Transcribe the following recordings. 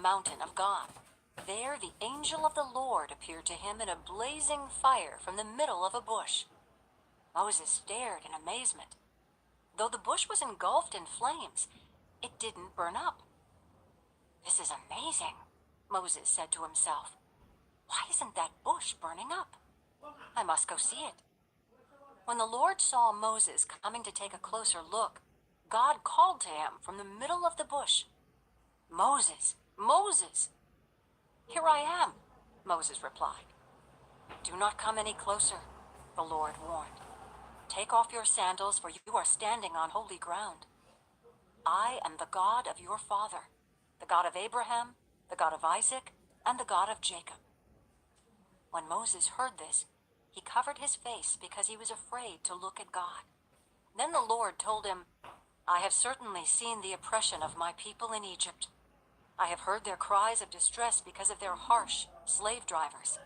mountain of God. There the angel of the Lord appeared to him in a blazing fire from the middle of a bush. Moses stared in amazement. Though the bush was engulfed in flames, it didn't burn up. "This is amazing," Moses said to himself. "Why isn't that bush burning up? I must go see it." When the Lord saw Moses coming to take a closer look, God called to him from the middle of the bush, "Moses, Moses!" "Here I am," Moses replied. "Do not come any closer," the Lord warned. "Take off your sandals, for you are standing on holy ground. I am the God of your father, the God of Abraham, the God of Isaac, and the God of Jacob." When Moses heard this, he covered his face because he was afraid to look at God. Then the Lord told him, "I have certainly seen the oppression of my people in Egypt. I have heard their cries of distress because of their harsh slave drivers.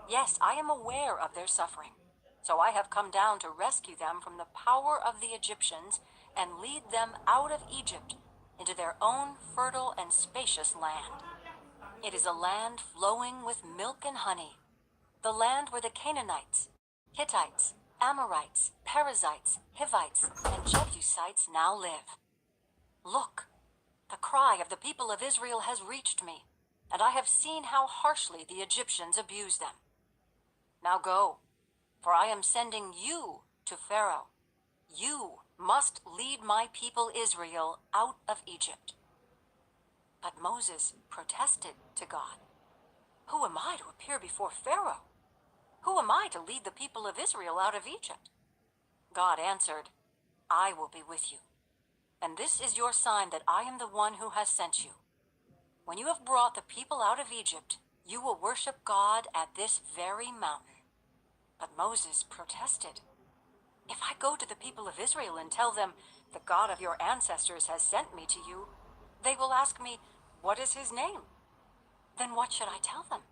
Yes, I am aware of their suffering. So I have come down to rescue them from the power of the Egyptians and lead them out of Egypt into their own fertile and spacious land. It is a land flowing with milk and honey, the land where the Canaanites, Hittites, Amorites, Perizzites, Hivites, and Jebusites now live. Look, the cry of the people of Israel has reached me, and I have seen how harshly the Egyptians abuse them. Now go, for I am sending you to Pharaoh. You must lead my people Israel out of Egypt." But Moses protested to God. "Who am I to appear before Pharaoh? Who am I to lead the people of Israel out of Egypt?" God answered, "I will be with you, and this is your sign that I am the one who has sent you. When you have brought the people out of Egypt, you will worship God at this very mountain." But Moses protested. "If I go to the people of Israel and tell them, 'The God of your ancestors has sent me to you,' they will ask me, 'What is his name?' Then what should I tell them?"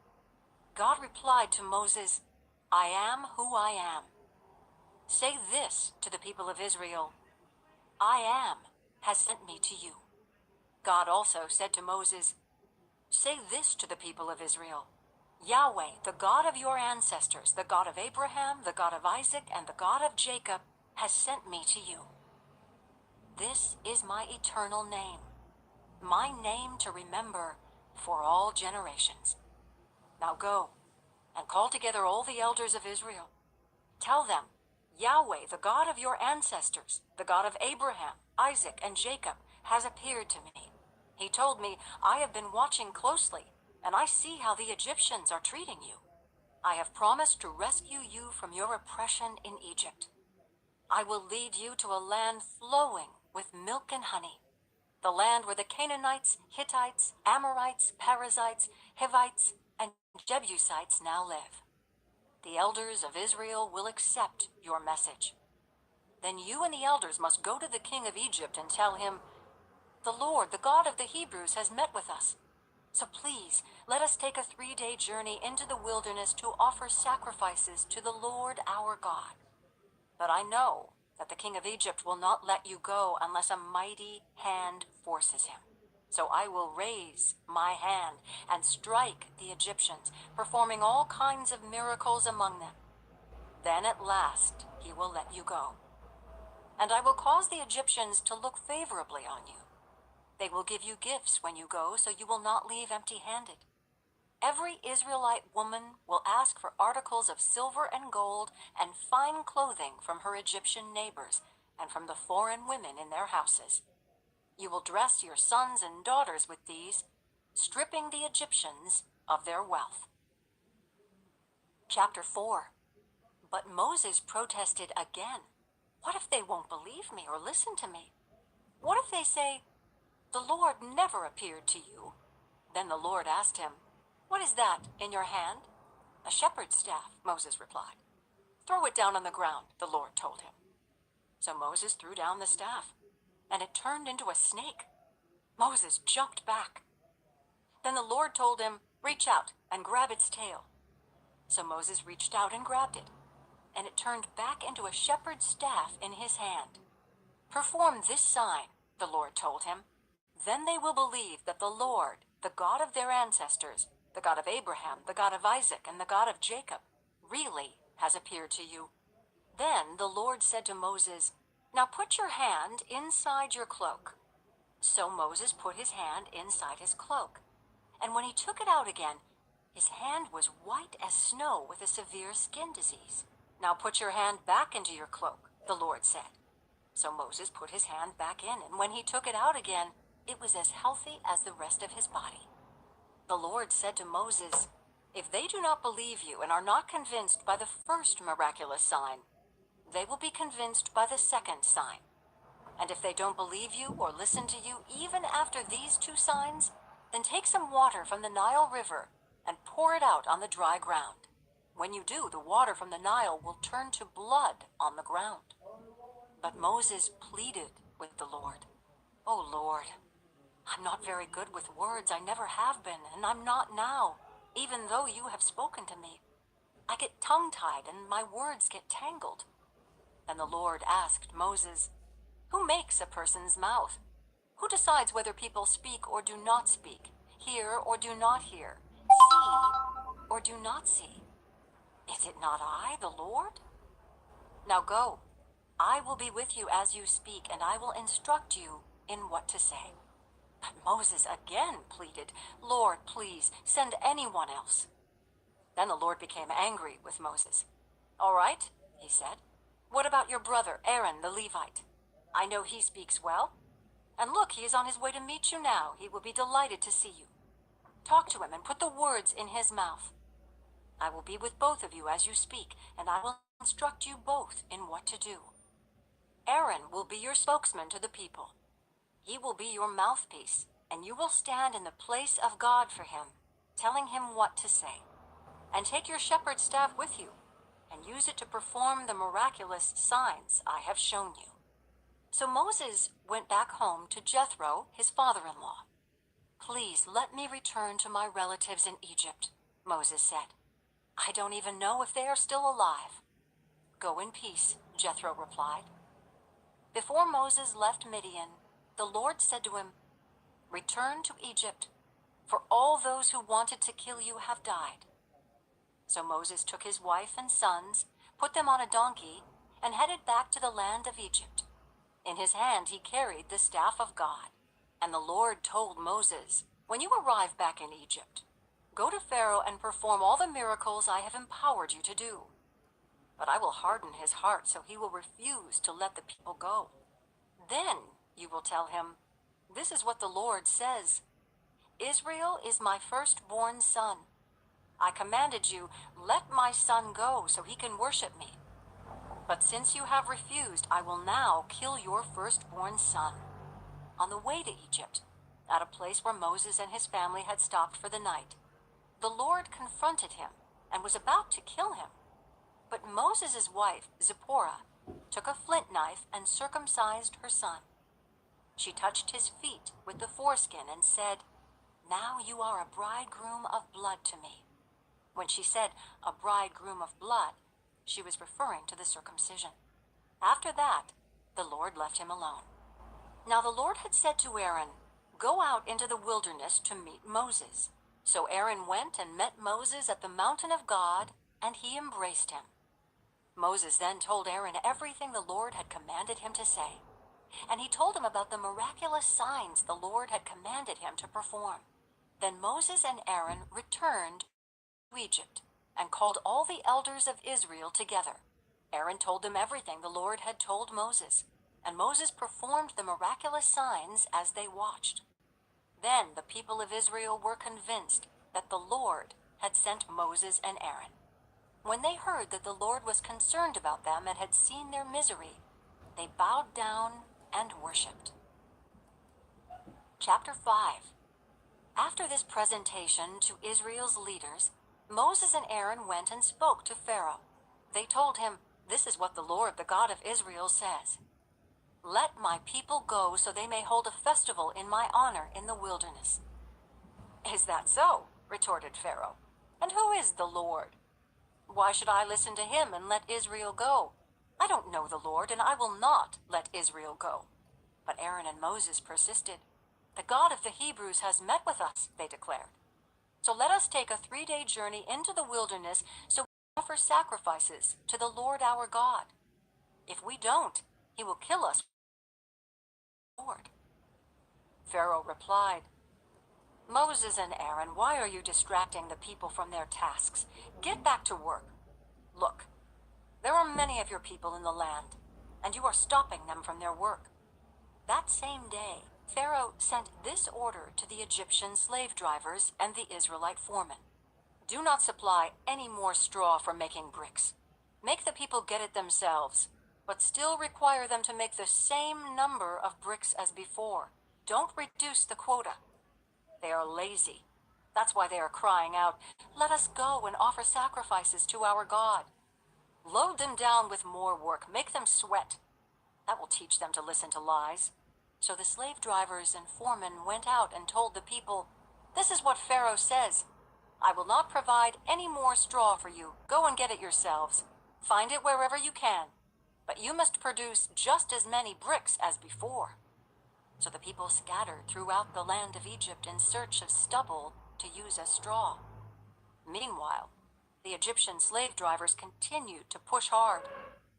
God replied to Moses, "I am who I am. Say this to the people of Israel, 'I am has sent me to you.'" God also said to Moses, "Say this to the people of Israel, 'Yahweh, the God of your ancestors, the God of Abraham, the God of Isaac, and the God of Jacob, has sent me to you. This is my eternal name, my name to remember for all generations. Now go and call together all the elders of Israel. Tell them, Yahweh, the God of your ancestors, the God of Abraham, Isaac, and Jacob, has appeared to me. He told me, I have been watching closely, and I see how the Egyptians are treating you. I have promised to rescue you from your oppression in Egypt. I will lead you to a land flowing with milk and honey, the land where the Canaanites, Hittites, Amorites, Perizzites, Hivites, and Jebusites now live. The elders of Israel will accept your message. Then you and the elders must go to the king of Egypt and tell him, the Lord, the God of the Hebrews, has met with us. So please, let us take a 3-day journey into the wilderness to offer sacrifices to the Lord our God. But I know that the king of Egypt will not let you go unless a mighty hand forces him. So I will raise my hand and strike the Egyptians, performing all kinds of miracles among them. Then at last he will let you go. And I will cause the Egyptians to look favorably on you. They will give you gifts when you go, so you will not leave empty-handed. Every Israelite woman will ask for articles of silver and gold and fine clothing from her Egyptian neighbors and from the foreign women in their houses. You will dress your sons and daughters with these, stripping the Egyptians of their wealth. Chapter 4. But Moses protested again. What if they won't believe me or listen to me? What if they say, the Lord never appeared to you? Then the Lord asked him, what is that in your hand? A shepherd's staff, Moses replied. Throw it down on the ground, the Lord told him. So Moses threw down the staff, and it turned into a snake. Moses jumped back. Then the Lord told him, reach out and grab its tail. So Moses reached out and grabbed it, and it turned back into a shepherd's staff in his hand. Perform this sign, the Lord told him. Then they will believe that the Lord, the God of their ancestors, the God of Abraham, the God of Isaac, and the God of Jacob, really has appeared to you." Then the Lord said to Moses, "Now put your hand inside your cloak." So Moses put his hand inside his cloak, and when he took it out again, his hand was white as snow with a severe skin disease. "Now put your hand back into your cloak," the Lord said. So Moses put his hand back in, and when he took it out again, it was as healthy as the rest of his body. The Lord said to Moses, "If they do not believe you and are not convinced by the first miraculous sign, they will be convinced by the second sign. And if they don't believe you or listen to you even after these two signs, then take some water from the Nile River and pour it out on the dry ground. When you do, the water from the Nile will turn to blood on the ground." But Moses pleaded with the Lord, "Oh Lord, I'm not very good with words. I never have been, and I'm not now, even though you have spoken to me. I get tongue-tied and my words get tangled." And the Lord asked Moses, "Who makes a person's mouth? Who decides whether people speak or do not speak, hear or do not hear, see or do not see? Is it not I, the Lord? Now go. I will be with you as you speak, and I will instruct you in what to say." But Moses again pleaded, "Lord, please send anyone else." Then the Lord became angry with Moses. "All right," he said. "What about your brother Aaron the Levite? I know he speaks well. And look, he is on his way to meet you now. He will be delighted to see you. Talk to him and put the words in his mouth. I will be with both of you as you speak, and I will instruct you both in what to do. Aaron will be your spokesman to the people. He will be your mouthpiece, and you will stand in the place of God for him, telling him what to say. And take your shepherd's staff with you, and use it to perform the miraculous signs I have shown you." So Moses went back home to Jethro, his father-in-law. "Please let me return to my relatives in Egypt," Moses said. "I don't even know if they are still alive." "Go in peace," Jethro replied. Before Moses left Midian, the Lord said to him, "Return to Egypt, for all those who wanted to kill you have died." So Moses took his wife and sons, put them on a donkey, and headed back to the land of Egypt. In his hand he carried the staff of God. And the Lord told Moses, "When you arrive back in Egypt, go to Pharaoh and perform all the miracles I have empowered you to do. But I will harden his heart so he will refuse to let the people go. Then you will tell him, 'This is what the Lord says. Israel is my firstborn son. I commanded you, let my son go so he can worship me. But since you have refused, I will now kill your firstborn son.'" On the way to Egypt, at a place where Moses and his family had stopped for the night, the Lord confronted him and was about to kill him. But Moses' wife, Zipporah, took a flint knife and circumcised her son. She touched his feet with the foreskin and said, "Now you are a bridegroom of blood to me." When she said, "a bridegroom of blood," she was referring to the circumcision. After that, the Lord left him alone. Now the Lord had said to Aaron, "Go out into the wilderness to meet Moses." So Aaron went and met Moses at the mountain of God, and he embraced him. Moses then told Aaron everything the Lord had commanded him to say. And he told him about the miraculous signs the Lord had commanded him to perform. Then Moses and Aaron returned to Egypt and called all the elders of Israel together. Aaron told them everything the Lord had told Moses, and Moses performed the miraculous signs as they watched. Then the people of Israel were convinced that the Lord had sent Moses and Aaron. When they heard that the Lord was concerned about them and had seen their misery, they bowed down and worshipped. Chapter 5. After this presentation to Israel's leaders, Moses and Aaron went and spoke to Pharaoh. They told him, "This is what the Lord, the God of Israel, says. Let my people go so they may hold a festival in my honor in the wilderness." "Is that so?" retorted Pharaoh. "And who is the Lord? Why should I listen to him and let Israel go? I don't know the Lord, and I will not let Israel go." But Aaron and Moses persisted. "The God of the Hebrews has met with us," they declared. "So let us take a 3-day journey into the wilderness so we can offer sacrifices to the Lord our God. If we don't, he will kill us, Lord." Pharaoh replied, "Moses and Aaron, why are you distracting the people from their tasks? Get back to work. Look, there are many of your people in the land, and you are stopping them from their work." That same day, Pharaoh sent this order to the Egyptian slave drivers and the Israelite foremen: "Do not supply any more straw for making bricks. Make the people get it themselves, but still require them to make the same number of bricks as before. Don't reduce the quota. They are lazy. That's why they are crying out, 'Let us go and offer sacrifices to our God.' Load them down with more work. Make them sweat. That will teach them to listen to lies." So the slave drivers and foremen went out and told the people, "This is what Pharaoh says. I will not provide any more straw for you. Go and get it yourselves. Find it wherever you can. But you must produce just as many bricks as before." So the people scattered throughout the land of Egypt in search of stubble to use as straw. Meanwhile, the Egyptian slave drivers continued to push hard.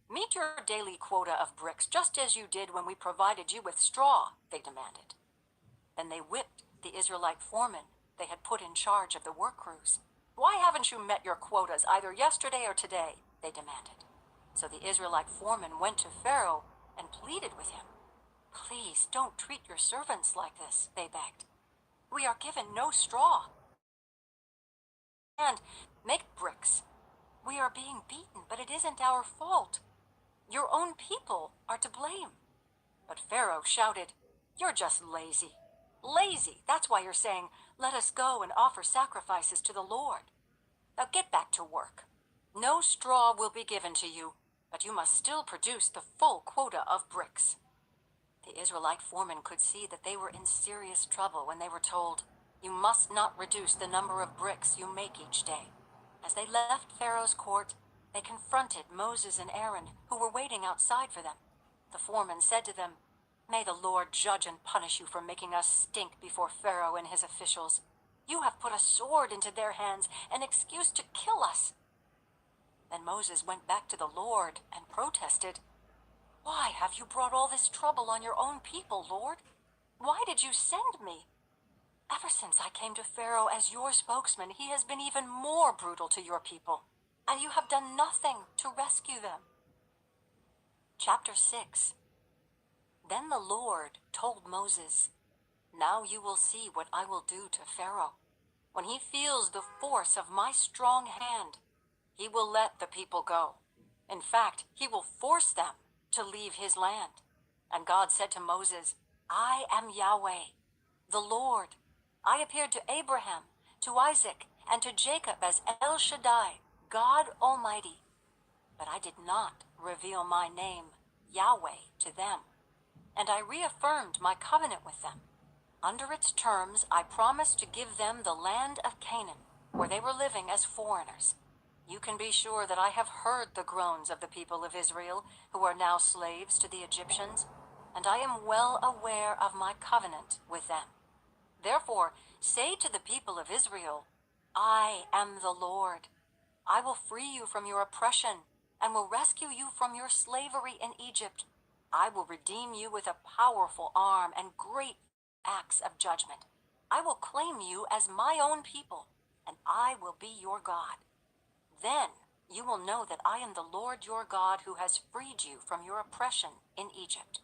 "Meet your daily quota of bricks, just as you did when we provided you with straw," they demanded. Then they whipped the Israelite foremen they had put in charge of the work crews. "Why haven't you met your quotas either yesterday or today?" they demanded. So the Israelite foreman went to Pharaoh and pleaded with him. "Please don't treat your servants like this," they begged. "We are given no straw. And make bricks. We are being beaten, but it isn't our fault. Your own people are to blame." But Pharaoh shouted, "You're just lazy. Lazy, that's why you're saying, 'Let us go and offer sacrifices to the Lord.' Now get back to work. No straw will be given to you, but you must still produce the full quota of bricks." The Israelite foremen could see that they were in serious trouble when they were told, "You must not reduce the number of bricks you make each day." As they left Pharaoh's court, they confronted Moses and Aaron, who were waiting outside for them. The foreman said to them, "May the Lord judge and punish you for making us stink before Pharaoh and his officials. You have put a sword into their hands, an excuse to kill us." Then Moses went back to the Lord and protested, "Why have you brought all this trouble on your own people, Lord? Why did you send me? Ever since I came to Pharaoh as your spokesman, he has been even more brutal to your people, and you have done nothing to rescue them." Chapter 6. Then the Lord told Moses, "Now you will see what I will do to Pharaoh. When he feels the force of my strong hand, he will let the people go. In fact, he will force them to leave his land." And God said to Moses, "I am Yahweh, the Lord. I appeared to Abraham, to Isaac, and to Jacob as El Shaddai, God Almighty. But I did not reveal my name, Yahweh, to them. And I reaffirmed my covenant with them. Under its terms, I promised to give them the land of Canaan, where they were living as foreigners. You can be sure that I have heard the groans of the people of Israel, who are now slaves to the Egyptians, and I am well aware of my covenant with them. Therefore, say to the people of Israel, 'I am the Lord. I will free you from your oppression and will rescue you from your slavery in Egypt. I will redeem you with a powerful arm and great acts of judgment. I will claim you as my own people, and I will be your God. Then you will know that I am the Lord your God who has freed you from your oppression in Egypt.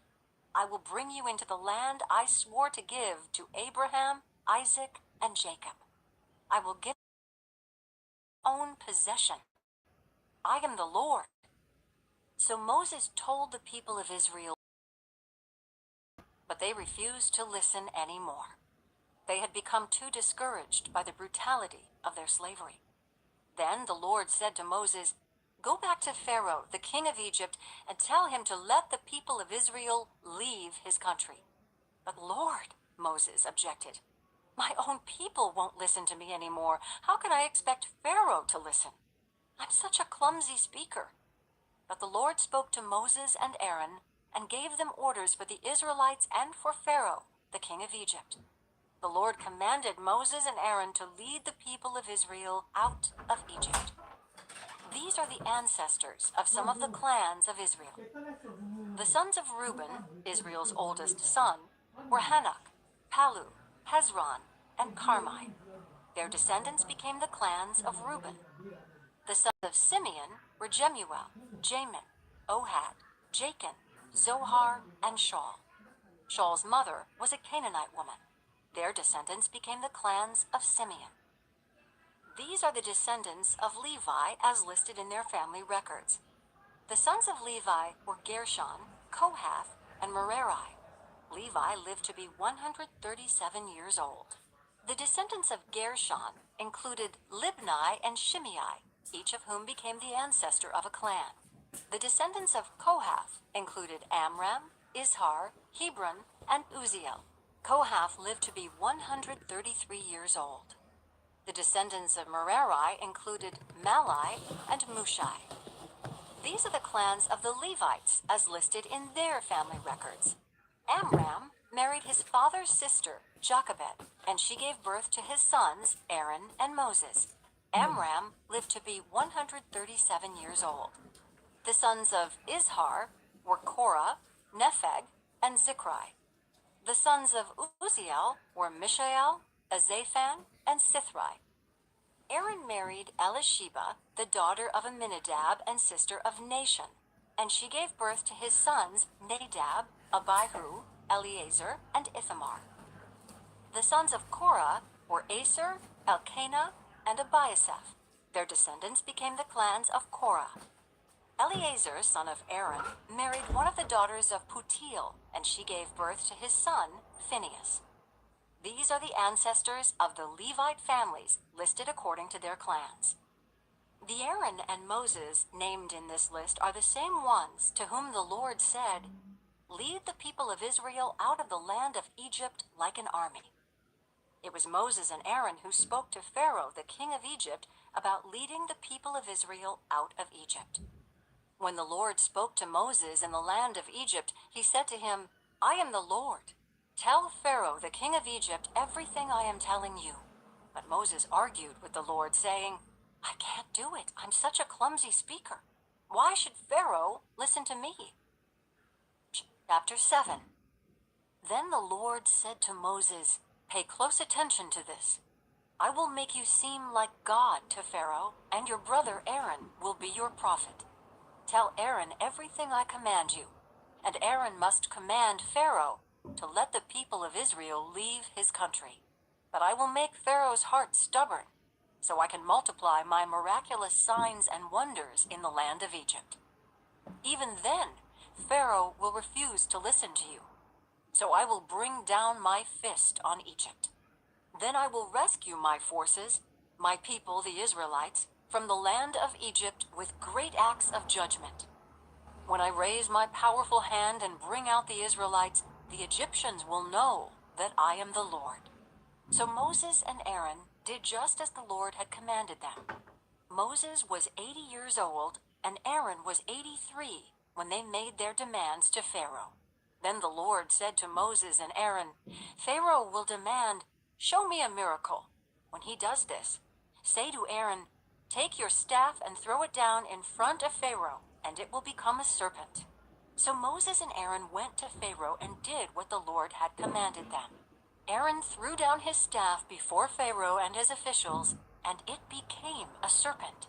I will bring you into the land I swore to give to Abraham, Isaac, and Jacob. I will give you your own possession. I am the Lord." So Moses told the people of Israel, but they refused to listen anymore. They had become too discouraged by the brutality of their slavery. Then the Lord said to Moses, "Go back to Pharaoh, the king of Egypt, and tell him to let the people of Israel leave his country." "But Lord," Moses objected, "my own people won't listen to me anymore. How can I expect Pharaoh to listen? I'm such a clumsy speaker." But the Lord spoke to Moses and Aaron and gave them orders for the Israelites and for Pharaoh the king of Egypt. The Lord commanded Moses and Aaron to lead the people of Israel out of Egypt. These are the ancestors of some of the clans of Israel. The sons of Reuben, Israel's oldest son, were Hanok, Palu, Hezron, and Carmi. Their descendants became the clans of Reuben. The sons of Simeon were Jemuel, Jamin, Ohad, Jachin, Zohar, and Shaul. Shaul's mother was a Canaanite woman. Their descendants became the clans of Simeon. These are the descendants of Levi as listed in their family records. The sons of Levi were Gershon, Kohath, and Merari. Levi lived to be 137 years old. The descendants of Gershon included Libni and Shimei, each of whom became the ancestor of a clan. The descendants of Kohath included Amram, Izhar, Hebron, and Uzziel. Kohath lived to be 133 years old. The descendants of Merari included Malai and Mushai. These are the clans of the Levites as listed in their family records. Amram married his father's sister, Jochebed, and she gave birth to his sons, Aaron and Moses. Amram lived to be 137 years old. The sons of Izhar were Korah, Nepheg, and Zikri. The sons of Uzziel were Mishael, Azaphan, and Sithri. Aaron married Elisheba, the daughter of Aminadab and sister of Nashon, and she gave birth to his sons Nadab, Abihu, Eleazar, and Ithamar. The sons of Korah were Aser, Elkanah, and Abiasaph. Their descendants became the clans of Korah. Eleazar, son of Aaron, married one of the daughters of Putiel, and she gave birth to his son, Phinehas. These are the ancestors of the Levite families listed according to their clans. The Aaron and Moses named in this list are the same ones to whom the Lord said, "Lead the people of Israel out of the land of Egypt like an army." It was Moses and Aaron who spoke to Pharaoh, the king of Egypt, about leading the people of Israel out of Egypt. When the Lord spoke to Moses in the land of Egypt, he said to him, "I am the Lord. Tell Pharaoh, the king of Egypt, everything I am telling you." But Moses argued with the Lord, saying, "I can't do it. I'm such a clumsy speaker. Why should Pharaoh listen to me?" Chapter 7. Then the Lord said to Moses, "Pay close attention to this. I will make you seem like God to Pharaoh, and your brother Aaron will be your prophet. Tell Aaron everything I command you, and Aaron must command Pharaoh to let the people of Israel leave his country. But I will make Pharaoh's heart stubborn, so I can multiply my miraculous signs and wonders in the land of Egypt. Even then, Pharaoh will refuse to listen to you. So I will bring down my fist on Egypt. Then I will rescue my forces, my people, the Israelites, from the land of Egypt with great acts of judgment. When I raise my powerful hand and bring out the Israelites, the Egyptians will know that I am the Lord." So Moses and Aaron did just as the Lord had commanded them. Moses was 80 years old, and Aaron was 83 when they made their demands to Pharaoh. Then the Lord said to Moses and Aaron, "Pharaoh will demand, 'Show me a miracle.' When he does this, say to Aaron, 'Take your staff and throw it down in front of Pharaoh, and it will become a serpent.'" So Moses and Aaron went to Pharaoh and did what the Lord had commanded them. Aaron threw down his staff before Pharaoh and his officials, and it became a serpent.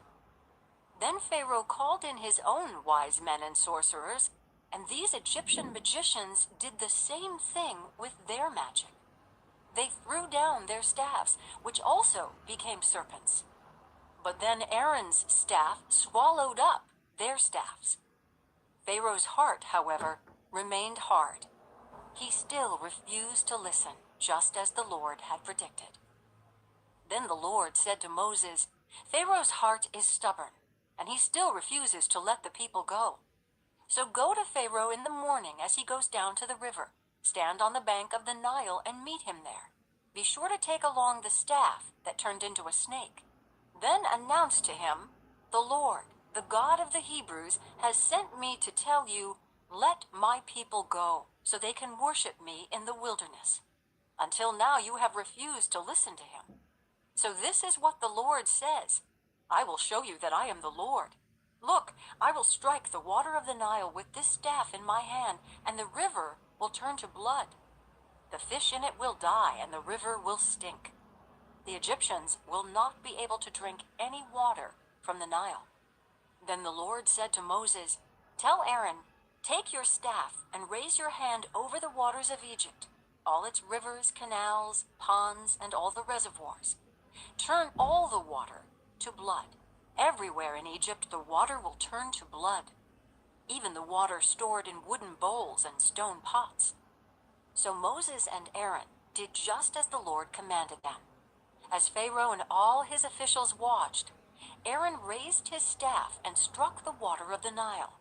Then Pharaoh called in his own wise men and sorcerers, and these Egyptian magicians did the same thing with their magic. They threw down their staffs, which also became serpents. But then Aaron's staff swallowed up their staffs. Pharaoh's heart, however, remained hard. He still refused to listen, just as the Lord had predicted. Then the Lord said to Moses, "Pharaoh's heart is stubborn, and he still refuses to let the people go. So go to Pharaoh in the morning as he goes down to the river. Stand on the bank of the Nile and meet him there. Be sure to take along the staff that turned into a snake. Then announce to him, 'The Lord, the God of the Hebrews, has sent me to tell you, let my people go, so they can worship me in the wilderness.' Until now you have refused to listen to him. So this is what the Lord says. I will show you that I am the Lord. Look, I will strike the water of the Nile with this staff in my hand, and the river will turn to blood. The fish in it will die, and the river will stink. The Egyptians will not be able to drink any water from the Nile. Then the Lord said to Moses, "Tell Aaron, take your staff and raise your hand over the waters of Egypt, all its rivers, canals, ponds, and all the reservoirs. Turn all the water to blood. Everywhere in Egypt the water will turn to blood, even the water stored in wooden bowls and stone pots." So Moses and Aaron did just as the Lord commanded them. As Pharaoh and all his officials watched, Aaron raised his staff and struck the water of the Nile.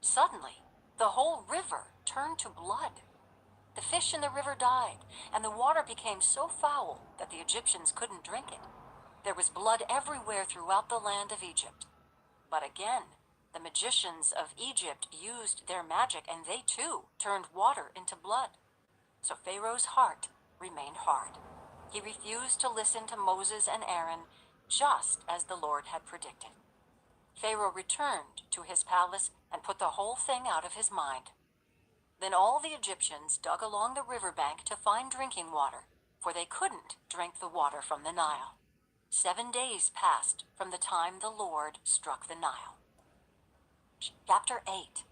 Suddenly, the whole river turned to blood. The fish in the river died, and the water became so foul that the Egyptians couldn't drink it. There was blood everywhere throughout the land of Egypt. But again, the magicians of Egypt used their magic, and they too turned water into blood. So Pharaoh's heart remained hard. He refused to listen to Moses and Aaron, just as the Lord had predicted. Pharaoh returned to his palace and put the whole thing out of his mind. Then all the Egyptians dug along the riverbank to find drinking water, for they couldn't drink the water from the Nile. 7 days passed from the time the Lord struck the Nile. Chapter 8.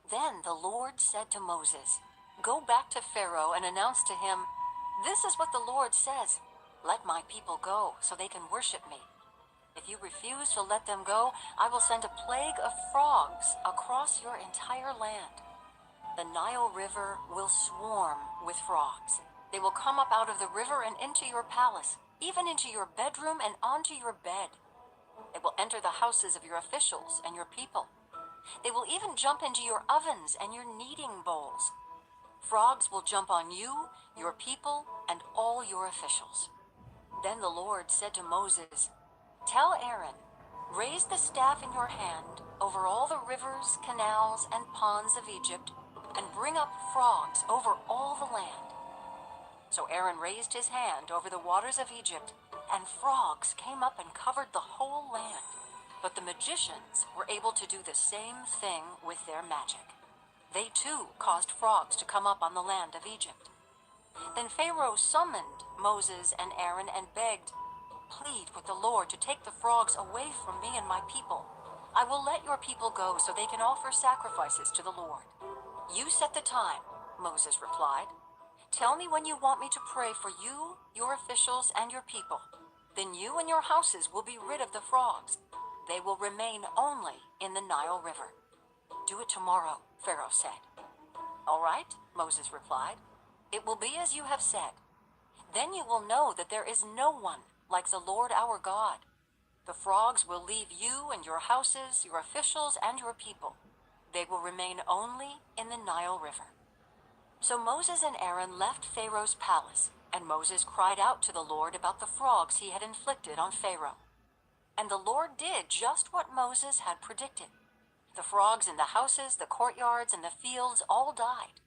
Then the Lord said to Moses, "Go back to Pharaoh and announce to him, 'This is what the Lord says. Let my people go so they can worship me. If you refuse to let them go, I will send a plague of frogs across your entire land. The Nile River will swarm with frogs. They will come up out of the river and into your palace, even into your bedroom and onto your bed. They will enter the houses of your officials and your people. They will even jump into your ovens and your kneading bowls. Frogs will jump on you, your people, and all your officials." Then the Lord said to Moses, "Tell Aaron, raise the staff in your hand over all the rivers, canals, and ponds of Egypt, and bring up frogs over all the land." So Aaron raised his hand over the waters of Egypt, and frogs came up and covered the whole land. But the magicians were able to do the same thing with their magic. They too caused frogs to come up on the land of Egypt. Then Pharaoh summoned Moses and Aaron and begged, "Plead with the Lord to take the frogs away from me and my people. I will let your people go so they can offer sacrifices to the Lord." "You set the time," Moses replied. "Tell me when you want me to pray for you, your officials, and your people. Then you and your houses will be rid of the frogs. They will remain only in the Nile River." "Do it tomorrow," Pharaoh said. "All right," Moses replied. "It will be as you have said. Then you will know that there is no one like the Lord our God. The frogs will leave you and your houses, your officials, and your people. They will remain only in the Nile River." So Moses and Aaron left Pharaoh's palace, and Moses cried out to the Lord about the frogs he had inflicted on Pharaoh. And the Lord did just what Moses had predicted. The frogs in the houses, the courtyards, and the fields all died.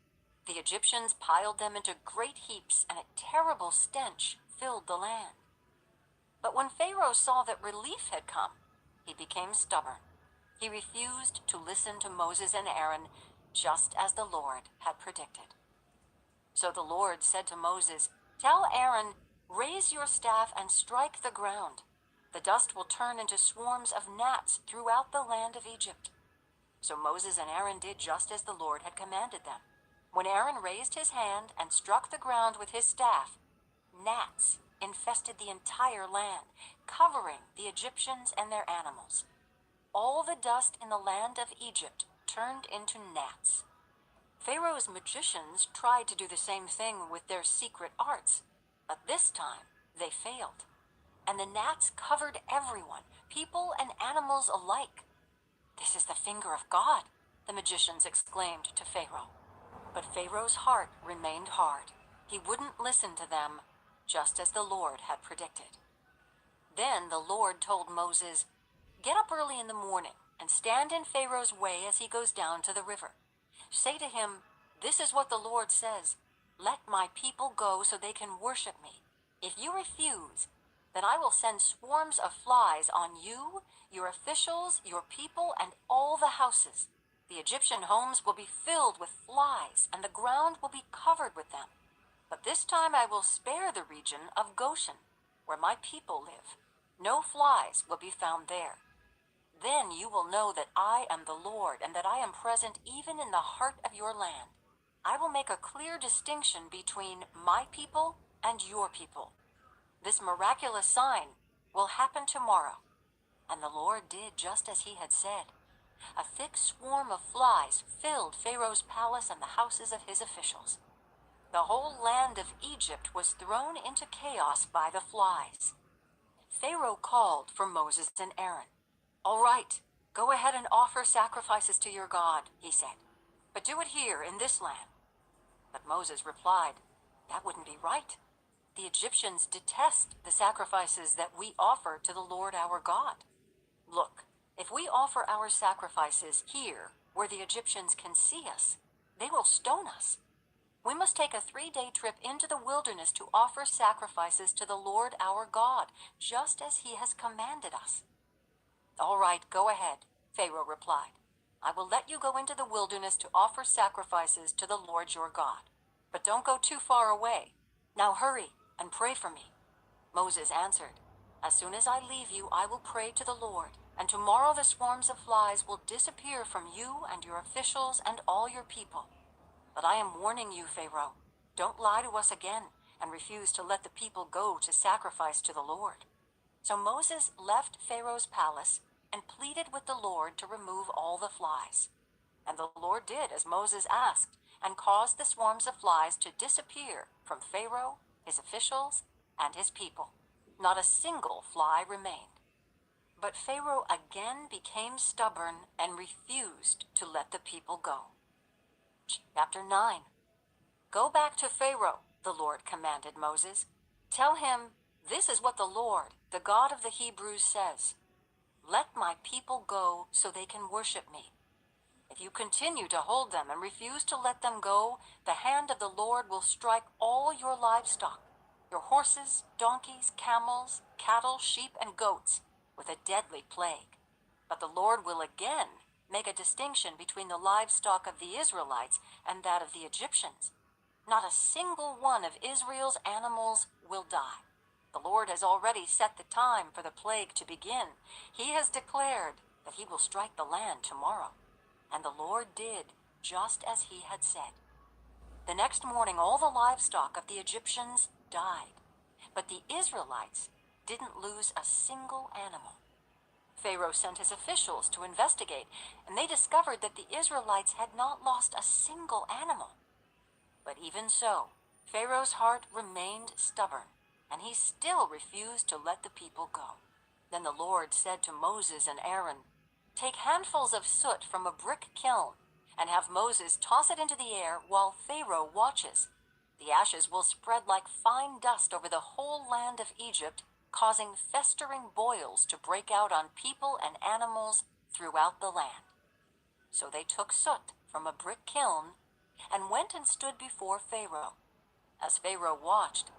The Egyptians piled them into great heaps, and a terrible stench filled the land. But when Pharaoh saw that relief had come, he became stubborn. He refused to listen to Moses and Aaron, just as the Lord had predicted. So the Lord said to Moses, "Tell Aaron, raise your staff and strike the ground. The dust will turn into swarms of gnats throughout the land of Egypt." So Moses and Aaron did just as the Lord had commanded them. When Aaron raised his hand and struck the ground with his staff, gnats infested the entire land, covering the Egyptians and their animals. All the dust in the land of Egypt turned into gnats. Pharaoh's magicians tried to do the same thing with their secret arts, but this time they failed. And the gnats covered everyone, people and animals alike. "This is the finger of God," the magicians exclaimed to Pharaoh. But Pharaoh's heart remained hard. He wouldn't listen to them, just as the Lord had predicted. Then the Lord told Moses, "Get up early in the morning and stand in Pharaoh's way as he goes down to the river. Say to him, 'This is what the Lord says. Let my people go so they can worship me. If you refuse, then I will send swarms of flies on you, your officials, your people, and all the houses. The Egyptian homes will be filled with flies, and the ground will be covered with them. But this time I will spare the region of Goshen, where my people live. No flies will be found there. Then you will know that I am the Lord, and that I am present even in the heart of your land. I will make a clear distinction between my people and your people. This miraculous sign will happen tomorrow. And the Lord did just as he had said. A thick swarm of flies filled Pharaoh's palace and the houses of his officials. The whole land of Egypt was thrown into chaos by the flies. Pharaoh called for Moses and Aaron. "All right, go ahead and offer sacrifices to your God," he said, "but do it here in this land." But Moses replied, "That wouldn't be right. The Egyptians detest the sacrifices that we offer to the Lord our God. Look, if we offer our sacrifices here where the Egyptians can see us, they will stone us. We must take a 3-day trip into the wilderness to offer sacrifices to the Lord our God, just as he has commanded us." "All right, go ahead," Pharaoh replied. "I will let you go into the wilderness to offer sacrifices to the Lord your God. But don't go too far away. Now hurry and pray for me." Moses answered, "As soon as I leave you, I will pray to the Lord, and tomorrow the swarms of flies will disappear from you and your officials and all your people. But I am warning you, Pharaoh, don't lie to us again and refuse to let the people go to sacrifice to the Lord." So Moses left Pharaoh's palace and pleaded with the Lord to remove all the flies. And the Lord did as Moses asked, and caused the swarms of flies to disappear from Pharaoh, his officials, and his people. Not a single fly remained. But Pharaoh again became stubborn and refused to let the people go. Chapter 9. "Go back to Pharaoh," the Lord commanded Moses. "Tell him, this is what the Lord, the God of the Hebrews, says. Let my people go so they can worship me. If you continue to hold them and refuse to let them go, the hand of the Lord will strike all your livestock, your horses, donkeys, camels, cattle, sheep, and goats, with a deadly plague. But the Lord will again make a distinction between the livestock of the Israelites and that of the Egyptians. Not a single one of Israel's animals will die. The Lord has already set the time for the plague to begin. He has declared that he will strike the land tomorrow." And the Lord did just as he had said. The next morning, all the livestock of the Egyptians died, but the Israelites didn't lose a single animal. Pharaoh sent his officials to investigate, and they discovered that the Israelites had not lost a single animal. But even so, Pharaoh's heart remained stubborn, and he still refused to let the people go. Then the Lord said to Moses and Aaron, "Take handfuls of soot from a brick kiln, and have Moses toss it into the air while Pharaoh watches. The ashes will spread like fine dust over the whole land of Egypt, causing festering boils to break out on people and animals throughout the land." So they took soot from a brick kiln and went and stood before Pharaoh. As Pharaoh watched,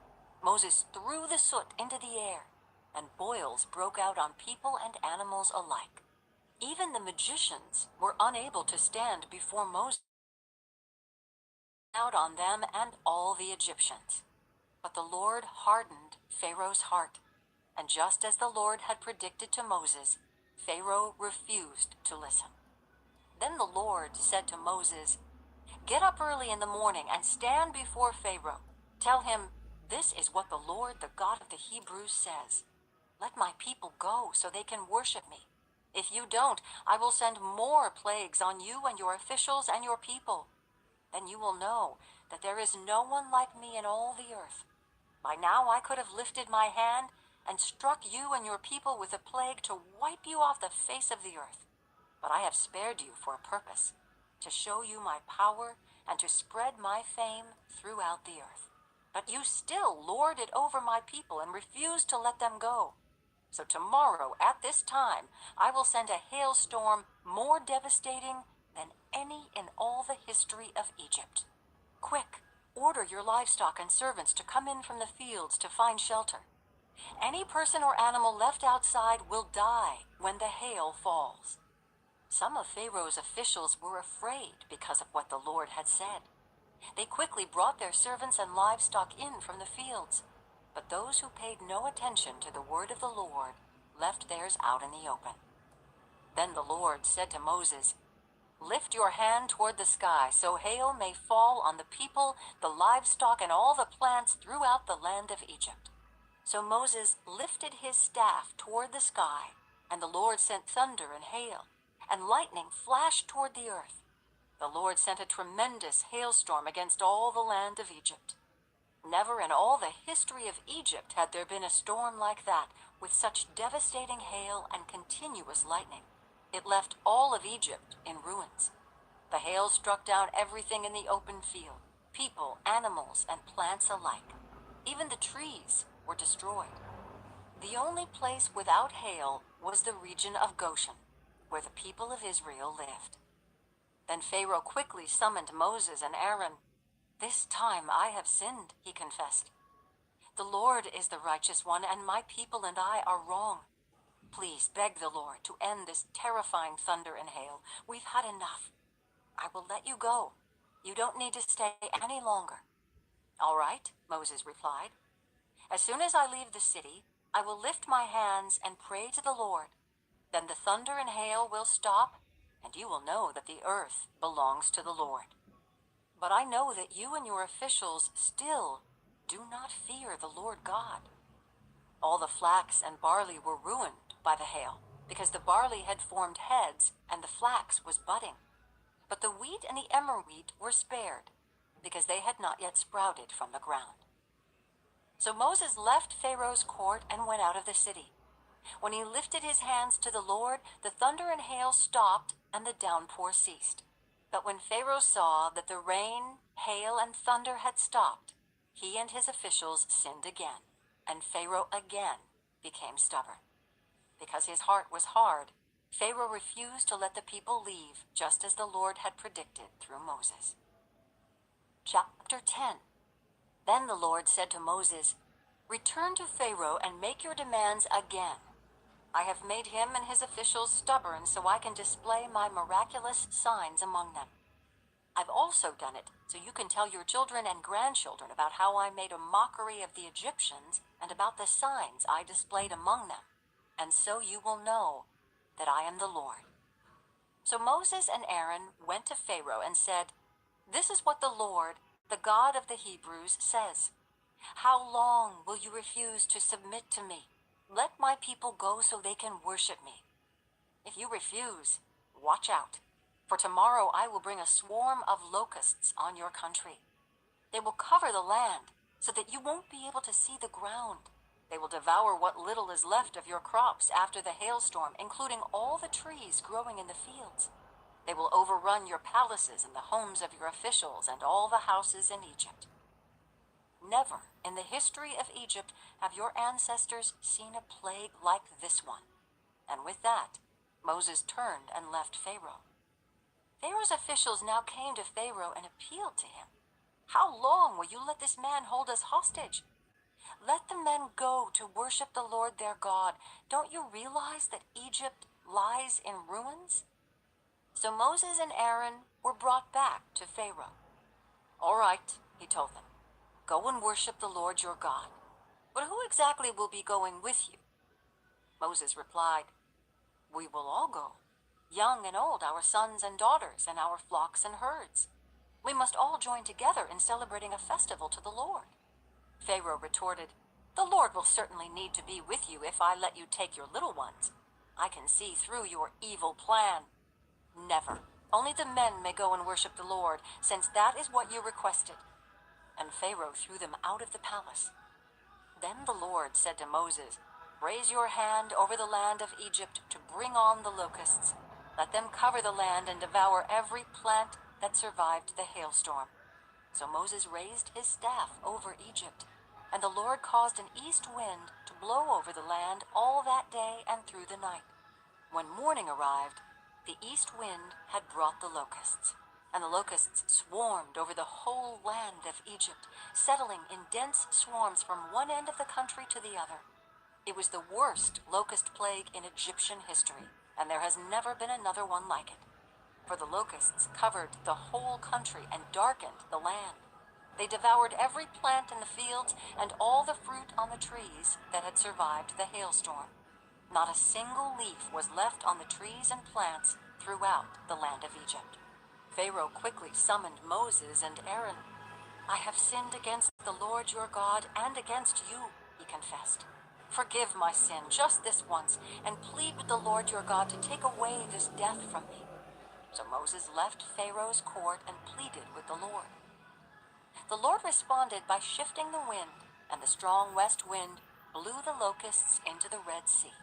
Moses threw the soot into the air, and boils broke out on people and animals alike. Even the magicians were unable to stand before Moses, out on them and all the Egyptians. But the Lord hardened Pharaoh's heart, and just as the Lord had predicted to Moses, Pharaoh refused to listen. Then the Lord said to Moses, "Get up early in the morning and stand before Pharaoh. Tell him, this is what the Lord, the God of the Hebrews, says. Let my people go so they can worship me. If you don't, I will send more plagues on you and your officials and your people. Then you will know that there is no one like me in all the earth. By now I could have lifted my hand and struck you and your people with a plague to wipe you off the face of the earth. But I have spared you for a purpose, to show you my power and to spread my fame throughout the earth. But you still lord it over my people and refuse to let them go. So tomorrow, at this time, I will send a hailstorm more devastating than any in all the history of Egypt. Quick, order your livestock and servants to come in from the fields to find shelter. Any person or animal left outside will die when the hail falls." Some of Pharaoh's officials were afraid because of what the Lord had said. They quickly brought their servants and livestock in from the fields, but those who paid no attention to the word of the Lord left theirs out in the open. Then the Lord said to Moses, "Lift your hand toward the sky so hail may fall on the people, the livestock, and all the plants throughout the land of Egypt." So Moses lifted his staff toward the sky, and the Lord sent thunder and hail, and lightning flashed toward the earth. The Lord sent a tremendous hailstorm against all the land of Egypt. Never in all the history of Egypt had there been a storm like that, with such devastating hail and continuous lightning. It left all of Egypt in ruins. The hail struck down everything in the open field, people, animals, and plants alike. Even the trees were destroyed. The only place without hail was the region of Goshen, where the people of Israel lived. Then Pharaoh quickly summoned Moses and Aaron. "This time I have sinned," he confessed. "The Lord is the righteous one, and my people and I are wrong. Please beg the Lord to end this terrifying thunder and hail. We've had enough. I will let you go. You don't need to stay any longer." "All right," Moses replied. "As soon as I leave the city, I will lift my hands and pray to the Lord. Then the thunder and hail will stop, and you will know that the earth belongs to the Lord. But I know that you and your officials still do not fear the Lord God." All the flax and barley were ruined by the hail, because the barley had formed heads and the flax was budding. But the wheat and the emmer wheat were spared, because they had not yet sprouted from the ground. So Moses left Pharaoh's court and went out of the city. When he lifted his hands to the Lord, the thunder and hail stopped and the downpour ceased. But when Pharaoh saw that the rain, hail, and thunder had stopped, he and his officials sinned again, and Pharaoh again became stubborn. Because his heart was hard, Pharaoh refused to let the people leave, just as the Lord had predicted through Moses. Chapter 10. Then the Lord said to Moses, "Return to Pharaoh and make your demands again. I have made him and his officials stubborn so I can display my miraculous signs among them. I've also done it so you can tell your children and grandchildren about how I made a mockery of the Egyptians and about the signs I displayed among them, and so you will know that I am the Lord." So Moses and Aaron went to Pharaoh and said, "This is what the Lord, the God of the Hebrews, says. How long will you refuse to submit to me? Let my people go so they can worship me. If you refuse, watch out, for tomorrow I will bring a swarm of locusts on your country. They will cover the land so that you won't be able to see the ground. They will devour what little is left of your crops after the hailstorm, including all the trees growing in the fields. They will overrun your palaces and the homes of your officials and all the houses in Egypt. Never in the history of Egypt have your ancestors seen a plague like this one." And with that, Moses turned and left Pharaoh. Pharaoh's officials now came to Pharaoh and appealed to him. "How long will you let this man hold us hostage? Let the men go to worship the Lord their God. Don't you realize that Egypt lies in ruins?" So Moses and Aaron were brought back to Pharaoh. "All right," he told them. "Go and worship the Lord your God. But who exactly will be going with you?" Moses replied, "We will all go, young and old, our sons and daughters, and our flocks and herds. We must all join together in celebrating a festival to the Lord." Pharaoh retorted, "The Lord will certainly need to be with you if I let you take your little ones. I can see through your evil plan. Never. Only the men may go and worship the Lord, since that is what you requested." And Pharaoh threw them out of the palace. Then the Lord said to Moses, "Raise your hand over the land of Egypt to bring on the locusts. Let them cover the land and devour every plant that survived the hailstorm." So Moses raised his staff over Egypt, and the Lord caused an east wind to blow over the land all that day and through the night. When morning arrived, the east wind had brought the locusts. and the locusts swarmed over the whole land of Egypt, settling in dense swarms from one end of the country to the other. It was the worst locust plague in Egyptian history, and there has never been another one like it. For the locusts covered the whole country and darkened the land. They devoured every plant in the fields and all the fruit on the trees that had survived the hailstorm. Not a single leaf was left on the trees and plants throughout the land of Egypt. Pharaoh quickly summoned Moses and Aaron. "I have sinned against the Lord your God and against you," he confessed. "Forgive my sin just this once, and plead with the Lord your God to take away this death from me." So Moses left Pharaoh's court and pleaded with the Lord. The Lord responded by shifting the wind, and the strong west wind blew the locusts into the Red Sea.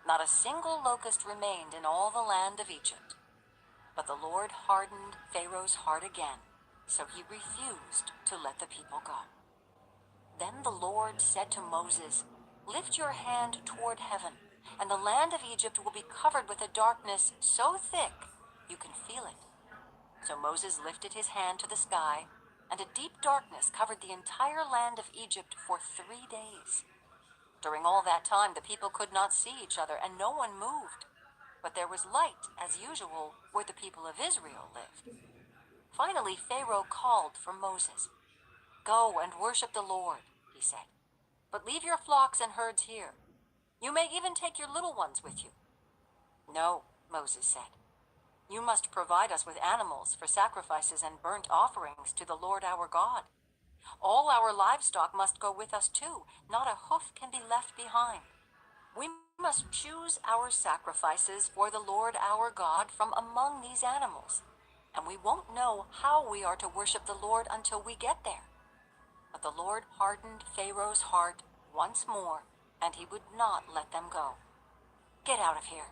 Not a single locust remained in all the land of Egypt. But the Lord hardened Pharaoh's heart again, so he refused to let the people go. Then the Lord said to Moses, "Lift your hand toward heaven, and the land of Egypt will be covered with a darkness so thick you can feel it." So Moses lifted his hand to the sky, and a deep darkness covered the entire land of Egypt for 3 days. During all that time, the people could not see each other, and no one moved. But there was light, as usual, where the people of Israel lived. Finally, Pharaoh called for Moses. "Go and worship the Lord," he said. "But leave your flocks and herds here. You may even take your little ones with you." "No," Moses said. "You must provide us with animals for sacrifices and burnt offerings to the Lord our God. All our livestock must go with us too. Not a hoof can be left behind. We must choose our sacrifices for the Lord our God from among these animals, and we won't know how we are to worship the Lord until we get there." But the Lord hardened Pharaoh's heart once more, and he would not let them go. "Get out of here,"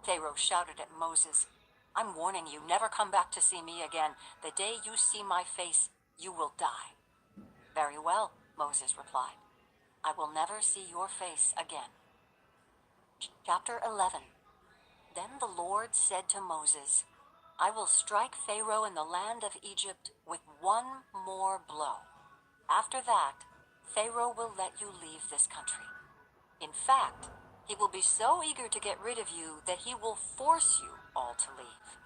Pharaoh shouted at Moses. "I'm warning you, never come back to see me again. The day you see my face, you will die." "Very well," Moses replied. "I will never see your face again." Chapter 11. Then the Lord said to Moses, "I will strike Pharaoh in the land of Egypt with one more blow. After that, Pharaoh will let you leave this country. In fact, he will be so eager to get rid of you that he will force you all to leave.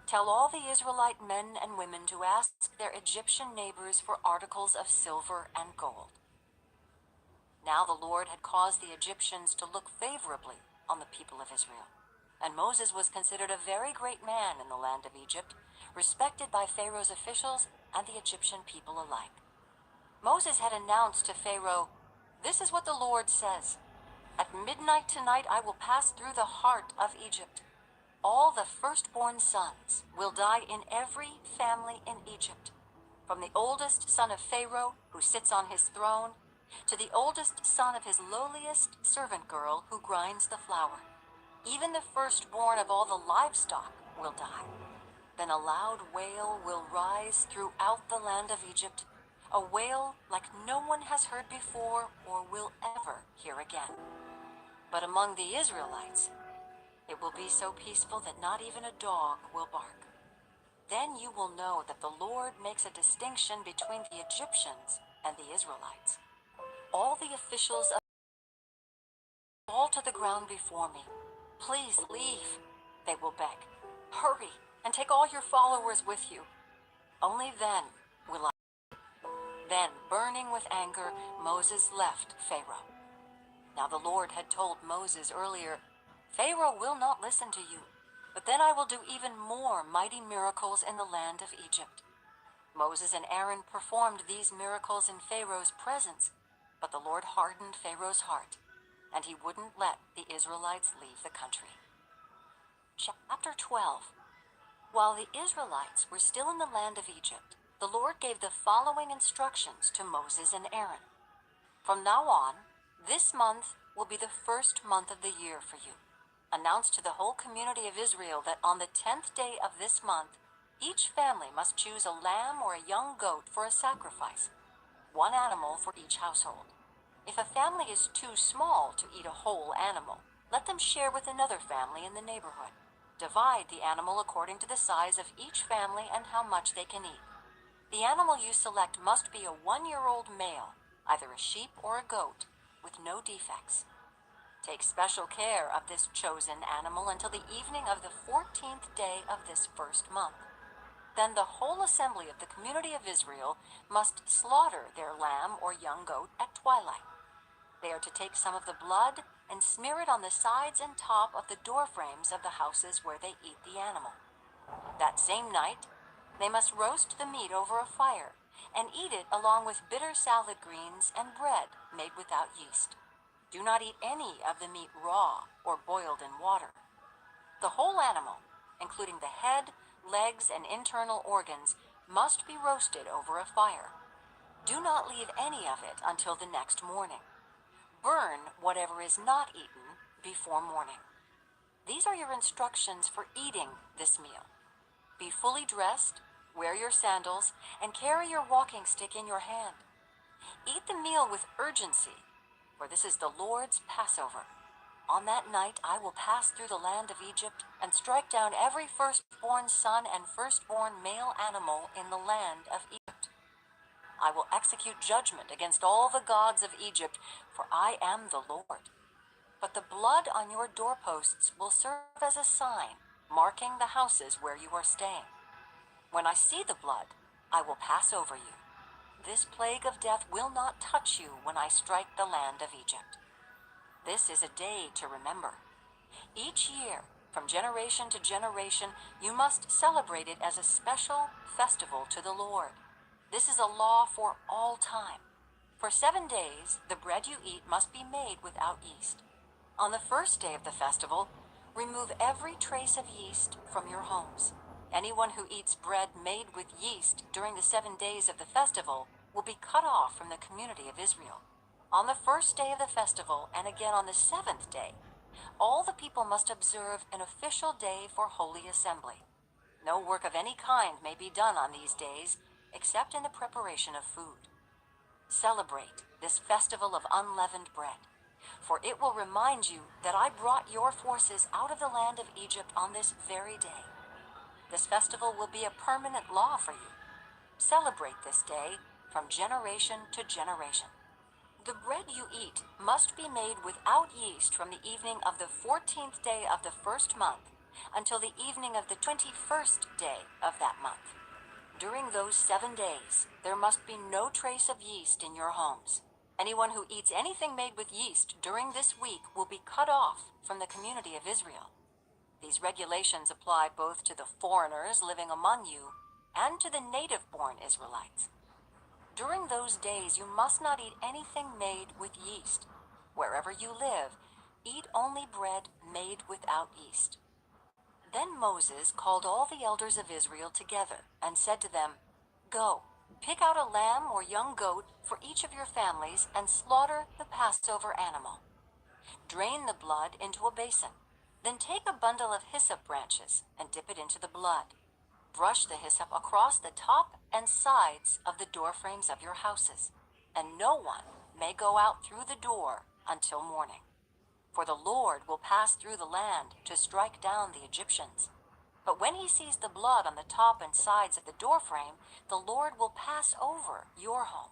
Tell all the Israelite men and women to ask their Egyptian neighbors for articles of silver and gold." Now the Lord had caused the Egyptians to look favorably on the people of Israel, and Moses was considered a very great man in the land of Egypt, respected by Pharaoh's officials and the Egyptian people alike. Moses had announced to Pharaoh, "This is what the Lord says. At midnight tonight I will pass through the heart of Egypt. All the firstborn sons will die in every family in Egypt, from the oldest son of Pharaoh, who sits on his throne, to the oldest son of his lowliest servant girl who grinds the flour. Even the firstborn of all the livestock will die. Then a loud wail will rise throughout the land of Egypt, a wail like no one has heard before or will ever hear again. But among the Israelites, it will be so peaceful that not even a dog will bark. Then you will know that the Lord makes a distinction between the Egyptians and the Israelites. All the officials fall to the ground before me. Please leave, they will beg. Hurry and take all your followers with you. Only then will I." Then, burning with anger, Moses left Pharaoh. Now the Lord had told Moses earlier, "Pharaoh will not listen to you, but then I will do even more mighty miracles in the land of Egypt." Moses and Aaron performed these miracles in Pharaoh's presence, but the Lord hardened Pharaoh's heart, and he wouldn't let the Israelites leave the country. Chapter 12. While the Israelites were still in the land of Egypt, the Lord gave the following instructions to Moses and Aaron. "From now on, this month will be the first month of the year for you. Announce to the whole community of Israel that on the 10th day of this month, each family must choose a lamb or a young goat for a sacrifice, one animal for each household. If a family is too small to eat a whole animal, let them share with another family in the neighborhood. Divide the animal according to the size of each family and how much they can eat. The animal you select must be a 1-year-old male, either a sheep or a goat, with no defects. Take special care of this chosen animal until the evening of the 14th day of this first month. Then the whole assembly of the community of Israel must slaughter their lamb or young goat at twilight. They are to take some of the blood and smear it on the sides and top of the door frames of the houses where they eat the animal. That same night, they must roast the meat over a fire and eat it along with bitter salad greens and bread made without yeast. Do not eat any of the meat raw or boiled in water. The whole animal, including the head, legs, and internal organs, must be roasted over a fire. Do not leave any of it until the next morning. Burn whatever is not eaten before morning. These are your instructions for eating this meal. Be fully dressed, wear your sandals, and carry your walking stick in your hand. Eat the meal with urgency, for this is the Lord's Passover. On that night I will pass through the land of Egypt and strike down every firstborn son and firstborn male animal in the land of Egypt. I will execute judgment against all the gods of Egypt, for I am the Lord. But the blood on your doorposts will serve as a sign, marking the houses where you are staying. When I see the blood, I will pass over you. This plague of death will not touch you when I strike the land of Egypt. This is a day to remember. Each year, from generation to generation, you must celebrate it as a special festival to the Lord. This is a law for all time. For 7 days, the bread you eat must be made without yeast. On the first day of the festival, remove every trace of yeast from your homes. Anyone who eats bread made with yeast during the 7 days of the festival will be cut off from the community of Israel. On the first day of the festival, and again on the 7th day, all the people must observe an official day for holy assembly. No work of any kind may be done on these days, except in the preparation of food. Celebrate this festival of unleavened bread, for it will remind you that I brought your forces out of the land of Egypt on this very day. This festival will be a permanent law for you. Celebrate this day from generation to generation. The bread you eat must be made without yeast from the evening of the 14th day of the first month until the evening of the 21st day of that month. During those 7 days, there must be no trace of yeast in your homes. Anyone who eats anything made with yeast during this week will be cut off from the community of Israel. These regulations apply both to the foreigners living among you and to the native-born Israelites. During those days, you must not eat anything made with yeast. Wherever you live, eat only bread made without yeast. Then Moses called all the elders of Israel together and said to them, "Go, pick out a lamb or young goat for each of your families and slaughter the Passover animal. Drain the blood into a basin. Then take a bundle of hyssop branches and dip it into the blood. Brush the hyssop across the top and sides of the door frames of your houses, and no one may go out through the door until morning. For the Lord will pass through the land to strike down the Egyptians. But when he sees the blood on the top and sides of the doorframe, the Lord will pass over your home.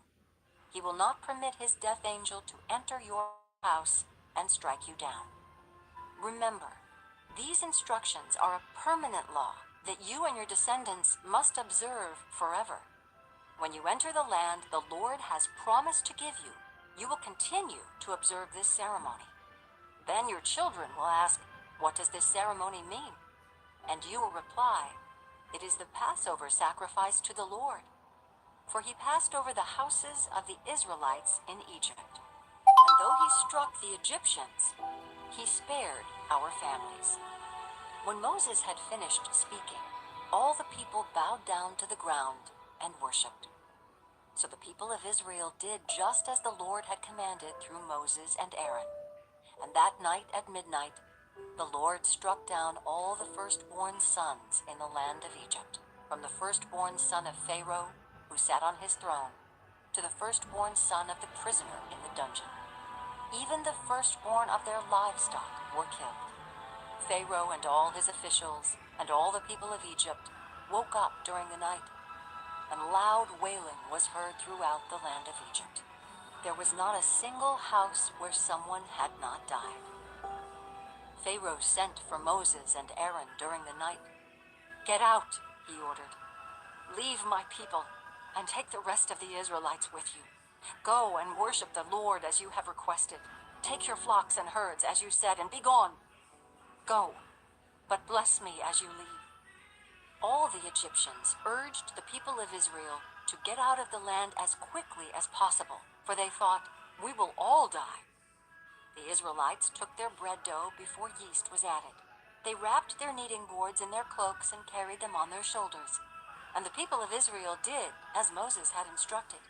He will not permit his death angel to enter your house and strike you down." Remember, these instructions are a permanent law that you and your descendants must observe forever. When you enter the land the Lord has promised to give you, you will continue to observe this ceremony. Then your children will ask, "What does this ceremony mean?" And you will reply, "It is the Passover sacrifice to the Lord. For he passed over the houses of the Israelites in Egypt. And though he struck the Egyptians, he spared our families." When Moses had finished speaking, all the people bowed down to the ground and worshipped. So the people of Israel did just as the Lord had commanded through Moses and Aaron. And that night at midnight, the Lord struck down all the firstborn sons in the land of Egypt, from the firstborn son of Pharaoh, who sat on his throne, to the firstborn son of the prisoner in the dungeon. Even the firstborn of their livestock were killed. Pharaoh and all his officials and all the people of Egypt woke up during the night, and loud wailing was heard throughout the land of Egypt. There was not a single house where someone had not died. Pharaoh sent for Moses and Aaron during the night. "Get out," he ordered. "Leave my people and take the rest of the Israelites with you. Go and worship the Lord as you have requested. Take your flocks and herds as you said, and be gone. Go, but bless me as you leave." All the Egyptians urged the people of Israel to get out of the land as quickly as possible, for they thought, "We will all die." The Israelites took their bread dough before yeast was added. They wrapped their kneading boards in their cloaks and carried them on their shoulders. And the people of Israel did as Moses had instructed.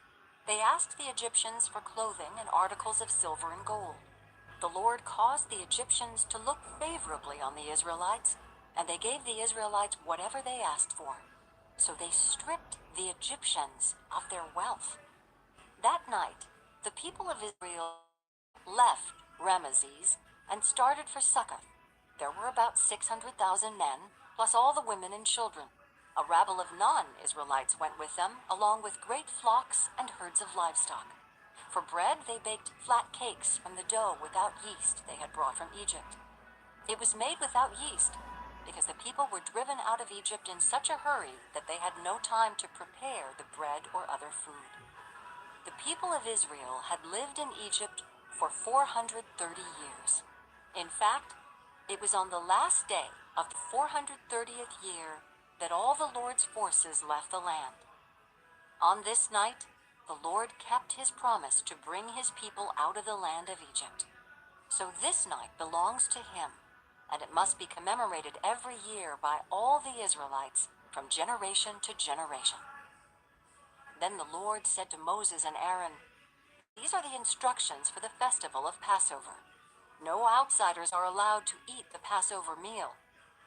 They asked the Egyptians for clothing and articles of silver and gold. The Lord caused the Egyptians to look favorably on the Israelites, and they gave the Israelites whatever they asked for. So they stripped the Egyptians of their wealth. That night, the people of Israel left Ramesses and started for Succoth. There were about 600,000 men, plus all the women and children. A rabble of non-Israelites went with them, along with great flocks and herds of livestock. For bread, they baked flat cakes from the dough without yeast they had brought from Egypt. It was made without yeast because the people were driven out of Egypt in such a hurry that they had no time to prepare the bread or other food. The people of Israel had lived in Egypt for 430 years. In fact, it was on the last day of the 430th year that all the Lord's forces left the land. On this night, the Lord kept his promise to bring his people out of the land of Egypt. So this night belongs to him, and it must be commemorated every year by all the Israelites from generation to generation. Then the Lord said to Moses and Aaron, "These are the instructions for the festival of Passover. No outsiders are allowed to eat the Passover meal,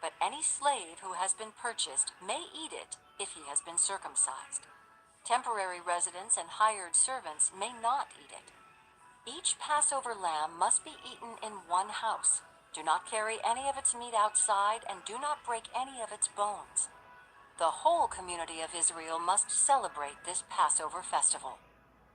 but any slave who has been purchased may eat it if he has been circumcised. Temporary residents and hired servants may not eat it. Each Passover lamb must be eaten in one house. Do not carry any of its meat outside, and do not break any of its bones. The whole community of Israel must celebrate this Passover festival.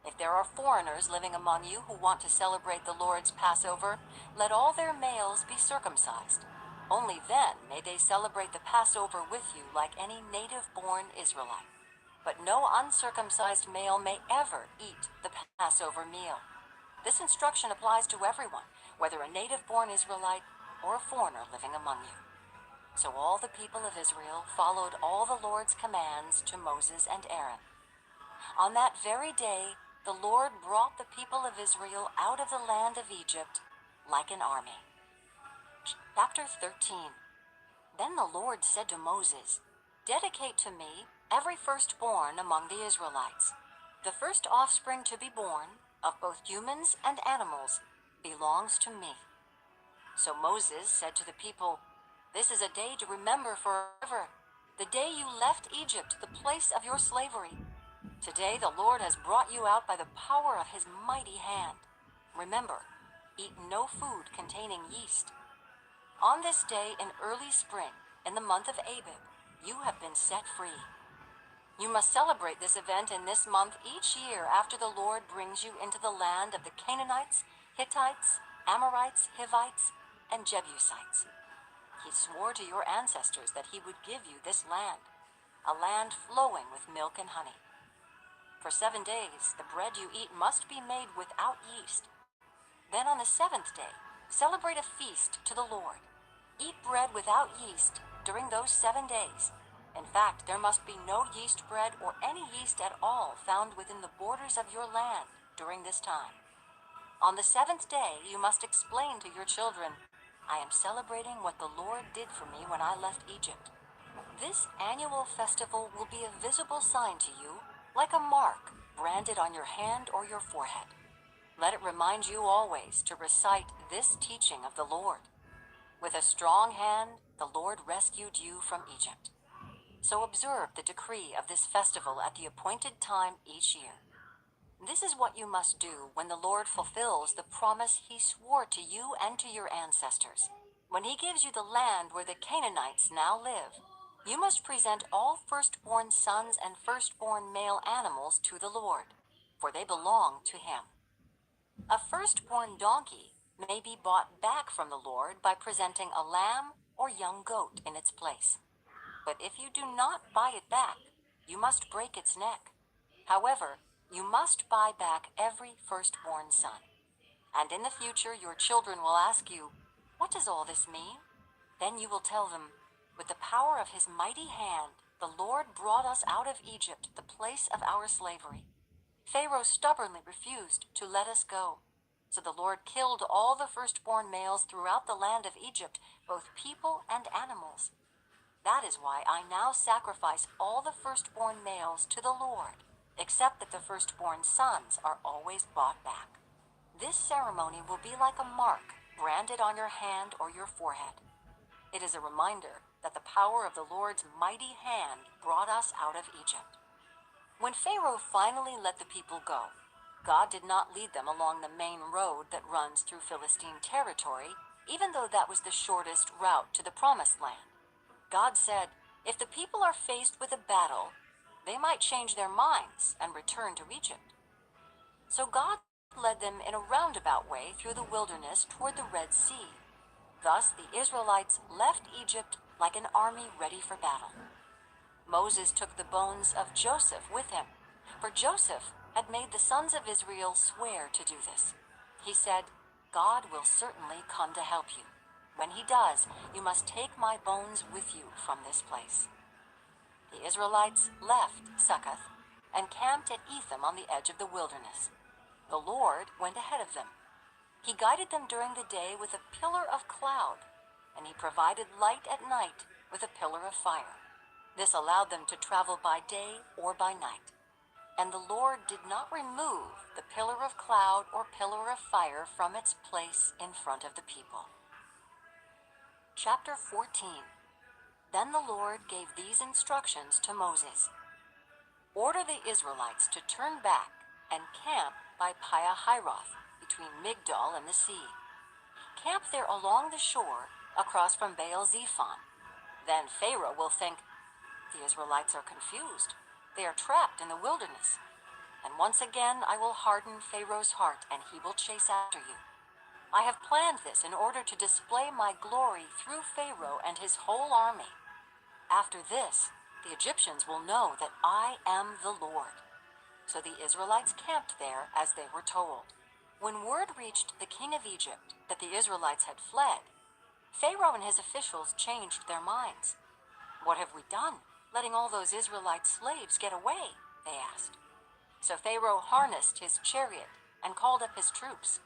If there are foreigners living among you who want to celebrate the Lord's Passover, let all their males be circumcised. Only then may they celebrate the Passover with you like any native-born Israelite. But no uncircumcised male may ever eat the Passover meal. This instruction applies to everyone, whether a native-born Israelite or a foreigner living among you." So all the people of Israel followed all the Lord's commands to Moses and Aaron. On that very day, the Lord brought the people of Israel out of the land of Egypt like an army. Chapter 13. Then the Lord said to Moses, "Dedicate to me every firstborn among the Israelites. The first offspring to be born, of both humans and animals, belongs to me." So Moses said to the people, "This is a day to remember forever, the day you left Egypt, the place of your slavery. Today the Lord has brought you out by the power of his mighty hand. Remember, eat no food containing yeast. On this day in early spring, in the month of Abib, you have been set free. You must celebrate this event in this month each year after the Lord brings you into the land of the Canaanites, Hittites, Amorites, Hivites, and Jebusites. He swore to your ancestors that he would give you this land, a land flowing with milk and honey. For 7 days, the bread you eat must be made without yeast. Then on the 7th day, celebrate a feast to the Lord. Eat bread without yeast during those 7 days. In fact, there must be no yeast bread or any yeast at all found within the borders of your land during this time. On the 7th day, you must explain to your children, 'I am celebrating what the Lord did for me when I left Egypt.' This annual festival will be a visible sign to you, like a mark branded on your hand or your forehead. Let it remind you always to recite this teaching of the Lord. With a strong hand, the Lord rescued you from Egypt. So observe the decree of this festival at the appointed time each year. This is what you must do when the Lord fulfills the promise he swore to you and to your ancestors. When he gives you the land where the Canaanites now live, you must present all firstborn sons and firstborn male animals to the Lord, for they belong to him. A firstborn donkey may be bought back from the Lord by presenting a lamb or young goat in its place. But if you do not buy it back, you must break its neck. However, you must buy back every firstborn son. And in the future your children will ask you, "What does all this mean?" Then you will tell them, "With the power of his mighty hand, the Lord brought us out of Egypt, the place of our slavery. Pharaoh stubbornly refused to let us go. So the Lord killed all the firstborn males throughout the land of Egypt, both people and animals. That is why I now sacrifice all the firstborn males to the Lord, except that the firstborn sons are always bought back. This ceremony will be like a mark branded on your hand or your forehead. It is a reminder that the power of the Lord's mighty hand brought us out of Egypt." When Pharaoh finally let the people go, God did not lead them along the main road that runs through Philistine territory, even though that was the shortest route to the Promised Land. God said, if the people are faced with a battle, they might change their minds and return to Egypt. So God led them in a roundabout way through the wilderness toward the Red Sea. Thus the Israelites left Egypt like an army ready for battle. Moses took the bones of Joseph with him, for Joseph had made the sons of Israel swear to do this. He said, "God will certainly come to help you. When he does, you must take my bones with you from this place." The Israelites left Succoth and camped at Etham on the edge of the wilderness. The Lord went ahead of them. He guided them during the day with a pillar of cloud, and he provided light at night with a pillar of fire. This allowed them to travel by day or by night. And the Lord did not remove the pillar of cloud or pillar of fire from its place in front of the people. Chapter 14. Then the Lord gave these instructions to Moses. Order the Israelites to turn back and camp by Pi-hahiroth, between Migdol and the sea. Camp there along the shore, across from Baal-zephon. Then Pharaoh will think, "The Israelites are confused. They are trapped in the wilderness. And once again I will harden Pharaoh's heart, and he will chase after you. I have planned this in order to display my glory through Pharaoh and his whole army. After this, the Egyptians will know that I am the Lord." So the Israelites camped there as they were told. When word reached the king of Egypt that the Israelites had fled, Pharaoh and his officials changed their minds. "What have we done, letting all those Israelite slaves get away?" they asked. So Pharaoh harnessed his chariot and called up his troops.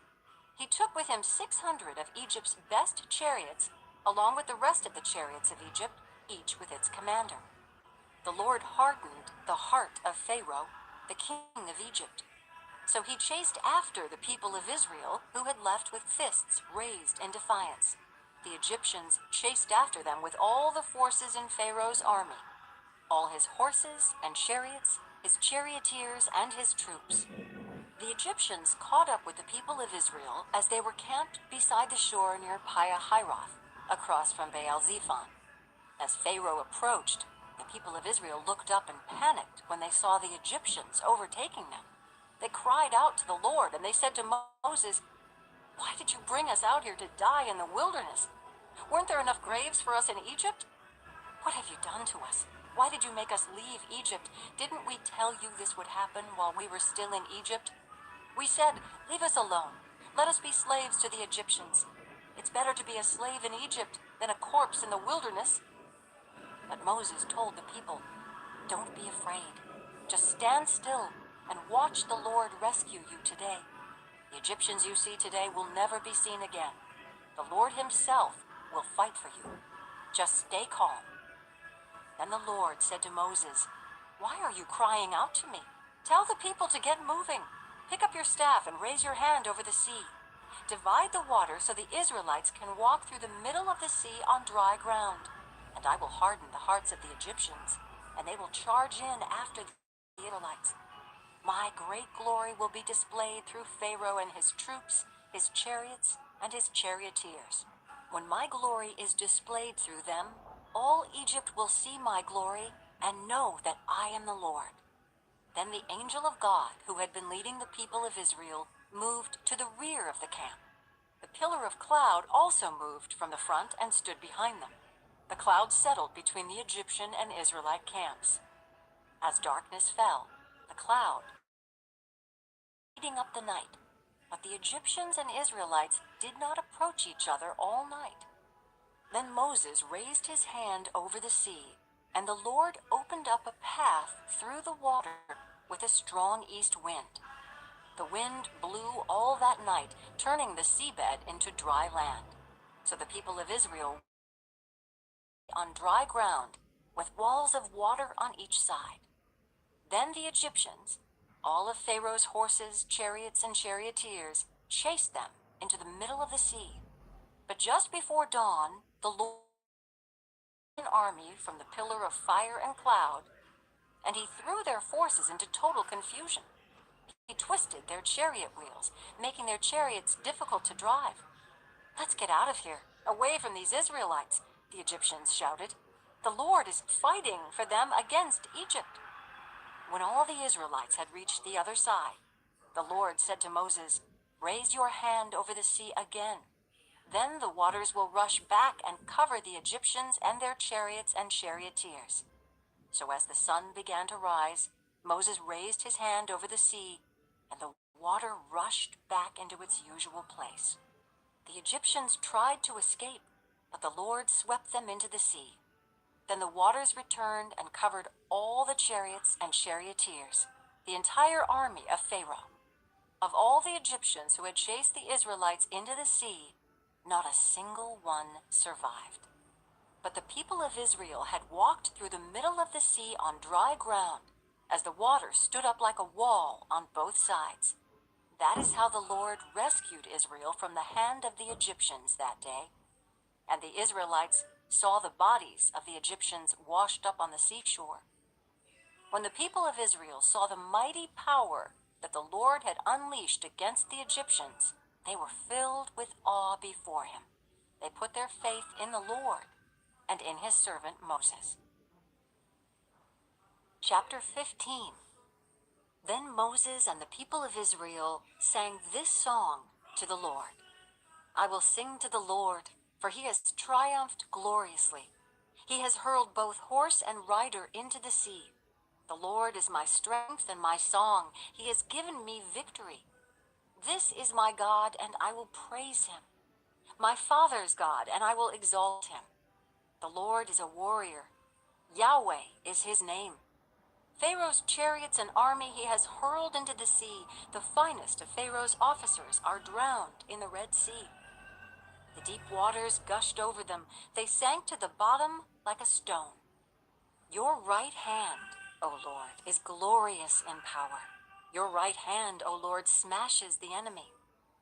He took with him 600 of Egypt's best chariots, along with the rest of the chariots of Egypt, each with its commander. The Lord hardened the heart of Pharaoh, the king of Egypt. So he chased after the people of Israel, who had left with fists raised in defiance. The Egyptians chased after them with all the forces in Pharaoh's army, all his horses and chariots, his charioteers and his troops. The Egyptians caught up with the people of Israel as they were camped beside the shore near Pi-hahiroth, across from Baal-zephon. As Pharaoh approached, the people of Israel looked up and panicked when they saw the Egyptians overtaking them. They cried out to the Lord, and they said to Moses, "Why did you bring us out here to die in the wilderness? Weren't there enough graves for us in Egypt? What have you done to us? Why did you make us leave Egypt? Didn't we tell you this would happen while we were still in Egypt? We said, 'Leave us alone. Let us be slaves to the Egyptians. It's better to be a slave in Egypt than a corpse in the wilderness.' But Moses told the people, 'Don't be afraid. Just stand still and watch the Lord rescue you today. The Egyptians you see today will never be seen again. The Lord himself will fight for you. Just stay calm.' Then the Lord said to Moses, 'Why are you crying out to me? Tell the people to get moving. Pick up your staff and raise your hand over the sea. Divide the water so the Israelites can walk through the middle of the sea on dry ground. And I will harden the hearts of the Egyptians, and they will charge in after the Israelites. My great glory will be displayed through Pharaoh and his troops, his chariots, and his charioteers. When my glory is displayed through them, all Egypt will see my glory and know that I am the Lord." Then the angel of God, who had been leading the people of Israel, moved to the rear of the camp. The pillar of cloud also moved from the front and stood behind them. The cloud settled between the Egyptian and Israelite camps. As darkness fell, the cloud heating up the night, but the Egyptians and Israelites did not approach each other all night. Then Moses raised his hand over the sea, and the Lord opened up a path through the water with a strong east wind. The wind blew all that night, turning the seabed into dry land. So the people of Israel on dry ground, with walls of water on each side. Then the Egyptians, all of Pharaoh's horses, chariots, and charioteers, chased them into the middle of the sea. But just before dawn, the Lord an army from the pillar of fire and cloud, and he threw their forces into total confusion. He twisted their chariot wheels, making their chariots difficult to drive. "Let's get out of here, away from these Israelites," the Egyptians shouted. "The Lord is fighting for them against Egypt." When all the Israelites had reached the other side, the Lord said to Moses, "Raise your hand over the sea again. Then the waters will rush back and cover the Egyptians and their chariots and charioteers." So as the sun began to rise, Moses raised his hand over the sea, and the water rushed back into its usual place. The Egyptians tried to escape, but the Lord swept them into the sea. Then the waters returned and covered all the chariots and charioteers, the entire army of Pharaoh. Of all the Egyptians who had chased the Israelites into the sea, not a single one survived. But the people of Israel had walked through the middle of the sea on dry ground, as the water stood up like a wall on both sides. That is how the Lord rescued Israel from the hand of the Egyptians that day. And the Israelites saw the bodies of the Egyptians washed up on the seashore. When the people of Israel saw the mighty power that the Lord had unleashed against the Egyptians, they were filled with awe before him. They put their faith in the Lord and in his servant Moses. Chapter 15. Then Moses and the people of Israel sang this song to the Lord. "I will sing to the Lord, for he has triumphed gloriously. He has hurled both horse and rider into the sea. The Lord is my strength and my song. He has given me victory. This is my God, and I will praise him. My father's God, and I will exalt him. The Lord is a warrior. Yahweh is his name. Pharaoh's chariots and army he has hurled into the sea. The finest of Pharaoh's officers are drowned in the Red Sea. The deep waters gushed over them. They sank to the bottom like a stone. Your right hand, O Lord, is glorious in power. Your right hand, O Lord, smashes the enemy.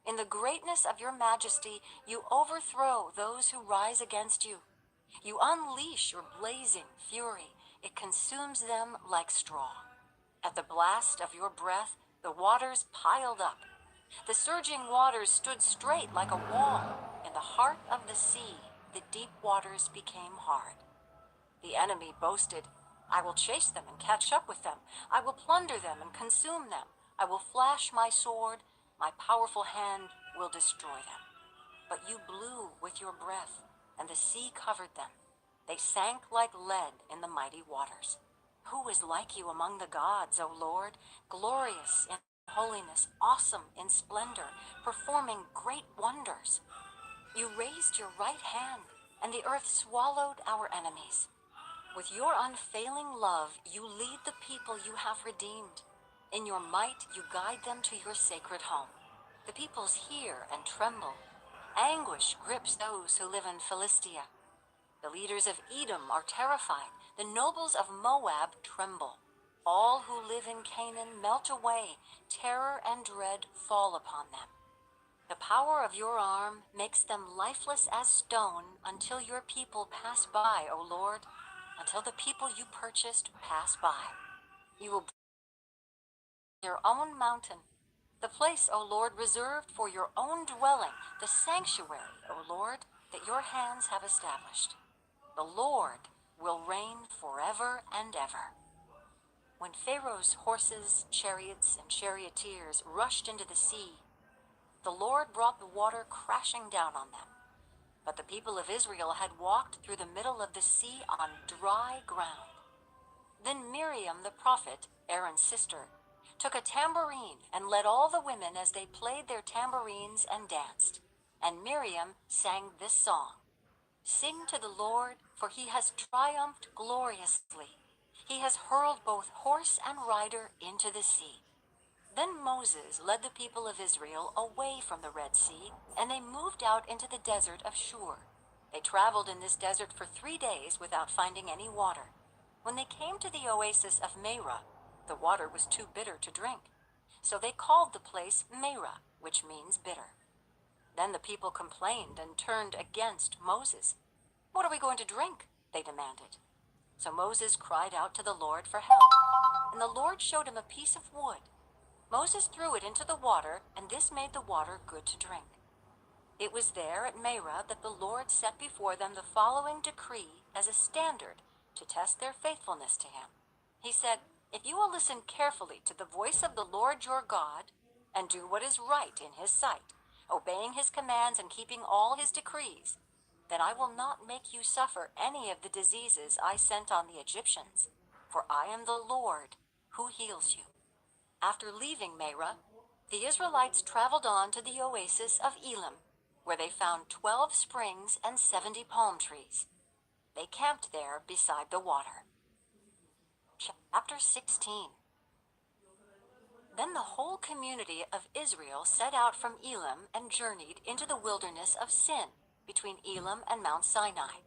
In the greatness of your majesty, you overthrow those who rise against you. You unleash your blazing fury. It consumes them like straw. At the blast of your breath, the waters piled up. The surging waters stood straight like a wall. In the heart of the sea, the deep waters became hard. The enemy boasted, "I will chase them and catch up with them. I will plunder them and consume them. I will flash my sword. My powerful hand will destroy them." But you blew with your breath, and the sea covered them. They sank like lead in the mighty waters. Who is like you among the gods, O Lord, glorious in holiness, awesome in splendor, performing great wonders? You raised your right hand, and the earth swallowed our enemies. With your unfailing love, you lead the people you have redeemed. In your might, you guide them to your sacred home. The peoples hear and tremble. Anguish grips those who live in Philistia. The leaders of Edom are terrified. The nobles of Moab tremble. All who live in Canaan melt away. Terror and dread fall upon them. The power of your arm makes them lifeless as stone until your people pass by, O Lord, until the people you purchased pass by. You will your own mountain, the place, O Lord, reserved for your own dwelling, the sanctuary, O Lord. that your hands have established. The Lord will reign forever and ever." When Pharaoh's horses, chariots, and charioteers rushed into the sea, the Lord brought the water crashing down on them. But the people of Israel had walked through the middle of the sea on dry ground. Then Miriam the prophet, Aaron's sister, took a tambourine and led all the women as they played their tambourines and danced. And Miriam sang this song: "Sing to the Lord, for he has triumphed gloriously. He has hurled both horse and rider into the sea." Then Moses led the people of Israel away from the Red Sea, and they moved out into the desert of Shur. They traveled in this desert for 3 days without finding any water. When they came to the oasis of Marah, the water was too bitter to drink. So they called the place Marah, which means bitter. Then the people complained and turned against Moses. "What are we going to drink?" they demanded. So Moses cried out to the Lord for help, and the Lord showed him a piece of wood. Moses threw it into the water, and this made the water good to drink. It was there at Marah that the Lord set before them the following decree as a standard to test their faithfulness to him. He said, "If you will listen carefully to the voice of the Lord your God and do what is right in his sight, obeying his commands and keeping all his decrees, then I will not make you suffer any of the diseases I sent on the Egyptians, for I am the Lord who heals you." After leaving Marah, the Israelites traveled on to the oasis of Elim, where they found 12 springs and 70 palm trees. They camped there beside the water. Chapter 16. Then the whole community of Israel set out from Elim and journeyed into the wilderness of Sin, between Elim and Mount Sinai.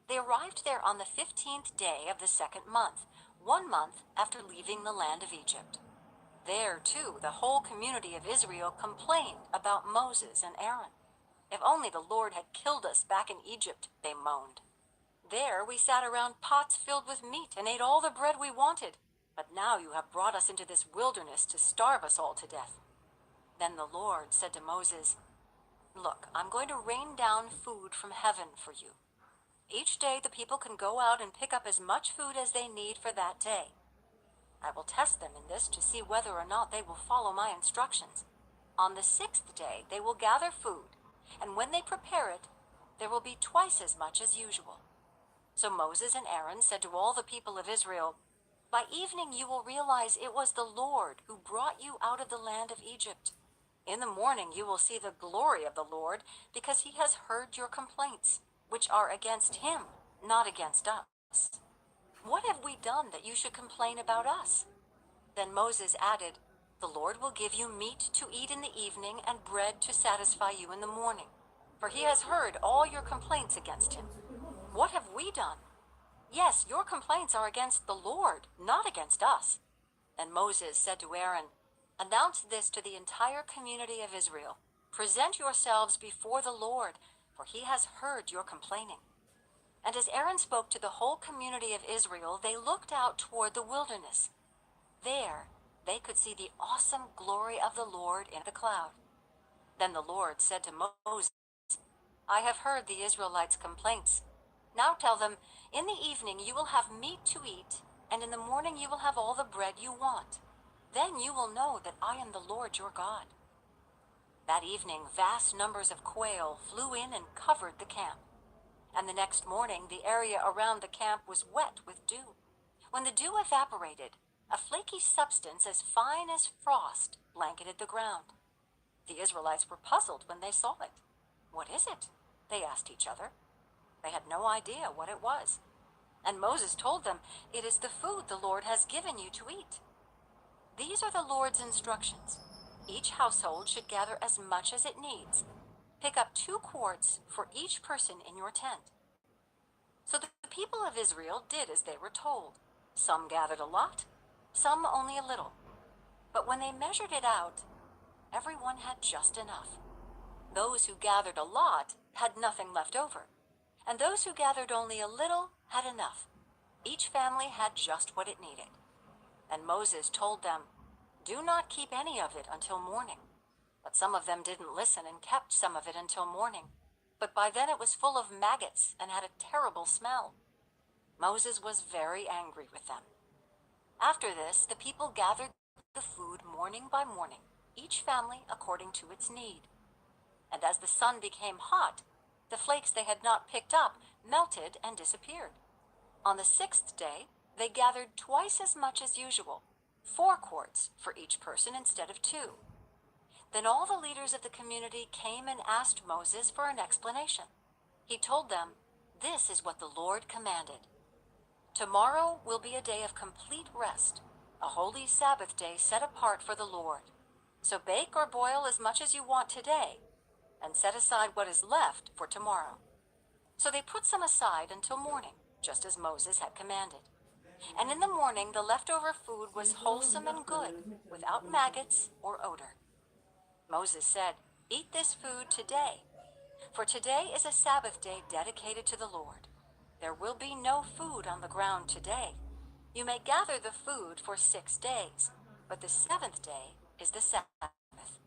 They arrived there on the 15th day of the 2nd month, 1 month after leaving the land of Egypt. There, too, the whole community of Israel complained about Moses and Aaron. "If only the Lord had killed us back in Egypt," they moaned. "There we sat around pots filled with meat and ate all the bread we wanted. But now you have brought us into this wilderness to starve us all to death." Then the Lord said to Moses, "Look, I'm going to rain down food from heaven for you. Each day the people can go out and pick up as much food as they need for that day. I will test them in this to see whether or not they will follow my instructions. On the 6th day they will gather food, and when they prepare it, there will be twice as much as usual." So Moses and Aaron said to all the people of Israel, "By evening you will realize it was the Lord who brought you out of the land of Egypt. In the morning you will see the glory of the Lord, because he has heard your complaints, which are against him, not against us. What have we done that you should complain about us?" Then Moses added, "The Lord will give you meat to eat in the evening and bread to satisfy you in the morning, for he has heard all your complaints against him. What have we done? Yes, your complaints are against the Lord, not against us." And Moses said to Aaron, "Announce this to the entire community of Israel. Present yourselves before the Lord, for he has heard your complaining." And as Aaron spoke to the whole community of Israel, they looked out toward the wilderness. There they could see the awesome glory of the Lord in the cloud. Then the Lord said to Moses, "I have heard the Israelites' complaints. Now tell them, in the evening you will have meat to eat, and in the morning you will have all the bread you want. Then you will know that I am the Lord your God." That evening vast numbers of quail flew in and covered the camp. And the next morning the area around the camp was wet with dew. When the dew evaporated, a flaky substance as fine as frost blanketed the ground. The Israelites were puzzled when they saw it. "What is it?" they asked each other. They had no idea what it was. And Moses told them, "It is the food the Lord has given you to eat. These are the Lord's instructions. Each household should gather as much as it needs. Pick up 2 quarts for each person in your tent." So the people of Israel did as they were told. Some gathered a lot, some only a little. But when they measured it out, everyone had just enough. Those who gathered a lot had nothing left over, and those who gathered only a little had enough. Each family had just what it needed. And Moses told them, "Do not keep any of it until morning." But some of them didn't listen and kept some of it until morning. but by then it was full of maggots and had a terrible smell. Moses was very angry with them. After this, the people gathered the food morning by morning, each family according to its need. And as the sun became hot, the flakes they had not picked up melted and disappeared. On the 6th day, they gathered twice as much as usual, 4 quarts for each person instead of 2. Then all the leaders of the community came and asked Moses for an explanation. He told them, "This is what the Lord commanded. Tomorrow will be a day of complete rest, a holy Sabbath day set apart for the Lord. So bake or boil as much as you want today, and set aside what is left for tomorrow." So they put some aside until morning, just as Moses had commanded. And in the morning the leftover food was wholesome and good, without maggots or odor. Moses said, "Eat this food today, for today is a Sabbath day dedicated to the Lord. There will be no food on the ground today. You may gather the food for 6 days, but the 7th day is the Sabbath.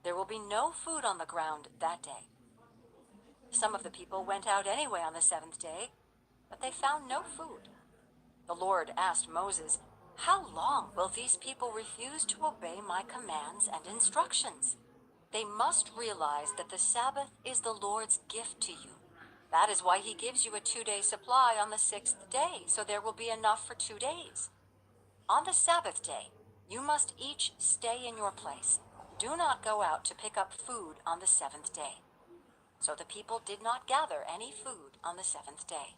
There will be no food on the ground that day." Some of the people went out anyway on the 7th day, but they found no food. The Lord asked Moses, "How long will these people refuse to obey my commands and instructions? They must realize that the Sabbath is the Lord's gift to you. That is why he gives you a 2-day supply on the 6th day, so there will be enough for 2 days. On the Sabbath day, you must each stay in your place. Do not go out to pick up food on the 7th day." So the people did not gather any food on the 7th day.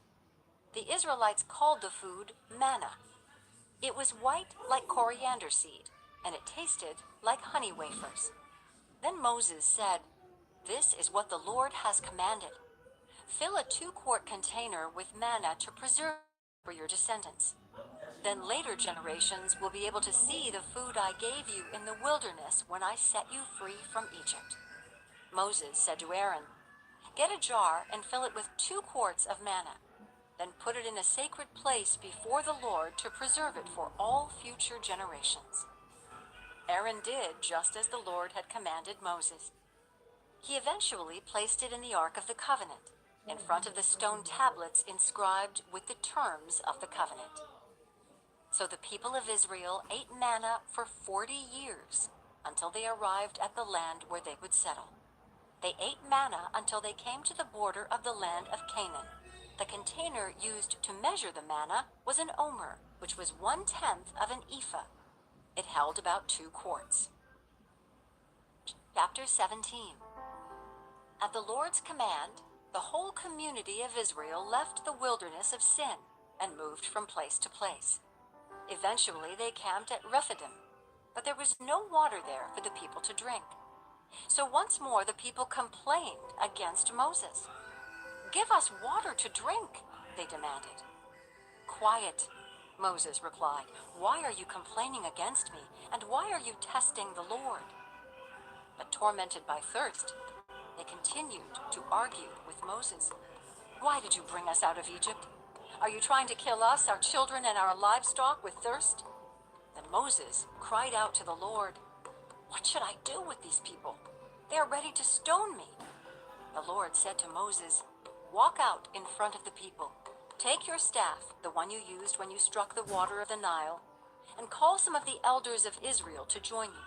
The Israelites called the food manna. It was white like coriander seed, and it tasted like honey wafers. Then Moses said, "This is what the Lord has commanded. Fill a 2-quart container with manna to preserve for your descendants. Then later generations will be able to see the food I gave you in the wilderness when I set you free from Egypt." Moses said to Aaron, "Get a jar and fill it with 2 quarts of manna. Then put it in a sacred place before the Lord to preserve it for all future generations." Aaron did just as the Lord had commanded Moses. He eventually placed it in the Ark of the Covenant, in front of the stone tablets inscribed with the terms of the covenant. So the people of Israel ate manna for 40 years, until they arrived at the land where they would settle. They ate manna until they came to the border of the land of Canaan. The container used to measure the manna was an omer, which was 1/10 of an ephah. It held about 2 quarts. Chapter 17. At the Lord's command, the whole community of Israel left the wilderness of Sin and moved from place to place. Eventually they camped at Rephidim, but there was no water there for the people to drink. So once more the people complained against Moses. "Give us water to drink," they demanded. "Quiet," Moses replied. "Why are you complaining against me, and why are you testing the Lord?" But tormented by thirst, they continued to argue with Moses. "Why did you bring us out of Egypt? Are you trying to kill us, our children, and our livestock with thirst?" Then Moses cried out to the Lord, "What should I do with these people? They are ready to stone me." The Lord said to Moses, "Walk out in front of the people. Take your staff, the one you used when you struck the water of the Nile, and call some of the elders of Israel to join you.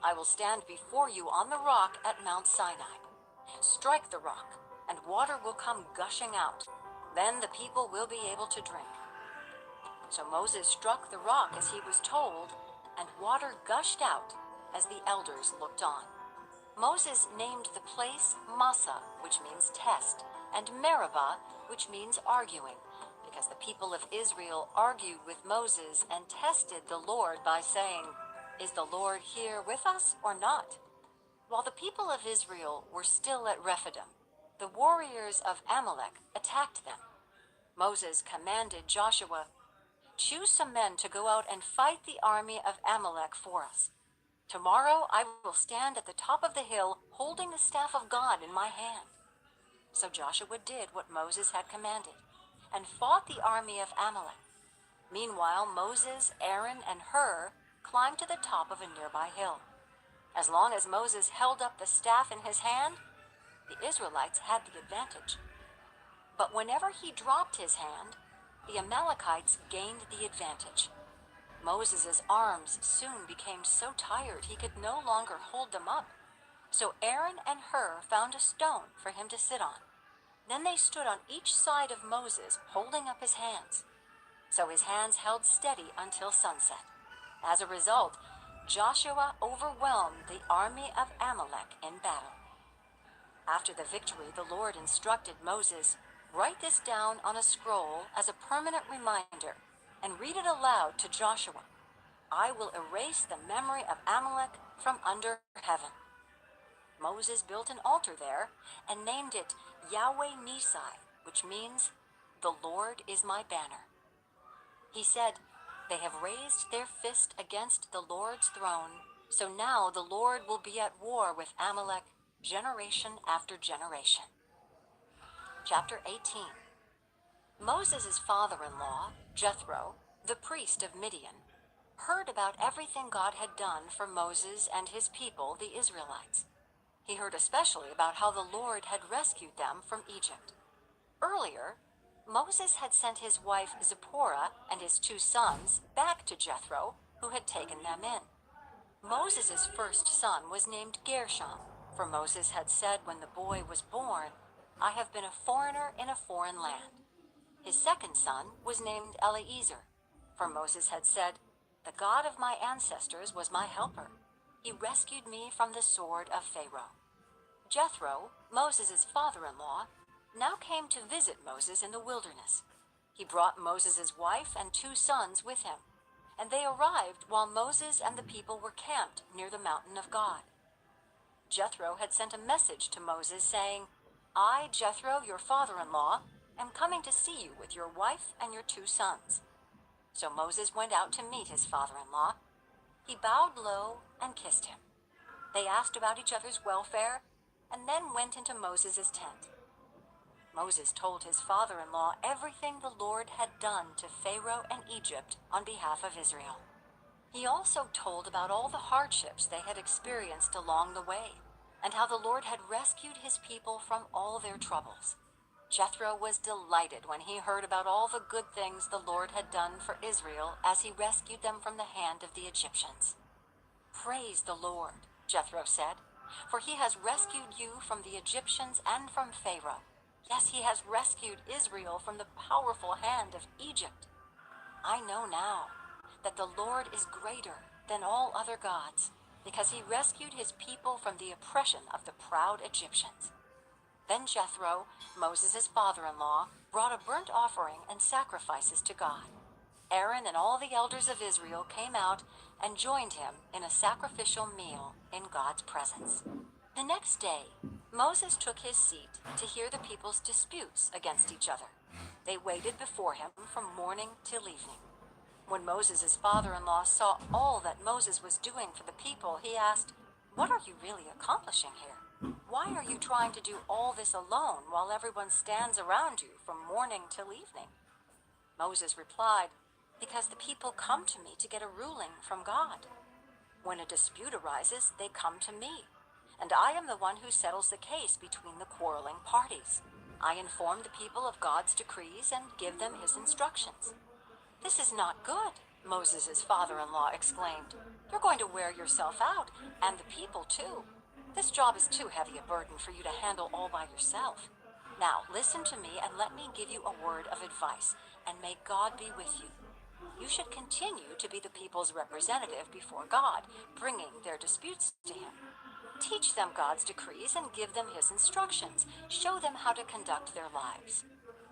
I will stand before you on the rock at Mount Sinai. Strike the rock, and water will come gushing out. Then the people will be able to drink." So Moses struck the rock as he was told, and water gushed out as the elders looked on. Moses named the place Massah, which means test, and Meribah, which means arguing, because the people of Israel argued with Moses and tested the Lord by saying, "Is the Lord here with us or not?" While the people of Israel were still at Rephidim, the warriors of Amalek attacked them. Moses commanded Joshua, "Choose some men to go out and fight the army of Amalek for us. Tomorrow I will stand at the top of the hill holding the staff of God in my hand." So Joshua did what Moses had commanded, and fought the army of Amalek. Meanwhile, Moses, Aaron, and Hur climbed to the top of a nearby hill. As long as Moses held up the staff in his hand, the Israelites had the advantage. But whenever he dropped his hand, the Amalekites gained the advantage. Moses' arms soon became so tired he could no longer hold them up. So Aaron and Hur found a stone for him to sit on. Then they stood on each side of Moses, holding up his hands. So his hands held steady until sunset. As a result, Joshua overwhelmed the army of Amalek in battle. After the victory, the Lord instructed Moses, "Write this down on a scroll as a permanent reminder and read it aloud to Joshua. I will erase the memory of Amalek from under heaven." Moses built an altar there and named it Yahweh Nissi, which means, "The Lord is my banner." He said, "They have raised their fist against the Lord's throne, so now the Lord will be at war with Amalek generation after generation." Chapter 18. Moses' father-in-law, Jethro, the priest of Midian, heard about everything God had done for Moses and his people, the Israelites. He heard especially about how the Lord had rescued them from Egypt. Earlier, Moses had sent his wife Zipporah and his 2 sons back to Jethro, who had taken them in. Moses' first son was named Gershom, for Moses had said when the boy was born, "I have been a foreigner in a foreign land." His second son was named Eleazar, for Moses had said, "The God of my ancestors was my helper. He rescued me from the sword of Pharaoh." Jethro, Moses' father-in-law, now came to visit Moses in the wilderness. He brought Moses' wife and 2 sons with him, and they arrived while Moses and the people were camped near the mountain of God. Jethro had sent a message to Moses saying, "I, Jethro, your father-in-law, am coming to see you with your wife and your 2 sons." So Moses went out to meet his father-in-law. He bowed low and kissed him. They asked about each other's welfare and then went into Moses' tent. Moses told his father-in-law everything the Lord had done to Pharaoh and Egypt on behalf of Israel. He also told about all the hardships they had experienced along the way, and how the Lord had rescued his people from all their troubles. Jethro was delighted when he heard about all the good things the Lord had done for Israel as he rescued them from the hand of the Egyptians. "Praise the Lord," Jethro said, "for he has rescued you from the Egyptians and from Pharaoh. Yes, he has rescued Israel from the powerful hand of Egypt. I know now that the Lord is greater than all other gods, because he rescued his people from the oppression of the proud Egyptians." Then Jethro, Moses' father-in-law, brought a burnt offering and sacrifices to God. Aaron and all the elders of Israel came out and joined him in a sacrificial meal in God's presence. The next day, Moses took his seat to hear the people's disputes against each other. They waited before him from morning till evening. When Moses' father-in-law saw all that Moses was doing for the people, he asked, "What are you really accomplishing here? Why are you trying to do all this alone while everyone stands around you from morning till evening?" Moses replied, "Because the people come to me to get a ruling from God. When a dispute arises, they come to me, and I am the one who settles the case between the quarreling parties. I inform the people of God's decrees and give them his instructions." "This is not good," Moses' father-in-law exclaimed. "You're going to wear yourself out, and the people too. This job is too heavy a burden for you to handle all by yourself. Now listen to me and let me give you a word of advice, and may God be with you. You should continue to be the people's representative before God, bringing their disputes to him. Teach them God's decrees and give them his instructions. Show them how to conduct their lives.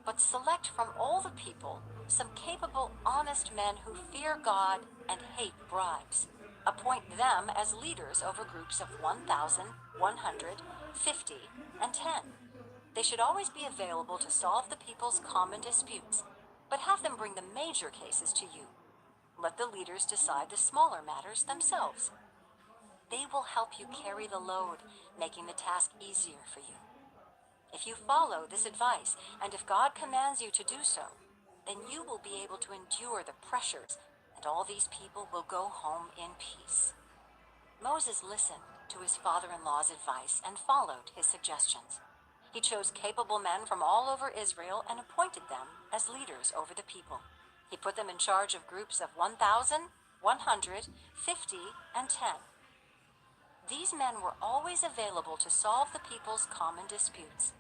But select from all the people some capable, honest men who fear God and hate bribes. Appoint them as leaders over groups of 1,000, 100, 50, and 10. They should always be available to solve the people's common disputes, but have them bring the major cases to you. Let the leaders decide the smaller matters themselves. They will help you carry the load, making the task easier for you. If you follow this advice, and if God commands you to do so, then you will be able to endure the pressures, and all these people will go home in peace." Moses listened to his father-in-law's advice and followed his suggestions. He chose capable men from all over Israel and appointed them as leaders over the people. He put them in charge of groups of 1,000, 100, 50, and 10. These men were always available to solve the people's common disputes.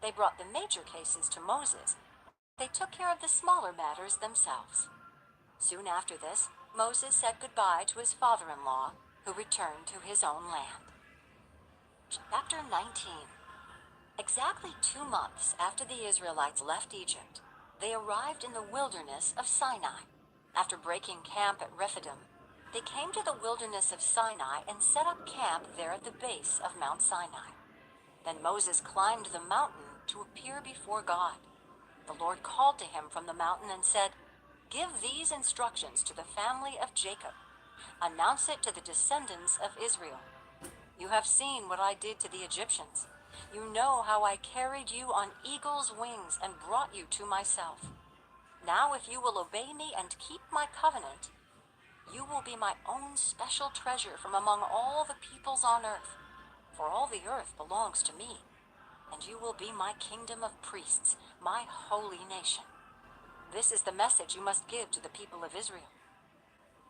They brought the major cases to Moses. They took care of the smaller matters themselves. Soon after this, Moses said goodbye to his father-in-law, who returned to his own land. Chapter 19. Exactly 2 months after the Israelites left Egypt, they arrived in the wilderness of Sinai. After breaking camp at Rephidim, they came to the wilderness of Sinai and set up camp there at the base of Mount Sinai. Then Moses climbed the mountain to appear before God. The Lord called to him from the mountain and said, "Give these instructions to the family of Jacob. Announce it to the descendants of Israel. You have seen what I did to the Egyptians. You know how I carried you on eagle's wings and brought you to myself. Now if you will obey me and keep my covenant, you will be my own special treasure from among all the peoples on earth, for all the earth belongs to me, and you will be my kingdom of priests, my holy nation. This is the message you must give to the people of Israel."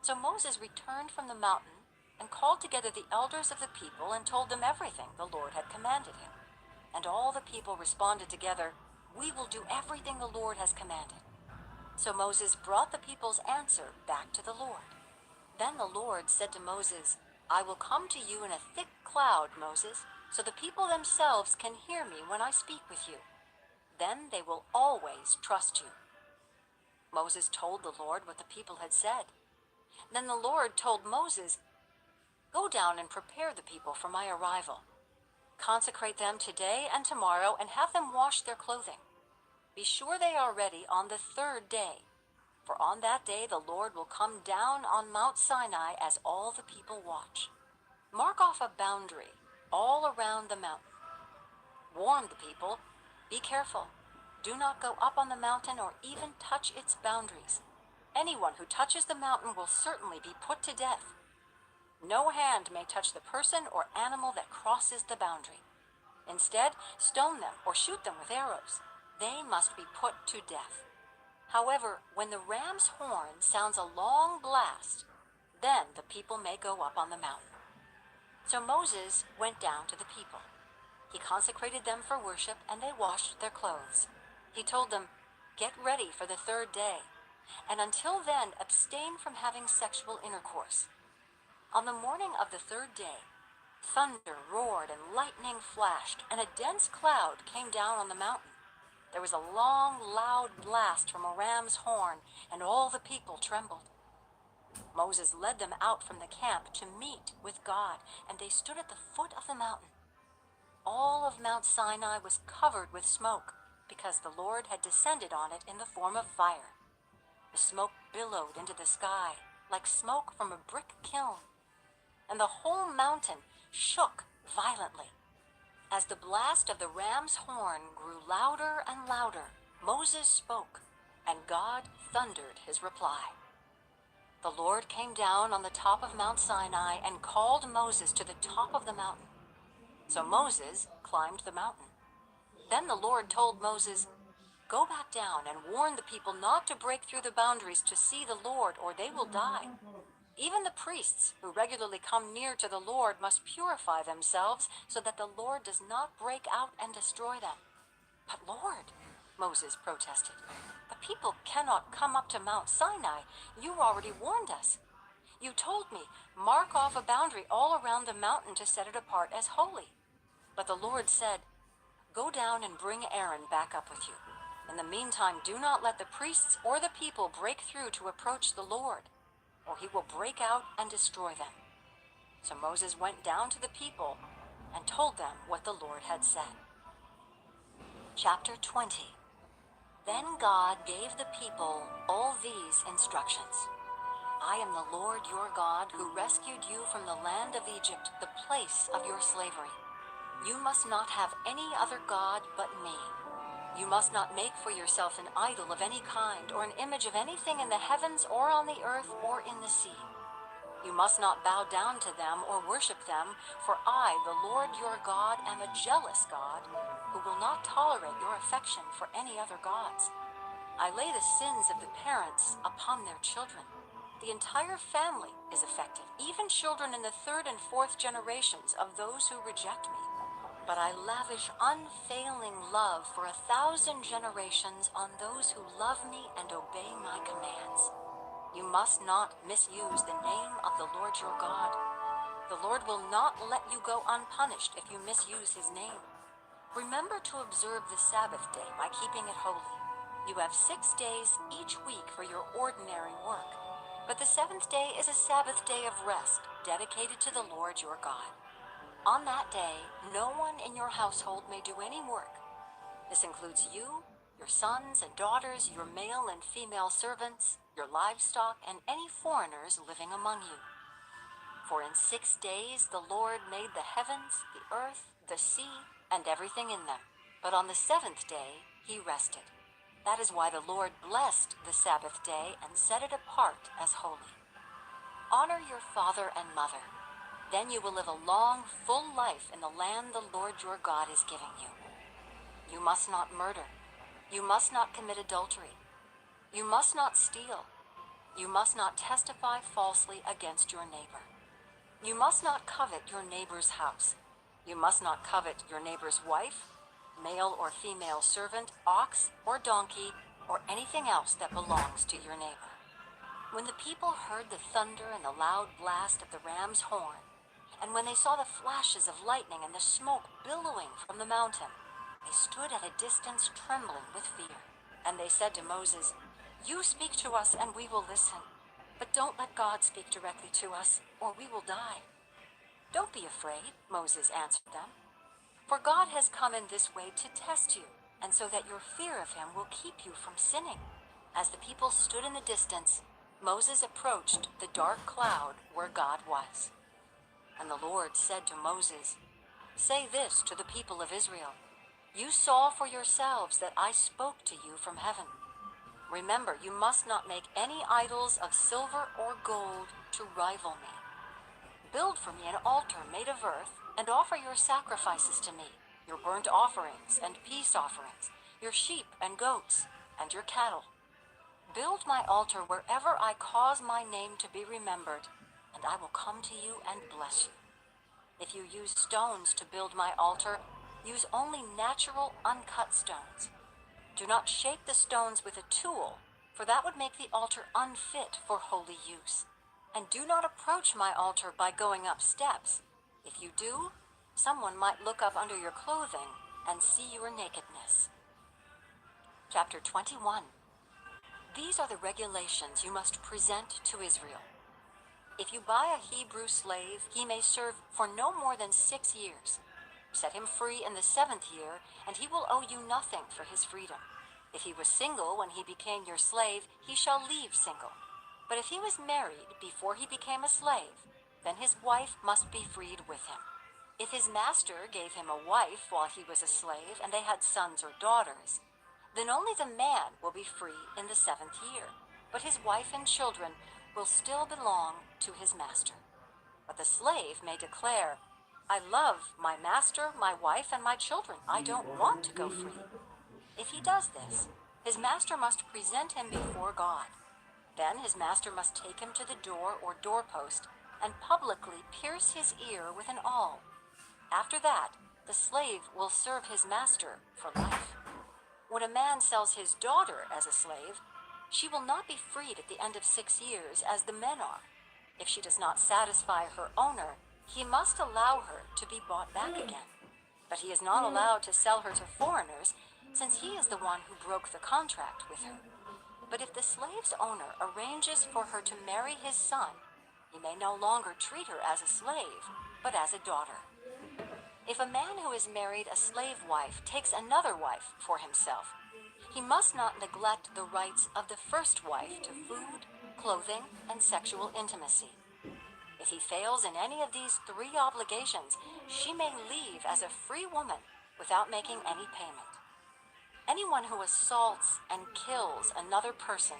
So Moses returned from the mountain and called together the elders of the people and told them everything the Lord had commanded him. And all the people responded together, "We will do everything the Lord has commanded." So Moses brought the people's answer back to the Lord. Then the Lord said to Moses, "I will come to you in a thick cloud, Moses, so the people themselves can hear me when I speak with you. Then they will always trust you." Moses told the Lord what the people had said. Then the Lord told Moses, "Go down and prepare the people for my arrival. Consecrate them today and tomorrow and have them wash their clothing. Be sure they are ready on the 3rd day, for on that day the Lord will come down on Mount Sinai as all the people watch. Mark off a boundary all around the mountain. Warn the people, be careful. Do not go up on the mountain or even touch its boundaries. Anyone who touches the mountain will certainly be put to death. No hand may touch the person or animal that crosses the boundary. Instead, stone them or shoot them with arrows. They must be put to death. However, when the ram's horn sounds a long blast, then the people may go up on the mountain." So Moses went down to the people. He consecrated them for worship, and they washed their clothes. He told them, "Get ready for the 3rd day, and until then abstain from having sexual intercourse." On the morning of the 3rd day, thunder roared and lightning flashed, and a dense cloud came down on the mountain. There was a long, loud blast from a ram's horn, and all the people trembled. Moses led them out from the camp to meet with God, and they stood at the foot of the mountain. All of Mount Sinai was covered with smoke, because the Lord had descended on it in the form of fire. The smoke billowed into the sky like smoke from a brick kiln, and the whole mountain shook violently. As the blast of the ram's horn grew louder and louder, Moses spoke, and God thundered his reply. The Lord came down on the top of Mount Sinai and called Moses to the top of the mountain. So Moses climbed the mountain. Then the Lord told Moses, "Go back down and warn the people not to break through the boundaries to see the Lord, or they will die. Even the priests who regularly come near to the Lord must purify themselves so that the Lord does not break out and destroy them." "But Lord," Moses protested, "the people cannot come up to Mount Sinai. You already warned us. You told me, mark off a boundary all around the mountain to set it apart as holy." But the Lord said, "Go down and bring Aaron back up with you. In the meantime, do not let the priests or the people break through to approach the Lord, or he will break out and destroy them." So Moses went down to the people and told them what the Lord had said. Chapter 20. Then God gave the people all these instructions. "I am the Lord your God who rescued you from the land of Egypt, the place of your slavery. You must not have any other God but me. You must not make for yourself an idol of any kind or an image of anything in the heavens or on the earth or in the sea. You must not bow down to them or worship them, for I, the Lord your God, am a jealous God, who will not tolerate your affection for any other gods. I lay the sins of the parents upon their children. The entire family is affected, even children in the third and fourth generations of those who reject me. But I lavish unfailing love for 1,000 generations on those who love me and obey my commands. You must not misuse the name of the Lord your God. The Lord will not let you go unpunished if you misuse his name. Remember to observe the Sabbath day by keeping it holy. You have 6 days each week for your ordinary work, but the seventh day is a Sabbath day of rest dedicated to the Lord your God. On that day, no one in your household may do any work. This includes you, your sons and daughters, your male and female servants, your livestock, and any foreigners living among you. For in 6 days the Lord made the heavens, the earth, the sea, and everything in them. But on the seventh day he rested. That is why the Lord blessed the Sabbath day and set it apart as holy. Honor your father and mother. Then you will live a long, full life in the land the Lord your God is giving you. You must not murder. You must not commit adultery. You must not steal. You must not testify falsely against your neighbor. You must not covet your neighbor's house. You must not covet your neighbor's wife, male or female servant, ox or donkey, or anything else that belongs to your neighbor. When the people heard the thunder and the loud blast of the ram's horn, and when they saw the flashes of lightning and the smoke billowing from the mountain, they stood at a distance trembling with fear. And they said to Moses, "You speak to us and we will listen, but don't let God speak directly to us, or we will die." "Don't be afraid," Moses answered them, "for God has come in this way to test you, and so that your fear of him will keep you from sinning." As the people stood in the distance, Moses approached the dark cloud where God was. And the Lord said to Moses, "Say this to the people of Israel. You saw for yourselves that I spoke to you from heaven. Remember, you must not make any idols of silver or gold to rival me. Build for me an altar made of earth and offer your sacrifices to me, your burnt offerings and peace offerings, your sheep and goats, and your cattle. Build my altar wherever I cause my name to be remembered, and I will come to you and bless you. If you use stones to build my altar, use only natural, uncut stones. Do not shape the stones with a tool, for that would make the altar unfit for holy use. And do not approach my altar by going up steps. If you do, someone might look up under your clothing and see your nakedness." Chapter 21. These are the regulations you must present to Israel. If you buy a Hebrew slave, he may serve for no more than 6 years. Set him free in the 7th year, and he will owe you nothing for his freedom. If he was single when he became your slave, he shall leave single. But if he was married before he became a slave, then his wife must be freed with him. If his master gave him a wife while he was a slave and they had sons or daughters, then only the man will be free in the 7th year, but his wife and children will still belong to his master. But the slave may declare, "I love my master, my wife, and my children. I don't want to go free." If he does this, his master must present him before God. Then his master must take him to the door or doorpost and publicly pierce his ear with an awl. After that, the slave will serve his master for life. When a man sells his daughter as a slave, she will not be freed at the end of 6 years as the men are. If she does not satisfy her owner, he must allow her to be bought back again. But he is not allowed to sell her to foreigners, since he is the one who broke the contract with her. But if the slave's owner arranges for her to marry his son, he may no longer treat her as a slave, but as a daughter. If a man who has married a slave wife takes another wife for himself, he must not neglect the rights of the first wife to food, clothing, and sexual intimacy. If he fails in any of these 3 obligations, she may leave as a free woman without making any payment. Anyone who assaults and kills another person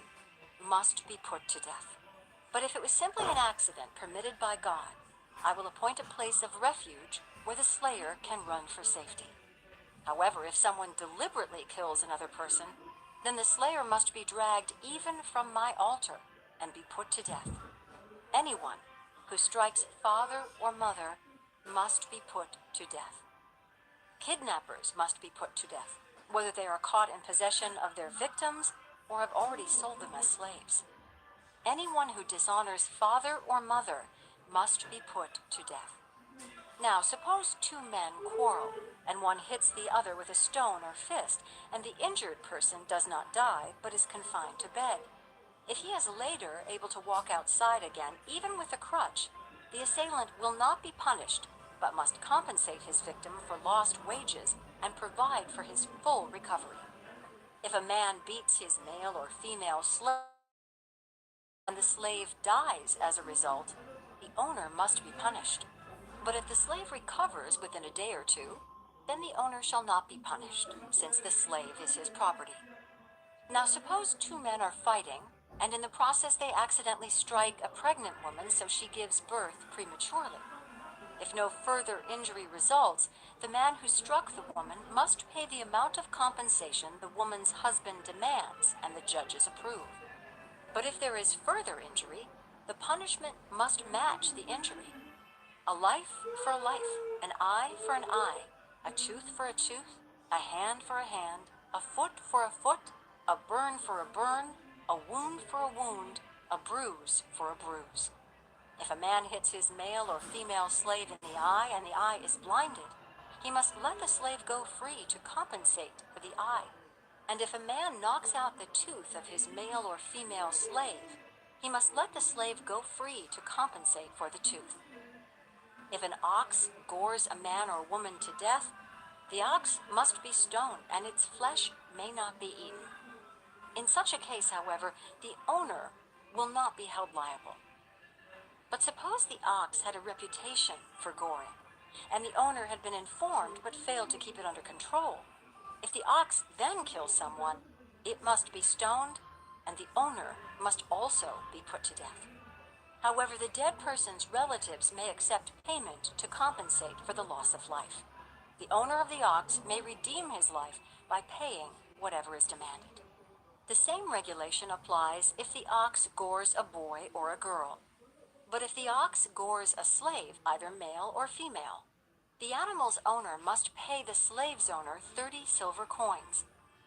must be put to death. But if it was simply an accident permitted by God, I will appoint a place of refuge where the slayer can run for safety. However, if someone deliberately kills another person, then the slayer must be dragged even from my altar and be put to death. Anyone who strikes father or mother must be put to death. Kidnappers must be put to death, whether they are caught in possession of their victims or have already sold them as slaves. Anyone who dishonors father or mother must be put to death. Now, suppose two men quarrel, and one hits the other with a stone or fist, and the injured person does not die, but is confined to bed. If he is later able to walk outside again, even with a crutch, the assailant will not be punished, but must compensate his victim for lost wages and provide for his full recovery. If a man beats his male or female slave, and the slave dies as a result, the owner must be punished. But if the slave recovers within a day or two, then the owner shall not be punished, since the slave is his property. Now suppose two men are fighting, and in the process they accidentally strike a pregnant woman so she gives birth prematurely. If no further injury results, the man who struck the woman must pay the amount of compensation the woman's husband demands and the judges approve. But if there is further injury, the punishment must match the injury. A life for a life, an eye for an eye, a tooth for a tooth, a hand for a hand, a foot for a foot, a burn for a burn, a wound for a wound, a bruise for a bruise. If a man hits his male or female slave in the eye and the eye is blinded, he must let the slave go free to compensate for the eye. And if a man knocks out the tooth of his male or female slave, he must let the slave go free to compensate for the tooth. If an ox gores a man or woman to death, the ox must be stoned, and its flesh may not be eaten. In such a case, however, the owner will not be held liable. But suppose the ox had a reputation for goring, and the owner had been informed but failed to keep it under control. If the ox then kills someone, it must be stoned, and the owner must also be put to death. However, the dead person's relatives may accept payment to compensate for the loss of life. The owner of the ox may redeem his life by paying whatever is demanded. The same regulation applies if the ox gores a boy or a girl. But if the ox gores a slave, either male or female, the animal's owner must pay the slave's owner 30 silver coins,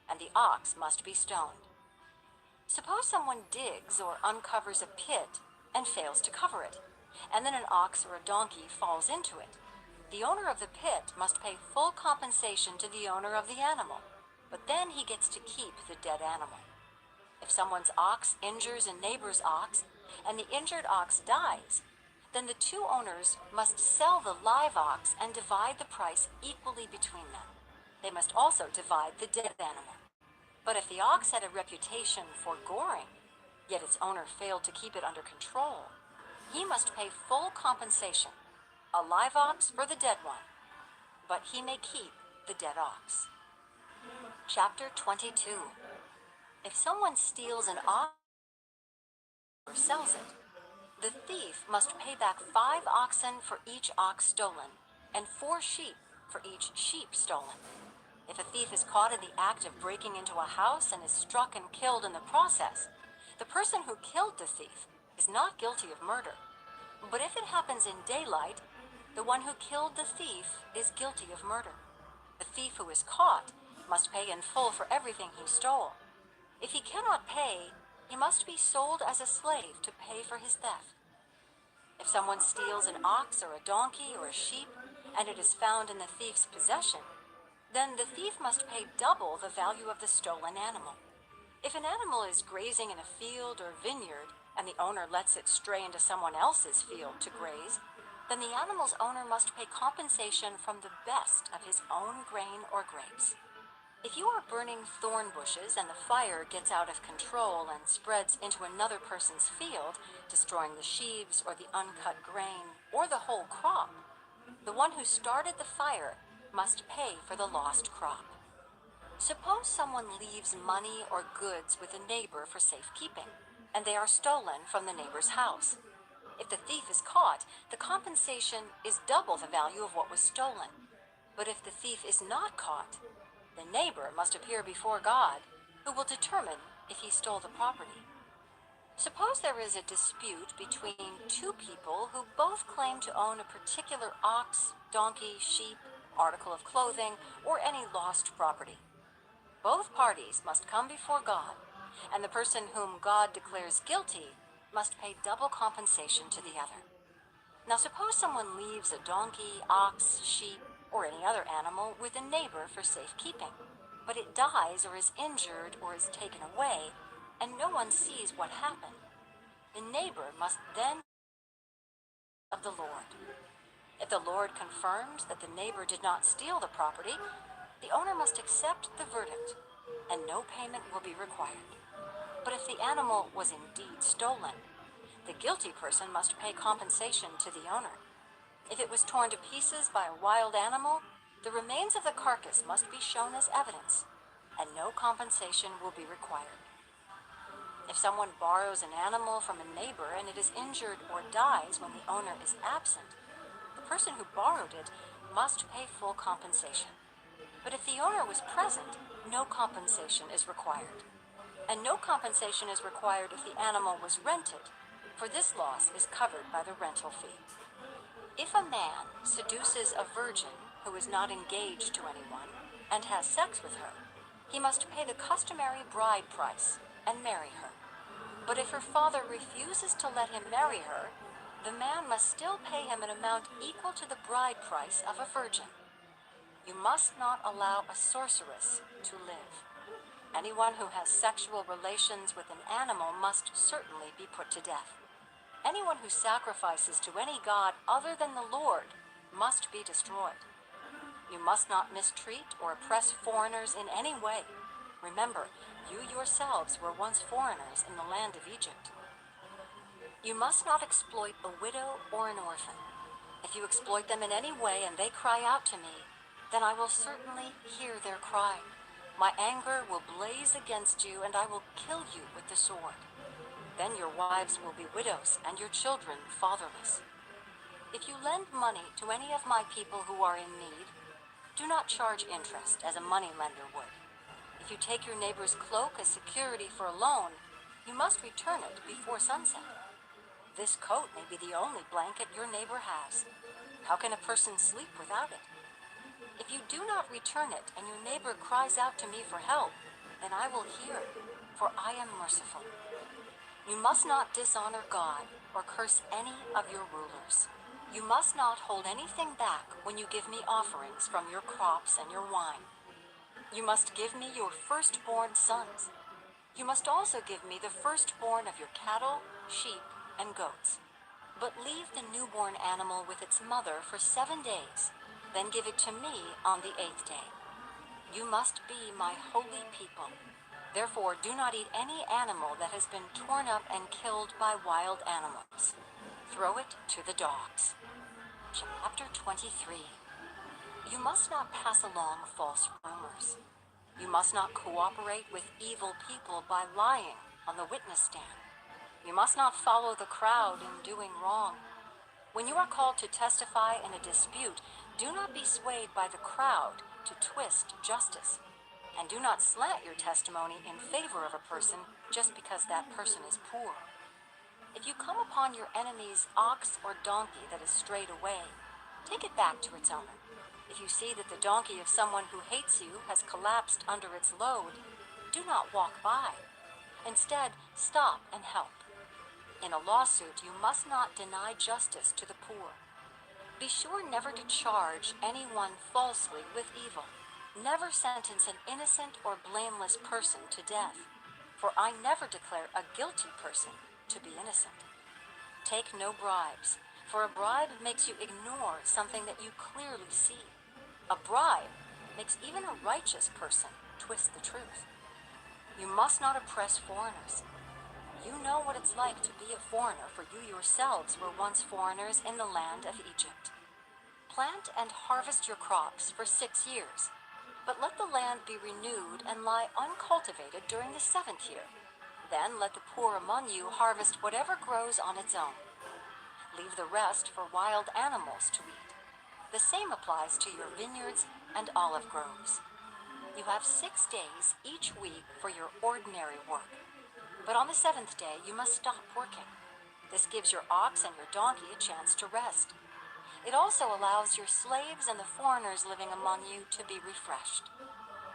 and the ox must be stoned. Suppose someone digs or uncovers a pit and fails to cover it, and then an ox or a donkey falls into it. The owner of the pit must pay full compensation to the owner of the animal, but then he gets to keep the dead animal. If someone's ox injures a neighbor's ox, and the injured ox dies, then the two owners must sell the live ox and divide the price equally between them. They must also divide the dead animal. But if the ox had a reputation for goring, yet its owner failed to keep it under control, he must pay full compensation, a live ox for the dead one, but he may keep the dead ox. Chapter 22. If someone steals an ox or sells it, the thief must pay back 5 oxen for each ox stolen, and 4 sheep for each sheep stolen. If a thief is caught in the act of breaking into a house and is struck and killed in the process, the person who killed the thief is not guilty of murder. But if it happens in daylight, the one who killed the thief is guilty of murder. The thief who is caught must pay in full for everything he stole. If he cannot pay, he must be sold as a slave to pay for his theft. If someone steals an ox or a donkey or a sheep, and it is found in the thief's possession, then the thief must pay double the value of the stolen animal. If an animal is grazing in a field or vineyard, and the owner lets it stray into someone else's field to graze, then the animal's owner must pay compensation from the best of his own grain or grapes. If you are burning thorn bushes and the fire gets out of control and spreads into another person's field, destroying the sheaves or the uncut grain or the whole crop, the one who started the fire must pay for the lost crop. Suppose someone leaves money or goods with a neighbor for safekeeping. and they are stolen from the neighbor's house. If the thief is caught, the compensation is double the value of what was stolen. But if the thief is not caught, the neighbor must appear before God, who will determine if he stole the property. Suppose there is a dispute between two people who both claim to own a particular ox, donkey, sheep, article of clothing, or any lost property. Both parties must come before God, and the person whom God declares guilty must pay double compensation to the other. Now suppose someone leaves a donkey, ox, sheep, or any other animal with a neighbor for safekeeping, but it dies or is injured or is taken away, and no one sees what happened. The neighbor must then of the Lord. If the Lord confirms that the neighbor did not steal the property, the owner must accept the verdict, and no payment will be required. But if the animal was indeed stolen, the guilty person must pay compensation to the owner. If it was torn to pieces by a wild animal, the remains of the carcass must be shown as evidence, and no compensation will be required. If someone borrows an animal from a neighbor and it is injured or dies when the owner is absent, the person who borrowed it must pay full compensation. But if the owner was present, no compensation is required. And no compensation is required if the animal was rented, for this loss is covered by the rental fee. If a man seduces a virgin who is not engaged to anyone and has sex with her, he must pay the customary bride price and marry her. But if her father refuses to let him marry her, the man must still pay him an amount equal to the bride price of a virgin. You must not allow a sorceress to live. Anyone who has sexual relations with an animal must certainly be put to death. Anyone who sacrifices to any god other than the Lord must be destroyed. You must not mistreat or oppress foreigners in any way. Remember, you yourselves were once foreigners in the land of Egypt. You must not exploit a widow or an orphan. If you exploit them in any way and they cry out to me, then I will certainly hear their cry. My anger will blaze against you, and I will kill you with the sword. Then your wives will be widows, and your children fatherless. If you lend money to any of my people who are in need, do not charge interest as a money lender would. If you take your neighbor's cloak as security for a loan, you must return it before sunset. This coat may be the only blanket your neighbor has. How can a person sleep without it? If you do not return it and your neighbor cries out to me for help, then I will hear, for I am merciful. You must not dishonor God or curse any of your rulers. You must not hold anything back when you give me offerings from your crops and your wine. You must give me your firstborn sons. You must also give me the firstborn of your cattle, sheep, and goats. But leave the newborn animal with its mother for 7 days, then give it to me on the 8th day. You must be my holy people. Therefore, do not eat any animal that has been torn up and killed by wild animals. Throw it to the dogs. Chapter 23. You must not pass along false rumors. You must not cooperate with evil people by lying on the witness stand. You must not follow the crowd in doing wrong. When you are called to testify in a dispute, do not be swayed by the crowd to twist justice. And do not slant your testimony in favor of a person just because that person is poor. If you come upon your enemy's ox or donkey that has strayed away, take it back to its owner. If you see that the donkey of someone who hates you has collapsed under its load, do not walk by. Instead, stop and help. In a lawsuit, you must not deny justice to the poor. Be sure never to charge anyone falsely with evil. Never sentence an innocent or blameless person to death, for I never declare a guilty person to be innocent. Take no bribes, for a bribe makes you ignore something that you clearly see. A bribe makes even a righteous person twist the truth. You must not oppress foreigners. You know what it's like to be a foreigner, for you yourselves were once foreigners in the land of Egypt. Plant and harvest your crops for 6 years, but let the land be renewed and lie uncultivated during the 7th year. Then let the poor among you harvest whatever grows on its own. Leave the rest for wild animals to eat. The same applies to your vineyards and olive groves. You have 6 days each week for your ordinary work. But on the 7th day you must stop working. This gives your ox and your donkey a chance to rest. It also allows your slaves and the foreigners living among you to be refreshed.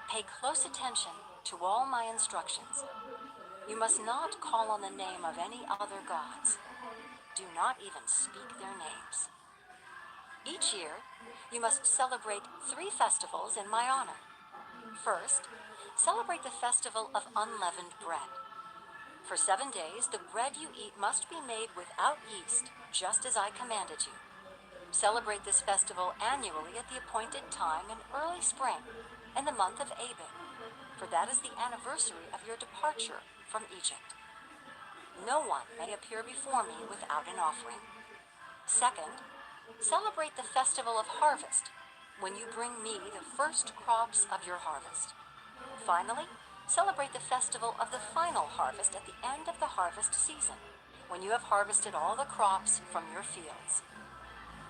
Pay close attention to all my instructions. You must not call on the name of any other gods. Do not even speak their names. Each year, you must celebrate 3 festivals in my honor. First, celebrate the festival of unleavened bread. For 7 days, the bread you eat must be made without yeast, just as I commanded you. Celebrate this festival annually at the appointed time in early spring, in the month of Abib, for that is the anniversary of your departure from Egypt. No one may appear before me without an offering. Second, celebrate the festival of harvest, when you bring me the first crops of your harvest. Finally, celebrate the festival of the final harvest at the end of the harvest season, when you have harvested all the crops from your fields.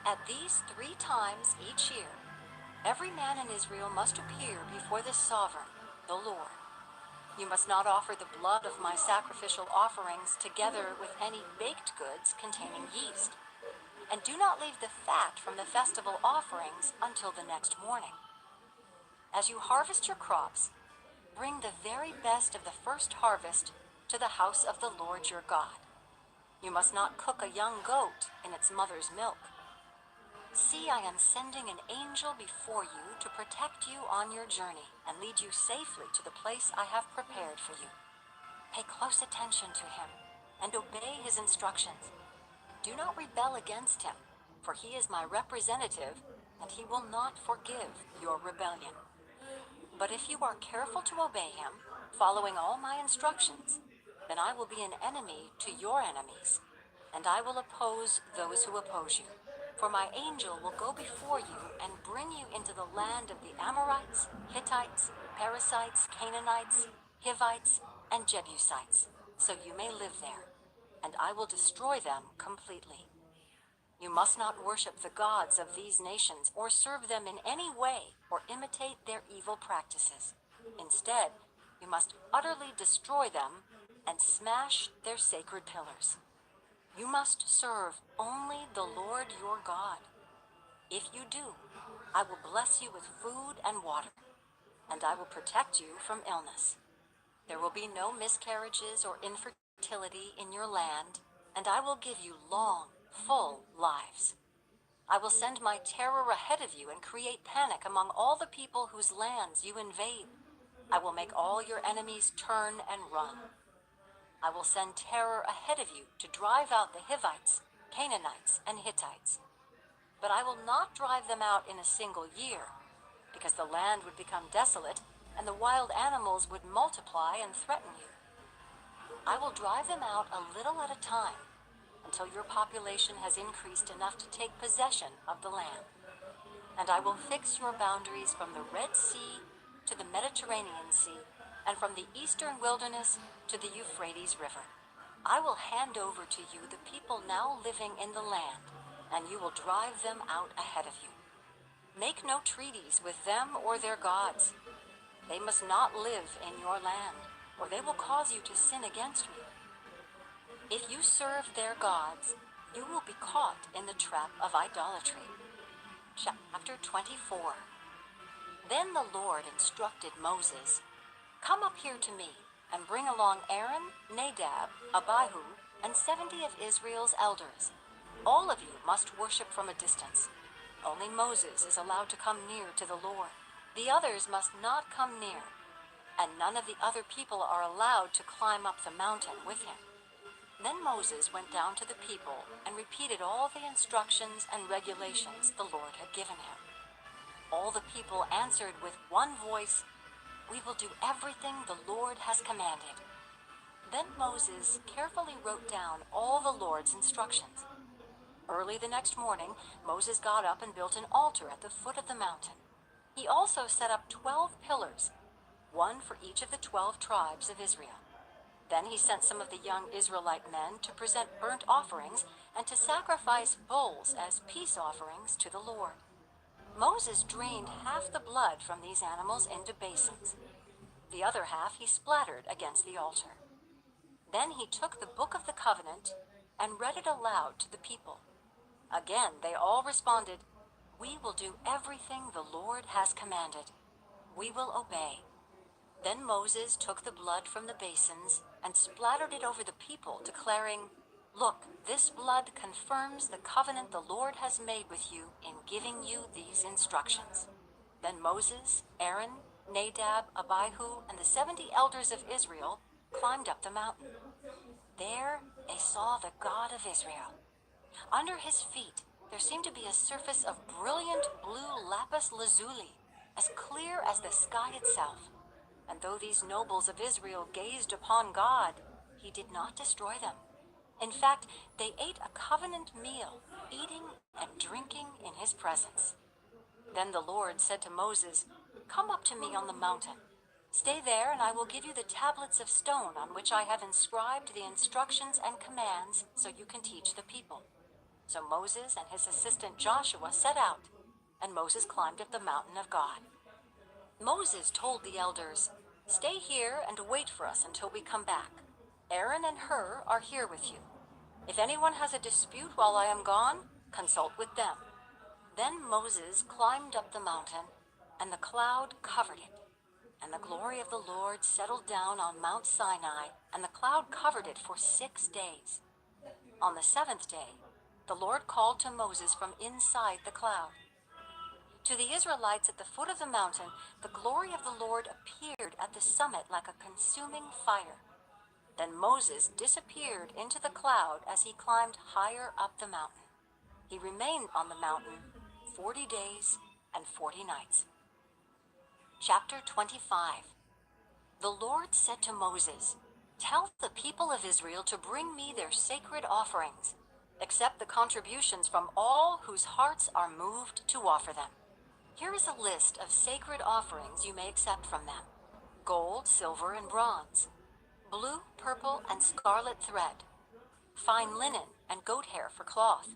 At these 3 times each year, every man in Israel must appear before the sovereign, the Lord. You must not offer the blood of my sacrificial offerings together with any baked goods containing yeast. And do not leave the fat from the festival offerings until the next morning. As you harvest your crops, bring the very best of the first harvest to the house of the Lord your God. You must not cook a young goat in its mother's milk. See, I am sending an angel before you to protect you on your journey and lead you safely to the place I have prepared for you. Pay close attention to him and obey his instructions. Do not rebel against him, for he is my representative, and he will not forgive your rebellion. But if you are careful to obey him, following all my instructions, then I will be an enemy to your enemies, and I will oppose those who oppose you. For my angel will go before you and bring you into the land of the Amorites, Hittites, Perizzites, Canaanites, Hivites, and Jebusites, so you may live there, and I will destroy them completely. You must not worship the gods of these nations or serve them in any way or imitate their evil practices. Instead, you must utterly destroy them and smash their sacred pillars. You must serve only the Lord your God. If you do, I will bless you with food and water, and I will protect you from illness. There will be no miscarriages or infertility in your land, and I will give you long, full lives. I will send my terror ahead of you and create panic among all the people whose lands you invade. I will make all your enemies turn and run. I will send terror ahead of you to drive out the Hivites, Canaanites, and Hittites. But I will not drive them out in a single year, because the land would become desolate and the wild animals would multiply and threaten you. I will drive them out a little at a time, until your population has increased enough to take possession of the land. And I will fix your boundaries from the Red Sea to the Mediterranean Sea, and from the eastern wilderness to the Euphrates River. I will hand over to you the people now living in the land, and you will drive them out ahead of you. Make no treaties with them or their gods. They must not live in your land, or they will cause you to sin against me. If you serve their gods, you will be caught in the trap of idolatry. Chapter 24. Then the Lord instructed Moses, "Come up here to me, and bring along Aaron, Nadab, Abihu, and 70 of Israel's elders. All of you must worship from a distance. Only Moses is allowed to come near to the Lord. The others must not come near, and none of the other people are allowed to climb up the mountain with him." Then Moses went down to the people and repeated all the instructions and regulations the Lord had given him. All the people answered with one voice, "We will do everything the Lord has commanded." Then Moses carefully wrote down all the Lord's instructions. Early the next morning, Moses got up and built an altar at the foot of the mountain. He also set up 12 pillars, one for each of the 12 tribes of Israel. Then he sent some of the young Israelite men to present burnt offerings and to sacrifice bulls as peace offerings to the Lord. Moses drained half the blood from these animals into basins. The other half he splattered against the altar. Then he took the book of the covenant and read it aloud to the people. Again they all responded, "We will do everything the Lord has commanded. We will obey." Then Moses took the blood from the basins and splattered it over the people, declaring, "Look, this blood confirms the covenant the Lord has made with you in giving you these instructions." Then Moses, Aaron, Nadab, Abihu, and the 70 elders of Israel climbed up the mountain. There they saw the God of Israel. Under his feet there seemed to be a surface of brilliant blue lapis lazuli, as clear as the sky itself. And though these nobles of Israel gazed upon God, he did not destroy them. In fact, they ate a covenant meal, eating and drinking in his presence. Then the Lord said to Moses, "Come up to me on the mountain. Stay there, and I will give you the tablets of stone on which I have inscribed the instructions and commands so you can teach the people." So Moses and his assistant Joshua set out, and Moses climbed up the mountain of God. Moses told the elders, "Stay here and wait for us until we come back. Aaron and Hur are here with you. If anyone has a dispute while I am gone, consult with them." Then Moses climbed up the mountain, and the cloud covered it. And the glory of the Lord settled down on Mount Sinai, and the cloud covered it for 6 days. On the 7th day, the Lord called to Moses from inside the cloud. To the Israelites at the foot of the mountain, the glory of the Lord appeared at the summit like a consuming fire. Then Moses disappeared into the cloud as he climbed higher up the mountain. He remained on the mountain 40 days and 40 nights. Chapter 25. The Lord said to Moses, "Tell the people of Israel to bring me their sacred offerings. Accept the contributions from all whose hearts are moved to offer them." Here is a list of sacred offerings you may accept from them: gold, silver, and bronze, blue, purple, and scarlet thread, fine linen and goat hair for cloth,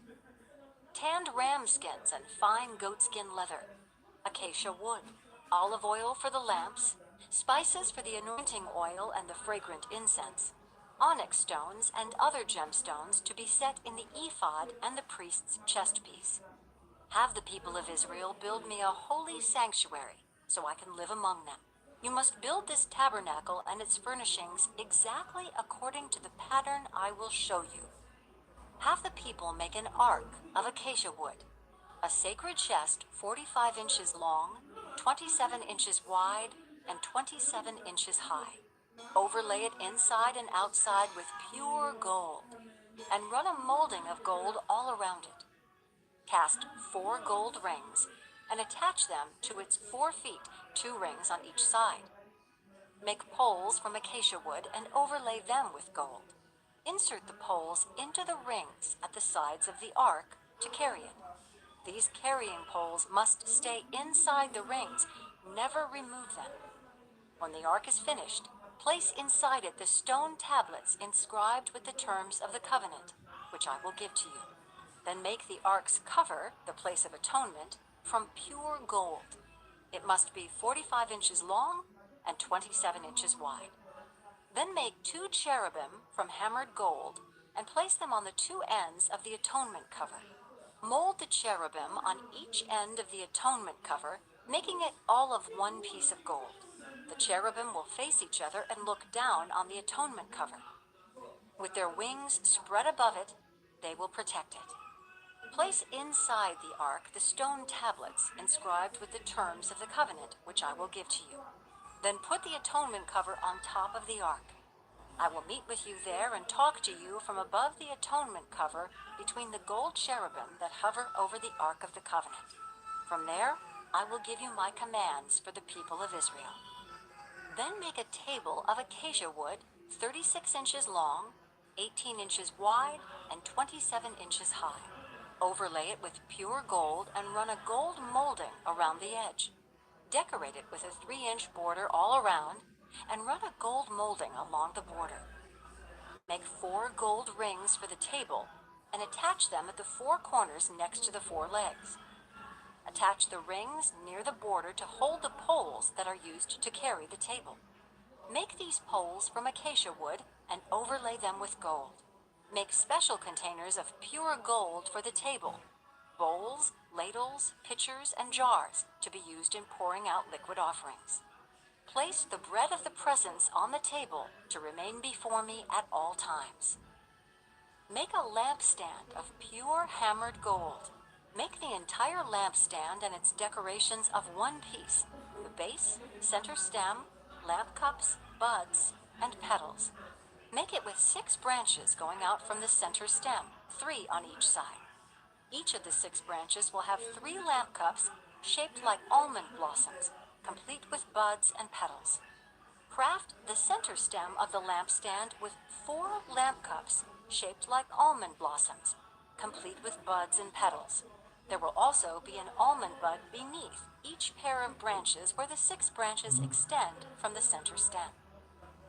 tanned ram skins and fine goatskin leather, acacia wood, olive oil for the lamps, spices for the anointing oil and the fragrant incense, onyx stones and other gemstones to be set in the ephod and the priest's chestpiece. Have the people of Israel build me a holy sanctuary so I can live among them. You must build this tabernacle and its furnishings exactly according to the pattern I will show you. Have the people make an ark of acacia wood, a sacred chest 45 inches long, 27 inches wide, and 27 inches high. Overlay it inside and outside with pure gold, and run a molding of gold all around it. Cast 4 gold rings and attach them to its 4 feet, 2 rings on each side. Make poles from acacia wood and overlay them with gold. Insert the poles into the rings at the sides of the ark to carry it. These carrying poles must stay inside the rings, never remove them. When the ark is finished, place inside it the stone tablets inscribed with the terms of the covenant, which I will give to you. Then make the ark's cover, the place of atonement, from pure gold. It must be 45 inches long and 27 inches wide. Then make 2 cherubim from hammered gold and place them on the 2 ends of the atonement cover. Mold the cherubim on each end of the atonement cover, making it all of 1 piece of gold. The cherubim will face each other and look down on the atonement cover. With their wings spread above it, they will protect it. Place inside the ark the stone tablets inscribed with the terms of the covenant, which I will give to you. Then put the atonement cover on top of the ark. I will meet with you there and talk to you from above the atonement cover between the gold cherubim that hover over the ark of the covenant. From there, I will give you my commands for the people of Israel. Then make a table of acacia wood, 36 inches long, 18 inches wide, and 27 inches high. Overlay it with pure gold and run a gold molding around the edge. Decorate it with a 3-inch border all around and run a gold molding along the border. Make 4 gold rings for the table and attach them at the 4 corners next to the 4 legs. Attach the rings near the border to hold the poles that are used to carry the table. Make these poles from acacia wood and overlay them with gold. Make special containers of pure gold for the table: bowls, ladles, pitchers, and jars to be used in pouring out liquid offerings. Place the bread of the presence on the table to remain before me at all times. Make a lampstand of pure hammered gold. Make the entire lampstand and its decorations of one piece: the base, center stem, lamp cups, buds, and petals. Make it with 6 branches going out from the center stem, 3 on each side. Each of the 6 branches will have 3 lamp cups shaped like almond blossoms, complete with buds and petals. Craft the center stem of the lampstand with 4 lamp cups shaped like almond blossoms, complete with buds and petals. There will also be an almond bud beneath each pair of branches where the 6 branches extend from the center stem.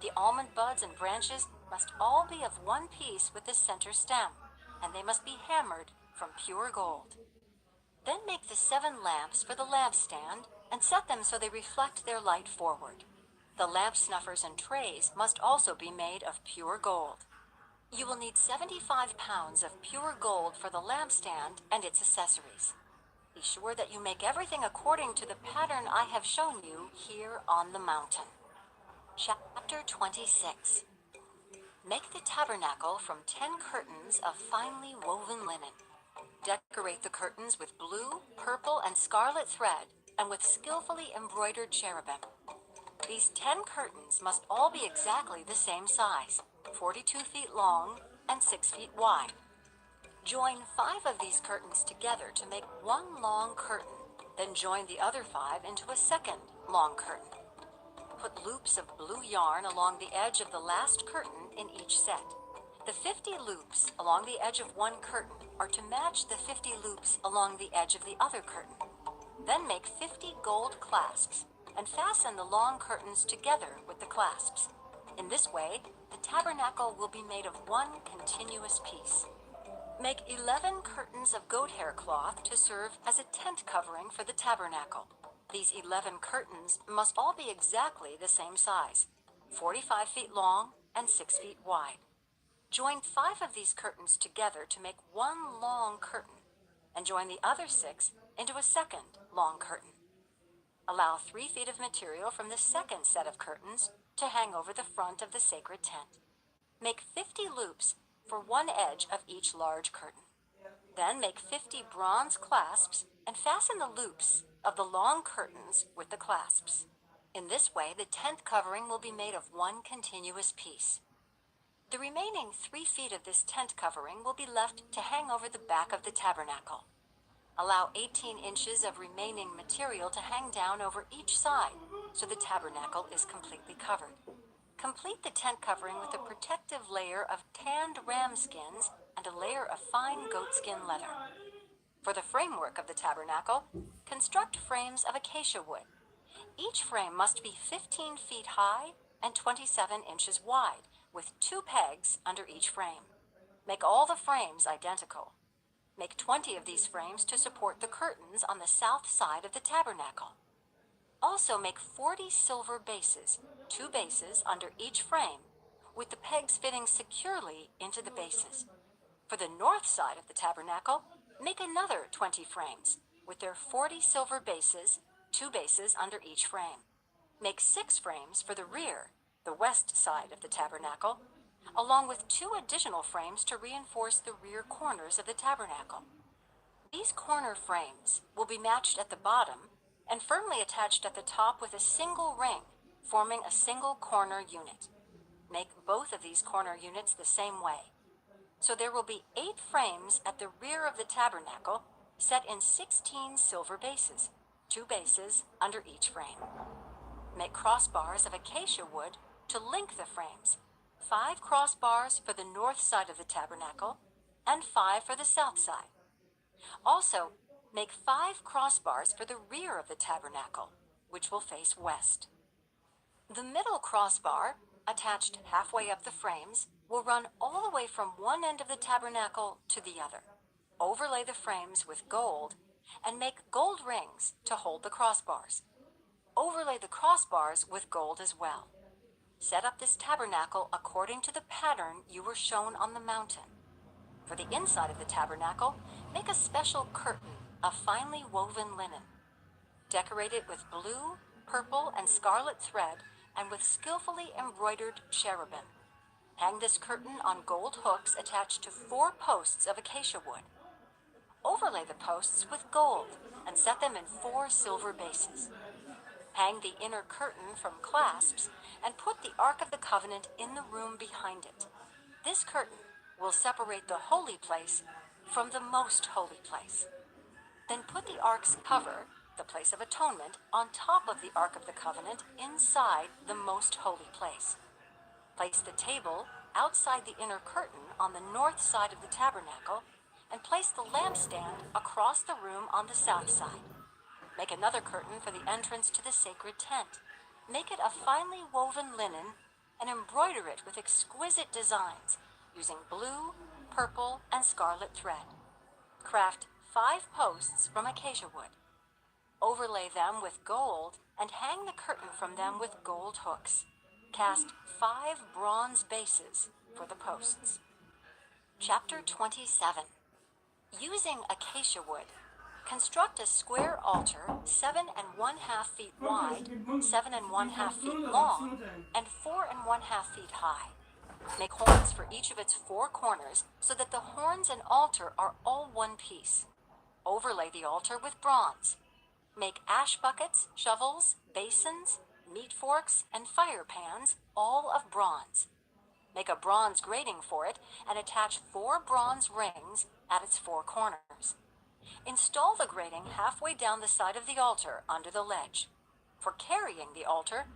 The almond buds and branches must all be of one piece with the center stem, and they must be hammered from pure gold. Then make the 7 lamps for the lampstand and set them so they reflect their light forward. The lamp snuffers and trays must also be made of pure gold. You will need 75 pounds of pure gold for the lampstand and its accessories. Be sure that you make everything according to the pattern I have shown you here on the mountain. Chapter 26. Make the tabernacle from 10 curtains of finely woven linen. Decorate the curtains with blue, purple, and scarlet thread and with skillfully embroidered cherubim. These 10 curtains must all be exactly the same size, 42 feet long and 6 feet wide. Join 5 of these curtains together to make one long curtain, then join the other 5 into a second long curtain. Put loops of blue yarn along the edge of the last curtain in each set. The 50 loops along the edge of one curtain are to match the 50 loops along the edge of the other curtain. Then make 50 gold clasps and fasten the long curtains together with the clasps. In this way, the tabernacle will be made of one continuous piece. Make 11 curtains of goat hair cloth to serve as a tent covering for the tabernacle. These 11 curtains must all be exactly the same size, 45 feet long and 6 feet wide. Join 5 of these curtains together to make one long curtain, and join the other 6 into a second long curtain. Allow 3 feet of material from the second set of curtains to hang over the front of the sacred tent. Make 50 loops for one edge of each large curtain. Then make 50 bronze clasps and fasten the loops of the long curtains with the clasps. In this way, the tent covering will be made of one continuous piece. The remaining 3 feet of this tent covering will be left to hang over the back of the tabernacle. Allow 18 inches of remaining material to hang down over each side so the tabernacle is completely covered. Complete the tent covering with a protective layer of tanned ram skins and a layer of fine goatskin leather. For the framework of the tabernacle, construct frames of acacia wood. Each frame must be 15 feet high and 27 inches wide, with 2 pegs under each frame. Make all the frames identical. Make 20 of these frames to support the curtains on the south side of the tabernacle. Also make 40 silver bases, 2 bases under each frame, with the pegs fitting securely into the bases. For the north side of the tabernacle, make another 20 frames, with their 40 silver bases, 2 bases under each frame. Make 6 frames for the rear, the west side of the tabernacle, along with 2 additional frames to reinforce the rear corners of the tabernacle. These corner frames will be matched at the bottom and firmly attached at the top with a single ring, forming a single corner unit. Make both of these corner units the same way. So there will be 8 frames at the rear of the tabernacle, set in 16 silver bases, 2 bases under each frame. Make crossbars of acacia wood to link the frames, 5 crossbars for the north side of the tabernacle and 5 for the south side. Also, make 5 crossbars for the rear of the tabernacle, which will face west. The middle crossbar attached halfway up the frames, will run all the way from one end of the tabernacle to the other. Overlay the frames with gold and make gold rings to hold the crossbars. Overlay the crossbars with gold as well. Set up this tabernacle according to the pattern you were shown on the mountain. For the inside of the tabernacle, make a special curtain of finely woven linen. Decorate it with blue, purple, and scarlet thread and with skillfully embroidered cherubim. Hang this curtain on gold hooks attached to 4 posts of acacia wood. Overlay the posts with gold and set them in 4 silver bases. Hang the inner curtain from clasps and put the Ark of the Covenant in the room behind it. This curtain will separate the holy place from the most holy place. Then put the Ark's cover, the place of atonement, on top of the Ark of the Covenant inside the most holy place. Place the table outside the inner curtain on the north side of the tabernacle and place the lampstand across the room on the south side. Make another curtain for the entrance to the sacred tent. Make it of finely woven linen and embroider it with exquisite designs using blue, purple, and scarlet thread. Craft 5 posts from acacia wood. Overlay them with gold and hang the curtain from them with gold hooks. Cast 5 bronze bases for the posts. Chapter 27. Using acacia wood, construct a square altar 7 1/2 feet wide, 7 1/2 feet long, and 4 1/2 feet high. Make horns for each of its 4 corners so that the horns and altar are all one piece. Overlay the altar with bronze. Make ash buckets, shovels, basins, meat forks, and fire pans, all of bronze. Make a bronze grating for it and attach 4 bronze rings at its 4 corners. Install the grating halfway down the side of the altar under the ledge. For carrying the altar,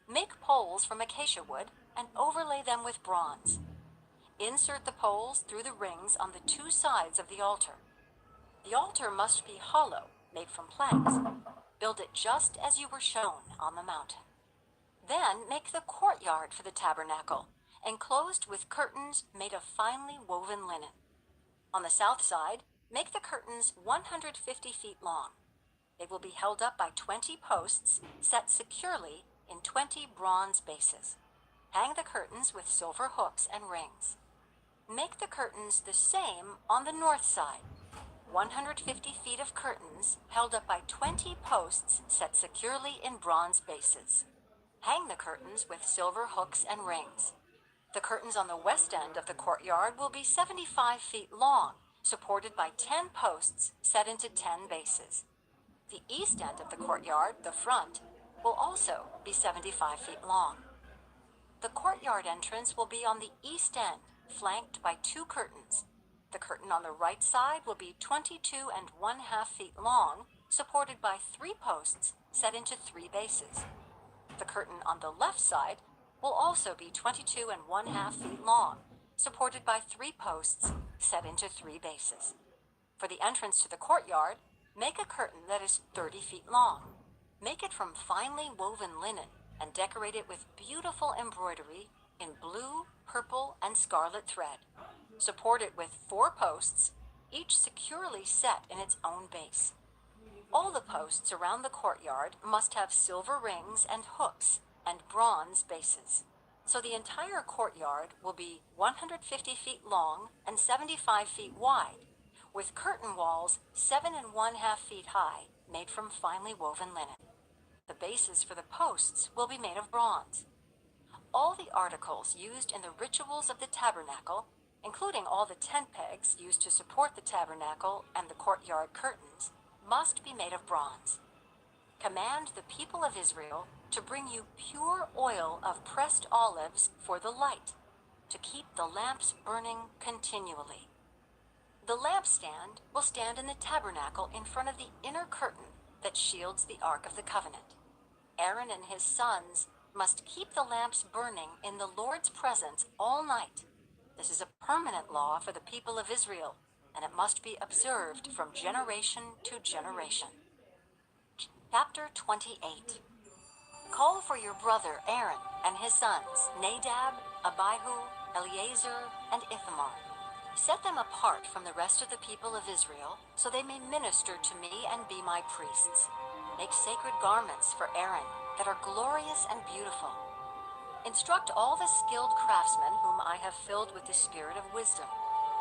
make poles from acacia wood and overlay them with bronze. Insert the poles through the rings on the 2 sides of the altar. The altar must be hollow, made from planks. Build it just as you were shown on the mountain. Then make the courtyard for the tabernacle, enclosed with curtains made of finely woven linen. On the south side, make the curtains 150 feet long. They will be held up by 20 posts set securely in 20 bronze bases. Hang the curtains with silver hooks and rings. Make the curtains the same on the north side. 150 feet of curtains held up by 20 posts set securely in bronze bases. Hang the curtains with silver hooks and rings. The curtains on the west end of the courtyard will be 75 feet long, supported by 10 posts set into 10 bases. The east end of the courtyard, the front, will also be 75 feet long. The courtyard entrance will be on the east end, flanked by 2 curtains. The curtain on the right side will be 22 1/2 feet long, supported by 3 posts set into 3 bases. The curtain on the left side will also be 22 1/2 feet long, supported by 3 posts set into 3 bases. For the entrance to the courtyard, make a curtain that is 30 feet long. Make it from finely woven linen and decorate it with beautiful embroidery in blue, purple, and scarlet thread. Support it with 4 posts, each securely set in its own base. All the posts around the courtyard must have silver rings and hooks and bronze bases. So the entire courtyard will be 150 feet long and 75 feet wide, with curtain walls 7 1/2 feet high, made from finely woven linen. The bases for the posts will be made of bronze. All the articles used in the rituals of the tabernacle, including all the tent pegs used to support the tabernacle and the courtyard curtains, must be made of bronze. Command the people of Israel to bring you pure oil of pressed olives for the light, to keep the lamps burning continually. The lampstand will stand in the tabernacle in front of the inner curtain that shields the Ark of the Covenant. Aaron and his sons must keep the lamps burning in the Lord's presence all night. This is a permanent law for the people of Israel, and it must be observed from generation to generation. Chapter 28. Call for your brother Aaron and his sons, Nadab, Abihu, Eleazar, and Ithamar. Set them apart from the rest of the people of Israel, so they may minister to me and be my priests. Make sacred garments for Aaron that are glorious and beautiful. Instruct all the skilled craftsmen whom I have filled with the spirit of wisdom.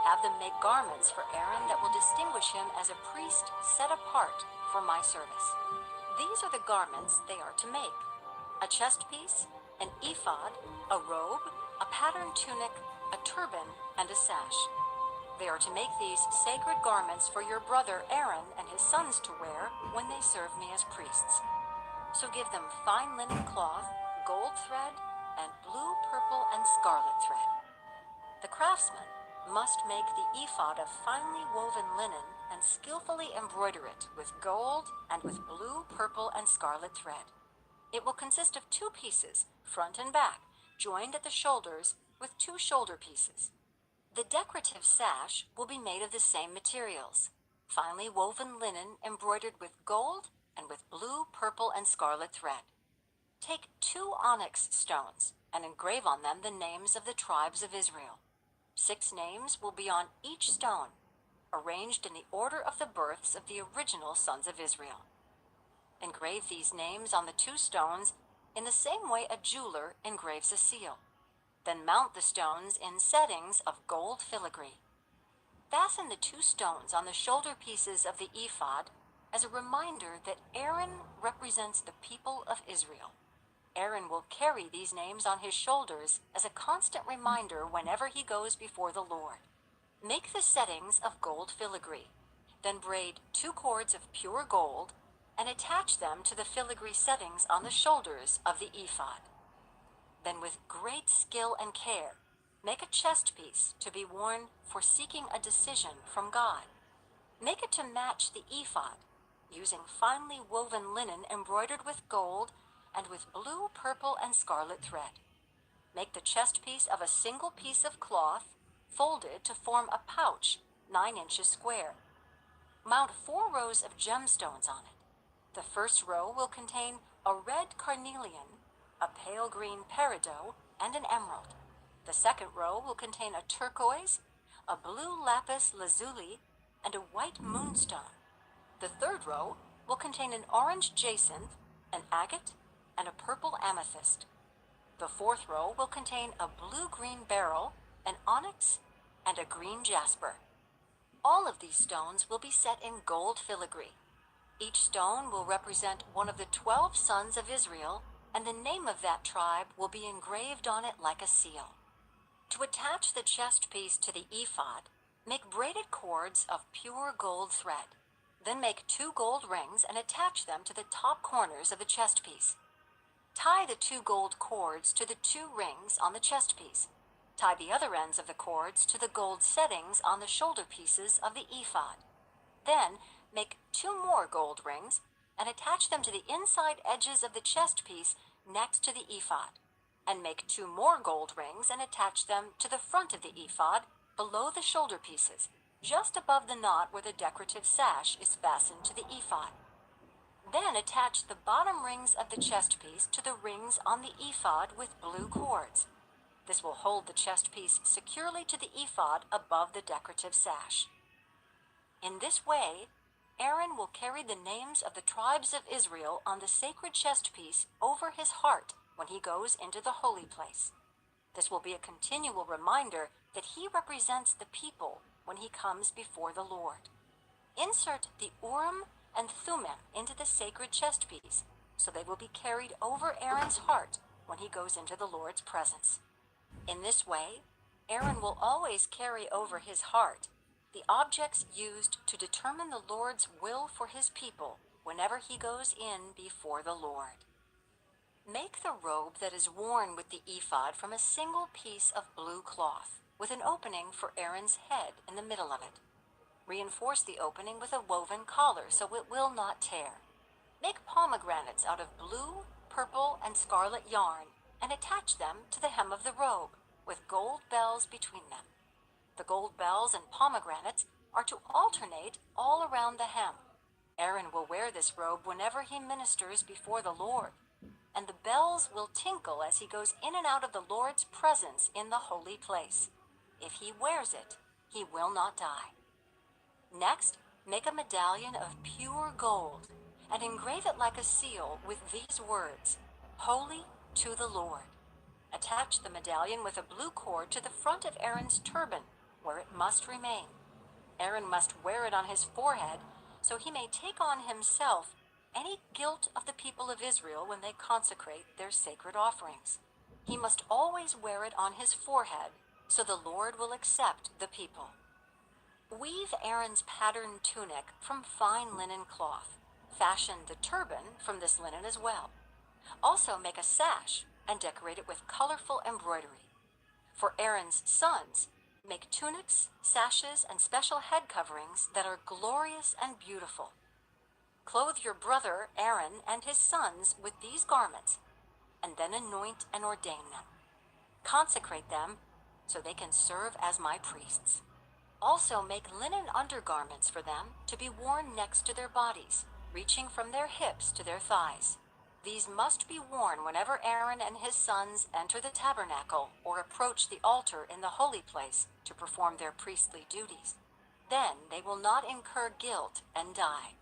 Have them make garments for Aaron that will distinguish him as a priest set apart for my service. These are the garments they are to make: a chest piece, an ephod, a robe, a patterned tunic, a turban, and a sash. They are to make these sacred garments for your brother Aaron and his sons to wear when they serve me as priests. So give them fine linen cloth, gold thread, and blue, purple, and scarlet thread. The craftsman must make the ephod of finely woven linen and skillfully embroider it with gold and with blue, purple, and scarlet thread. It will consist of 2 pieces, front and back, joined at the shoulders with 2 shoulder pieces. The decorative sash will be made of the same materials: finely woven linen embroidered with gold and with blue, purple, and scarlet thread. Take 2 onyx stones and engrave on them the names of the tribes of Israel. 6 names will be on each stone, arranged in the order of the births of the original sons of Israel. Engrave these names on the 2 stones in the same way a jeweler engraves a seal. Then mount the stones in settings of gold filigree. Fasten the 2 stones on the shoulder pieces of the ephod as a reminder that Aaron represents the people of Israel. Aaron will carry these names on his shoulders as a constant reminder whenever he goes before the Lord. Make the settings of gold filigree, then braid 2 cords of pure gold and attach them to the filigree settings on the shoulders of the ephod. Then with great skill and care, make a chest piece to be worn for seeking a decision from God. Make it to match the ephod, using finely woven linen embroidered with gold and with blue, purple, and scarlet thread. Make the chest piece of a single piece of cloth, folded to form a pouch 9 inches square. Mount 4 rows of gemstones on it. The first row will contain a red carnelian, a pale green peridot, and an emerald. The second row will contain a turquoise, a blue lapis lazuli, and a white moonstone. The third row will contain an orange jacinth, an agate, and a purple amethyst. The fourth row will contain a blue-green beryl, an onyx, and a green jasper. All of these stones will be set in gold filigree. Each stone will represent one of the 12 sons of Israel, and the name of that tribe will be engraved on it like a seal. To attach the chest piece to the ephod, make braided cords of pure gold thread. Then make 2 gold rings and attach them to the top corners of the chest piece. Tie the 2 gold cords to the 2 rings on the chest piece. Tie the other ends of the cords to the gold settings on the shoulder pieces of the ephod. Then make 2 more gold rings and attach them to the inside edges of the chest piece next to the ephod. And make 2 more gold rings and attach them to the front of the ephod below the shoulder pieces, just above the knot where the decorative sash is fastened to the ephod. Then attach the bottom rings of the chest piece to the rings on the ephod with blue cords. This will hold the chest piece securely to the ephod above the decorative sash. In this way, Aaron will carry the names of the tribes of Israel on the sacred chest piece over his heart when he goes into the holy place. This will be a continual reminder that he represents the people when he comes before the Lord. Insert the Urim and Thummim into the sacred chest piece, so they will be carried over Aaron's heart when he goes into the Lord's presence. In this way, Aaron will always carry over his heart the objects used to determine the Lord's will for his people whenever he goes in before the Lord. Make the robe that is worn with the ephod from a single piece of blue cloth, with an opening for Aaron's head in the middle of it. Reinforce the opening with a woven collar so it will not tear. Make pomegranates out of blue, purple, and scarlet yarn and attach them to the hem of the robe, with gold bells between them. The gold bells and pomegranates are to alternate all around the hem. Aaron will wear this robe whenever he ministers before the Lord. and the bells will tinkle as he goes in and out of the Lord's presence in the holy place. If he wears it, he will not die. Next, make a medallion of pure gold and engrave it like a seal with these words, Holy to the Lord. Attach the medallion with a blue cord to the front of Aaron's turban, where it must remain. Aaron must wear it on his forehead, so he may take on himself any guilt of the people of Israel when they consecrate their sacred offerings. He must always wear it on his forehead, so the Lord will accept the people. Weave Aaron's patterned tunic from fine linen cloth. Fashion the turban from this linen as well. Also make a sash and decorate it with colorful embroidery. For Aaron's sons, make tunics, sashes, and special head coverings that are glorious and beautiful. Clothe your brother Aaron and his sons with these garments, and then anoint and ordain them. Consecrate them so they can serve as my priests. Also make linen undergarments for them to be worn next to their bodies, reaching from their hips to their thighs. These must be worn whenever Aaron and his sons enter the tabernacle or approach the altar in the holy place to perform their priestly duties. Then they will not incur guilt and die.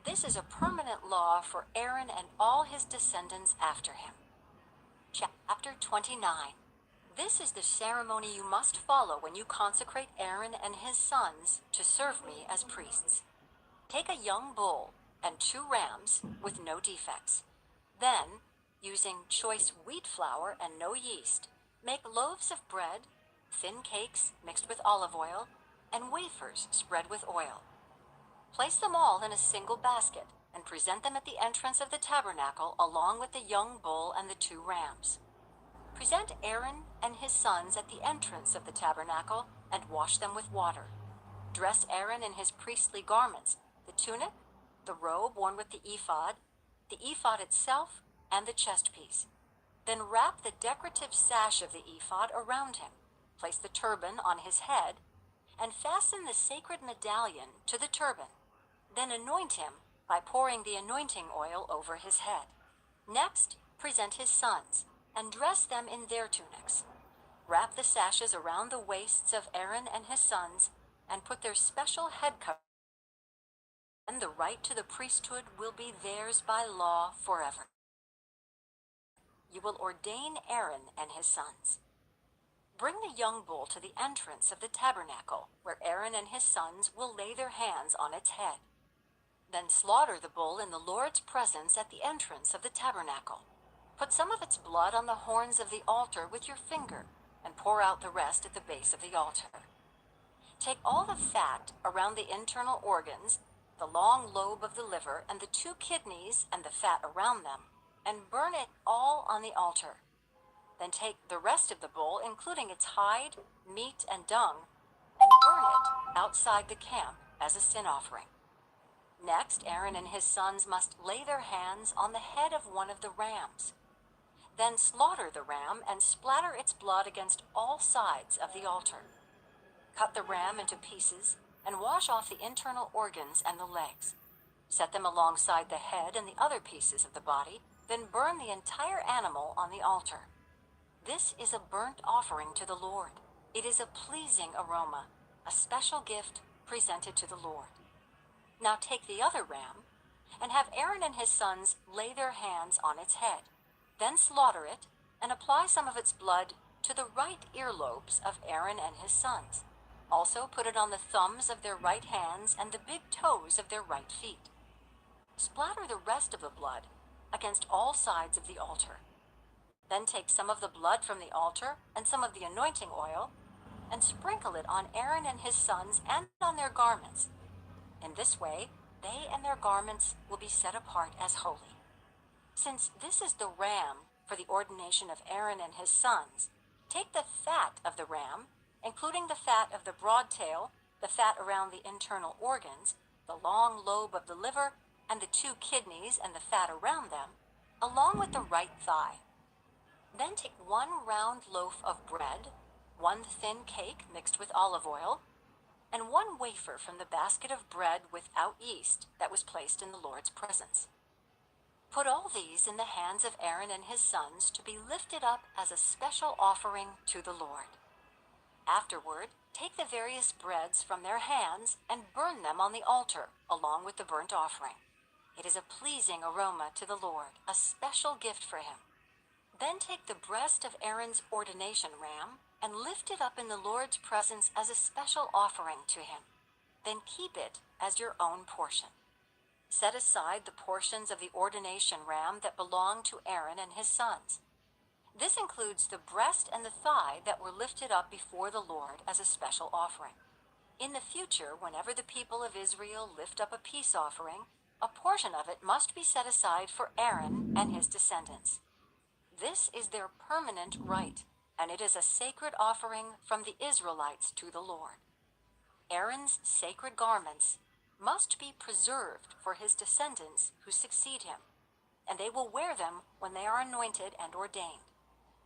This is a permanent law for Aaron and all his descendants after him. Chapter 29. This is the ceremony you must follow when you consecrate Aaron and his sons to serve me as priests. Take a young bull and 2 rams with no defects. Then, using choice wheat flour and no yeast, make loaves of bread, thin cakes mixed with olive oil, and wafers spread with oil. Place them all in a single basket and present them at the entrance of the tabernacle along with the young bull and the 2 rams. Present Aaron and his sons at the entrance of the tabernacle and wash them with water. Dress Aaron in his priestly garments, the tunic, the robe worn with the ephod itself, and the chest piece. Then wrap the decorative sash of the ephod around him, place the turban on his head, and fasten the sacred medallion to the turban. Then anoint him by pouring the anointing oil over his head. Next, present his sons, and dress them in their tunics. Wrap the sashes around the waists of Aaron and his sons, and put their special head cover. And the right to the priesthood will be theirs by law forever. You will ordain Aaron and his sons. Bring the young bull to the entrance of the tabernacle, where Aaron and his sons will lay their hands on its head. Then slaughter the bull in the Lord's presence at the entrance of the tabernacle. Put some of its blood on the horns of the altar with your finger, and pour out the rest at the base of the altar. Take all the fat around the internal organs, the long lobe of the liver, and the 2 kidneys and the fat around them, and burn it all on the altar. Then take the rest of the bull, including its hide, meat, and dung, and burn it outside the camp as a sin offering. Next, Aaron and his sons must lay their hands on the head of one of the rams. Then slaughter the ram and splatter its blood against all sides of the altar. Cut the ram into pieces and wash off the internal organs and the legs. Set them alongside the head and the other pieces of the body, then burn the entire animal on the altar. This is a burnt offering to the Lord. It is a pleasing aroma, a special gift presented to the Lord. Now take the other ram and have Aaron and his sons lay their hands on its head. Then slaughter it and apply some of its blood to the right earlobes of Aaron and his sons. Also put it on the thumbs of their right hands and the big toes of their right feet. Splatter the rest of the blood against all sides of the altar. Then take some of the blood from the altar and some of the anointing oil and sprinkle it on Aaron and his sons and on their garments. In this way, they and their garments will be set apart as holy. Since this is the ram for the ordination of Aaron and his sons, take the fat of the ram, including the fat of the broad tail, the fat around the internal organs, the long lobe of the liver, and the 2 kidneys and the fat around them, along with the right thigh. Then take 1 round loaf of bread, 1 thin cake mixed with olive oil, and 1 wafer from the basket of bread without yeast that was placed in the Lord's presence. Put all these in the hands of Aaron and his sons to be lifted up as a special offering to the Lord. Afterward, take the various breads from their hands and burn them on the altar along with the burnt offering. It is a pleasing aroma to the Lord, a special gift for him. Then take the breast of Aaron's ordination ram and lift it up in the Lord's presence as a special offering to him. Then keep it as your own portion. Set aside the portions of the ordination ram that belong to Aaron and his sons. This includes the breast and the thigh that were lifted up before the Lord as a special offering. In the future, whenever the people of Israel lift up a peace offering, a portion of it must be set aside for Aaron and his descendants. This is their permanent right, and it is a sacred offering from the Israelites to the Lord. Aaron's sacred garments must be preserved for his descendants who succeed him, and they will wear them when they are anointed and ordained.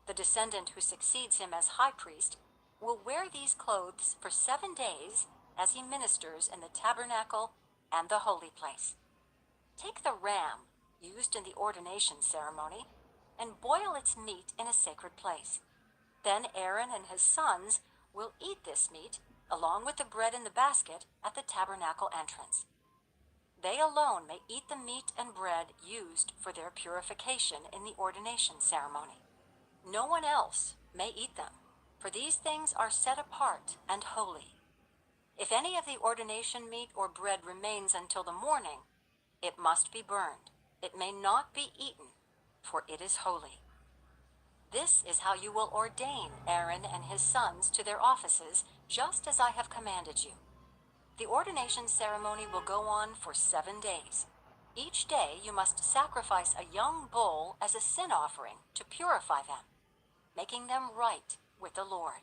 The descendant who succeeds him as high priest will wear these clothes for 7 days as he ministers in the tabernacle and the holy place. Take the ram used in the ordination ceremony and boil its meat in a sacred place. Then Aaron and his sons will eat this meat along with the bread in the basket at the tabernacle entrance. They alone may eat the meat and bread used for their purification in the ordination ceremony. No one else may eat them, for these things are set apart and holy. If any of the ordination meat or bread remains until the morning, it must be burned. It may not be eaten, for it is holy. This is how you will ordain Aaron and his sons to their offices, just as I have commanded you. The ordination ceremony will go on for 7 days. Each day you must sacrifice a young bull as a sin offering to purify them, making them right with the Lord.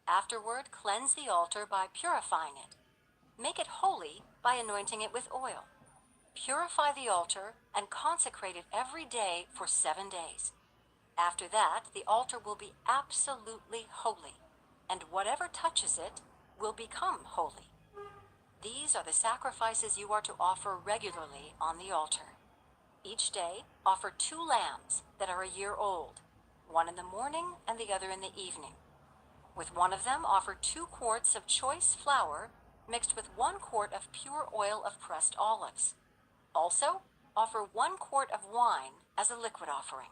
Afterward, cleanse the altar by purifying it. Make it holy by anointing it with oil. Purify the altar and consecrate it every day for 7 days. After that, the altar will be absolutely holy, and whatever touches it will become holy. These are the sacrifices you are to offer regularly on the altar. Each day, offer 2 lambs that are a year old, one in the morning and the other in the evening. With one of them, offer 2 quarts of choice flour mixed with 1 quart of pure oil of pressed olives. Also, offer 1 quart of wine as a liquid offering.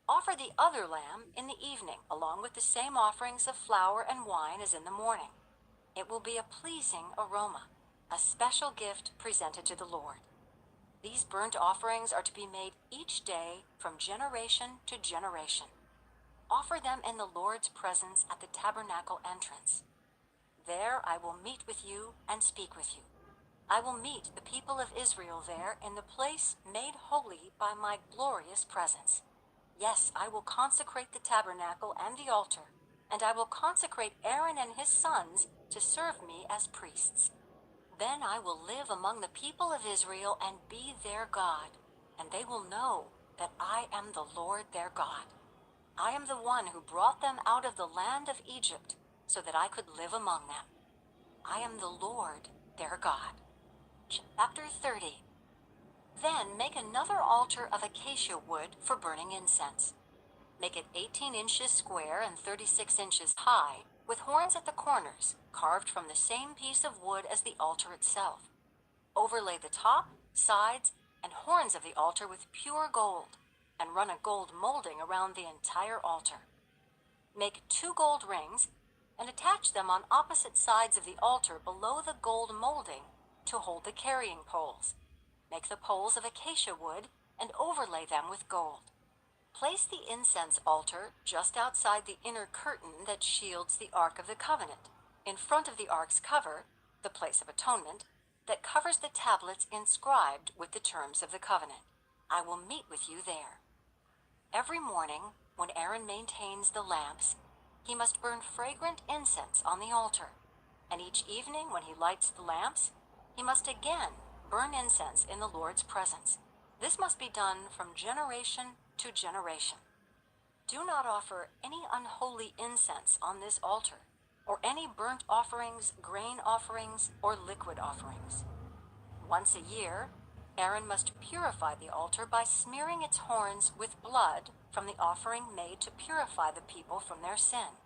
Offer the other lamb in the evening, along with the same offerings of flour and wine as in the morning. It will be a pleasing aroma, a special gift presented to the Lord. These burnt offerings are to be made each day from generation to generation. Offer them in the Lord's presence at the tabernacle entrance. There I will meet with you and speak with you. I will meet the people of Israel there in the place made holy by my glorious presence. Yes, I will consecrate the tabernacle and the altar, and I will consecrate Aaron and his sons to serve me as priests. Then I will live among the people of Israel and be their God, and they will know that I am the Lord their God. I am the one who brought them out of the land of Egypt so that I could live among them. I am the Lord their God. Chapter 30. Then make another altar of acacia wood for burning incense. Make it 18 inches square and 36 inches high, with horns at the corners, carved from the same piece of wood as the altar itself. Overlay the top, sides, and horns of the altar with pure gold, and run a gold molding around the entire altar. Make 2 gold rings, and attach them on opposite sides of the altar below the gold molding to hold the carrying poles. Make the poles of acacia wood and overlay them with gold. Place the incense altar just outside the inner curtain that shields the Ark of the Covenant, in front of the Ark's cover, the place of atonement, that covers the tablets inscribed with the terms of the covenant. I will meet with you there. Every morning, when Aaron maintains the lamps, he must burn fragrant incense on the altar, and each evening when he lights the lamps, he must again burn incense in the Lord's presence. This must be done from generation to generation. Do not offer any unholy incense on this altar, or any burnt offerings, grain offerings, or liquid offerings. Once a year, Aaron must purify the altar by smearing its horns with blood from the offering made to purify the people from their sin.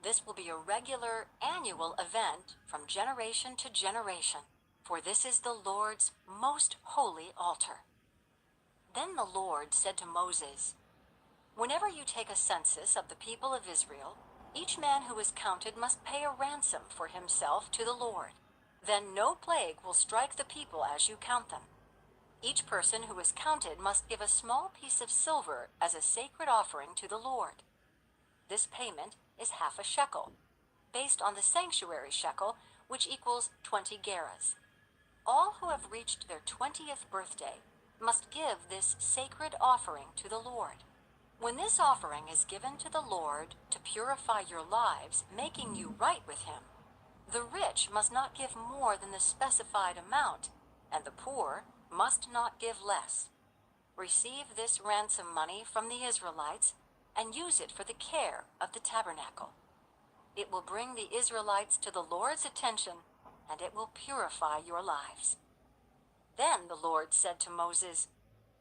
This will be a regular annual event from generation to generation, for this is the Lord's most holy altar. Then the Lord said to Moses, "Whenever you take a census of the people of Israel, each man who is counted must pay a ransom for himself to the Lord. Then no plague will strike the people as you count them. Each person who is counted must give a small piece of silver as a sacred offering to the Lord. This payment is half a shekel, based on the sanctuary shekel, which equals 20 gerahs. All who have reached their 20th birthday must give this sacred offering to the Lord. When this offering is given to the Lord to purify your lives, making you right with him, the rich must not give more than the specified amount, and the poor must not give less. Receive this ransom money from the Israelites and use it for the care of the tabernacle. It will bring the Israelites to the Lord's attention, and it will purify your lives." Then the Lord said to Moses,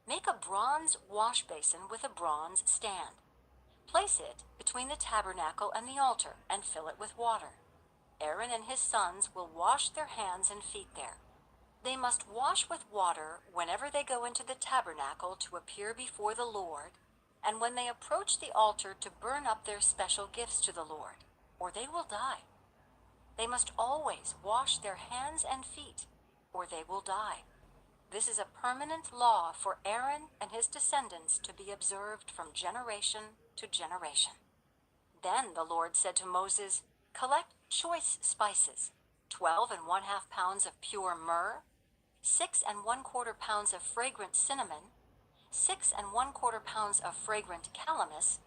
"Make a bronze wash basin with a bronze stand. Place it between the tabernacle and the altar and fill it with water. Aaron and his sons will wash their hands and feet there. They must wash with water whenever they go into the tabernacle to appear before the Lord, and when they approach the altar to burn up their special gifts to the Lord, or they will die. They must always wash their hands and feet, or they will die. This is a permanent law for Aaron and his descendants to be observed from generation to generation." Then the Lord said to Moses, "Collect choice spices, 12½ pounds of pure myrrh, 6¼ pounds of fragrant cinnamon, 6¼ pounds of fragrant calamus,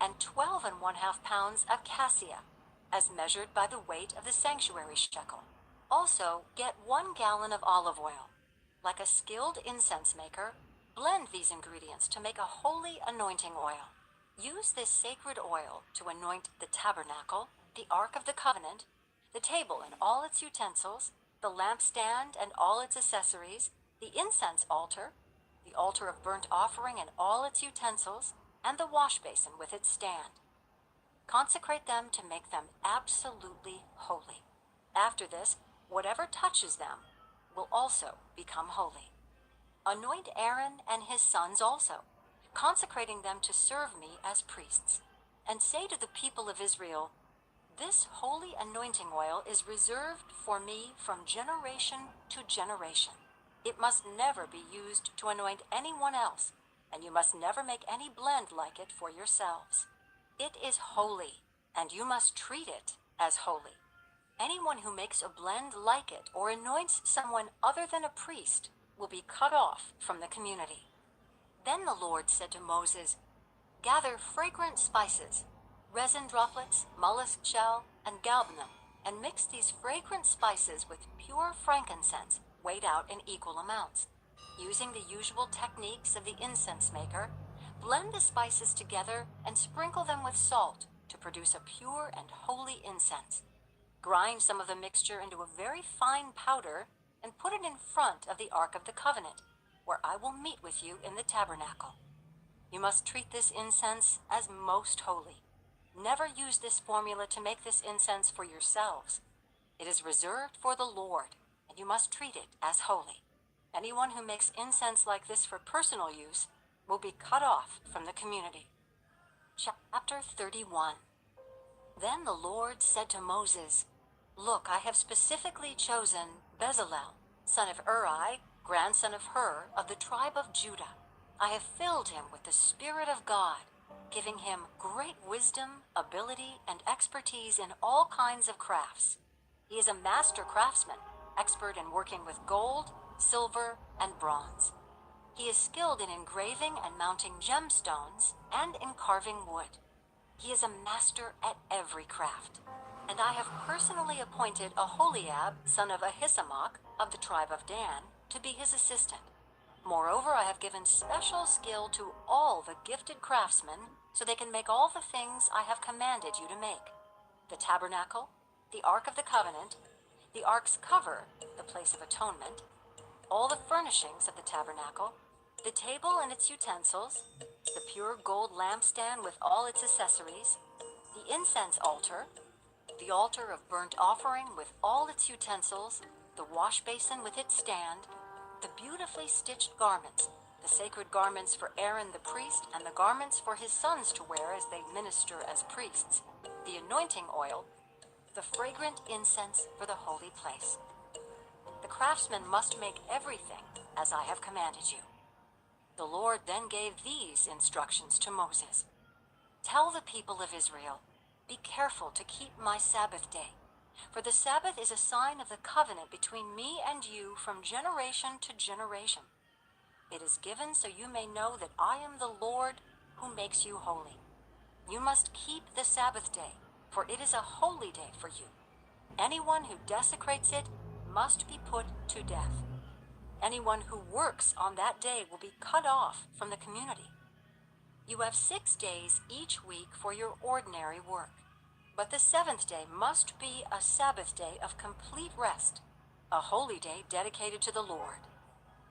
and 12½ pounds of cassia, as measured by the weight of the sanctuary shekel. Also, get 1 gallon of olive oil. Like a skilled incense maker, blend these ingredients to make a holy anointing oil. Use this sacred oil to anoint the tabernacle, the Ark of the Covenant, the table and all its utensils, the lampstand and all its accessories, the incense altar, the altar of burnt offering and all its utensils, and the wash basin with its stand. Consecrate them to make them absolutely holy. After this, whatever touches them will also become holy. Anoint Aaron and his sons also, consecrating them to serve me as priests. And say to the people of Israel, 'This holy anointing oil is reserved for me from generation to generation. It must never be used to anoint anyone else, and you must never make any blend like it for yourselves. It is holy, and you must treat it as holy. Anyone who makes a blend like it or anoints someone other than a priest will be cut off from the community.' Then the Lord said to Moses, 'Gather fragrant spices, resin droplets, mollusk shell, and galbanum, and mix these fragrant spices with pure frankincense weighed out in equal amounts. Using the usual techniques of the incense maker, blend the spices together and sprinkle them with salt to produce a pure and holy incense. Grind some of the mixture into a very fine powder and put it in front of the Ark of the Covenant, where I will meet with you in the tabernacle. You must treat this incense as most holy. Never use this formula to make this incense for yourselves. It is reserved for the Lord, and you must treat it as holy. Anyone who makes incense like this for personal use will be cut off from the community." Chapter 31. Then the Lord said to Moses, "Look, I have specifically chosen Bezalel, son of Uri, grandson of Hur, of the tribe of Judah. I have filled him with the Spirit of God, giving him great wisdom, ability, and expertise in all kinds of crafts. He is a master craftsman, expert in working with gold, silver, and bronze. He is skilled in engraving and mounting gemstones and in carving wood. He is a master at every craft. And I have personally appointed Aholiab, son of Ahisamach, of the tribe of Dan, to be his assistant. Moreover, I have given special skill to all the gifted craftsmen so they can make all the things I have commanded you to make: the tabernacle, the Ark of the Covenant, the Ark's cover, the place of atonement, all the furnishings of the tabernacle, the table and its utensils, the pure gold lampstand with all its accessories, the incense altar, the altar of burnt offering with all its utensils, the wash basin with its stand, the beautifully stitched garments, the sacred garments for Aaron the priest and the garments for his sons to wear as they minister as priests, the anointing oil, the fragrant incense for the holy place. The craftsman must make everything as I have commanded you. The Lord then gave these instructions to Moses. Tell the people of Israel, be careful to keep my Sabbath day, for the Sabbath is a sign of the covenant between me and you from generation to generation. It is given so you may know that I am the Lord who makes you holy. You must keep the Sabbath day, for it is a holy day for you. Anyone who desecrates it must be put to death. Anyone who works on that day will be cut off from the community. You have 6 days each week for your ordinary work, but the 7th day must be a Sabbath day of complete rest, a holy day dedicated to the Lord.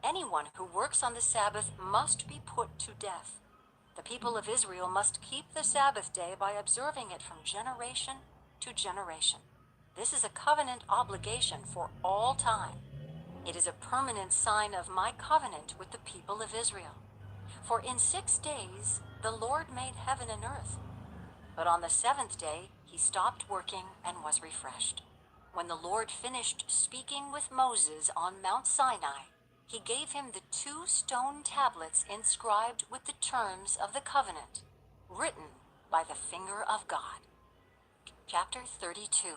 Anyone who works on the Sabbath must be put to death. The people of Israel must keep the Sabbath day by observing it from generation to generation. This is a covenant obligation for all time. It is a permanent sign of my covenant with the people of Israel. For in 6 days the Lord made heaven and earth. But on the 7th day he stopped working and was refreshed. When the Lord finished speaking with Moses on Mount Sinai, he gave him the 2 stone tablets inscribed with the terms of the covenant, written by the finger of God. Chapter 32.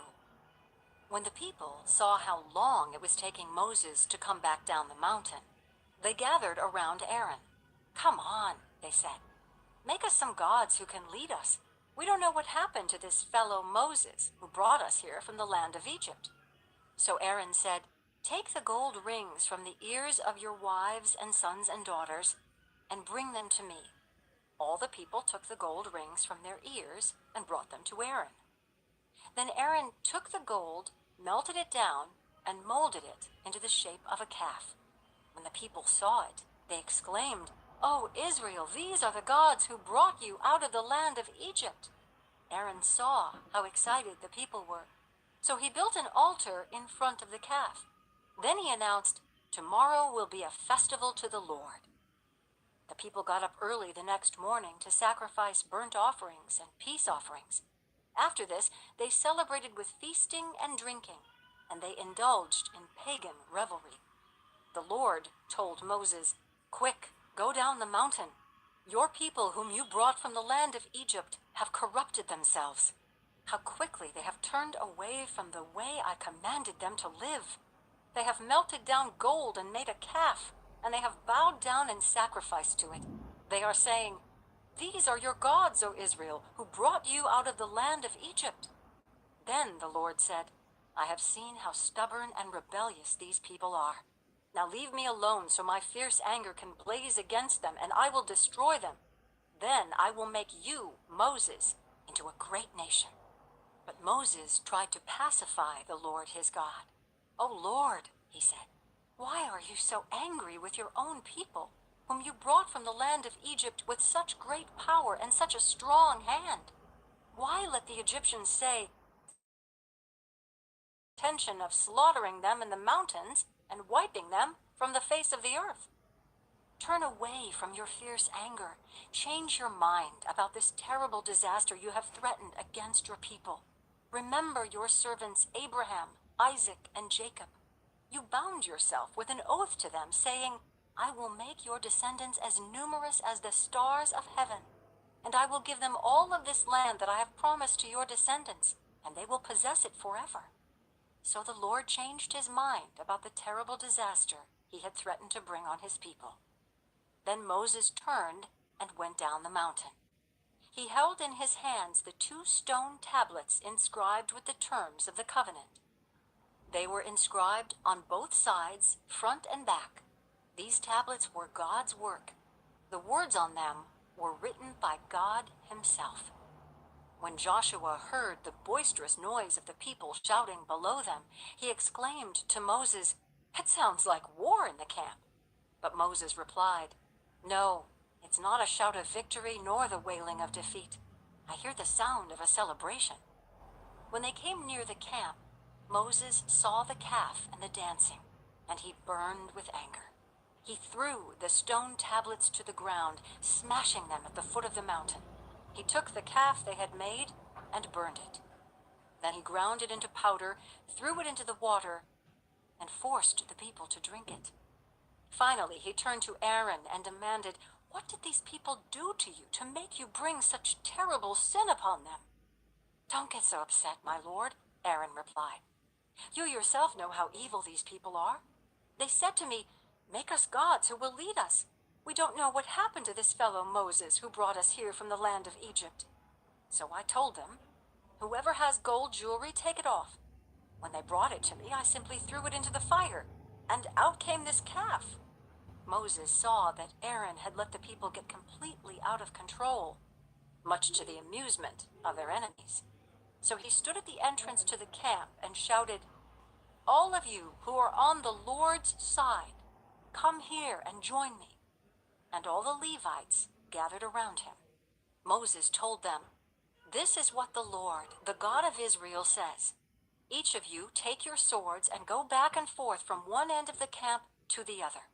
When the people saw how long it was taking Moses to come back down the mountain, they gathered around Aaron. Come on, they said. Make us some gods who can lead us. We don't know what happened to this fellow Moses who brought us here from the land of Egypt. So Aaron said, take the gold rings from the ears of your wives and sons and daughters and bring them to me. All the people took the gold rings from their ears and brought them to Aaron. Then Aaron took the gold, melted it down, and molded it into the shape of a calf. When the people saw it, they exclaimed, "O Israel, these are the gods who brought you out of the land of Egypt." Aaron saw how excited the people were, so he built an altar in front of the calf. Then he announced, "Tomorrow will be a festival to the Lord." The people got up early the next morning to sacrifice burnt offerings and peace offerings. After this, they celebrated with feasting and drinking, and they indulged in pagan revelry. The Lord told Moses, "Quick, go down the mountain. Your people whom you brought from the land of Egypt have corrupted themselves. How quickly they have turned away from the way I commanded them to live. They have melted down gold and made a calf, and they have bowed down and sacrificed to it. They are saying, 'These are your gods, O Israel, who brought you out of the land of Egypt.'" Then the Lord said, "I have seen how stubborn and rebellious these people are. Now leave me alone so my fierce anger can blaze against them, and I will destroy them. Then I will make you, Moses, into a great nation." But Moses tried to pacify the Lord his God. "O Lord," he said, "why are you so angry with your own people, whom you brought from the land of Egypt with such great power and such a strong hand? Why let the Egyptians say, 'Intention of slaughtering them in the mountains and wiping them from the face of the earth'? Turn away from your fierce anger. Change your mind about this terrible disaster you have threatened against your people. Remember your servants Abraham, Isaac, and Jacob. You bound yourself with an oath to them, saying, 'I will make your descendants as numerous as the stars of heaven, and I will give them all of this land that I have promised to your descendants, and they will possess it forever.' So the Lord changed his mind about the terrible disaster he had threatened to bring on his people. Then Moses turned and went down the mountain. He held in his hands the 2 stone tablets inscribed with the terms of the covenant. They were inscribed on both sides, front and back. These tablets were God's work. The words on them were written by God himself. When Joshua heard the boisterous noise of the people shouting below them, he exclaimed to Moses, "That sounds like war in the camp." But Moses replied, "No, it's not a shout of victory nor the wailing of defeat. I hear the sound of a celebration." When they came near the camp, Moses saw the calf and the dancing, and he burned with anger. He threw the stone tablets to the ground, smashing them at the foot of the mountain. He took the calf they had made and burned it. Then he ground it into powder, threw it into the water, and forced the people to drink it. Finally, he turned to Aaron and demanded, "What did these people do to you to make you bring such terrible sin upon them?" "Don't get so upset, my lord," Aaron replied. "You yourself know how evil these people are. They said to me, 'Make us gods who will lead us.' We don't know what happened to this fellow Moses who brought us here from the land of Egypt." So I told them, "Whoever has gold jewelry, take it off." When they brought it to me, I simply threw it into the fire, and out came this calf. Moses saw that Aaron had let the people get completely out of control, much to the amusement of their enemies. So he stood at the entrance to the camp and shouted, "All of you who are on the Lord's side, come here and join me." And all the Levites gathered around him. Moses told them, "This is what the Lord, the God of Israel, says. Each of you take your swords and go back and forth from one end of the camp to the other.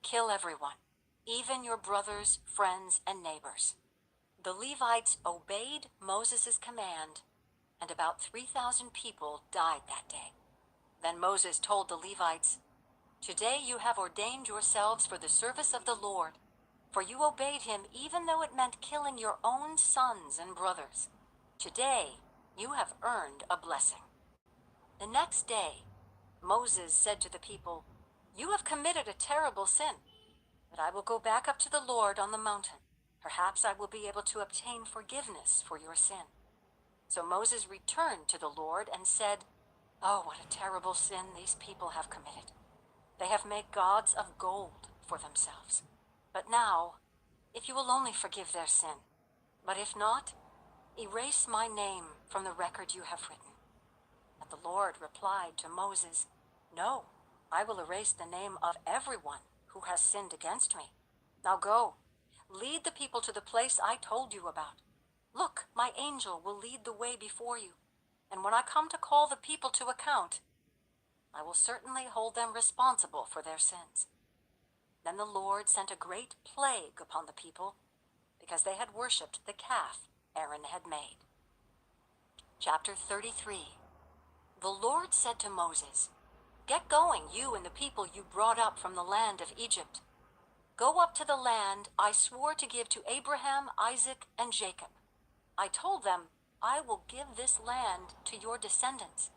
Kill everyone, even your brothers, friends, and neighbors." The Levites obeyed Moses' command, and about 3,000 people died that day. Then Moses told the Levites, "Today you have ordained yourselves for the service of the Lord, for you obeyed him even though it meant killing your own sons and brothers. Today you have earned a blessing." The next day, Moses said to the people, "You have committed a terrible sin, but I will go back up to the Lord on the mountain. Perhaps I will be able to obtain forgiveness for your sin." So Moses returned to the Lord and said, "Oh, what a terrible sin these people have committed. They have made gods of gold for themselves. But now, if you will only forgive their sin, but if not, erase my name from the record you have written." But the Lord replied to Moses, "No, I will erase the name of everyone who has sinned against me. Now go, lead the people to the place I told you about. Look, my angel will lead the way before you, and when I come to call the people to account, I will certainly hold them responsible for their sins." Then the Lord sent a great plague upon the people, because they had worshipped the calf Aaron had made. Chapter 33. The Lord said to Moses, "Get going, you and the people you brought up from the land of Egypt. Go up to the land I swore to give to Abraham, Isaac, and Jacob. I told them, I will give this land to your descendants,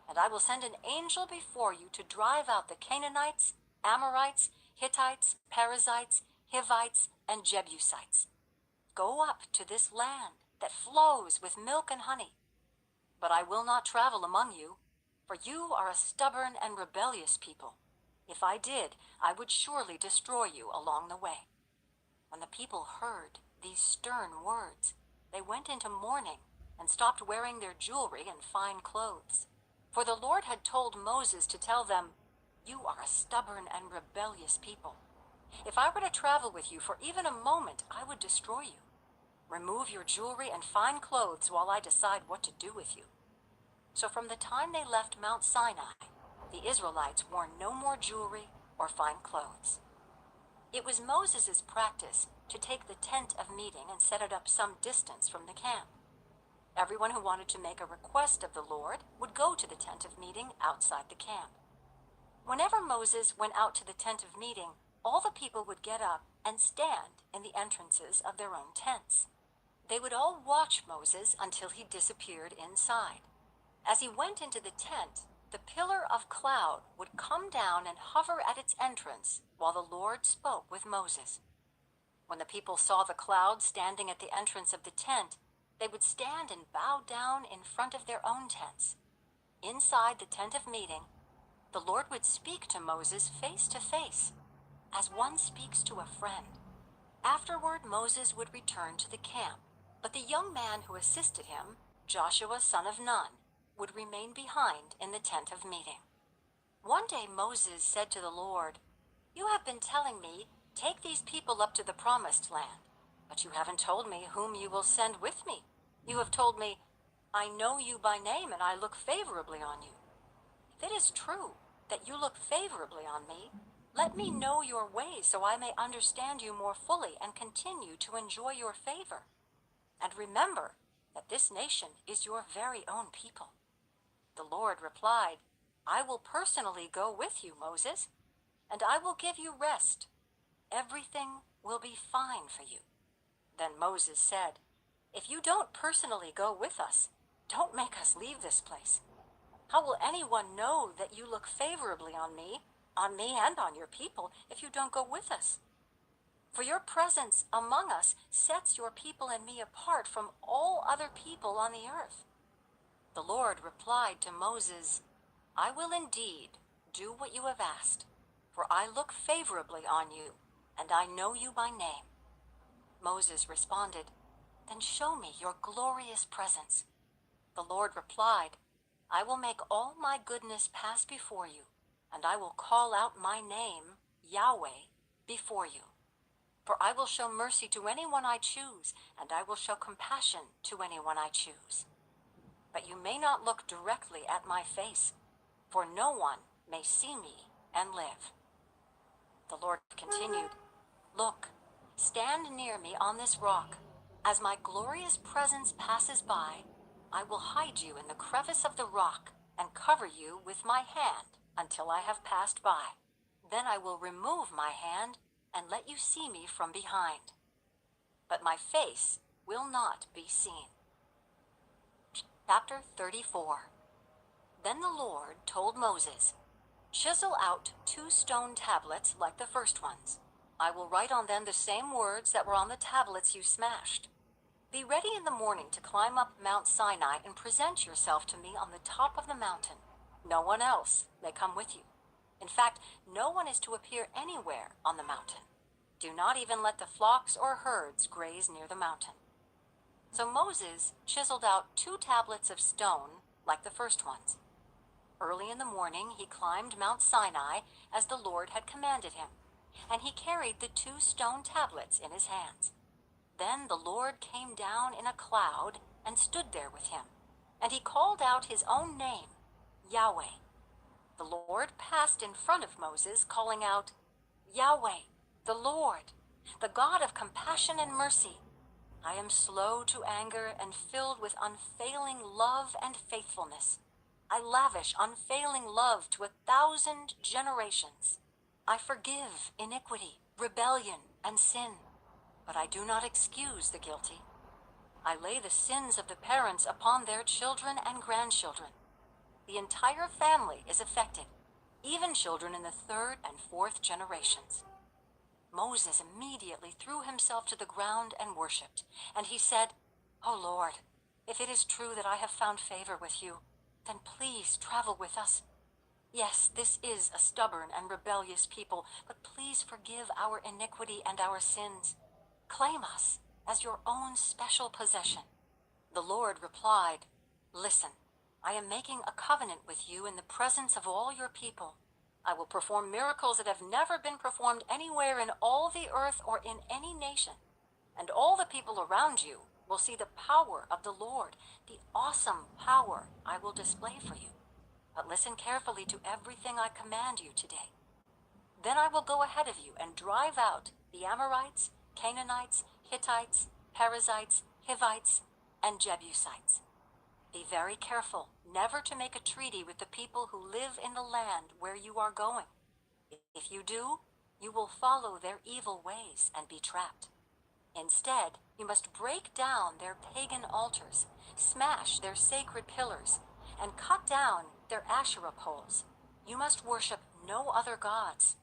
and I will send an angel before you to drive out the Canaanites, Amorites, Hittites, Perizzites, Hivites, and Jebusites. Go up to this land that flows with milk and honey. But I will not travel among you, for you are a stubborn and rebellious people. If I did, I would surely destroy you along the way." When the people heard these stern words, they went into mourning and stopped wearing their jewelry and fine clothes. For the Lord had told Moses to tell them, "You are a stubborn and rebellious people. If I were to travel with you for even a moment, I would destroy you. Remove your jewelry and fine clothes while I decide what to do with you." So from the time they left Mount Sinai, the Israelites wore no more jewelry or fine clothes. It was Moses' practice to take the tent of meeting and set it up some distance from the camp. Everyone who wanted to make a request of the Lord would go to the tent of meeting outside the camp. Whenever Moses went out to the tent of meeting, all the people would get up and stand in the entrances of their own tents. They would all watch Moses until he disappeared inside. As he went into the tent, the pillar of cloud would come down and hover at its entrance while the Lord spoke with Moses. When the people saw the cloud standing at the entrance of the tent, they would stand and bow down in front of their own tents. Inside the tent of meeting, the Lord would speak to Moses face to face, as one speaks to a friend. Afterward, Moses would return to the camp, but the young man who assisted him, Joshua son of Nun, would remain behind in the tent of meeting. One day Moses said to the Lord, "You have been telling me, 'Take these people up to the promised land,' but you haven't told me whom you will send with me. You have told me, 'I know you by name and I look favorably on you.' If it is true that you look favorably on me, let me know your ways so I may understand you more fully and continue to enjoy your favor. And remember that this nation is your very own people." The Lord replied, "I will personally go with you, Moses, and I will give you rest. Everything will be fine for you." Then Moses said, "If you don't personally go with us, don't make us leave this place. How will anyone know that you look favorably on me and on your people, if you don't go with us? For your presence among us sets your people and me apart from all other people on the earth." The Lord replied to Moses, "I will indeed do what you have asked, for I look favorably on you, and I know you by name." Moses responded, "Then show me your glorious presence." The Lord replied, "I will make all my goodness pass before you, and I will call out my name, Yahweh, before you. For I will show mercy to anyone I choose, and I will show compassion to anyone I choose. But you may not look directly at my face, for no one may see me and live." The Lord continued, "Look, stand near me on this rock. As my glorious presence passes by, I will hide you in the crevice of the rock and cover you with my hand until I have passed by. Then I will remove my hand and let you see me from behind. But my face will not be seen." Chapter 34. Then the Lord told Moses, "Chisel out 2 stone tablets like the first ones. I will write on them the same words that were on the tablets you smashed. Be ready in the morning to climb up Mount Sinai and present yourself to me on the top of the mountain. No one else may come with you. In fact, no one is to appear anywhere on the mountain. Do not even let the flocks or herds graze near the mountain." So Moses chiseled out 2 tablets of stone like the first ones. Early in the morning he climbed Mount Sinai as the Lord had commanded him, and he carried the 2 stone tablets in his hands. Then the Lord came down in a cloud and stood there with him, and he called out his own name, Yahweh. The Lord passed in front of Moses, calling out, "Yahweh, the Lord, the God of compassion and mercy. I am slow to anger and filled with unfailing love and faithfulness. I lavish unfailing love to 1,000 generations. I forgive iniquity, rebellion, and sin, but I do not excuse the guilty. I lay the sins of the parents upon their children and grandchildren. The entire family is affected, even children in the 3rd and 4th generations." Moses immediately threw himself to the ground and worshipped, and he said, "O Lord, if it is true that I have found favor with you, then please travel with us. Yes, this is a stubborn and rebellious people, but please forgive our iniquity and our sins. Claim us as your own special possession." The Lord replied, "Listen, I am making a covenant with you in the presence of all your people. I will perform miracles that have never been performed anywhere in all the earth or in any nation. And all the people around you will see the power of the Lord, the awesome power I will display for you. But listen carefully to everything I command you today. Then I will go ahead of you and drive out the Amorites, Canaanites, Hittites, Perizzites, Hivites, and Jebusites. Be very careful never to make a treaty with the people who live in the land where you are going. If you do, you will follow their evil ways and be trapped. Instead, you must break down their pagan altars, smash their sacred pillars, and cut down their Asherah poles. You must worship no other gods,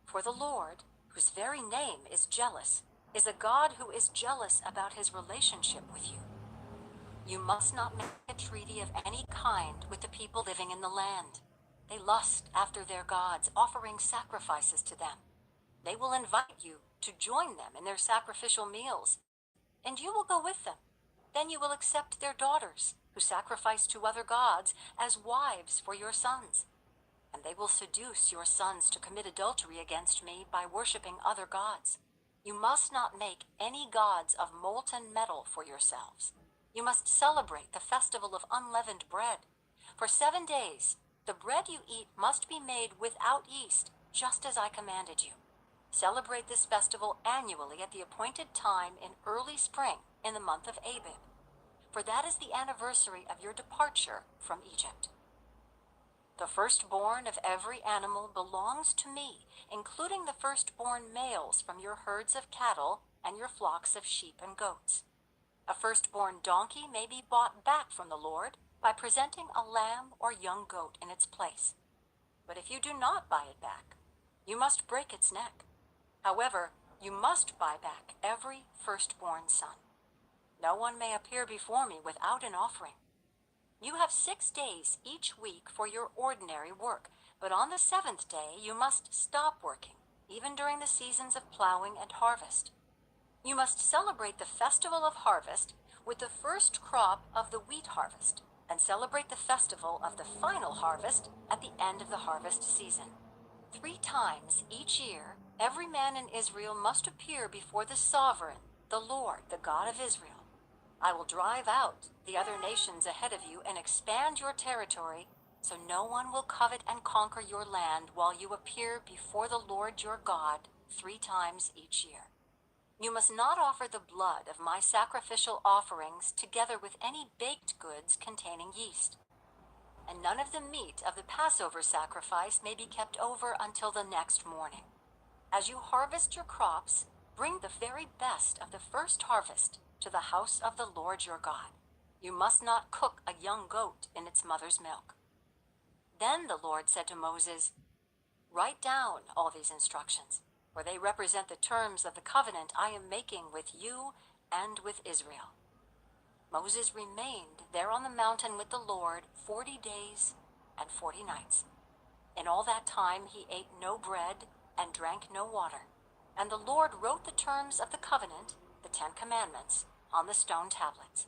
for the Lord, whose very name is jealous, is a God who is jealous about his relationship with you. You must not make a treaty of any kind with the people living in the land. They lust after their gods, offering sacrifices to them. They will invite you to join them in their sacrificial meals, and you will go with them. Then you will accept their daughters, who sacrifice to other gods, as wives for your sons. and they will seduce your sons to commit adultery against me by worshiping other gods. You must not make any gods of molten metal for yourselves. You must celebrate the festival of unleavened bread. For 7 days, the bread you eat must be made without yeast, just as I commanded you. Celebrate this festival annually at the appointed time in early spring in the month of Abib, for that is the anniversary of your departure from Egypt. The firstborn of every animal belongs to me, including the firstborn males from your herds of cattle and your flocks of sheep and goats. A firstborn donkey may be bought back from the Lord by presenting a lamb or young goat in its place. But if you do not buy it back, you must break its neck. However, you must buy back every firstborn son. No one may appear before me without an offering. You have 6 days each week for your ordinary work, but on the 7th day you must stop working, even during the seasons of plowing and harvest. You must celebrate the festival of harvest with the first crop of the wheat harvest, and celebrate the festival of the final harvest at the end of the harvest season. 3 times each year, every man in Israel must appear before the sovereign, the Lord, the God of Israel. I will drive out the other nations ahead of you and expand your territory, so no one will covet and conquer your land while you appear before the Lord your God 3 times each year. You must not offer the blood of my sacrificial offerings together with any baked goods containing yeast. And none of the meat of the Passover sacrifice may be kept over until the next morning. As you harvest your crops, bring the very best of the first harvest to the house of the Lord your God. You must not cook a young goat in its mother's milk. Then the Lord said to Moses, "Write down all these instructions, for they represent the terms of the covenant I am making with you and with Israel." Moses remained there on the mountain with the Lord 40 days and 40 nights. In all that time he ate no bread and drank no water. And the Lord wrote the terms of the covenant, the 10 Commandments, on the stone tablets.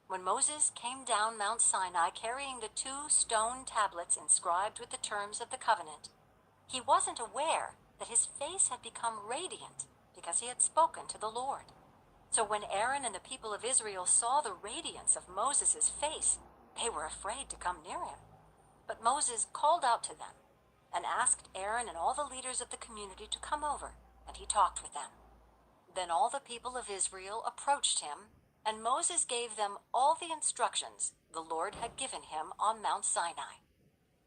When Moses came down Mount Sinai carrying the 2 stone tablets inscribed with the terms of the covenant, he wasn't aware that his face had become radiant because he had spoken to the Lord. So when Aaron and the people of Israel saw the radiance of Moses' face, they were afraid to come near him. But Moses called out to them and asked Aaron and all the leaders of the community to come over, and he talked with them. Then all the people of Israel approached him, and Moses gave them all the instructions the Lord had given him on Mount Sinai.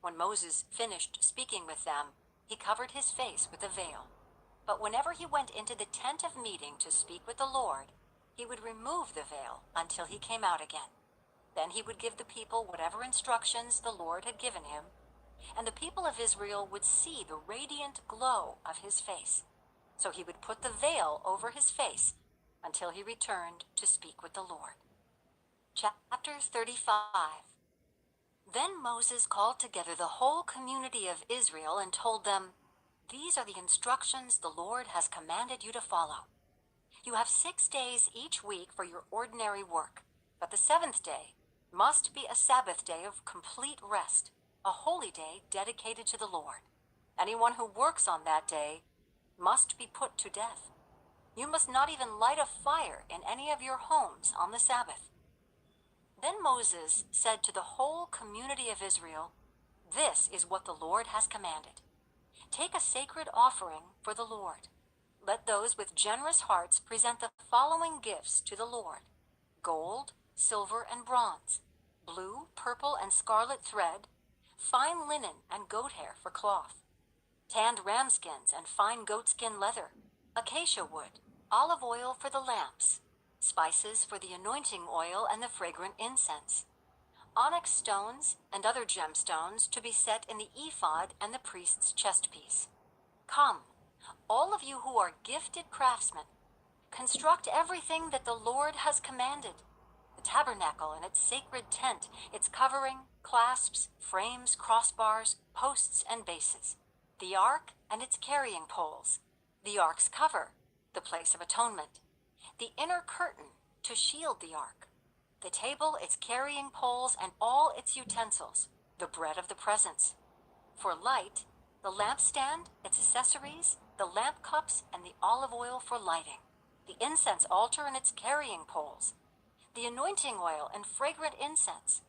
When Moses finished speaking with them, he covered his face with a veil. But whenever he went into the tent of meeting to speak with the Lord, he would remove the veil until he came out again. Then he would give the people whatever instructions the Lord had given him, and the people of Israel would see the radiant glow of his face. So he would put the veil over his face until he returned to speak with the Lord. Chapter 35. Then Moses called together the whole community of Israel and told them, "These are the instructions the Lord has commanded you to follow. You have 6 days each week for your ordinary work, but the 7th day must be a Sabbath day of complete rest, a holy day dedicated to the Lord. Anyone who works on that day must be put to death. You must not even light a fire in any of your homes on the Sabbath." Then Moses said to the whole community of Israel, "This is what the Lord has commanded. Take a sacred offering for the Lord. Let those with generous hearts present the following gifts to the Lord: gold, silver, and bronze, blue, purple, and scarlet thread, fine linen and goat hair for cloth, tanned ram skins and fine goatskin leather, acacia wood, olive oil for the lamps, spices for the anointing oil and the fragrant incense, onyx stones and other gemstones to be set in the ephod and the priest's chestpiece. Come, all of you who are gifted craftsmen, construct everything that the Lord has commanded: the tabernacle and its sacred tent, its covering, clasps, frames, crossbars, posts, and bases, the ark and its carrying poles, the ark's cover, the place of atonement, the inner curtain to shield the ark, the table, its carrying poles, and all its utensils, the bread of the presence, For light, the lampstand, its accessories, the lamp cups, and the olive oil for lighting, the incense altar and its carrying poles, the anointing oil and fragrant incense,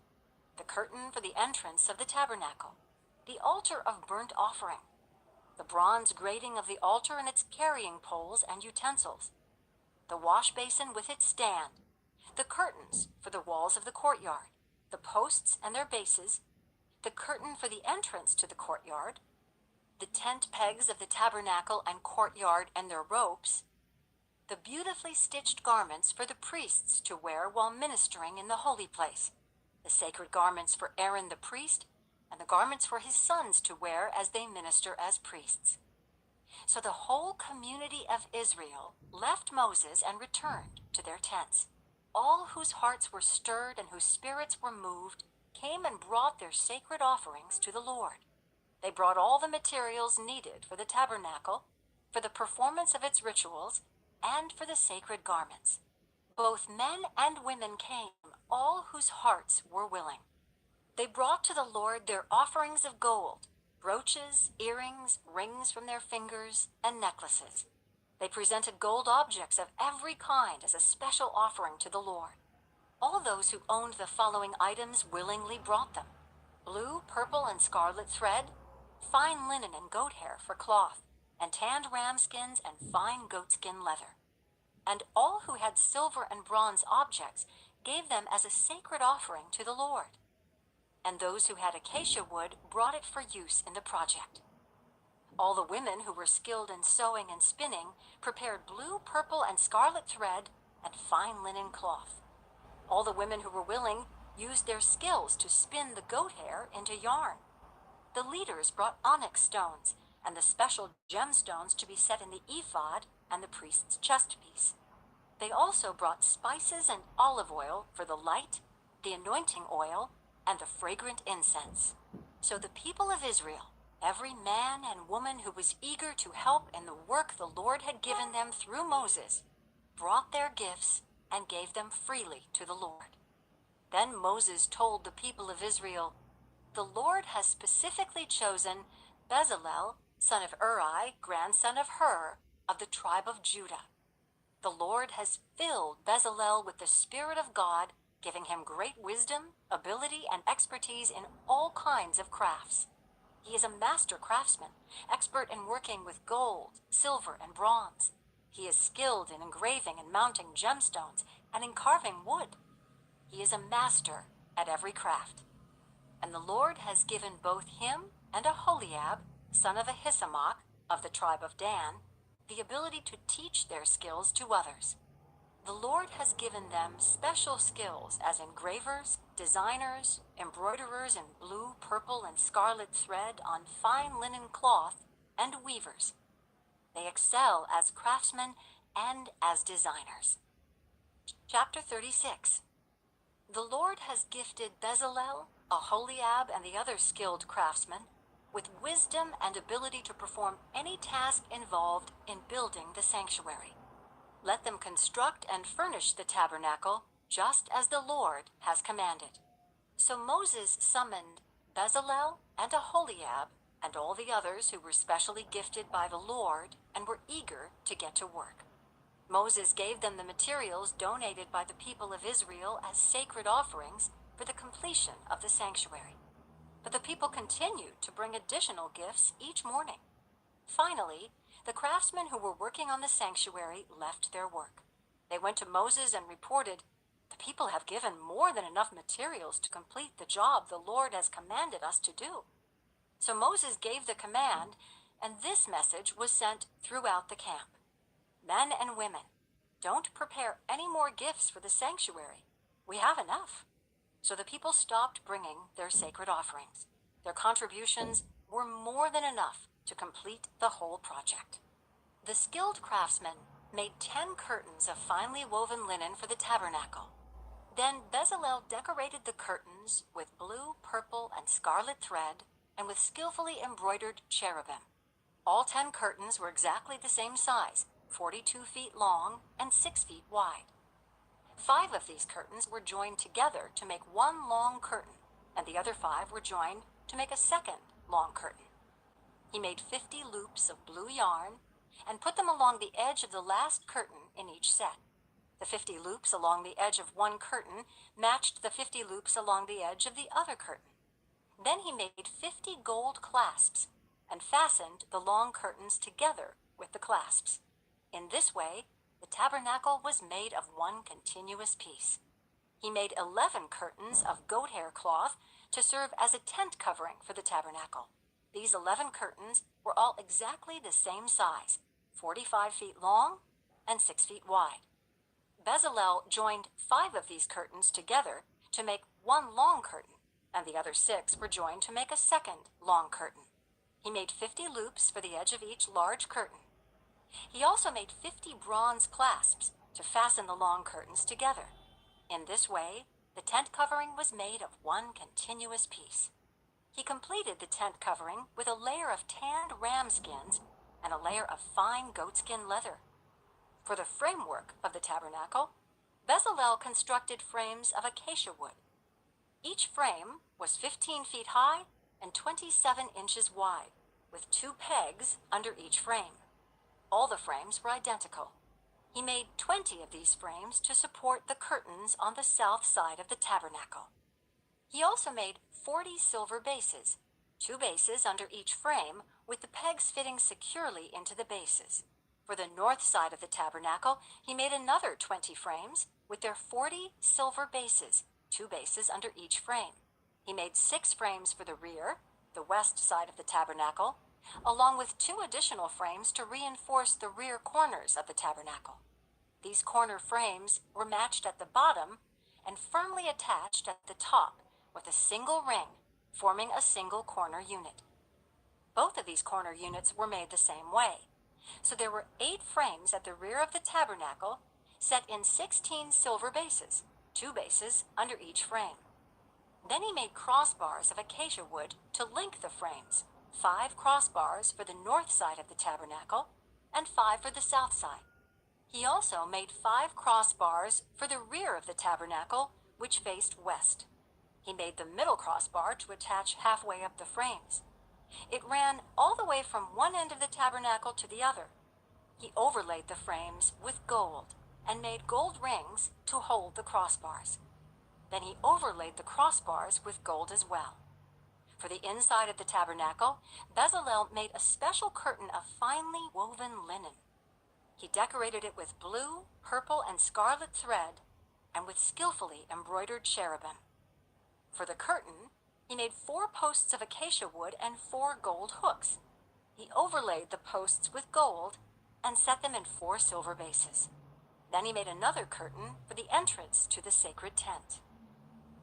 the curtain for the entrance of the tabernacle, the altar of burnt offering, the bronze grating of the altar and its carrying poles and utensils, the wash basin with its stand, the curtains for the walls of the courtyard, the posts and their bases, the curtain for the entrance to the courtyard, the tent pegs of the tabernacle and courtyard and their ropes, the beautifully stitched garments for the priests to wear while ministering in the holy place, the sacred garments for Aaron the priest, and the garments for his sons to wear as they minister as priests. So the whole community of Israel left Moses and returned to their tents. All whose hearts were stirred and whose spirits were moved came and brought their sacred offerings to the Lord. They brought all the materials needed for the tabernacle, for the performance of its rituals, and for the sacred garments. Both men and women came, all whose hearts were willing. They brought to the Lord their offerings of gold, brooches, earrings, rings from their fingers, and necklaces. They presented gold objects of every kind as a special offering to the Lord. All those who owned the following items willingly brought them: blue, purple, and scarlet thread, fine linen and goat hair for cloth, and tanned ram skins and fine goatskin leather. And all who had silver and bronze objects gave them as a sacred offering to the Lord. And those who had acacia wood brought it for use in the project. All the women who were skilled in sewing and spinning prepared blue, purple, and scarlet thread and fine linen cloth. All the women who were willing used their skills to spin the goat hair into yarn. The leaders brought onyx stones and the special gemstones to be set in the ephod and the priest's chest piece. They also brought spices and olive oil for the light, the anointing oil, and the fragrant incense. So the people of Israel, every man and woman who was eager to help in the work the Lord had given them through Moses, brought their gifts and gave them freely to the Lord. Then Moses told the people of Israel, "The Lord has specifically chosen Bezalel, son of Uri, grandson of Hur, of the tribe of Judah. The Lord has filled Bezalel with the Spirit of God, giving him great wisdom, ability, and expertise in all kinds of crafts. He is a master craftsman, expert in working with gold, silver, and bronze. He is skilled in engraving and mounting gemstones and in carving wood. He is a master at every craft. And the Lord has given both him and Aholiab, son of Ahisamach, of the tribe of Dan, the ability to teach their skills to others. The Lord has given them special skills as engravers, designers, embroiderers in blue, purple, and scarlet thread on fine linen cloth, and weavers. They excel as craftsmen and as designers." Chapter 36. The Lord has gifted Bezalel, Aholiab, and the other skilled craftsmen with wisdom and ability to perform any task involved in building the sanctuary. Let them construct and furnish the tabernacle just as the Lord has commanded. So Moses summoned Bezalel and Aholiab and all the others who were specially gifted by the Lord and were eager to get to work. Moses gave them the materials donated by the people of Israel as sacred offerings for the completion of the sanctuary. But the people continued to bring additional gifts each morning. Finally, the craftsmen who were working on the sanctuary left their work. They went to Moses and reported, "The people have given more than enough materials to complete the job the Lord has commanded us to do." So Moses gave the command, and this message was sent throughout the camp: "Men and women, don't prepare any more gifts for the sanctuary. We have enough." So the people stopped bringing their sacred offerings. Their contributions were more than enough to complete the whole project. The skilled craftsmen made 10 curtains of finely woven linen for the tabernacle. Then Bezalel decorated the curtains with blue, purple, and scarlet thread and with skillfully embroidered cherubim. All 10 curtains were exactly the same size, 42 feet long and 6 feet wide. 5 of these curtains were joined together to make one long curtain, and the other 5 were joined to make a second long curtain. He made 50 loops of blue yarn and put them along the edge of the last curtain in each set. The 50 loops along the edge of one curtain matched the 50 loops along the edge of the other curtain. Then he made 50 gold clasps and fastened the long curtains together with the clasps. In this way, the tabernacle was made of one continuous piece. He made 11 curtains of goat hair cloth to serve as a tent covering for the tabernacle. These 11 curtains were all exactly the same size, 45 feet long and 6 feet wide. Bezalel joined 5 of these curtains together to make one long curtain, and the other 6 were joined to make a second long curtain. He made 50 loops for the edge of each large curtain. He also made 50 bronze clasps to fasten the long curtains together. In this way, the tent covering was made of one continuous piece. He completed the tent covering with a layer of tanned ram skins and a layer of fine goatskin leather. For the framework of the tabernacle, Bezalel constructed frames of acacia wood. Each frame was 15 feet high and 27 inches wide, with 2 pegs under each frame. All the frames were identical. He made 20 of these frames to support the curtains on the south side of the tabernacle. He also made 40 silver bases, 2 bases under each frame, with the pegs fitting securely into the bases. For the north side of the tabernacle, he made another 20 frames with their 40 silver bases, 2 bases under each frame. He made 6 frames for the rear, the west side of the tabernacle, along with 2 additional frames to reinforce the rear corners of the tabernacle. These corner frames were matched at the bottom and firmly attached at the top with a single ring, forming a single corner unit. Both of these corner units were made the same way. So there were 8 frames at the rear of the tabernacle, set in 16 silver bases, 2 bases under each frame. Then he made crossbars of acacia wood to link the frames, 5 crossbars for the north side of the tabernacle and 5 for the south side. He also made 5 crossbars for the rear of the tabernacle, which faced west. He made the middle crossbar to attach halfway up the frames. It ran all the way from one end of the tabernacle to the other. He overlaid the frames with gold and made gold rings to hold the crossbars. Then he overlaid the crossbars with gold as well. For the inside of the tabernacle, Bezalel made a special curtain of finely woven linen. He decorated it with blue, purple, and scarlet thread, and with skillfully embroidered cherubim. For the curtain, he made 4 posts of acacia wood and 4 gold hooks. He overlaid the posts with gold and set them in 4 silver bases. Then he made another curtain for the entrance to the sacred tent.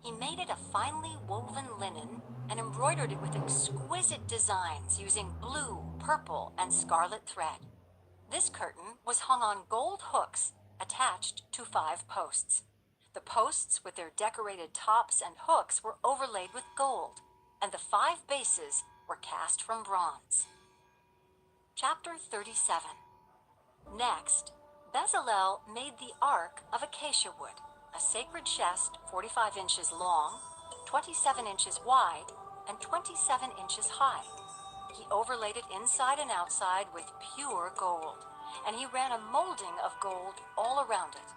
He made it of finely woven linen and embroidered it with exquisite designs using blue, purple, and scarlet thread. This curtain was hung on gold hooks attached to 5 posts. The posts with their decorated tops and hooks were overlaid with gold, and the 5 bases were cast from bronze. Chapter 37. Next, Bezalel made the Ark of acacia wood, a sacred chest 45 inches long, 27 inches wide, and 27 inches high. He overlaid it inside and outside with pure gold, and he ran a molding of gold all around it.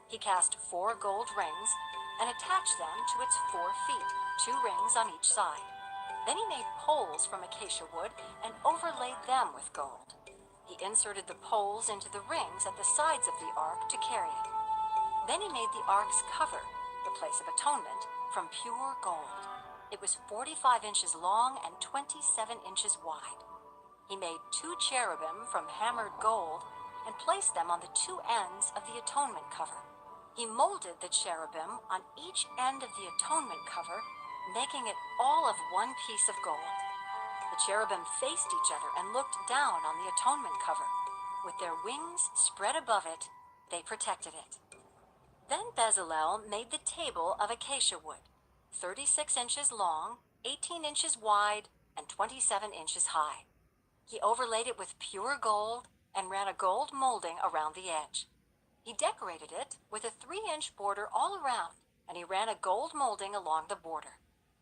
He cast 4 gold rings and attached them to its 4 feet, 2 rings on each side. Then he made poles from acacia wood and overlaid them with gold. He inserted the poles into the rings at the sides of the ark to carry it. Then he made the ark's cover, the place of atonement, from pure gold. It was 45 inches long and 27 inches wide. He made 2 cherubim from hammered gold and placed them on the 2 ends of the atonement cover. He molded the cherubim on each end of the atonement cover, making it all of one piece of gold. The cherubim faced each other and looked down on the atonement cover. With their wings spread above it, they protected it. Then Bezalel made the table of acacia wood, 36 inches long, 18 inches wide, and 27 inches high. He overlaid it with pure gold and ran a gold molding around the edge. He decorated it with a 3-inch border all around, and he ran a gold molding along the border.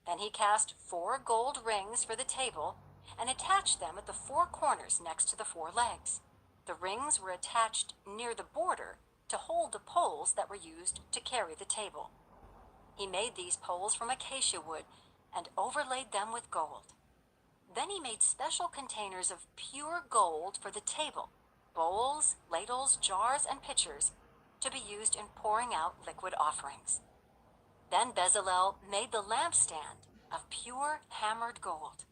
Then he cast 4 gold rings for the table and attached them at the 4 corners next to the 4 legs. The rings were attached near the border to hold the poles that were used to carry the table. He made these poles from acacia wood and overlaid them with gold. Then he made special containers of pure gold for the table, bowls, ladles, jars, and pitchers, to be used in pouring out liquid offerings. Then Bezalel made the lampstand of pure hammered gold.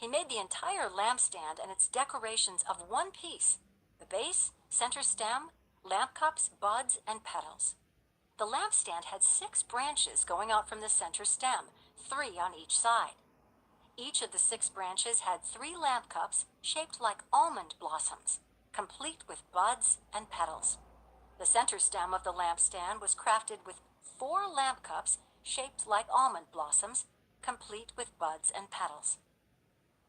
He made the entire lampstand and its decorations of one piece: the base, center stem, lamp cups, buds, and petals. The lampstand had 6 branches going out from the center stem, 3 on each side. Each of the 6 branches had 3 lamp cups shaped like almond blossoms, complete with buds and petals. The center stem of the lampstand was crafted with 4 lamp cups shaped like almond blossoms, complete with buds and petals.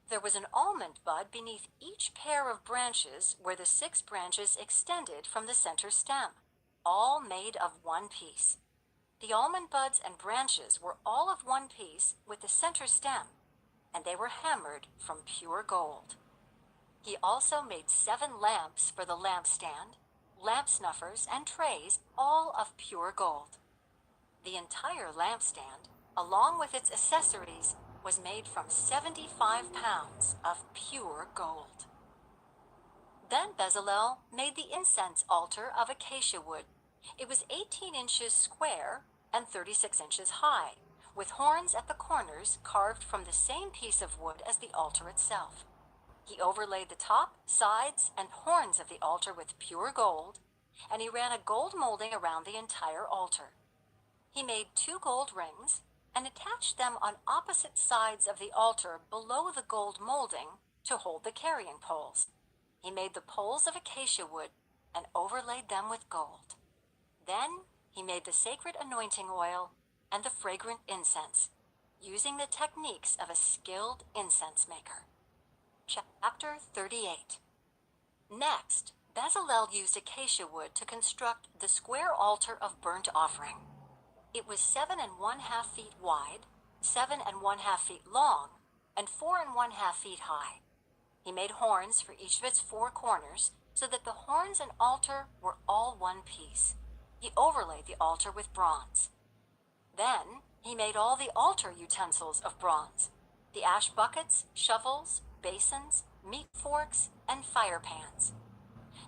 There was an almond bud beneath each pair of branches where the 6 branches extended from the center stem, all made of one piece. The almond buds and branches were all of one piece with the center stem, and they were hammered from pure gold. He also made 7 lamps for the lampstand, lamp snuffers, and trays, all of pure gold. The entire lampstand, along with its accessories, was made from 75 pounds of pure gold. Then Bezalel made the incense altar of acacia wood. It was 18 inches square and 36 inches high, with horns at the corners carved from the same piece of wood as the altar itself. He overlaid the top, sides, and horns of the altar with pure gold, and he ran a gold molding around the entire altar. He made 2 gold rings and attached them on opposite sides of the altar below the gold molding to hold the carrying poles. He made the poles of acacia wood and overlaid them with gold. Then he made the sacred anointing oil and the fragrant incense, using the techniques of a skilled incense maker. Chapter 38. Next, Bezalel used acacia wood to construct the square altar of burnt offering. It was 7 1/2 feet wide, 7 1/2 feet long, and 4 1/2 feet high. He made horns for each of its 4 corners so that the horns and altar were all one piece. He overlaid the altar with bronze. Then he made all the altar utensils of bronze: the ash buckets, shovels, basins, meat forks, and fire pans.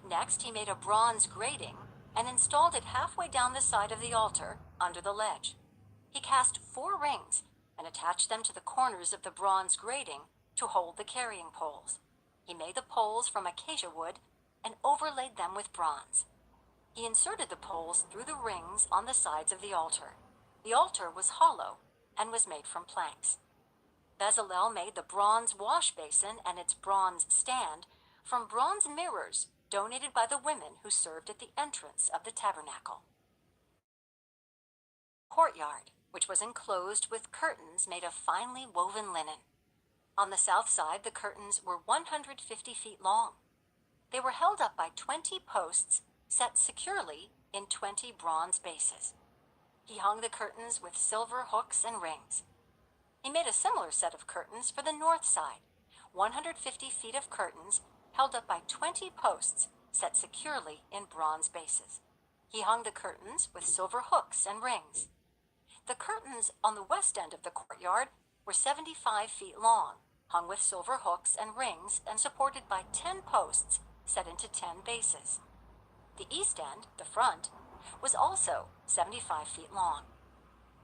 Next, he made a bronze grating and installed it halfway down the side of the altar under the ledge. He cast 4 rings and attached them to the corners of the bronze grating to hold the carrying poles. He made the poles from acacia wood and overlaid them with bronze. He inserted the poles through the rings on the sides of the altar. The altar was hollow and was made from planks. Bezalel made the bronze wash basin and its bronze stand from bronze mirrors donated by the women who served at the entrance of the tabernacle. Courtyard, which was enclosed with curtains made of finely woven linen. On the south side, the curtains were 150 feet long. They were held up by 20 posts set securely in 20 bronze bases. He hung the curtains with silver hooks and rings. He made a similar set of curtains for the north side, 150 feet of curtains held up by 20 posts set securely in bronze bases. He hung the curtains with silver hooks and rings. The curtains on the west end of the courtyard were 75 feet long, hung with silver hooks and rings, and supported by 10 posts set into 10 bases. The east end, the front, was also 75 feet long.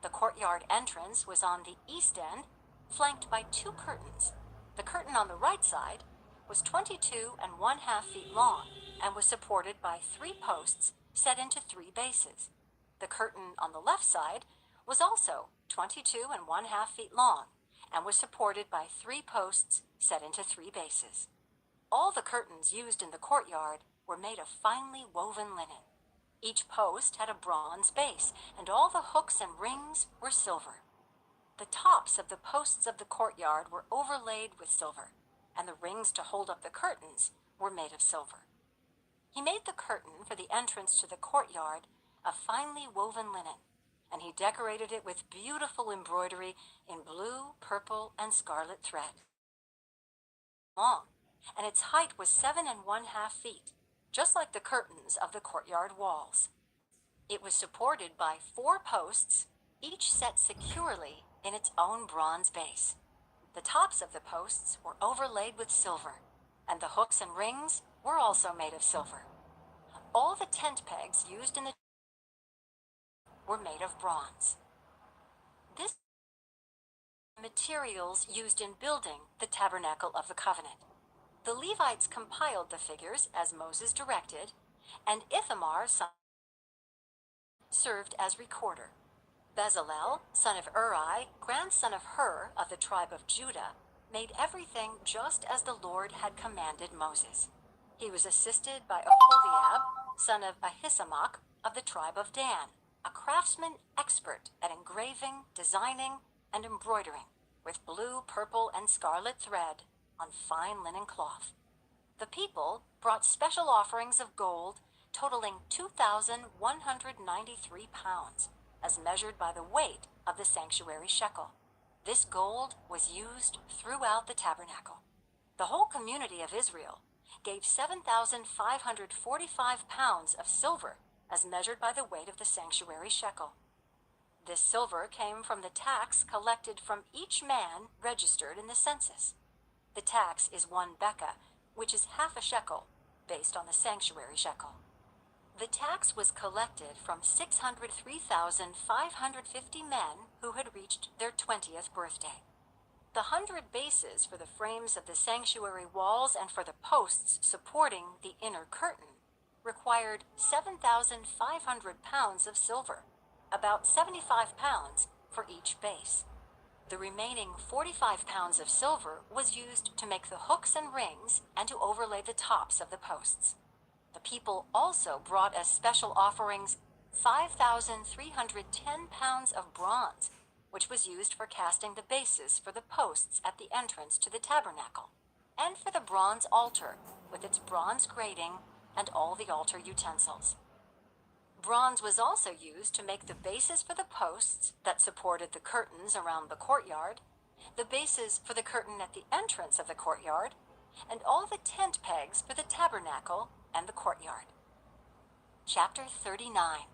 The courtyard entrance was on the east end, flanked by 2 curtains. The curtain on the right side was 22 1/2 feet long and was supported by 3 posts set into 3 bases. The curtain on the left side was also 22 1/2 feet long and was supported by 3 posts set into 3 bases. All the curtains used in the courtyard were made of finely woven linen. Each post had a bronze base, and all the hooks and rings were silver. The tops of the posts of the courtyard were overlaid with silver, and the rings to hold up the curtains were made of silver. He made the curtain for the entrance to the courtyard of finely woven linen, and he decorated it with beautiful embroidery in blue, purple, and scarlet thread. Long, and its height was 7½ feet, just like the curtains of the courtyard walls. It was supported by 4 posts, each set securely in its own bronze base. The tops of the posts were overlaid with silver, and the hooks and rings were also made of silver. All the tent pegs used in the were made of bronze. This materials used in building the tabernacle of the covenant. The Levites compiled the figures as Moses directed, and Ithamar served as recorder. Bezalel, son of Uri, grandson of Hur of the tribe of Judah, made everything just as the Lord had commanded Moses. He was assisted by Oholiab, son of Ahisamach of the tribe of Dan, a craftsman expert at engraving, designing, and embroidering with blue, purple, and scarlet thread on fine linen cloth. The people brought special offerings of gold totaling 2,193 pounds, as measured by the weight of the sanctuary shekel. This gold was used throughout the tabernacle. The whole community of Israel gave 7,545 pounds of silver as measured by the weight of the sanctuary shekel. This silver came from the tax collected from each man registered in the census. The tax is 1 bekah, which is half a shekel, based on the sanctuary shekel. The tax was collected from 603,550 men who had reached their 20th birthday. The 100 bases for the frames of the sanctuary walls and for the posts supporting the inner curtain required 7,500 pounds of silver, about 75 pounds for each base. The remaining 45 pounds of silver was used to make the hooks and rings and to overlay the tops of the posts. The people also brought as special offerings 5,310 pounds of bronze, which was used for casting the bases for the posts at the entrance to the tabernacle, and for the bronze altar with its bronze grating and all the altar utensils. Bronze was also used to make the bases for the posts that supported the curtains around the courtyard, the bases for the curtain at the entrance of the courtyard, and all the tent pegs for the tabernacle and the courtyard. Chapter 39.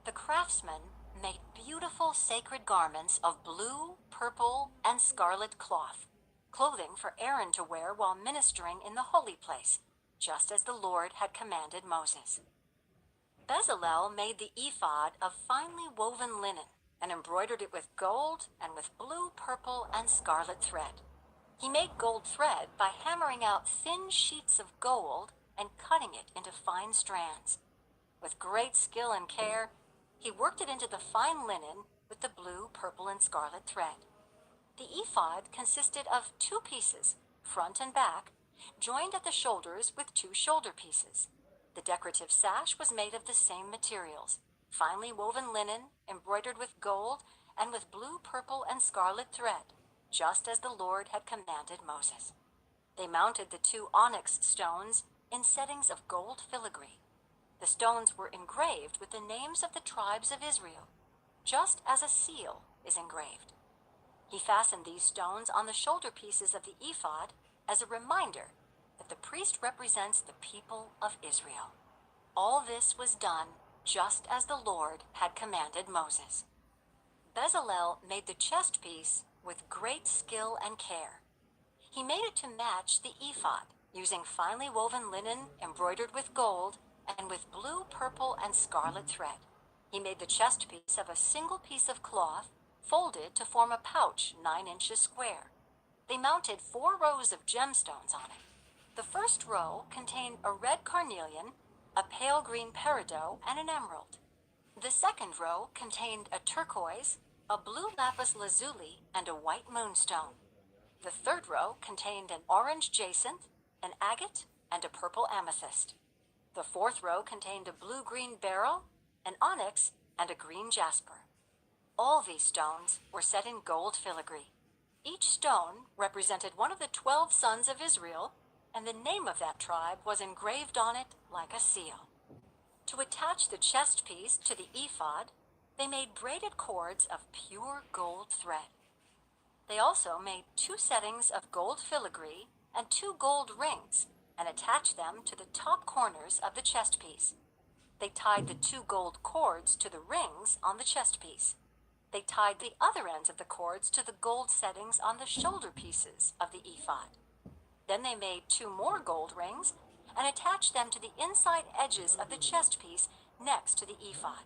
The craftsmen made beautiful sacred garments of blue, purple, and scarlet cloth, clothing for Aaron to wear while ministering in the holy place, just as the Lord had commanded Moses. Bezalel made the ephod of finely woven linen and embroidered it with gold and with blue, purple, and scarlet thread. He made gold thread by hammering out thin sheets of gold and cutting it into fine strands. With great skill and care, he worked it into the fine linen with the blue, purple, and scarlet thread. The ephod consisted of 2 pieces, front and back, joined at the shoulders with 2 shoulder pieces. The decorative sash was made of the same materials, finely woven linen, embroidered with gold and with blue, purple, and scarlet thread, just as the Lord had commanded Moses. They mounted the 2 onyx stones in settings of gold filigree. The stones were engraved with the names of the tribes of Israel, just as a seal is engraved. He fastened these stones on the shoulder pieces of the ephod as a reminder that the priest represents the people of Israel. All this was done just as the Lord had commanded Moses. Bezalel made the chest piece with great skill and care. He made it to match the ephod, using finely woven linen embroidered with gold and with blue, purple, and scarlet thread. He made the chest piece of a single piece of cloth, folded to form a pouch 9 inches square. They mounted 4 rows of gemstones on it. The first row contained a red carnelian, a pale green peridot, and an emerald. The second row contained a turquoise, a blue lapis lazuli, and a white moonstone. The third row contained an orange jacinth, an agate, and a purple amethyst. The fourth row contained a blue-green beryl, an onyx, and a green jasper. All these stones were set in gold filigree. Each stone represented one of the 12 sons of Israel, and the name of that tribe was engraved on it like a seal. To attach the chest piece to the ephod, They made braided cords of pure gold thread. They also made 2 settings of gold filigree and 2 gold rings and attached them to the top corners of the chest piece. They tied the 2 gold cords to the rings on the chest piece. They tied the other ends of the cords to the gold settings on the shoulder pieces of the ephod. Then they made 2 more gold rings and attached them to the inside edges of the chest piece next to the ephod.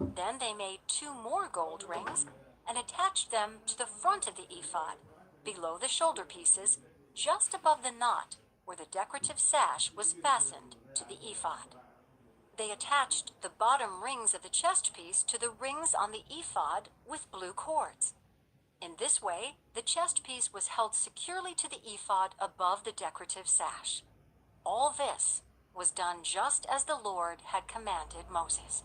Then they made 2 more gold rings and attached them to the front of the ephod, below the shoulder pieces, just above the knot where the decorative sash was fastened to the ephod. They attached the bottom rings of the chest piece to the rings on the ephod with blue cords. In this way, the chest piece was held securely to the ephod above the decorative sash. All this was done just as the Lord had commanded Moses.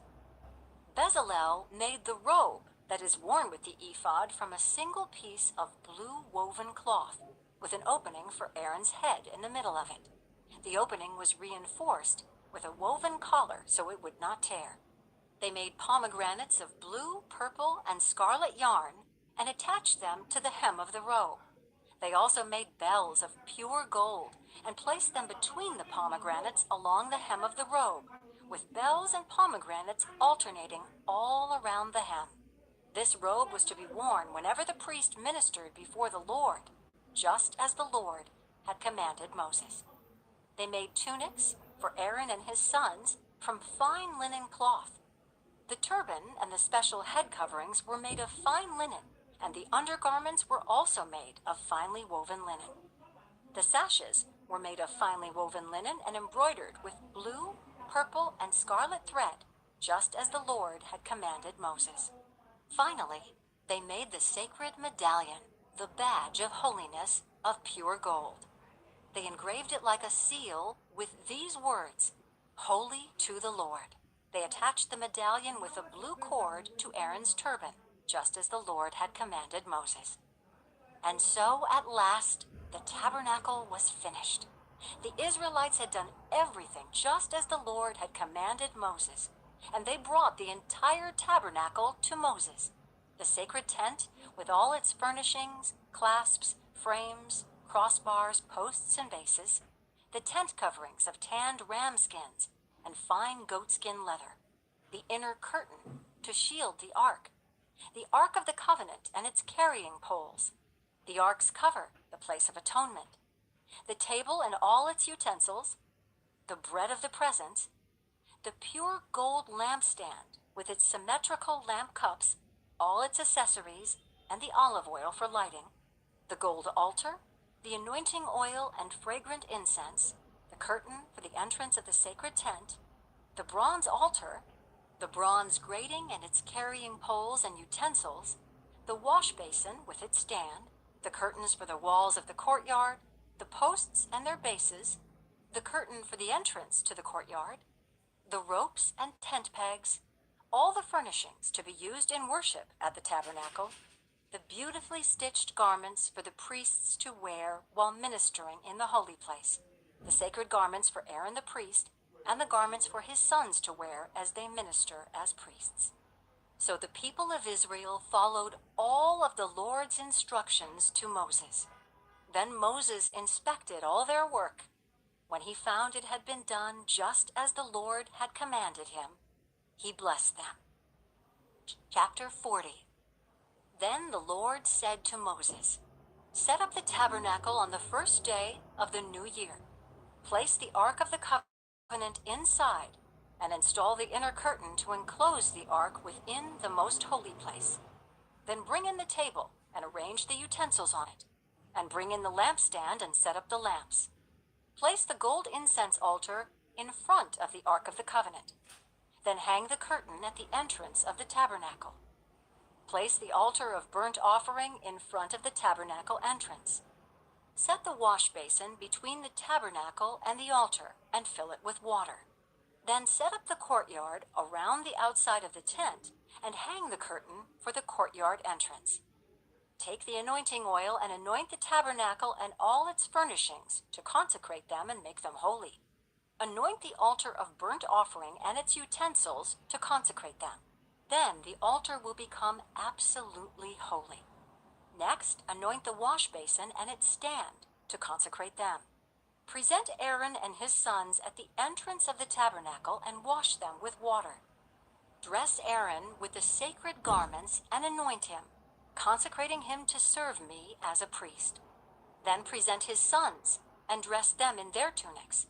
Bezalel made the robe that is worn with the ephod from a single piece of blue woven cloth, with an opening for Aaron's head in the middle of it. The opening was reinforced with a woven collar so it would not tear. They made pomegranates of blue, purple, and scarlet yarn and attached them to the hem of the robe. They also made bells of pure gold and placed them between the pomegranates along the hem of the robe, with bells and pomegranates alternating all around the hem. This robe was to be worn whenever the priest ministered before the Lord, just as the Lord had commanded Moses. They made tunics for Aaron and his sons from fine linen cloth. The turban and the special head coverings were made of fine linen, and the undergarments were also made of finely woven linen. The sashes were made of finely woven linen and embroidered with blue, purple, and scarlet thread, just as the Lord had commanded Moses. Finally, they made the sacred medallion, the badge of holiness, of pure gold. They engraved it like a seal with these words, "Holy to the Lord." They attached the medallion with a blue cord to Aaron's turban, just as the Lord had commanded Moses. And so, at last, the tabernacle was finished. The Israelites had done everything just as the Lord had commanded Moses, and they brought the entire tabernacle to Moses. The sacred tent, with all its furnishings, clasps, frames, crossbars, posts, and bases, the tent coverings of tanned ram skins and fine goatskin leather, the inner curtain to shield the ark of the covenant and its carrying poles, the ark's cover, the place of atonement, the table and all its utensils, the bread of the presence, the pure gold lampstand with its symmetrical lamp cups, all its accessories, and the olive oil for lighting, the gold altar, the anointing oil and fragrant incense, the curtain for the entrance of the sacred tent, the bronze altar, the bronze grating and its carrying poles and utensils, the wash basin with its stand, the curtains for the walls of the courtyard, the posts and their bases, the curtain for the entrance to the courtyard, the ropes and tent pegs, all the furnishings to be used in worship at the tabernacle, the beautifully stitched garments for the priests to wear while ministering in the holy place, the sacred garments for Aaron the priest, and the garments for his sons to wear as they minister as priests. So the people of Israel followed all of the Lord's instructions to Moses. Then Moses inspected all their work. When he found it had been done just as the Lord had commanded him, he blessed them. Chapter 40. Then the Lord said to Moses, "Set up the tabernacle on the first day of the new year. Place the Ark of the Covenant inside, and install the inner curtain to enclose the ark within the most holy place. Then bring in the table and arrange the utensils on it, and bring in the lampstand and set up the lamps. Place the gold incense altar in front of the Ark of the Covenant. Then hang the curtain at the entrance of the tabernacle. Place the altar of burnt offering in front of the tabernacle entrance. Set the wash basin between the tabernacle and the altar and fill it with water. Then set up the courtyard around the outside of the tent and hang the curtain for the courtyard entrance. Take the anointing oil and anoint the tabernacle and all its furnishings to consecrate them and make them holy. Anoint the altar of burnt offering and its utensils to consecrate them. Then the altar will become absolutely holy. Next, anoint the wash basin and its stand to consecrate them. Present Aaron and his sons at the entrance of the tabernacle and wash them with water. Dress Aaron with the sacred garments and anoint him, consecrating him to serve me as a priest. Then present his sons and dress them in their tunics.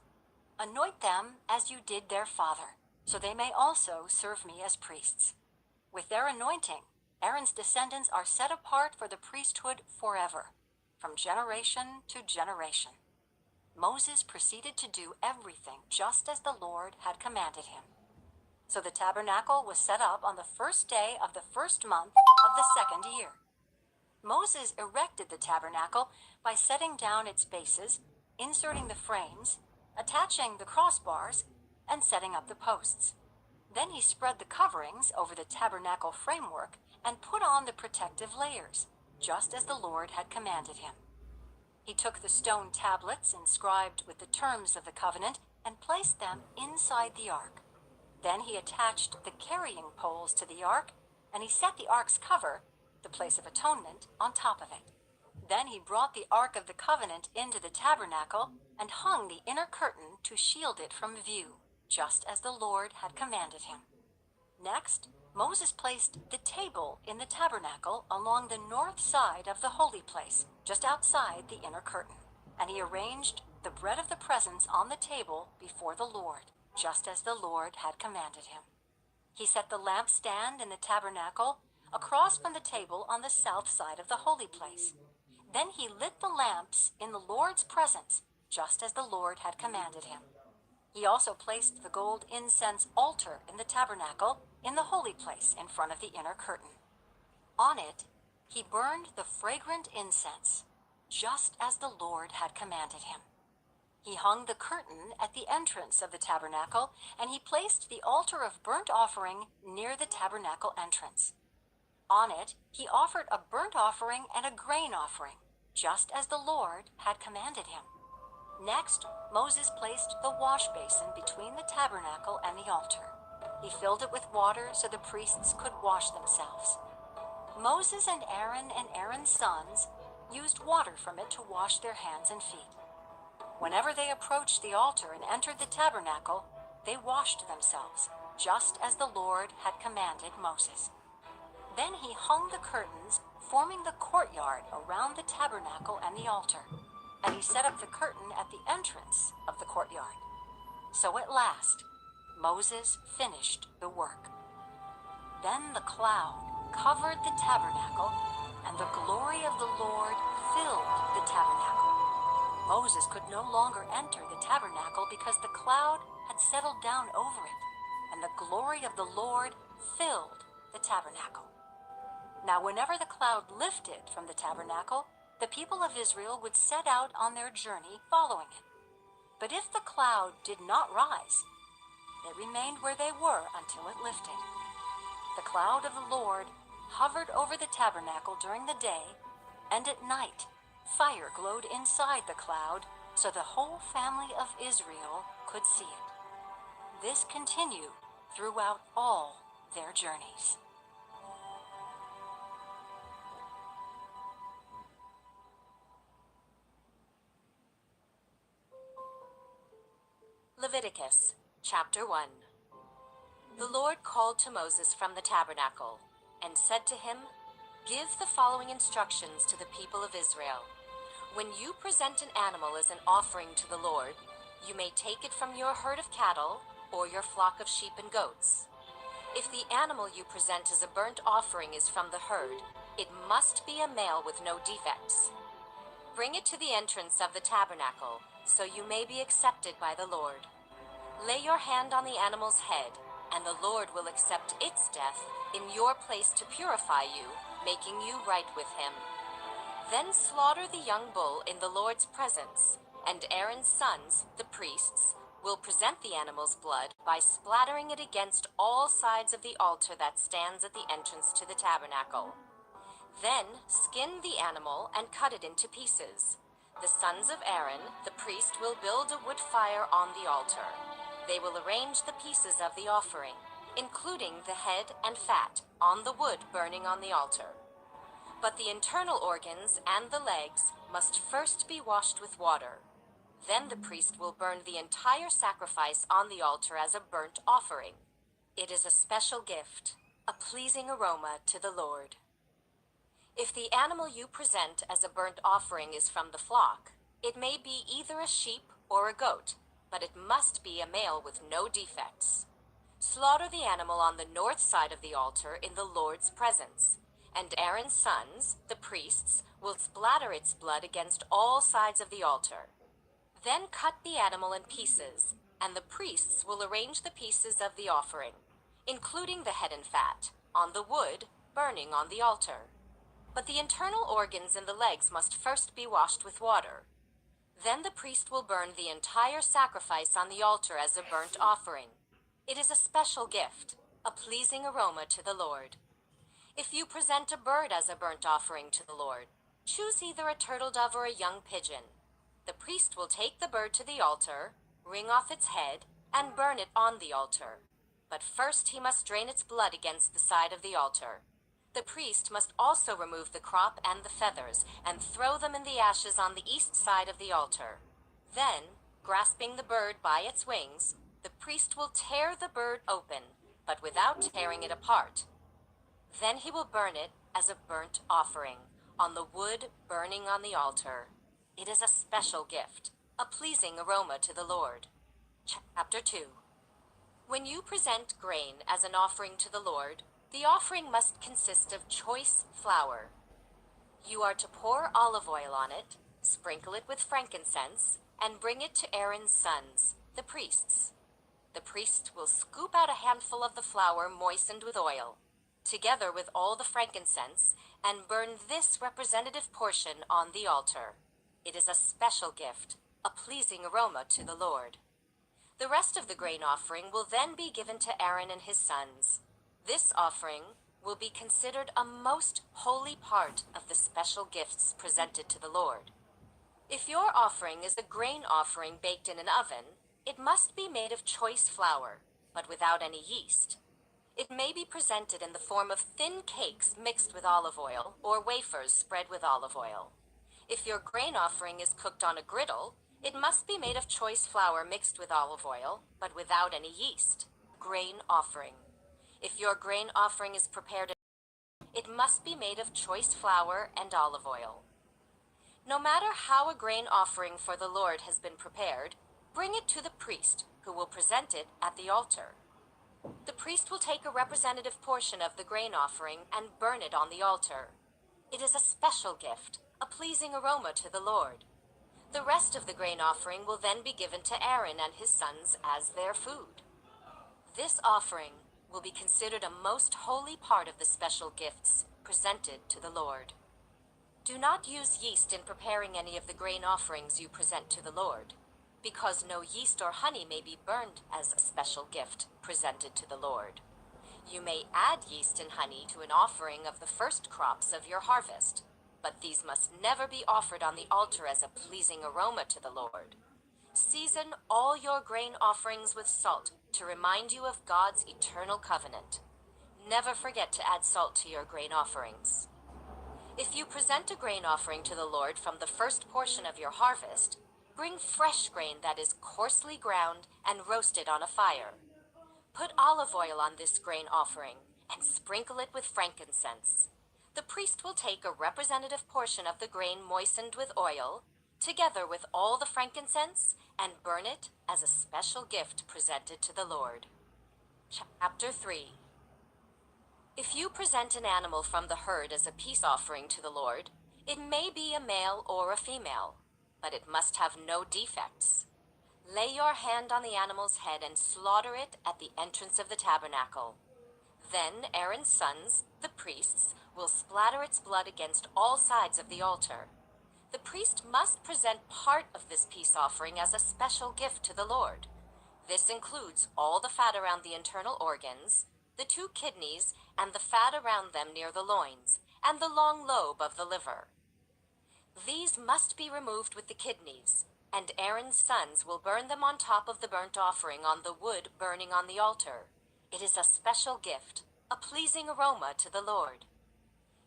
Anoint them as you did their father, so they may also serve me as priests. With their anointing, Aaron's descendants are set apart for the priesthood forever, from generation to generation. Moses proceeded to do everything just as the Lord had commanded him. So the tabernacle was set up on the first day of the first month of the second year. Moses erected the tabernacle by setting down its bases, inserting the frames, attaching the crossbars, and setting up the posts. Then he spread the coverings over the tabernacle framework and put on the protective layers, just as the Lord had commanded him. He took the stone tablets inscribed with the terms of the covenant and placed them inside the ark. Then he attached the carrying poles to the ark, and he set the ark's cover, the place of atonement, on top of it. Then he brought the ark of the covenant into the tabernacle and hung the inner curtain to shield it from view, just as the Lord had commanded him. Next, Moses placed the table in the tabernacle along the north side of the holy place, just outside the inner curtain. And he arranged the bread of the presence on the table before the Lord, just as the Lord had commanded him. He set the lampstand in the tabernacle across from the table on the south side of the holy place. Then he lit the lamps in the Lord's presence, just as the Lord had commanded him. He also placed the gold incense altar in the tabernacle in the holy place in front of the inner curtain. On it, he burned the fragrant incense, just as the Lord had commanded him. He hung the curtain at the entrance of the tabernacle, and he placed the altar of burnt offering near the tabernacle entrance. On it, he offered a burnt offering and a grain offering, just as the Lord had commanded him. Next, Moses placed the wash basin between the tabernacle and the altar. He filled it with water so the priests could wash themselves. Moses and Aaron's sons used water from it to wash their hands and feet. Whenever they approached the altar and entered the tabernacle, they washed themselves, just as the Lord had commanded Moses. Then he hung the curtains, forming the courtyard around the tabernacle and the altar, and he set up the curtain at the entrance of the courtyard. So at last, Moses finished the work. Then the cloud covered the tabernacle, and the glory of the Lord filled the tabernacle. Moses could no longer enter the tabernacle because the cloud had settled down over it, and the glory of the Lord filled the tabernacle. Now whenever the cloud lifted from the tabernacle, the people of Israel would set out on their journey following it. But if the cloud did not rise, they remained where they were until it lifted. The cloud of the Lord hovered over the tabernacle during the day, and at night fire glowed inside the cloud so the whole family of Israel could see it. This continued throughout all their journeys. Leviticus, chapter 1. The Lord called to Moses from the tabernacle and said to him, "Give the following instructions to the people of Israel. When you present an animal as an offering to the Lord, you may take it from your herd of cattle or your flock of sheep and goats. If the animal you present as a burnt offering is from the herd, it must be a male with no defects. Bring it to the entrance of the tabernacle, so you may be accepted by the Lord. Lay your hand on the animal's head, and the Lord will accept its death in your place to purify you, making you right with him. Then slaughter the young bull in the Lord's presence, and Aaron's sons, the priests, will present the animal's blood by splattering it against all sides of the altar that stands at the entrance to the tabernacle. Then skin the animal and cut it into pieces. The sons of Aaron, the priest, will build a wood fire on the altar. They will arrange the pieces of the offering, including the head and fat on the wood burning on the altar. But the internal organs and the legs must first be washed with water. Then the priest will burn the entire sacrifice on the altar as a burnt offering. It is a special gift, a pleasing aroma to the Lord. If the animal you present as a burnt offering is from the flock, it may be either a sheep or a goat, but it must be a male with no defects. Slaughter the animal on the north side of the altar in the Lord's presence, and Aaron's sons, the priests, will splatter its blood against all sides of the altar. Then cut the animal in pieces, and the priests will arrange the pieces of the offering, including the head and fat, on the wood burning on the altar. But the internal organs and the legs must first be washed with water. Then the priest will burn the entire sacrifice on the altar as a burnt offering. It is a special gift, a pleasing aroma to the Lord. If you present a bird as a burnt offering to the Lord, choose either a turtle dove or a young pigeon. The priest will take the bird to the altar, wring off its head, and burn it on the altar. But first he must drain its blood against the side of the altar. The priest must also remove the crop and the feathers and throw them in the ashes on the east side of the altar. Then, grasping the bird by its wings, the priest will tear the bird open, but without tearing it apart. Then he will burn it as a burnt offering on the wood burning on the altar. It is a special gift, a pleasing aroma to the Lord. Chapter 2. When you present grain as an offering to the Lord, the offering must consist of choice flour. You are to pour olive oil on it, sprinkle it with frankincense, and bring it to Aaron's sons, the priests. The priest will scoop out a handful of the flour moistened with oil, together with all the frankincense, and burn this representative portion on the altar. It is a special gift, a pleasing aroma to the Lord. The rest of the grain offering will then be given to Aaron and his sons. This offering will be considered a most holy part of the special gifts presented to the Lord. If your offering is a grain offering baked in an oven, it must be made of choice flour, but without any yeast. It may be presented in the form of thin cakes mixed with olive oil or wafers spread with olive oil. If your grain offering is cooked on a griddle, it must be made of choice flour mixed with olive oil, but without any yeast. Grain offering. If your grain offering is prepared, it must be made of choice flour and olive oil. No matter how a grain offering for the Lord has been prepared, bring it to the priest, who will present it at the altar. The priest will take a representative portion of the grain offering and burn it on the altar. It is a special gift, a pleasing aroma to the Lord. The rest of the grain offering will then be given to Aaron and his sons as their food. This offering will be considered a most holy part of the special gifts presented to the Lord. Do not use yeast in preparing any of the grain offerings you present to the Lord, because no yeast or honey may be burned as a special gift presented to the Lord. You may add yeast and honey to an offering of the first crops of your harvest, but these must never be offered on the altar as a pleasing aroma to the Lord. Season all your grain offerings with salt to remind you of God's eternal covenant. Never forget to add salt to your grain offerings. If you present a grain offering to the Lord from the first portion of your harvest, bring fresh grain that is coarsely ground and roasted on a fire. Put olive oil on this grain offering and sprinkle it with frankincense. The priest will take a representative portion of the grain moistened with oil, together with all the frankincense, and burn it as a special gift presented to the Lord. Chapter 3. If you present an animal from the herd as a peace offering to the Lord, it may be a male or a female, but it must have no defects. Lay your hand on the animal's head and slaughter it at the entrance of the tabernacle. Then Aaron's sons, the priests, will splatter its blood against all sides of the altar. The priest must present part of this peace offering as a special gift to the Lord. This includes all the fat around the internal organs, the 2 kidneys, and the fat around them near the loins, and the long lobe of the liver. These must be removed with the kidneys, and Aaron's sons will burn them on top of the burnt offering on the wood burning on the altar. It is a special gift, a pleasing aroma to the Lord.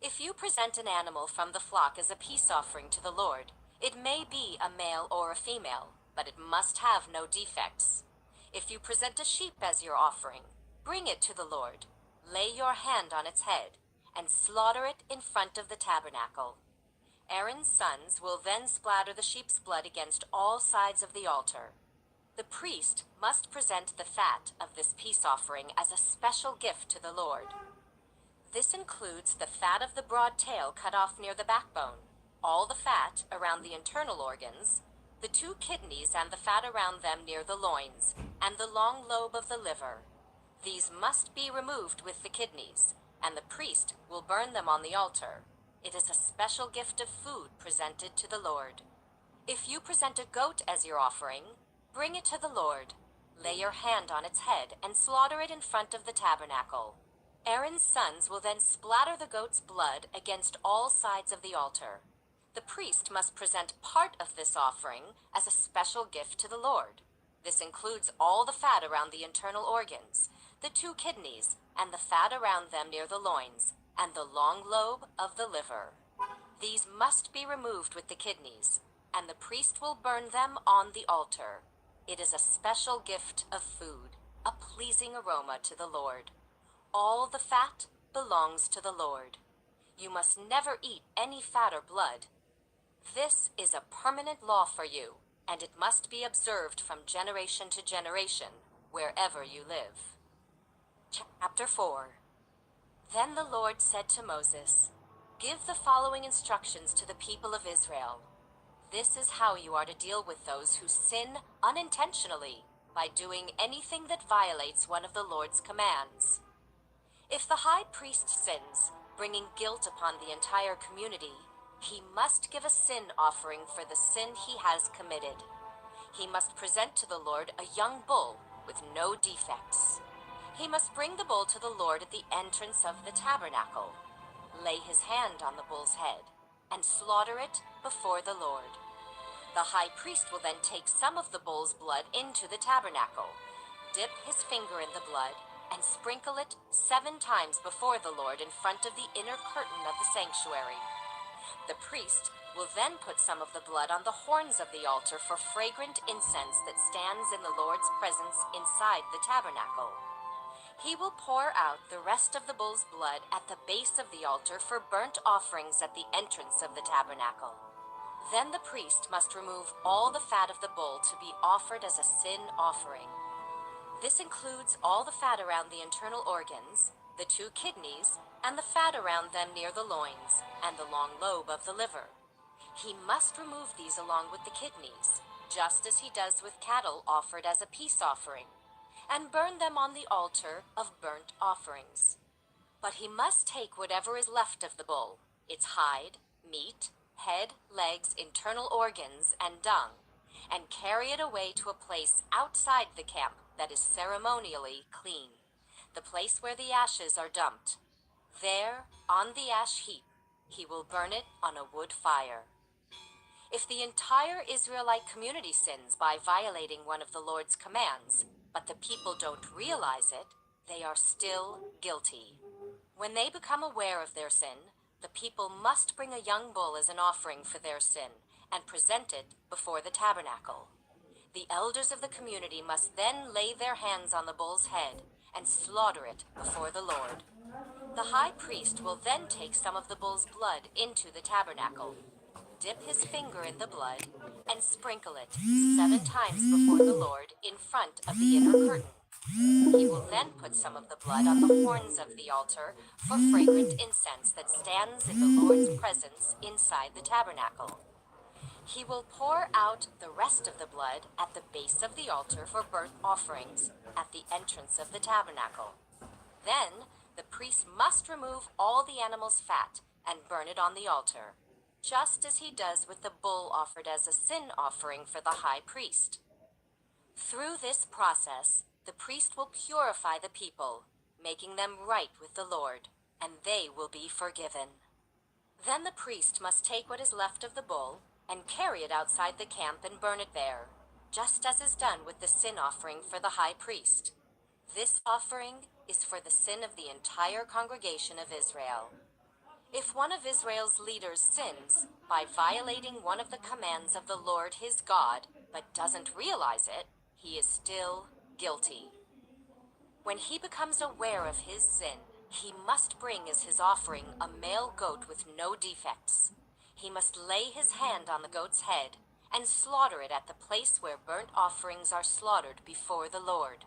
If you present an animal from the flock as a peace offering to the Lord, it may be a male or a female, but it must have no defects. If you present a sheep as your offering, bring it to the Lord, lay your hand on its head, and slaughter it in front of the tabernacle. Aaron's sons will then splatter the sheep's blood against all sides of the altar. The priest must present the fat of this peace offering as a special gift to the Lord. This includes the fat of the broad tail cut off near the backbone, all the fat around the internal organs, the 2 kidneys and the fat around them near the loins, and the long lobe of the liver. These must be removed with the kidneys, and the priest will burn them on the altar. It is a special gift of food presented to the Lord. If you present a goat as your offering, bring it to the Lord, lay your hand on its head, and slaughter it in front of the tabernacle. Aaron's sons will then splatter the goat's blood against all sides of the altar. The priest must present part of this offering as a special gift to the Lord. This includes all the fat around the internal organs, the 2 kidneys, and the fat around them near the loins, and the long lobe of the liver. These must be removed with the kidneys, and the priest will burn them on the altar. It is a special gift of food, a pleasing aroma to the Lord. All the fat belongs to the Lord. You must never eat any fat or blood. This is a permanent law for you, and it must be observed from generation to generation, wherever you live. Chapter 4. Then the Lord said to Moses, "Give the following instructions to the people of Israel. This is how you are to deal with those who sin unintentionally by doing anything that violates one of the Lord's commands. If the high priest sins, bringing guilt upon the entire community, he must give a sin offering for the sin he has committed. He must present to the Lord a young bull with no defects. He must bring the bull to the Lord at the entrance of the tabernacle, lay his hand on the bull's head, and slaughter it before the Lord. The high priest will then take some of the bull's blood into the tabernacle, dip his finger in the blood, and sprinkle it 7 times before the Lord in front of the inner curtain of the sanctuary. The priest will then put some of the blood on the horns of the altar for fragrant incense that stands in the Lord's presence inside the tabernacle. He will pour out the rest of the bull's blood at the base of the altar for burnt offerings at the entrance of the tabernacle. Then the priest must remove all the fat of the bull to be offered as a sin offering. This includes all the fat around the internal organs, the 2 kidneys, and the fat around them near the loins, and the long lobe of the liver. He must remove these along with the kidneys, just as he does with cattle offered as a peace offering, and burn them on the altar of burnt offerings. But he must take whatever is left of the bull, its hide, meat, head, legs, internal organs, and dung, and carry it away to a place outside the camp that is ceremonially clean, the place where the ashes are dumped. There, on the ash heap, he will burn it on a wood fire. If the entire Israelite community sins by violating one of the Lord's commands, but the people don't realize it, they are still guilty. When they become aware of their sin, the people must bring a young bull as an offering for their sin and present it before the tabernacle. The elders of the community must then lay their hands on the bull's head and slaughter it before the Lord. The high priest will then take some of the bull's blood into the tabernacle, dip his finger in the blood, and sprinkle it 7 times before the Lord in front of the inner curtain. He will then put some of the blood on the horns of the altar for fragrant incense that stands in the Lord's presence inside the tabernacle. He will pour out the rest of the blood at the base of the altar for burnt offerings at the entrance of the tabernacle. Then, the priest must remove all the animal's fat and burn it on the altar, just as he does with the bull offered as a sin offering for the high priest. Through this process, the priest will purify the people, making them right with the Lord, and they will be forgiven. Then the priest must take what is left of the bull and carry it outside the camp and burn it there, just as is done with the sin offering for the high priest. This offering is for the sin of the entire congregation of Israel. If one of Israel's leaders sins by violating one of the commands of the Lord his God, but doesn't realize it, he is still guilty. When he becomes aware of his sin, he must bring as his offering a male goat with no defects. He must lay his hand on the goat's head and slaughter it at the place where burnt offerings are slaughtered before the Lord.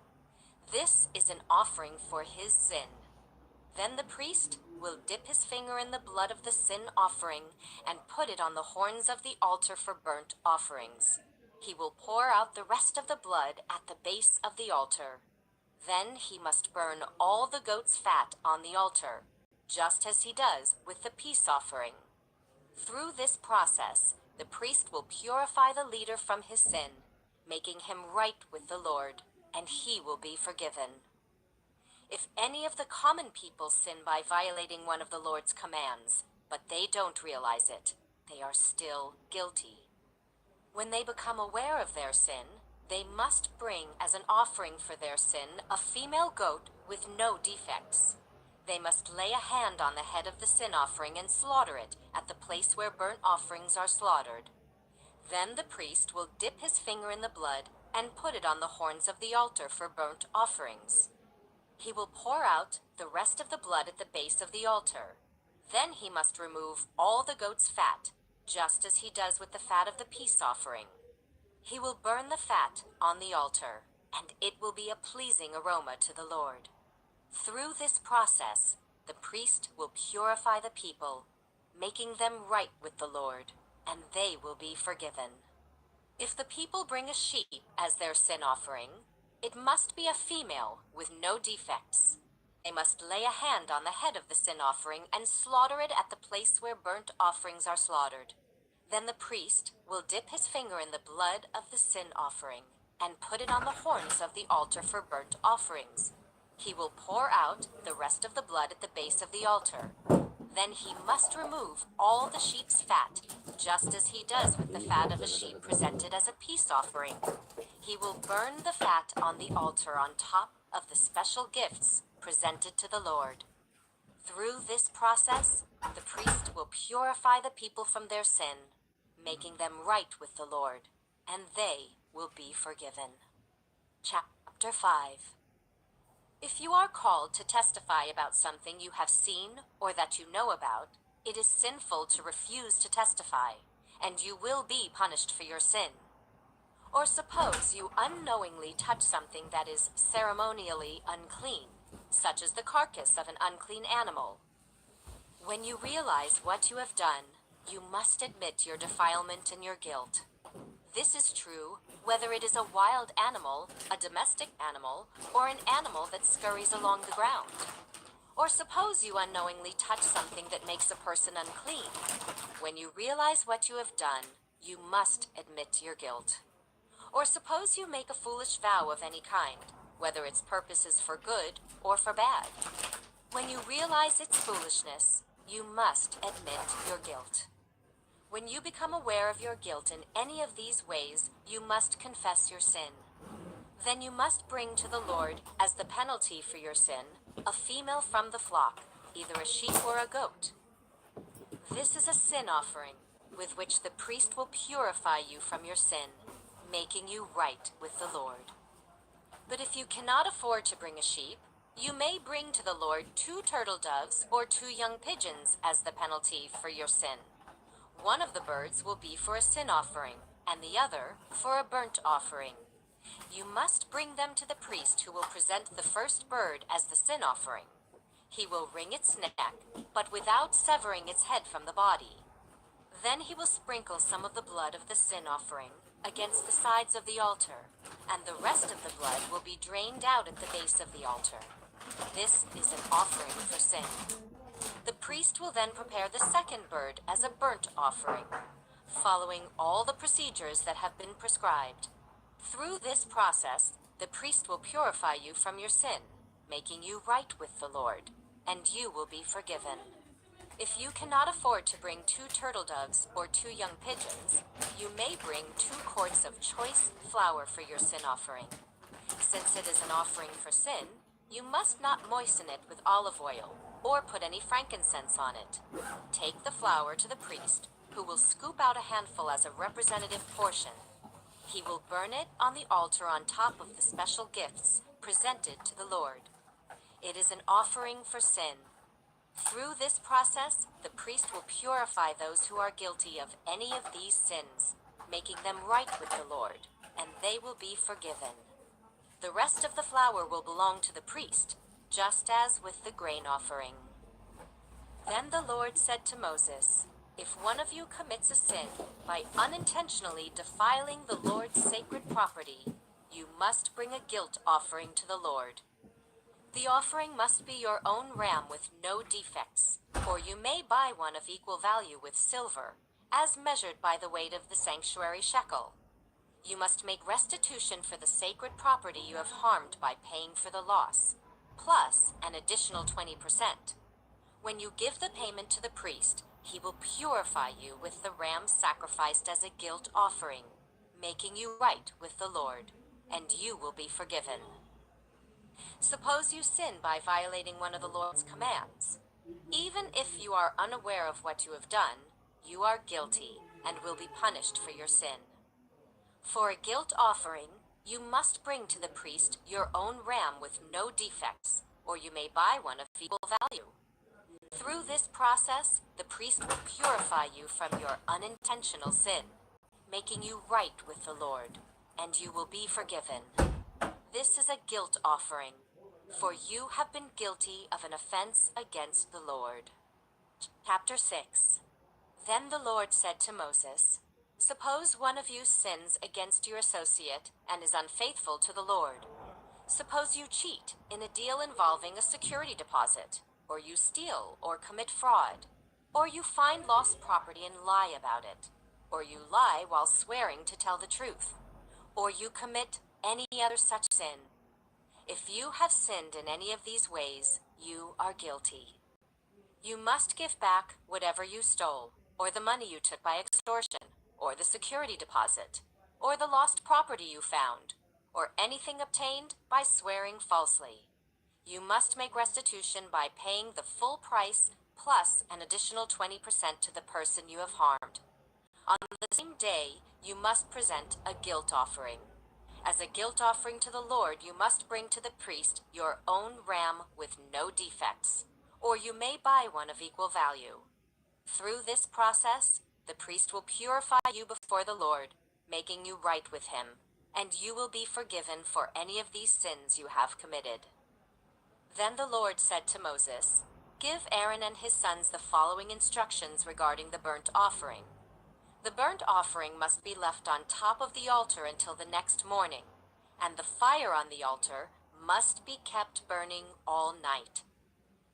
This is an offering for his sin. Then the priest will dip his finger in the blood of the sin offering and put it on the horns of the altar for burnt offerings. He will pour out the rest of the blood at the base of the altar. Then he must burn all the goat's fat on the altar, just as he does with the peace offering. Through this process, the priest will purify the leader from his sin, making him right with the Lord, and he will be forgiven. If any of the common people sin by violating one of the Lord's commands, but they don't realize it, they are still guilty. When they become aware of their sin, they must bring as an offering for their sin a female goat with no defects. They must lay a hand on the head of the sin offering and slaughter it at the place where burnt offerings are slaughtered. Then the priest will dip his finger in the blood and put it on the horns of the altar for burnt offerings. He will pour out the rest of the blood at the base of the altar. Then he must remove all the goat's fat, just as he does with the fat of the peace offering. He will burn the fat on the altar, and it will be a pleasing aroma to the Lord. Through this process, the priest will purify the people, making them right with the Lord, and they will be forgiven. If the people bring a sheep as their sin offering, it must be a female with no defects. They must lay a hand on the head of the sin offering and slaughter it at the place where burnt offerings are slaughtered. Then the priest will dip his finger in the blood of the sin offering and put it on the horns of the altar for burnt offerings. He will pour out the rest of the blood at the base of the altar. Then he must remove all the sheep's fat, just as he does with the fat of a sheep presented as a peace offering. He will burn the fat on the altar on top of the special gifts presented to the Lord. Through this process, the priest will purify the people from their sin, making them right with the Lord, and they will be forgiven. Chapter 5. If you are called to testify about something you have seen or that you know about, it is sinful to refuse to testify, and you will be punished for your sin. Or suppose you unknowingly touch something that is ceremonially unclean, such as the carcass of an unclean animal. When you realize what you have done, you must admit your defilement and your guilt. This is true whether it is a wild animal, a domestic animal, or an animal that scurries along the ground. Or suppose you unknowingly touch something that makes a person unclean. When you realize what you have done, you must admit your guilt. Or suppose you make a foolish vow of any kind, whether its purpose is for good or for bad. When you realize its foolishness, you must admit your guilt. When you become aware of your guilt in any of these ways, you must confess your sin. Then you must bring to the Lord, as the penalty for your sin, a female from the flock, either a sheep or a goat. This is a sin offering, with which the priest will purify you from your sin, making you right with the Lord. But if you cannot afford to bring a sheep, you may bring to the Lord 2 turtle doves or 2 young pigeons as the penalty for your sin. One of the birds will be for a sin offering, and the other for a burnt offering. You must bring them to the priest, who will present the first bird as the sin offering. He will wring its neck, but without severing its head from the body. Then he will sprinkle some of the blood of the sin offering against the sides of the altar, and the rest of the blood will be drained out at the base of the altar. This is an offering for sin. The priest will then prepare the second bird as a burnt offering, following all the procedures that have been prescribed. Through this process, the priest will purify you from your sin, making you right with the Lord, and you will be forgiven. If you cannot afford to bring 2 turtle doves or 2 young pigeons, you may bring 2 quarts of choice flour for your sin offering. Since it is an offering for sin, you must not moisten it with olive oil or put any frankincense on it. Take the flour to the priest, who will scoop out a handful as a representative portion. He will burn it on the altar on top of the special gifts presented to the Lord. It is an offering for sin. Through this process, the priest will purify those who are guilty of any of these sins, making them right with the Lord, and they will be forgiven. The rest of the flour will belong to the priest, just as with the grain offering. Then the Lord said to Moses, "If one of you commits a sin by unintentionally defiling the Lord's sacred property, you must bring a guilt offering to the Lord. The offering must be your own ram with no defects, or you may buy one of equal value with silver, as measured by the weight of the sanctuary shekel. You must make restitution for the sacred property you have harmed by paying for the loss, plus an additional 20%. When you give the payment to the priest, he will purify you with the ram sacrificed as a guilt offering, making you right with the Lord, and you will be forgiven. Suppose you sin by violating one of the Lord's commands. Even if you are unaware of what you have done, you are guilty and will be punished for your sin. For a guilt offering, you must bring to the priest your own ram with no defects, or you may buy one of equal value. Through this process, the priest will purify you from your unintentional sin, making you right with the Lord, and you will be forgiven. This is a guilt offering, for you have been guilty of an offense against the Lord." Chapter 6. Then the Lord said to Moses, "Suppose one of you sins against your associate and is unfaithful to the Lord. Suppose you cheat in a deal involving a security deposit, or you steal or commit fraud, or you find lost property and lie about it, or you lie while swearing to tell the truth, or you commit any other such sin. If you have sinned in any of these ways, you are guilty. You must give back whatever you stole, or the money you took by extortion, or the security deposit, or the lost property you found, or anything obtained by swearing falsely. You must make restitution by paying the full price plus an additional 20% to the person you have harmed. On the same day, you must present a guilt offering. As a guilt offering to the Lord, you must bring to the priest your own ram with no defects, or you may buy one of equal value. Through this process, the priest will purify you before the Lord, making you right with him, and you will be forgiven for any of these sins you have committed." Then the Lord said to Moses, "Give Aaron and his sons the following instructions regarding the burnt offering. The burnt offering must be left on top of the altar until the next morning, and the fire on the altar must be kept burning all night.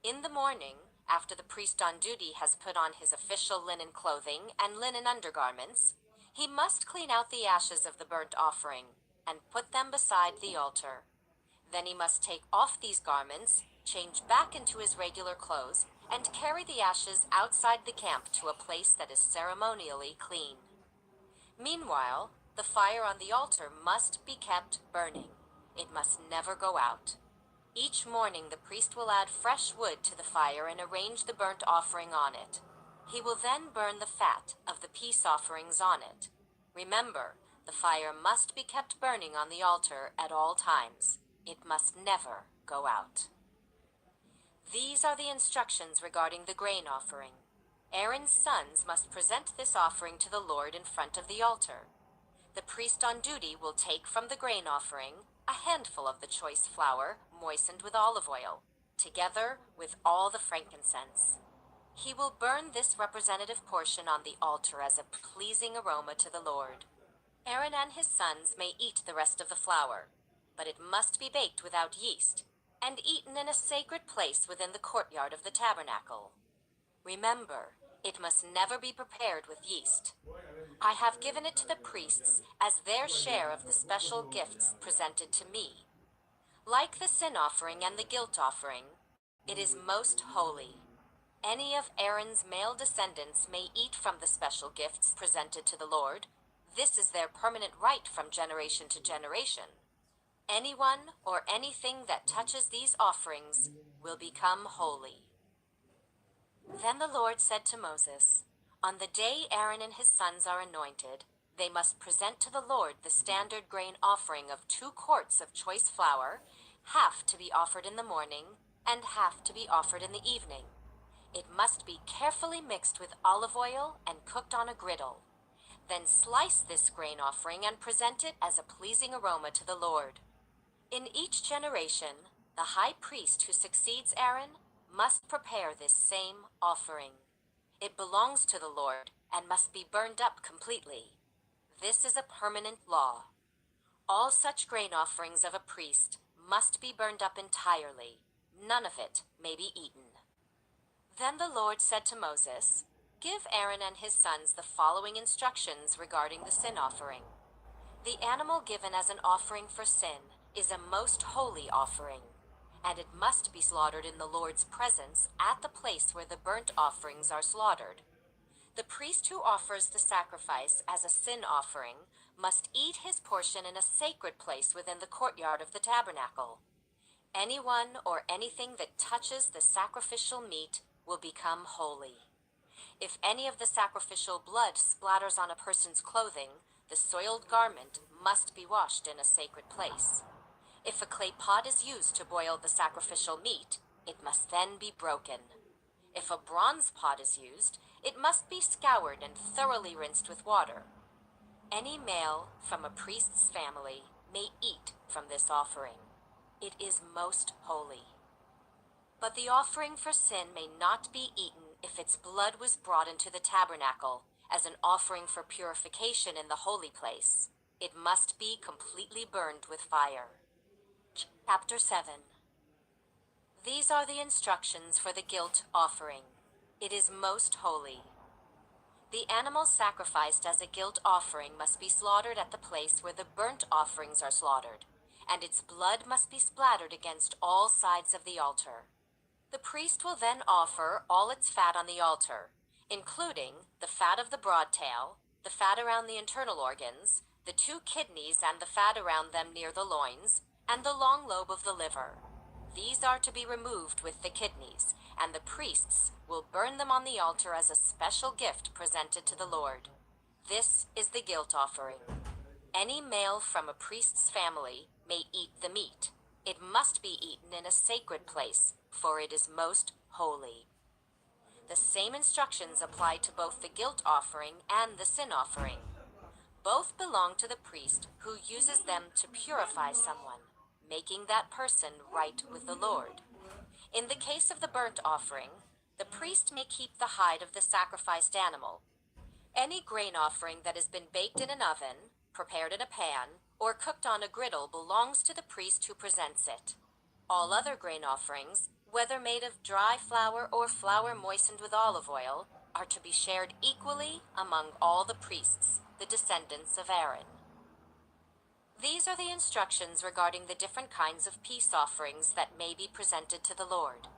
In the morning, after the priest on duty has put on his official linen clothing and linen undergarments, he must clean out the ashes of the burnt offering and put them beside the altar. Then he must take off these garments, change back into his regular clothes, and carry the ashes outside the camp to a place that is ceremonially clean. Meanwhile, the fire on the altar must be kept burning. It must never go out. Each morning the priest will add fresh wood to the fire and arrange the burnt offering on it. He will then burn the fat of the peace offerings on it. Remember, the fire must be kept burning on the altar at all times. It must never go out. These are the instructions regarding the grain offering. Aaron's sons must present this offering to the Lord in front of the altar. The priest on duty will take from the grain offering a handful of the choice flour moistened with olive oil, together with all the frankincense. He will burn this representative portion on the altar as a pleasing aroma to the Lord. Aaron and his sons may eat the rest of the flour, but it must be baked without yeast and eaten in a sacred place within the courtyard of the tabernacle. Remember, it must never be prepared with yeast. I have given it to the priests as their share of the special gifts presented to me. Like the sin offering and the guilt offering, it is most holy. Any of Aaron's male descendants may eat from the special gifts presented to the Lord. This is their permanent right from generation to generation. Anyone or anything that touches these offerings will become holy. Then the Lord said to Moses, "On the day Aaron and his sons are anointed, they must present to the Lord the standard grain offering of 2 quarts of choice flour, half to be offered in the morning, and half to be offered in the evening. It must be carefully mixed with olive oil and cooked on a griddle. Then slice this grain offering and present it as a pleasing aroma to the Lord." In each generation, the high priest who succeeds Aaron must prepare this same offering. It belongs to the Lord and must be burned up completely. This is a permanent law. All such grain offerings of a priest must be burned up entirely. None of it may be eaten. Then the Lord said to Moses, "Give Aaron and his sons the following instructions regarding the sin offering. The animal given as an offering for sin is a most holy offering, and it must be slaughtered in the Lord's presence at the place where the burnt offerings are slaughtered. The priest who offers the sacrifice as a sin offering must eat his portion in a sacred place within the courtyard of the tabernacle. Anyone or anything that touches the sacrificial meat will become holy. If any of the sacrificial blood splatters on a person's clothing, the soiled garment must be washed in a sacred place. If a clay pot is used to boil the sacrificial meat, it must then be broken. If a bronze pot is used, it must be scoured and thoroughly rinsed with water. Any male from a priest's family may eat from this offering. It is most holy. But the offering for sin may not be eaten if its blood was brought into the tabernacle as an offering for purification in the holy place. It must be completely burned with fire. Chapter 7. These are the instructions for the guilt offering. It is most holy. The animal sacrificed as a guilt offering must be slaughtered at the place where the burnt offerings are slaughtered, and its blood must be splattered against all sides of the altar. The priest will then offer all its fat on the altar, including the fat of the broad tail, the fat around the internal organs, the 2 kidneys and the fat around them near the loins, and the long lobe of the liver. These are to be removed with the kidneys, and the priests will burn them on the altar as a special gift presented to the Lord. This is the guilt offering. Any male from a priest's family may eat the meat. It must be eaten in a sacred place, for it is most holy. The same instructions apply to both the guilt offering and the sin offering. Both belong to the priest who uses them to purify someone, making that person right with the Lord. In the case of the burnt offering, the priest may keep the hide of the sacrificed animal. Any grain offering that has been baked in an oven, prepared in a pan, or cooked on a griddle belongs to the priest who presents it. All other grain offerings, whether made of dry flour or flour moistened with olive oil, are to be shared equally among all the priests, the descendants of Aaron. These are the instructions regarding the different kinds of peace offerings that may be presented to the Lord.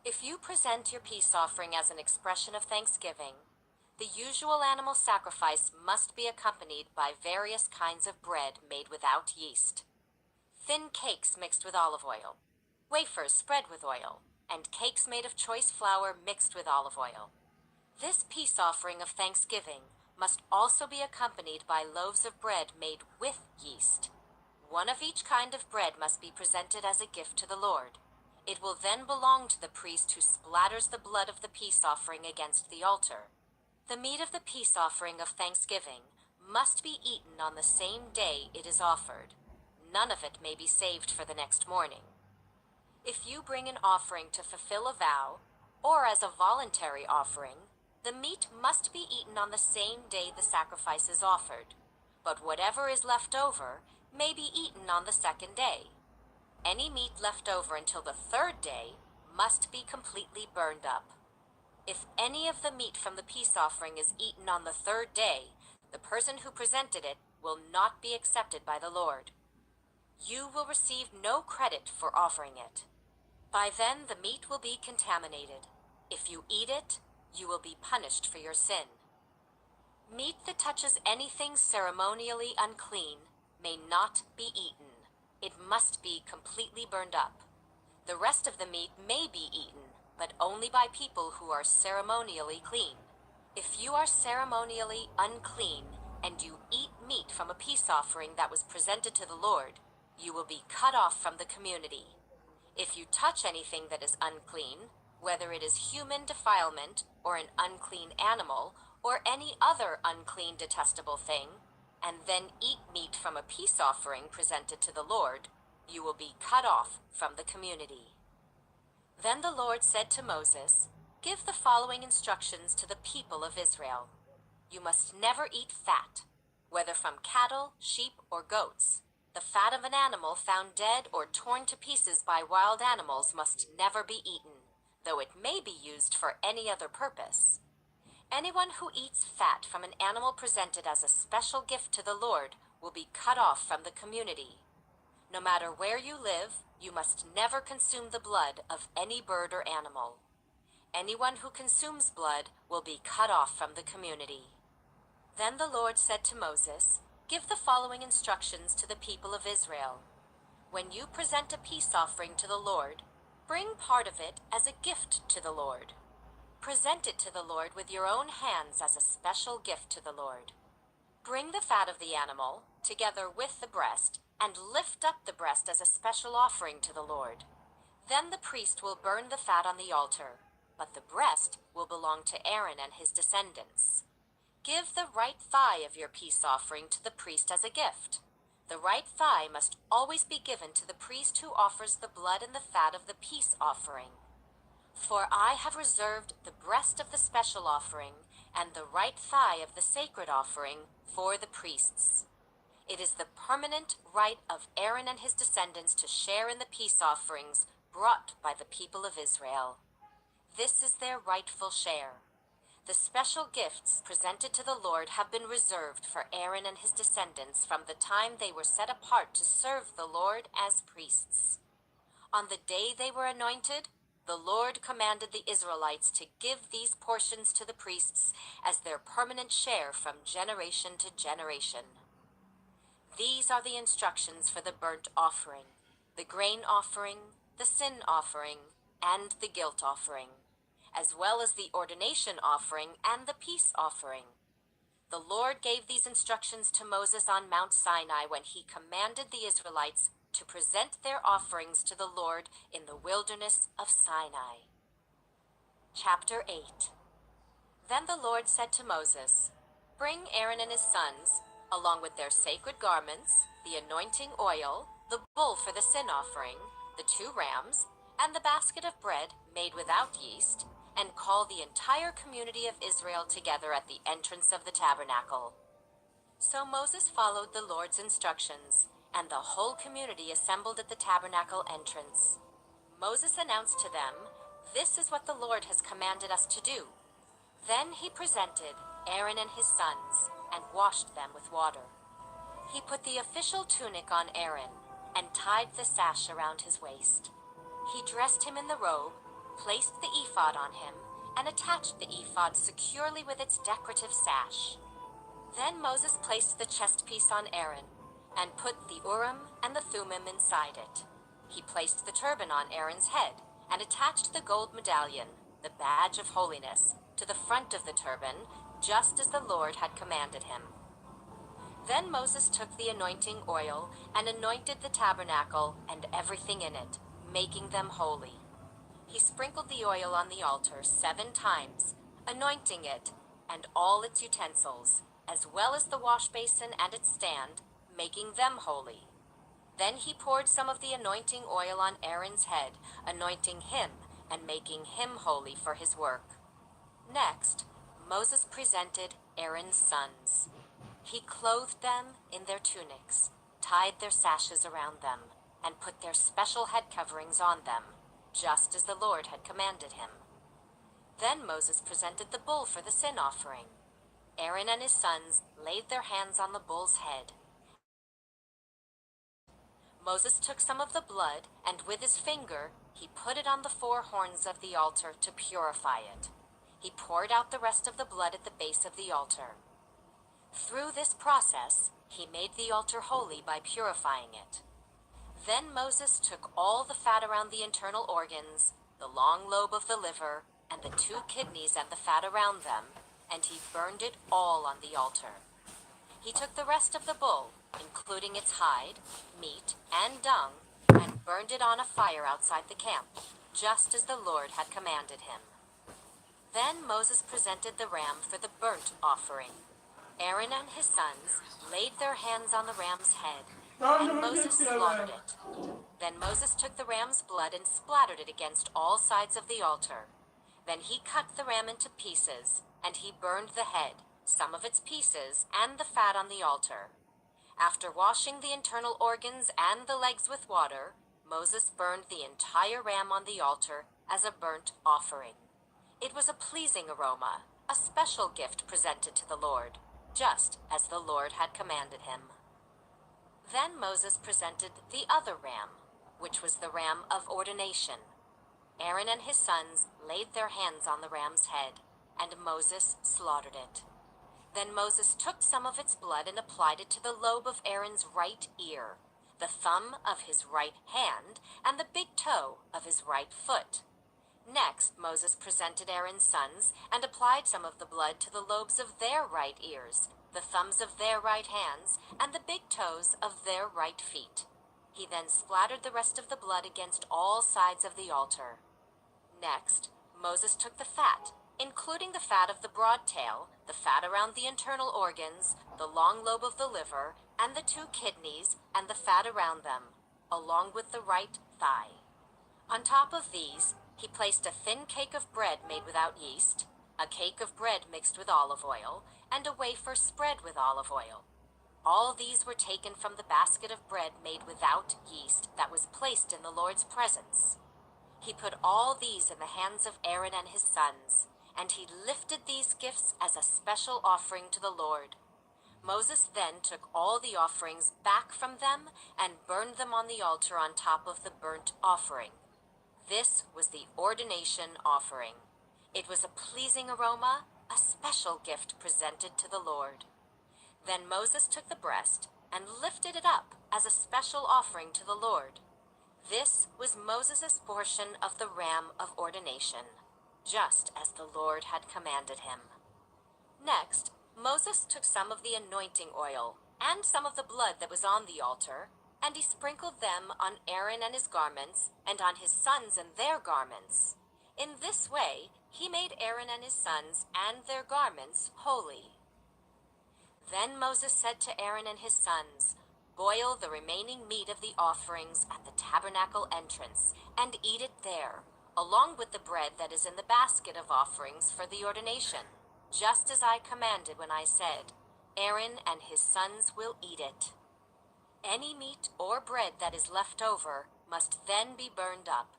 If you present your peace offering as an expression of thanksgiving, the usual animal sacrifice must be accompanied by various kinds of bread made without yeast, thin cakes mixed with olive oil, wafers spread with oil, and cakes made of choice flour mixed with olive oil. This peace offering of thanksgiving must also be accompanied by loaves of bread made with yeast. One of each kind of bread must be presented as a gift to the Lord. It will then belong to the priest who splatters the blood of the peace offering against the altar. The meat of the peace offering of thanksgiving must be eaten on the same day it is offered. None of it may be saved for the next morning. If you bring an offering to fulfill a vow, or as a voluntary offering, the meat must be eaten on the same day the sacrifice is offered, but whatever is left over may be eaten on the second day. Any meat left over until the 3rd day must be completely burned up. If any of the meat from the peace offering is eaten on the 3rd day, the person who presented it will not be accepted by the Lord. You will receive no credit for offering it. By then the meat will be contaminated. If you eat it, you will be punished for your sin. Meat that touches anything ceremonially unclean may not be eaten. It must be completely burned up. The rest of the meat may be eaten, but only by people who are ceremonially clean. If you are ceremonially unclean and you eat meat from a peace offering that was presented to the Lord, you will be cut off from the community. If you touch anything that is unclean, whether it is human defilement or an unclean animal or any other unclean detestable thing, and then eat meat from a peace offering presented to the Lord, you will be cut off from the community. Then the Lord said to Moses, "Give the following instructions to the people of Israel. You must never eat fat, whether from cattle, sheep, or goats. The fat of an animal found dead or torn to pieces by wild animals must never be eaten, though it may be used for any other purpose. Anyone who eats fat from an animal presented as a special gift to the Lord will be cut off from the community. No matter where you live, you must never consume the blood of any bird or animal. Anyone who consumes blood will be cut off from the community." Then the Lord said to Moses, "Give the following instructions to the people of Israel. When you present a peace offering to the Lord, bring part of it as a gift to the Lord. Present it to the Lord with your own hands as a special gift to the Lord. Bring the fat of the animal, together with the breast, and lift up the breast as a special offering to the Lord. Then the priest will burn the fat on the altar, but the breast will belong to Aaron and his descendants. Give the right thigh of your peace offering to the priest as a gift. The right thigh must always be given to the priest who offers the blood and the fat of the peace offering. For I have reserved the breast of the special offering and the right thigh of the sacred offering for the priests. It is the permanent right of Aaron and his descendants to share in the peace offerings brought by the people of Israel. This is their rightful share. The special gifts presented to the Lord have been reserved for Aaron and his descendants from the time they were set apart to serve the Lord as priests. On the day they were anointed, the Lord commanded the Israelites to give these portions to the priests as their permanent share from generation to generation. These are the instructions for the burnt offering, the grain offering, the sin offering, and the guilt offering, as well as the ordination offering and the peace offering. The Lord gave these instructions to Moses on Mount Sinai when he commanded the Israelites to present their offerings to the Lord in the wilderness of Sinai. Chapter 8. Then the Lord said to Moses, "Bring Aaron and his sons, along with their sacred garments, the anointing oil, the bull for the sin offering, the 2 rams, and the basket of bread made without yeast, and call the entire community of Israel together at the entrance of the tabernacle." So Moses followed the Lord's instructions, and the whole community assembled at the tabernacle entrance. Moses announced to them, "This is what the Lord has commanded us to do." Then he presented Aaron and his sons and washed them with water. He put the official tunic on Aaron and tied the sash around his waist. He dressed him in the robe, placed the ephod on him, and attached the ephod securely with its decorative sash. Then Moses placed the chest piece on Aaron and put the Urim and the Thummim inside it. He placed the turban on Aaron's head and attached the gold medallion, the badge of holiness, to the front of the turban, just as the Lord had commanded him. Then Moses took the anointing oil and anointed the tabernacle and everything in it, making them holy. He sprinkled the oil on the altar 7 times, anointing it and all its utensils, as well as the wash basin and its stand, making them holy. Then he poured some of the anointing oil on Aaron's head, anointing him and making him holy for his work. Next, Moses presented Aaron's sons. He clothed them in their tunics, tied their sashes around them, and put their special head coverings on them, just as the Lord had commanded him. Then Moses presented the bull for the sin offering. Aaron and his sons laid their hands on the bull's head. Moses took some of the blood, and with his finger, he put it on the 4 horns of the altar to purify it. He poured out the rest of the blood at the base of the altar. Through this process, he made the altar holy by purifying it. Then Moses took all the fat around the internal organs, the long lobe of the liver, and the 2 kidneys and the fat around them, and he burned it all on the altar. He took the rest of the bull, including its hide, meat, and dung, and burned it on a fire outside the camp, just as the Lord had commanded him. Then Moses presented the ram for the burnt offering. Aaron and his sons laid their hands on the ram's head, and Moses slaughtered it. Then Moses took the ram's blood and splattered it against all sides of the altar. Then he cut the ram into pieces, and he burned the head, some of its pieces, and the fat on the altar. After washing the internal organs and the legs with water, Moses burned the entire ram on the altar as a burnt offering. It was a pleasing aroma, a special gift presented to the Lord, just as the Lord had commanded him. Then Moses presented the other ram, which was the ram of ordination. Aaron and his sons laid their hands on the ram's head, and Moses slaughtered it. Then Moses took some of its blood and applied it to the lobe of Aaron's right ear, the thumb of his right hand, and the big toe of his right foot. Next, Moses presented Aaron's sons and applied some of the blood to the lobes of their right ears, the thumbs of their right hands, and the big toes of their right feet. He then splattered the rest of the blood against all sides of the altar. Next, Moses took the fat, including the fat of the broad tail, the fat around the internal organs, the long lobe of the liver, and the 2 kidneys, and the fat around them, along with the right thigh. On top of these, he placed a thin cake of bread made without yeast, a cake of bread mixed with olive oil, and a wafer spread with olive oil. All these were taken from the basket of bread made without yeast that was placed in the Lord's presence. He put all these in the hands of Aaron and his sons, and he lifted these gifts as a special offering to the Lord. Moses then took all the offerings back from them and burned them on the altar on top of the burnt offering. This was the ordination offering. It was a pleasing aroma, a special gift presented to the Lord. Then Moses took the breast and lifted it up as a special offering to the Lord. This was Moses' portion of the ram of ordination, just as the Lord had commanded him. Next, Moses took some of the anointing oil and some of the blood that was on the altar, and he sprinkled them on Aaron and his garments, and on his sons and their garments. In this way, he made Aaron and his sons and their garments holy. Then Moses said to Aaron and his sons, "Boil the remaining meat of the offerings at the tabernacle entrance, and eat it there, along with the bread that is in the basket of offerings for the ordination, just as I commanded when I said, 'Aaron and his sons will eat it.' Any meat or bread that is left over must then be burned up.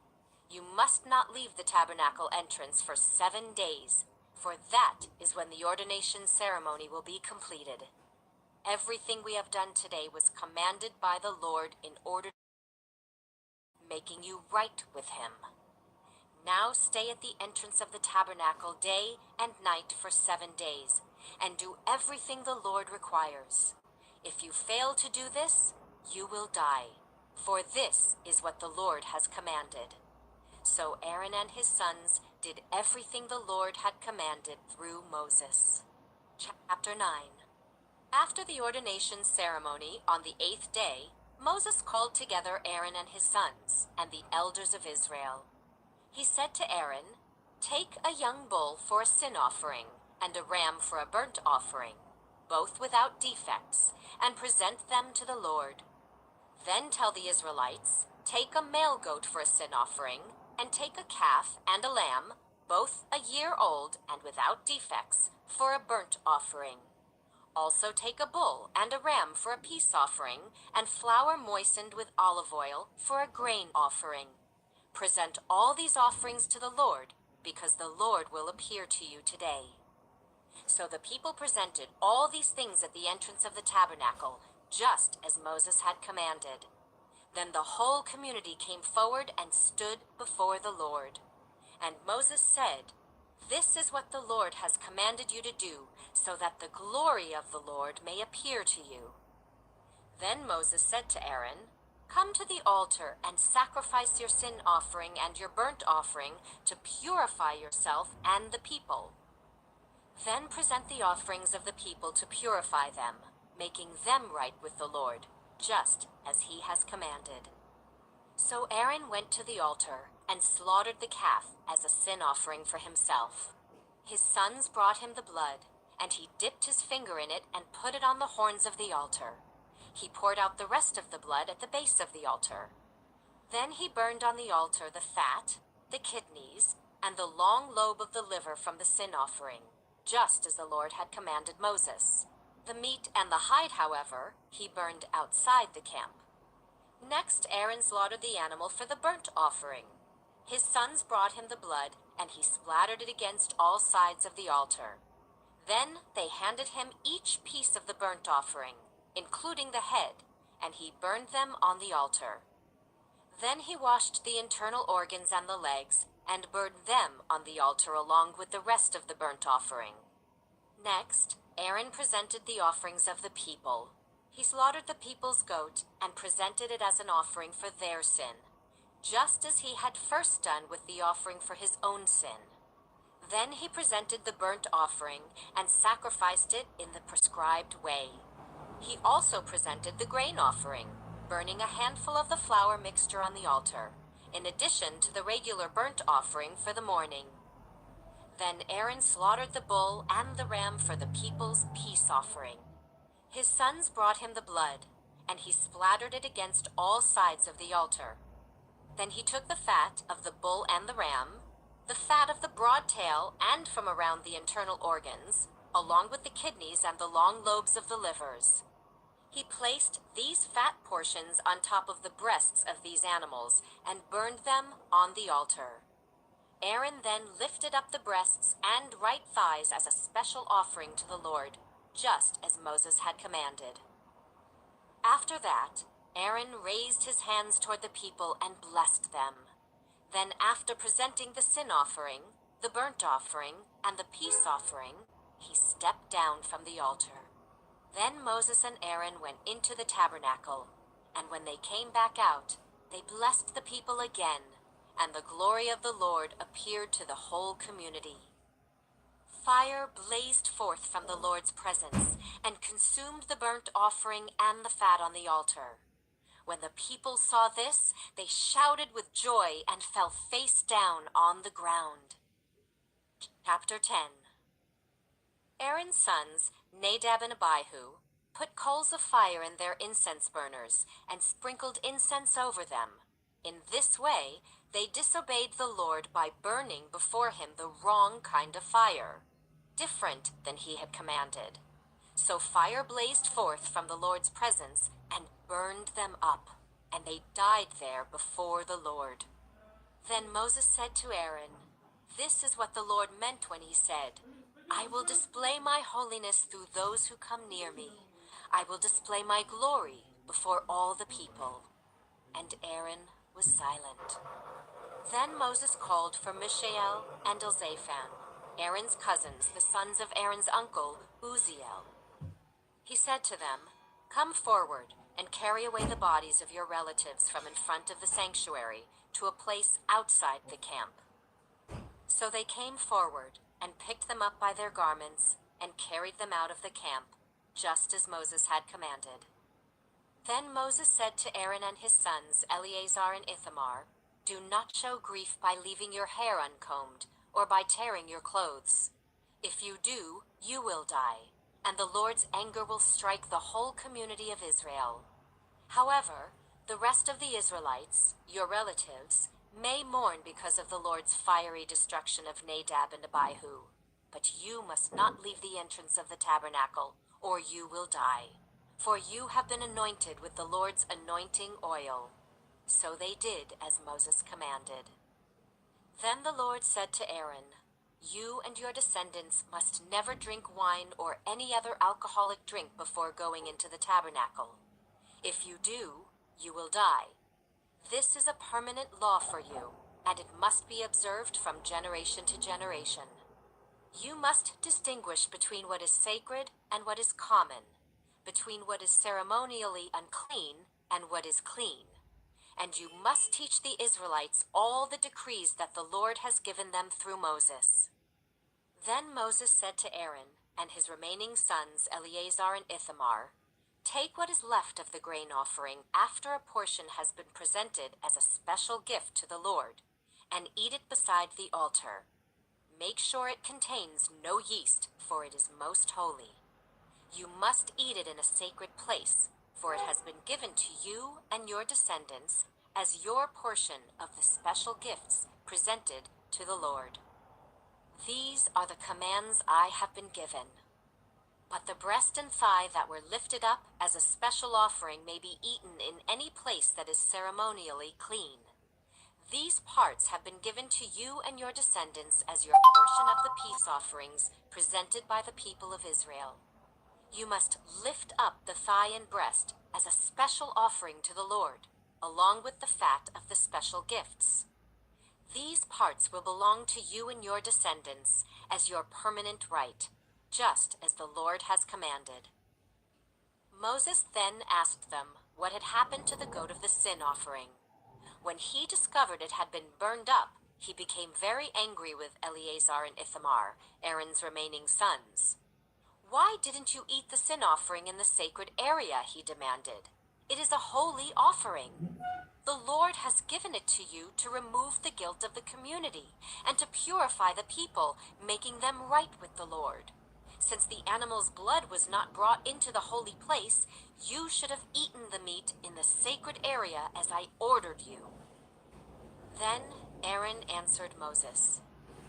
You must not leave the tabernacle entrance for 7 days, for that is when the ordination ceremony will be completed. Everything we have done today was commanded by the Lord in order making you right with him. Now stay at the entrance of the tabernacle day and night for 7 days, and do everything the Lord requires. If you fail to do this, you will die, for this is what the Lord has commanded." So Aaron and his sons did everything the Lord had commanded through Moses. Chapter 9. After the ordination ceremony on the 8th day, Moses called together Aaron and his sons and the elders of Israel. He said to Aaron, "Take a young bull for a sin offering and a ram for a burnt offering, both without defects, and present them to the Lord. Then tell the Israelites, take a male goat for a sin offering, and take a calf and a lamb, both a year old and without defects, for a burnt offering. Also take a bull and a ram for a peace offering, and flour moistened with olive oil for a grain offering. Present all these offerings to the Lord, because the Lord will appear to you today." So the people presented all these things at the entrance of the tabernacle, just as Moses had commanded. Then the whole community came forward and stood before the Lord. And Moses said, "This is what the Lord has commanded you to do, so that the glory of the Lord may appear to you." Then Moses said to Aaron, Come to the altar and sacrifice your sin offering and your burnt offering to purify yourself and the people. Then present the offerings of the people to purify them, making them right with the Lord, just as he has commanded." So Aaron went to the altar and slaughtered the calf as a sin offering for himself. His sons brought him the blood, and he dipped his finger in it and put it on the horns of the altar. He poured out the rest of the blood at the base of the altar. Then he burned on the altar the fat, the kidneys, and the long lobe of the liver from the sin offering, just as the Lord had commanded Moses. The meat and the hide, however, he burned outside the camp. Next, Aaron slaughtered the animal for the burnt offering. His sons brought him the blood, and he splattered it against all sides of the altar. Then they handed him each piece of the burnt offering, including the head, and he burned them on the altar. Then he washed the internal organs and the legs, and burned them on the altar along with the rest of the burnt offering. Next, Aaron presented the offerings of the people. He slaughtered the people's goat and presented it as an offering for their sin, just as he had first done with the offering for his own sin. Then he presented the burnt offering and sacrificed it in the prescribed way. He also presented the grain offering, burning a handful of the flour mixture on the altar, in addition to the regular burnt offering for the morning. Then Aaron slaughtered the bull and the ram for the people's peace offering. His sons brought him the blood, and he splattered it against all sides of the altar. Then he took the fat of the bull and the ram, the fat of the broad tail and from around the internal organs, along with the kidneys and the long lobes of the livers. He placed these fat portions on top of the breasts of these animals and burned them on the altar. Aaron then lifted up the breasts and right thighs as a special offering to the Lord, just as Moses had commanded. After that, Aaron raised his hands toward the people and blessed them. Then, after presenting the sin offering, the burnt offering, and the peace offering, he stepped down from the altar. Then Moses and Aaron went into the tabernacle, and when they came back out, they blessed the people again, and the glory of the Lord appeared to the whole community. Fire blazed forth from the Lord's presence and consumed the burnt offering and the fat on the altar. When the people saw this, they shouted with joy and fell face down on the ground. Chapter 10. Aaron's sons, Nadab and Abihu, put coals of fire in their incense burners and sprinkled incense over them. In this way, they disobeyed the Lord by burning before him the wrong kind of fire, different than he had commanded. So fire blazed forth from the Lord's presence and burned them up, and they died there before the Lord. Then Moses said to Aaron, "This is what the Lord meant when he said, 'I will display my holiness through those who come near me. I will display my glory before all the people.'" And Aaron was silent. Then Moses called for Mishael and Elzaphan, Aaron's cousins, the sons of Aaron's uncle, Uzziel. He said to them, "Come forward and carry away the bodies of your relatives from in front of the sanctuary to a place outside the camp." So they came forward and picked them up by their garments and carried them out of the camp, just as Moses had commanded. Then Moses said to Aaron and his sons, Eleazar and Ithamar, "Do not show grief by leaving your hair uncombed or by tearing your clothes. If you do, you will die, and the Lord's anger will strike the whole community of Israel. However, the rest of the Israelites, your relatives, may mourn because of the Lord's fiery destruction of Nadab and Abihu, but you must not leave the entrance of the tabernacle, or you will die. For you have been anointed with the Lord's anointing oil." So they did as Moses commanded. Then the Lord said to Aaron, "You and your descendants must never drink wine or any other alcoholic drink before going into the tabernacle. If you do, you will die. This is a permanent law for you, and it must be observed from generation to generation. You must distinguish between what is sacred and what is common, between what is ceremonially unclean and what is clean. and you must teach the Israelites all the decrees that the Lord has given them through Moses." Then Moses said to Aaron and his remaining sons Eleazar and Ithamar, "Take what is left of the grain offering after a portion has been presented as a special gift to the Lord, and eat it beside the altar. Make sure it contains no yeast, for it is most holy. You must eat it in a sacred place, for it has been given to you and your descendants as your portion of the special gifts presented to the Lord. These are the commands I have been given. But the breast and thigh that were lifted up as a special offering may be eaten in any place that is ceremonially clean. These parts have been given to you and your descendants as your portion of the peace offerings presented by the people of Israel. You must lift up the thigh and breast as a special offering to the Lord, along with the fat of the special gifts. These parts will belong to you and your descendants as your permanent right, just as the Lord has commanded." Moses then asked them what had happened to the goat of the sin offering. When he discovered it had been burned up, he became very angry with Eleazar and Ithamar, Aaron's remaining sons. "Why didn't you eat the sin offering in the sacred area?" he demanded. "It is a holy offering. The Lord has given it to you to remove the guilt of the community and to purify the people, making them right with the Lord. Since the animal's blood was not brought into the holy place, you should have eaten the meat in the sacred area as I ordered you." Then Aaron answered Moses,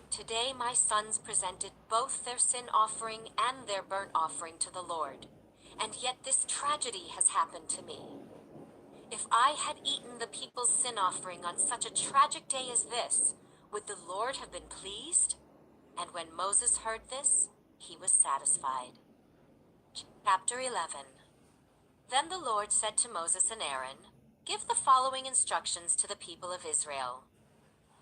"Today my sons presented both their sin offering and their burnt offering to the Lord, and yet this tragedy has happened to me. If I had eaten the people's sin offering on such a tragic day as this, would the Lord have been pleased?" And when Moses heard this, he was satisfied. Chapter 11. Then the Lord said to Moses and Aaron, "Give the following instructions to the people of Israel.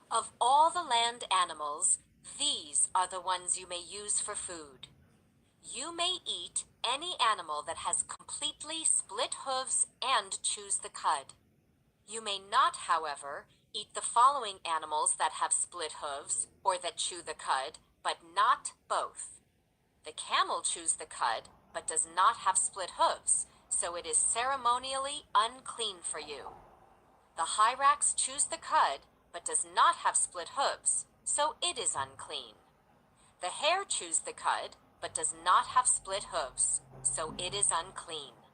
Of all the land animals, these are the ones you may use for food. You may eat any animal that has completely split hooves and chews the cud. You may not, however, eat the following animals that have split hooves or that chew the cud, but not both. The camel chews the cud, but does not have split hooves, so it is ceremonially unclean for you. The hyrax chews the cud, but does not have split hooves, so it is unclean. The hare chews the cud, but does not have split hooves, so it is unclean.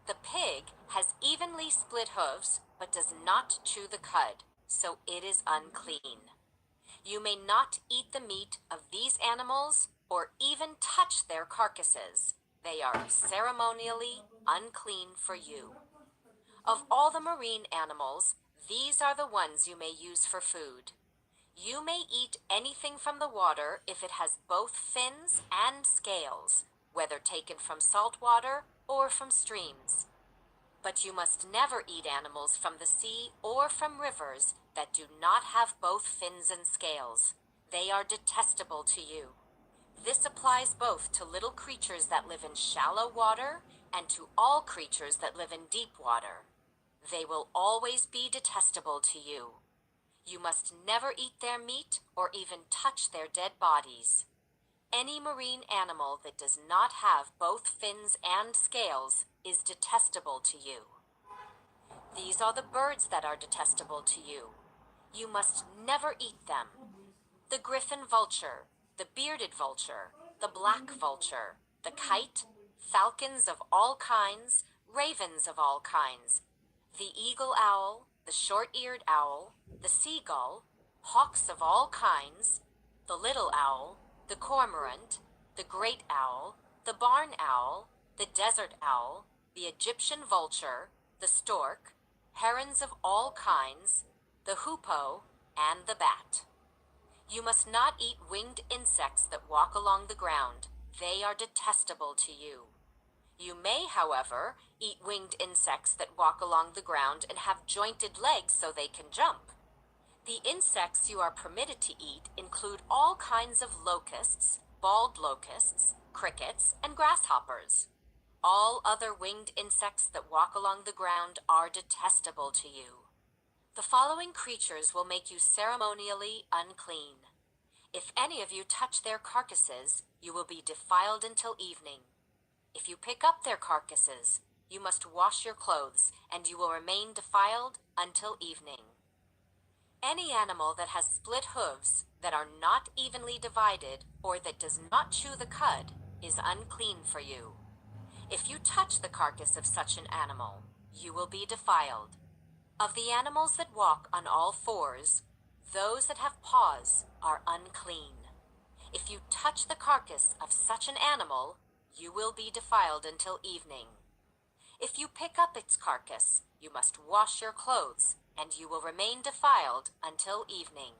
The pig has evenly split hooves, but does not chew the cud, so it is unclean. You may not eat the meat of these animals or even touch their carcasses. They are ceremonially unclean for you. Of all the marine animals, these are the ones you may use for food. You may eat anything from the water if it has both fins and scales, whether taken from salt water or from streams. But you must never eat animals from the sea or from rivers that do not have both fins and scales. They are detestable to you. This applies both to little creatures that live in shallow water and to all creatures that live in deep water. They will always be detestable to you. You must never eat their meat or even touch their dead bodies. Any marine animal that does not have both fins and scales is detestable to you. These are the birds that are detestable to you. You must never eat them. The griffin vulture, the bearded vulture, the black vulture, the kite, falcons of all kinds, ravens of all kinds, the eagle owl, the short-eared owl, the seagull, hawks of all kinds, the little owl, the cormorant, the great owl, the barn owl, the desert owl, the Egyptian vulture, the stork, herons of all kinds, the hoopoe, and the bat. You must not eat winged insects that walk along the ground. They are detestable to you. You may, however, eat winged insects that walk along the ground and have jointed legs so they can jump. The insects you are permitted to eat include all kinds of locusts, bald locusts, crickets, and grasshoppers. All other winged insects that walk along the ground are detestable to you. The following creatures will make you ceremonially unclean. If any of you touch their carcasses, you will be defiled until evening. If you pick up their carcasses, you must wash your clothes, and you will remain defiled until evening. Any animal that has split hooves, that are not evenly divided, or that does not chew the cud, is unclean for you. If you touch the carcass of such an animal, you will be defiled. Of the animals that walk on all fours, those that have paws are unclean. If you touch the carcass of such an animal, you will be defiled until evening. If you pick up its carcass, you must wash your clothes, and you will remain defiled until evening.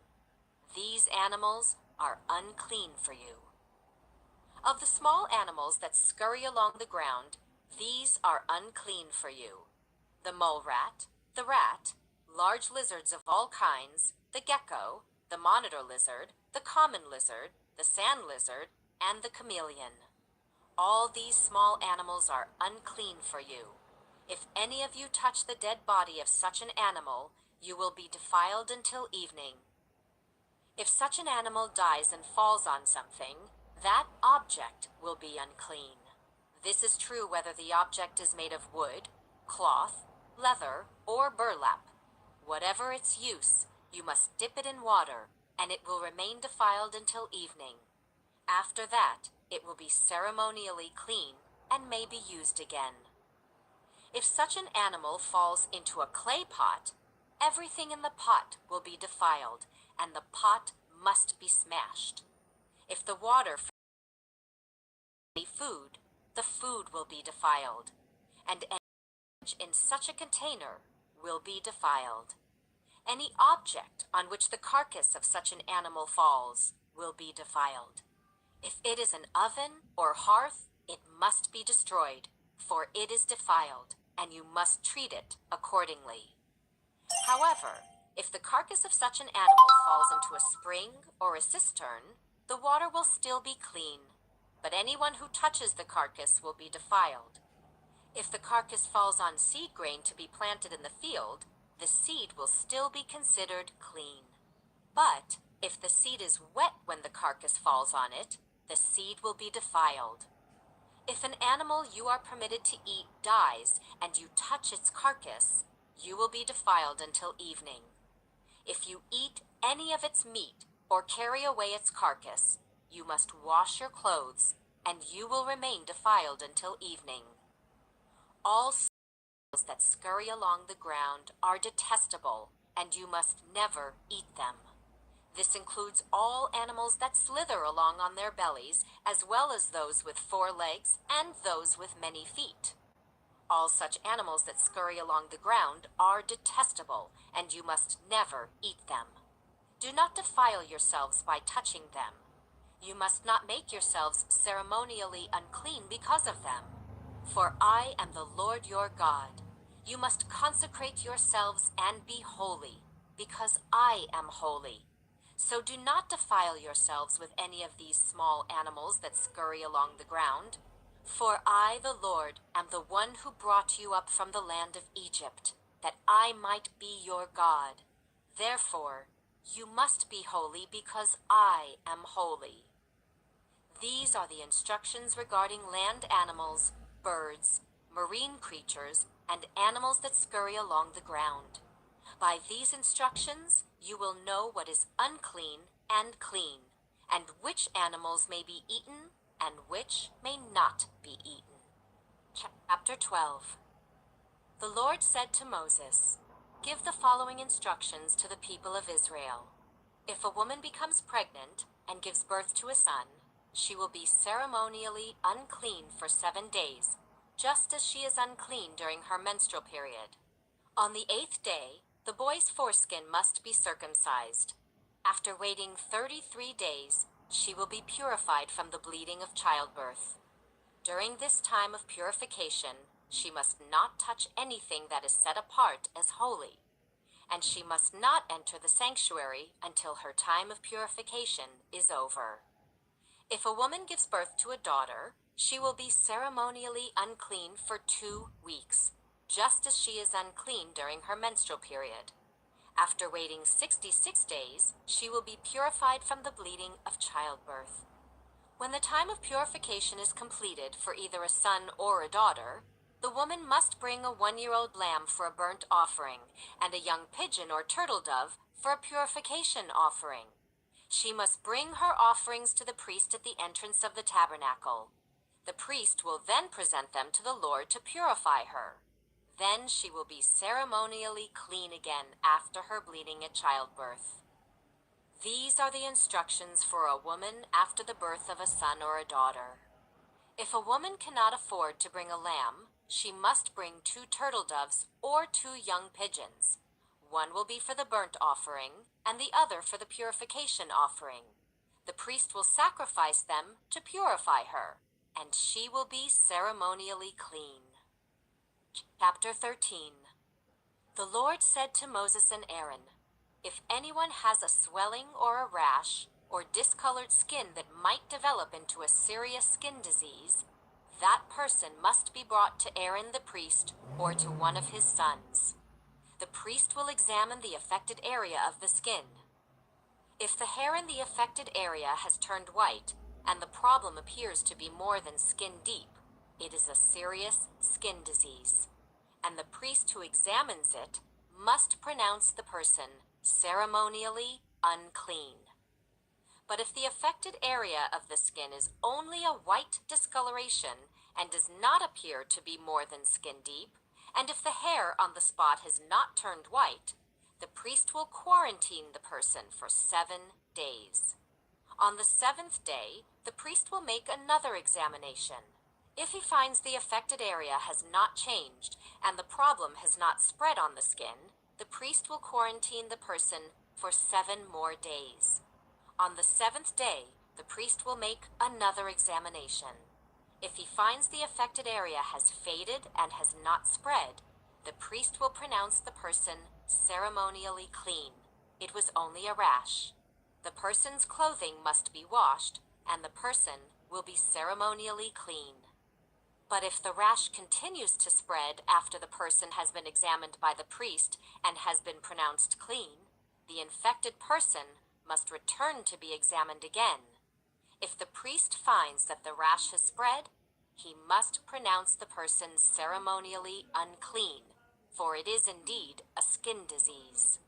These animals are unclean for you. Of the small animals that scurry along the ground, these are unclean for you: the mole rat, the rat, large lizards of all kinds, the gecko, the monitor lizard, the common lizard, the sand lizard, and the chameleon. All these small animals are unclean for you. If any of you touch the dead body of such an animal, you will be defiled until evening. If such an animal dies and falls on something, that object will be unclean. This is true whether the object is made of wood, cloth, leather, or burlap. Whatever its use, you must dip it in water, and it will remain defiled until evening. After that, it will be ceremonially clean and may be used again. If such an animal falls into a clay pot, everything in the pot will be defiled, and the pot must be smashed. If the water any food, the food will be defiled, and any in such a container will be defiled. Any object on which the carcass of such an animal falls will be defiled. If it is an oven or hearth, it must be destroyed, for it is defiled, and you must treat it accordingly. However, if the carcass of such an animal falls into a spring or a cistern, the water will still be clean, but anyone who touches the carcass will be defiled. If the carcass falls on seed grain to be planted in the field, the seed will still be considered clean. But if the seed is wet when the carcass falls on it, the seed will be defiled. If an animal you are permitted to eat dies and you touch its carcass, you will be defiled until evening. If you eat any of its meat or carry away its carcass, you must wash your clothes, and you will remain defiled until evening. All animals that scurry along the ground are detestable, and you must never eat them. This includes all animals that slither along on their bellies, as well as those with 4 legs and those with many feet. All such animals that scurry along the ground are detestable, and you must never eat them. Do not defile yourselves by touching them. You must not make yourselves ceremonially unclean because of them. For I am the Lord your God. You must consecrate yourselves and be holy, because I am holy. So do not defile yourselves with any of these small animals that scurry along the ground. For I, the Lord, am the one who brought you up from the land of Egypt, that I might be your God. Therefore, you must be holy because I am holy. These are the instructions regarding land animals, birds, marine creatures, and animals that scurry along the ground. By these instructions, you will know what is unclean and clean, and which animals may be eaten and which may not be eaten. Chapter 12. The Lord said to Moses, "Give the following instructions to the people of Israel. If a woman becomes pregnant and gives birth to a son, she will be ceremonially unclean for 7 days, just as she is unclean during her menstrual period. On the 8th day, the boy's foreskin must be circumcised. After waiting 33 days, she will be purified from the bleeding of childbirth. During this time of purification, she must not touch anything that is set apart as holy, and she must not enter the sanctuary until her time of purification is over. If a woman gives birth to a daughter, she will be ceremonially unclean for 2 weeks, just as she is unclean during her menstrual period. After waiting 66 days, she will be purified from the bleeding of childbirth. When the time of purification is completed for either a son or a daughter, the woman must bring a 1-year-old lamb for a burnt offering and a young pigeon or turtle dove for a purification offering. She must bring her offerings to the priest at the entrance of the tabernacle. The priest will then present them to the Lord to purify her. Then she will be ceremonially clean again after her bleeding at childbirth. These are the instructions for a woman after the birth of a son or a daughter. If a woman cannot afford to bring a lamb, she must bring 2 turtle doves or 2 young pigeons. One will be for the burnt offering, and the other for the purification offering. The priest will sacrifice them to purify her, and she will be ceremonially clean. Chapter 13. The Lord said to Moses and Aaron, "If anyone has a swelling or a rash, or discolored skin that might develop into a serious skin disease, that person must be brought to Aaron the priest or to one of his sons. The priest will examine the affected area of the skin. If the hair in the affected area has turned white, and the problem appears to be more than skin deep, it is a serious skin disease, and the priest who examines it must pronounce the person ceremonially unclean. But if the affected area of the skin is only a white discoloration and does not appear to be more than skin deep, and if the hair on the spot has not turned white, the priest will quarantine the person for 7 days. On the 7th day, the priest will make another examination. If he finds the affected area has not changed and the problem has not spread on the skin, the priest will quarantine the person for 7 more days. On the 7th day, the priest will make another examination. If he finds the affected area has faded and has not spread, the priest will pronounce the person ceremonially clean. It was only a rash. The person's clothing must be washed, and the person will be ceremonially clean. But if the rash continues to spread after the person has been examined by the priest and has been pronounced clean, the infected person must return to be examined again. If the priest finds that the rash has spread, he must pronounce the person ceremonially unclean, for it is indeed a skin disease.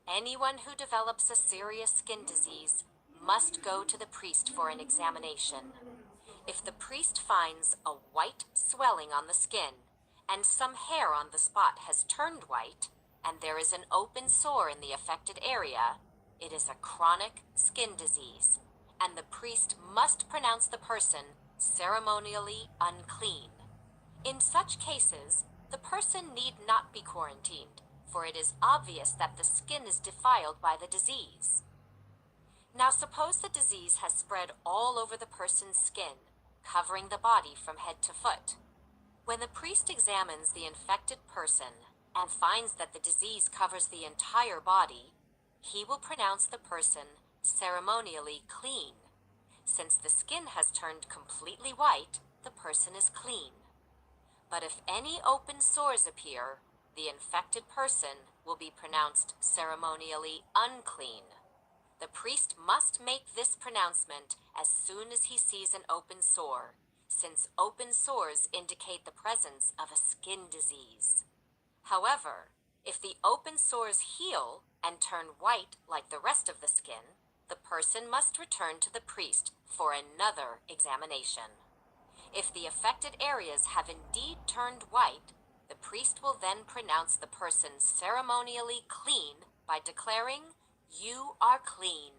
Anyone who develops a serious skin disease must go to the priest for an examination. If the priest finds a white swelling on the skin, and some hair on the spot has turned white, and there is an open sore in the affected area, it is a chronic skin disease, and the priest must pronounce the person ceremonially unclean. In such cases, the person need not be quarantined, for it is obvious that the skin is defiled by the disease. Now suppose the disease has spread all over the person's skin, covering the body from head to foot. When the priest examines the infected person and finds that the disease covers the entire body, he will pronounce the person ceremonially clean. Since the skin has turned completely white, the person is clean. But if any open sores appear, the infected person will be pronounced ceremonially unclean. The priest must make this pronouncement as soon as he sees an open sore, since open sores indicate the presence of a skin disease. However, if the open sores heal and turn white like the rest of the skin, the person must return to the priest for another examination. If the affected areas have indeed turned white, the priest will then pronounce the person ceremonially clean by declaring, "You are clean."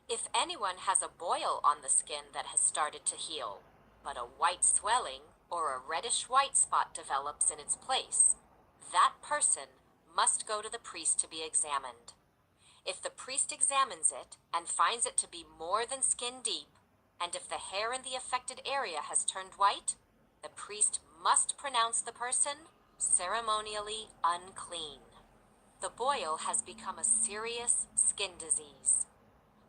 If anyone has a boil on the skin that has started to heal, but a white swelling or a reddish-white spot develops in its place, that person must go to the priest to be examined. If the priest examines it and finds it to be more than skin deep, and if the hair in the affected area has turned white, the priest must pronounce the person ceremonially unclean. The boil has become a serious skin disease.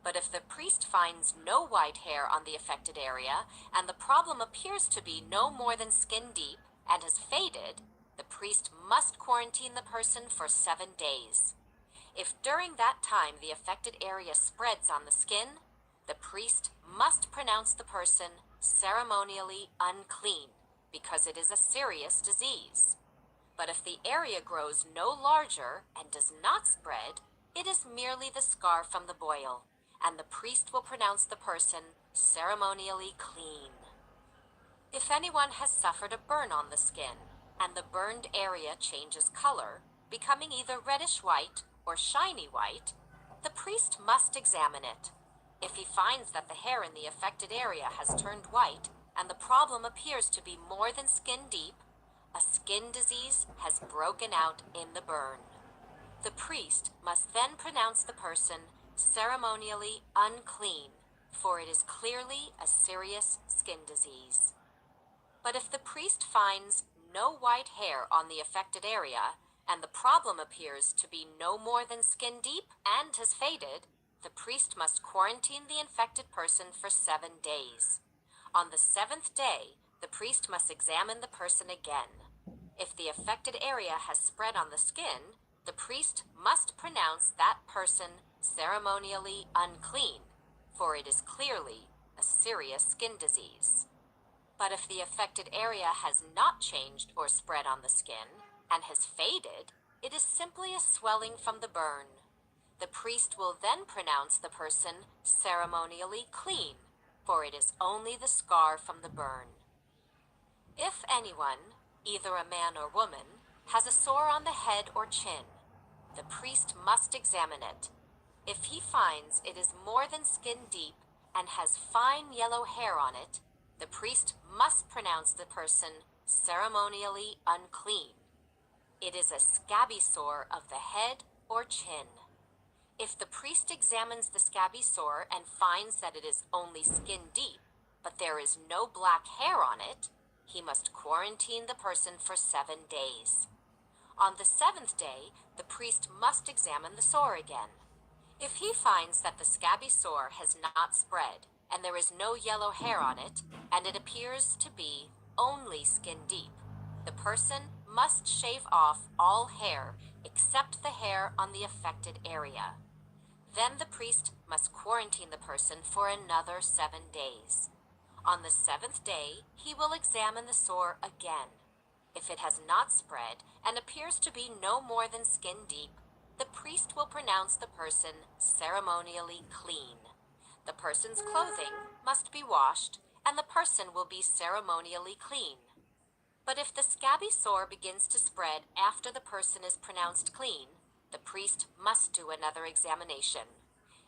But if the priest finds no white hair on the affected area, and the problem appears to be no more than skin deep and has faded, the priest must quarantine the person for 7 days. If during that time the affected area spreads on the skin, the priest must pronounce the person ceremonially unclean because it is a serious disease. But if the area grows no larger and does not spread, it is merely the scar from the boil, and the priest will pronounce the person ceremonially clean. If anyone has suffered a burn on the skin, and the burned area changes color, becoming either reddish-white or shiny white, the priest must examine it. If he finds that the hair in the affected area has turned white, and the problem appears to be more than skin deep, a skin disease has broken out in the burn. The priest must then pronounce the person ceremonially unclean, for it is clearly a serious skin disease. But if the priest finds no white hair on the affected area, and the problem appears to be no more than skin deep and has faded, the priest must quarantine the infected person for 7 days. On the 7th day, the priest must examine the person again. If the affected area has spread on the skin, the priest must pronounce that person ceremonially unclean, for it is clearly a serious skin disease. But if the affected area has not changed or spread on the skin and has faded, it is simply a swelling from the burn. The priest will then pronounce the person ceremonially clean, for it is only the scar from the burn. If anyone, either a man or woman, has a sore on the head or chin, the priest must examine it. If he finds it is more than skin deep and has fine yellow hair on it, the priest must pronounce the person ceremonially unclean. It is a scabby sore of the head or chin. If the priest examines the scabby sore and finds that it is only skin deep, but there is no black hair on it, he must quarantine the person for 7 days. On the 7th day, the priest must examine the sore again. If he finds that the scabby sore has not spread, and there is no yellow hair on it, and it appears to be only skin deep, the person must shave off all hair except the hair on the affected area. Then the priest must quarantine the person for another 7 days. On the 7th day, he will examine the sore again. If it has not spread and appears to be no more than skin deep, the priest will pronounce the person ceremonially clean. The person's clothing must be washed, and the person will be ceremonially clean. But if the scabby sore begins to spread after the person is pronounced clean, the priest must do another examination.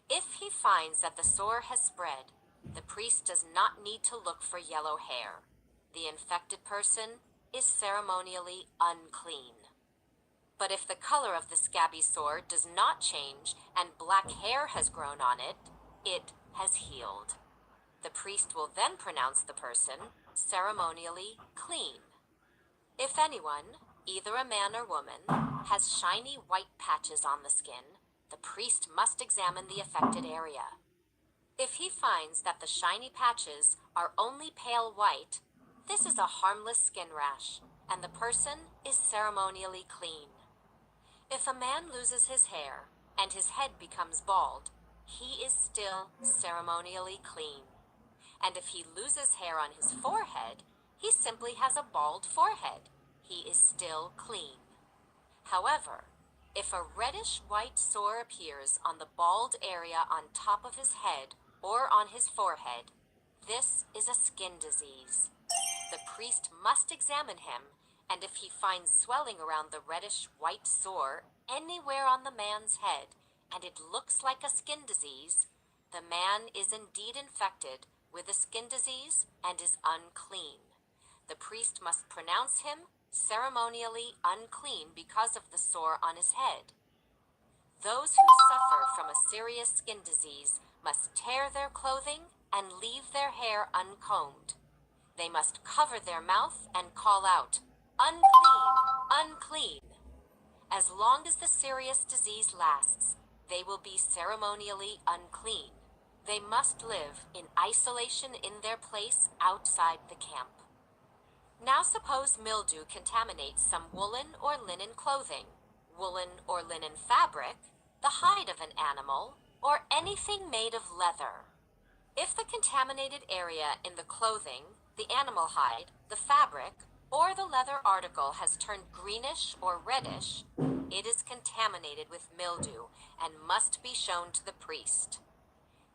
If he finds that the sore has spread, the priest does not need to look for yellow hair. The infected person is ceremonially unclean. But if the color of the scabby sore does not change and black hair has grown on it, it has healed. The priest will then pronounce the person ceremonially clean. If anyone, either a man or woman, has shiny white patches on the skin, the priest must examine the affected area. If he finds that the shiny patches are only pale white, this is a harmless skin rash, and the person is ceremonially clean. If a man loses his hair and his head becomes bald, he is still ceremonially clean. And if he loses hair on his forehead, he simply has a bald forehead. He is still clean. However, if a reddish-white sore appears on the bald area on top of his head or on his forehead, this is a skin disease. The priest must examine him, and if he finds swelling around the reddish-white sore anywhere on the man's head, and it looks like a skin disease, the man is indeed infected with a skin disease and is unclean. The priest must pronounce him ceremonially unclean because of the sore on his head. Those who suffer from a serious skin disease must tear their clothing and leave their hair uncombed. They must cover their mouth and call out, "Unclean, unclean." As long as the serious disease lasts, they will be ceremonially unclean. They must live in isolation in their place outside the camp. Now suppose mildew contaminates some woolen or linen clothing, woolen or linen fabric, the hide of an animal, or anything made of leather. If the contaminated area in the clothing, the animal hide, the fabric, or the leather article has turned greenish or reddish, it is contaminated with mildew and must be shown to the priest.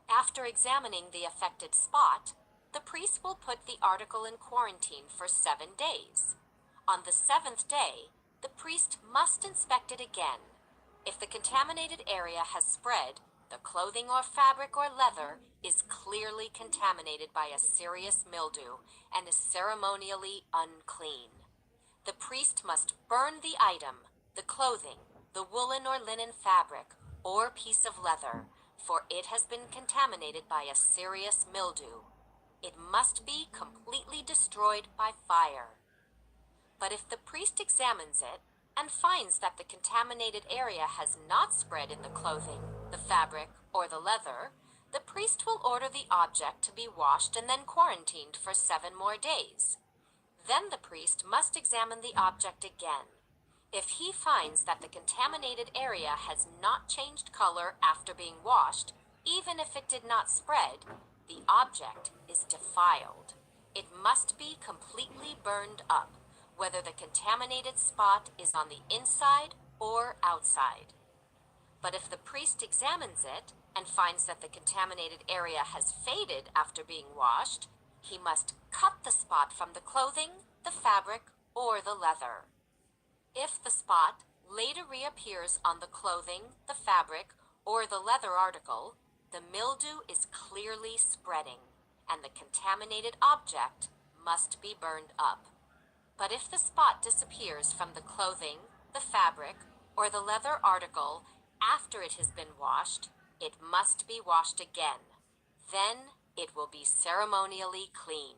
After examining the affected spot, the priest will put the article in quarantine for 7 days. On the 7th day, the priest must inspect it again. If the contaminated area has spread, the clothing or fabric or leather is clearly contaminated by a serious mildew and is ceremonially unclean. The priest must burn the item, the clothing, the woolen or linen fabric, or piece of leather, for it has been contaminated by a serious mildew. It must be completely destroyed by fire. But if the priest examines it and finds that the contaminated area has not spread in the clothing, the fabric, or the leather, the priest will order the object to be washed and then quarantined for 7 more days. Then the priest must examine the object again. If he finds that the contaminated area has not changed color after being washed, even if it did not spread, the object is defiled. It must be completely burned up, whether the contaminated spot is on the inside or outside. But if the priest examines it and finds that the contaminated area has faded after being washed, he must cut the spot from the clothing, the fabric, or the leather. If the spot later reappears on the clothing, the fabric, or the leather article, the mildew is clearly spreading, and the contaminated object must be burned up. But if the spot disappears from the clothing, the fabric, or the leather article after it has been washed, it must be washed again. Then it will be ceremonially clean.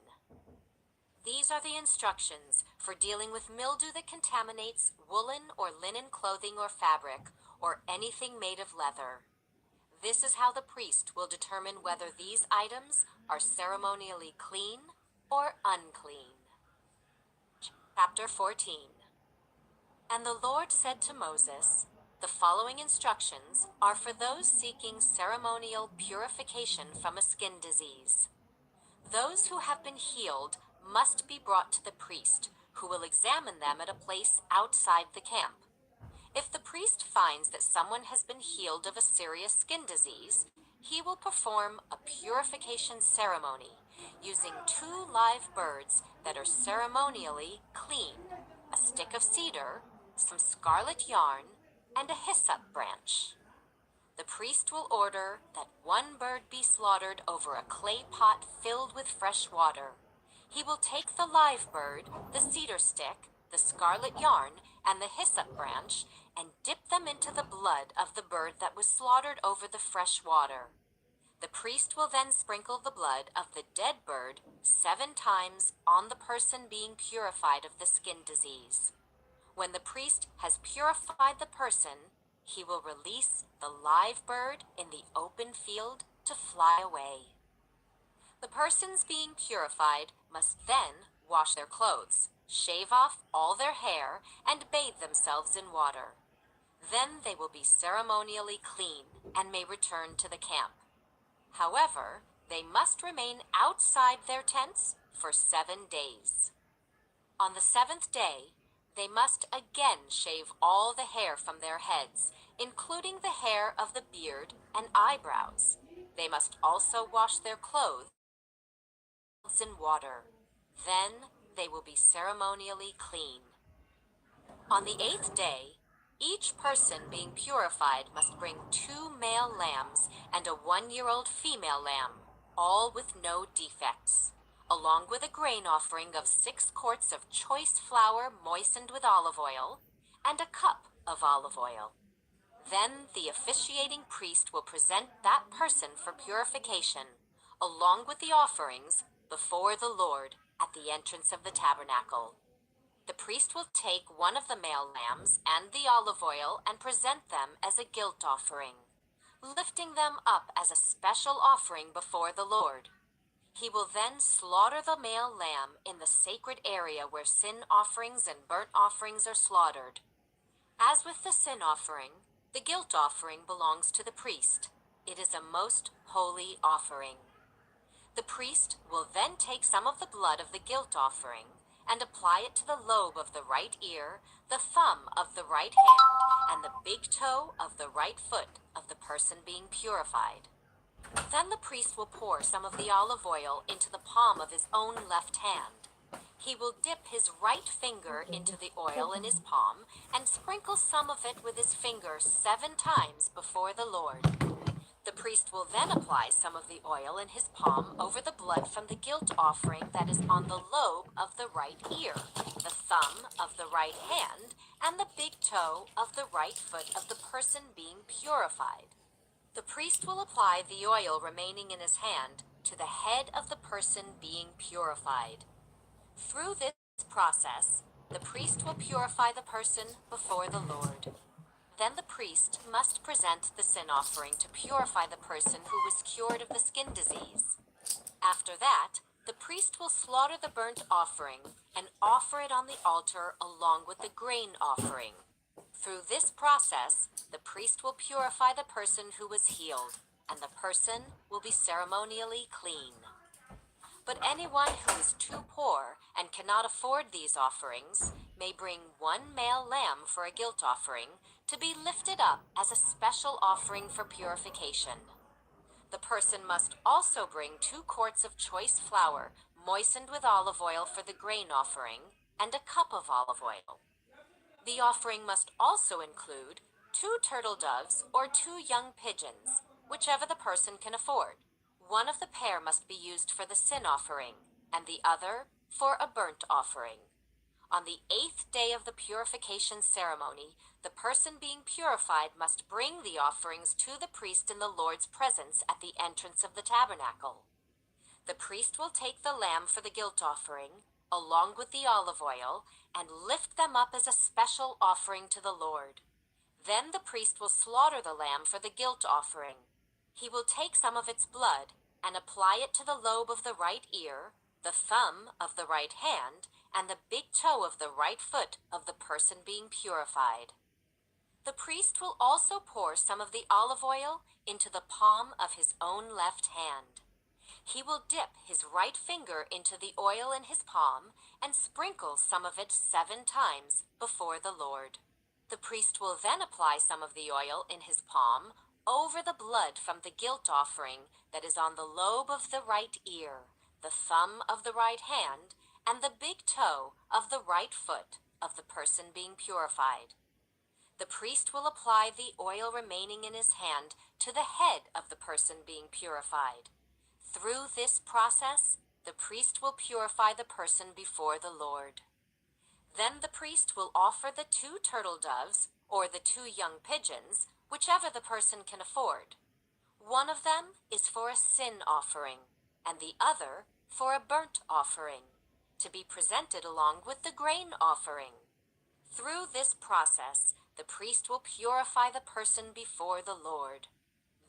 These are the instructions for dealing with mildew that contaminates woolen or linen clothing or fabric, or anything made of leather. This is how the priest will determine whether these items are ceremonially clean or unclean. Chapter 14. And the Lord said to Moses, "The following instructions are for those seeking ceremonial purification from a skin disease. Those who have been healed must be brought to the priest, who will examine them at a place outside the camp. If the priest finds that someone has been healed of a serious skin disease, he will perform a purification ceremony using 2 live birds that are ceremonially clean, a stick of cedar, some scarlet yarn, and a hyssop branch. The priest will order that 1 bird be slaughtered over a clay pot filled with fresh water. He will take the live bird, the cedar stick, the scarlet yarn, and the hyssop branch, and dip them into the blood of the bird that was slaughtered over the fresh water. The priest will then sprinkle the blood of the dead bird 7 times on the person being purified of the skin disease. When the priest has purified the person, he will release the live bird in the open field to fly away. The persons being purified must then wash their clothes, shave off all their hair, and bathe themselves in water. Then they will be ceremonially clean and may return to the camp. However, they must remain outside their tents for 7 days. On the 7th day, they must again shave all the hair from their heads, including the hair of the beard and eyebrows. They must also wash their clothes in water. Then they will be ceremonially clean. On the 8th day, each person being purified must bring 2 male lambs and a 1-year-old female lamb, all with no defects, along with a grain offering of 6 quarts of choice flour moistened with olive oil, and a cup of olive oil. Then the officiating priest will present that person for purification, along with the offerings, before the Lord at the entrance of the tabernacle. The priest will take one of the male lambs and the olive oil and present them as a guilt offering, lifting them up as a special offering before the Lord. He will then slaughter the male lamb in the sacred area where sin offerings and burnt offerings are slaughtered. As with the sin offering, the guilt offering belongs to the priest. It is a most holy offering. The priest will then take some of the blood of the guilt offering and apply it to the lobe of the right ear, the thumb of the right hand, and the big toe of the right foot of the person being purified. Then the priest will pour some of the olive oil into the palm of his own left hand. He will dip his right finger into the oil in his palm and sprinkle some of it with his finger 7 times before the Lord. The priest will then apply some of the oil in his palm over the blood from the guilt offering that is on the lobe of the right ear, the thumb of the right hand, and the big toe of the right foot of the person being purified. The priest will apply the oil remaining in his hand to the head of the person being purified. Through this process, the priest will purify the person before the Lord. Then the priest must present the sin offering to purify the person who was cured of the skin disease. After that, the priest will slaughter the burnt offering and offer it on the altar along with the grain offering. Through this process, the priest will purify the person who was healed, and the person will be ceremonially clean. But anyone who is too poor and cannot afford these offerings may bring 1 male lamb for a guilt offering to be lifted up as a special offering for purification. The person must also bring 2 quarts of choice flour moistened with olive oil for the grain offering and a cup of olive oil. The offering must also include 2 turtle doves or 2 young pigeons, whichever the person can afford. One of the pair must be used for the sin offering, and the other for a burnt offering. On the 8th day of the purification ceremony, the person being purified must bring the offerings to the priest in the Lord's presence at the entrance of the tabernacle. The priest will take the lamb for the guilt offering, along with the olive oil, and lift them up as a special offering to the Lord. Then the priest will slaughter the lamb for the guilt offering. He will take some of its blood and apply it to the lobe of the right ear, the thumb of the right hand, and the big toe of the right foot of the person being purified. The priest will also pour some of the olive oil into the palm of his own left hand. He will dip his right finger into the oil in his palm and sprinkle some of it 7 times before the Lord. The priest will then apply some of the oil in his palm over the blood from the guilt offering that is on the lobe of the right ear, the thumb of the right hand, and the big toe of the right foot of the person being purified. The priest will apply the oil remaining in his hand to the head of the person being purified. Through this process, the priest will purify the person before the Lord. Then the priest will offer the 2 turtle doves or the 2 young pigeons, whichever the person can afford. One of them is for a sin offering, and the other for a burnt offering, to be presented along with the grain offering. Through this process, the priest will purify the person before the Lord.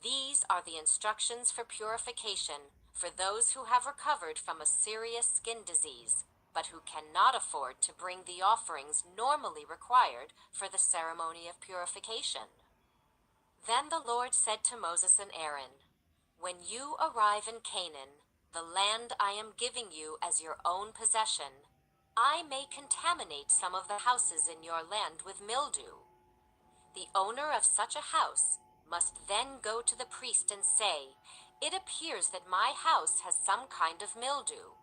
These are the instructions for purification for those who have recovered from a serious skin disease, but who cannot afford to bring the offerings normally required for the ceremony of purification. Then the Lord said to Moses and Aaron, "When you arrive in Canaan, the land I am giving you as your own possession, I may contaminate some of the houses in your land with mildew. The owner of such a house must then go to the priest and say, 'It appears that my house has some kind of mildew.'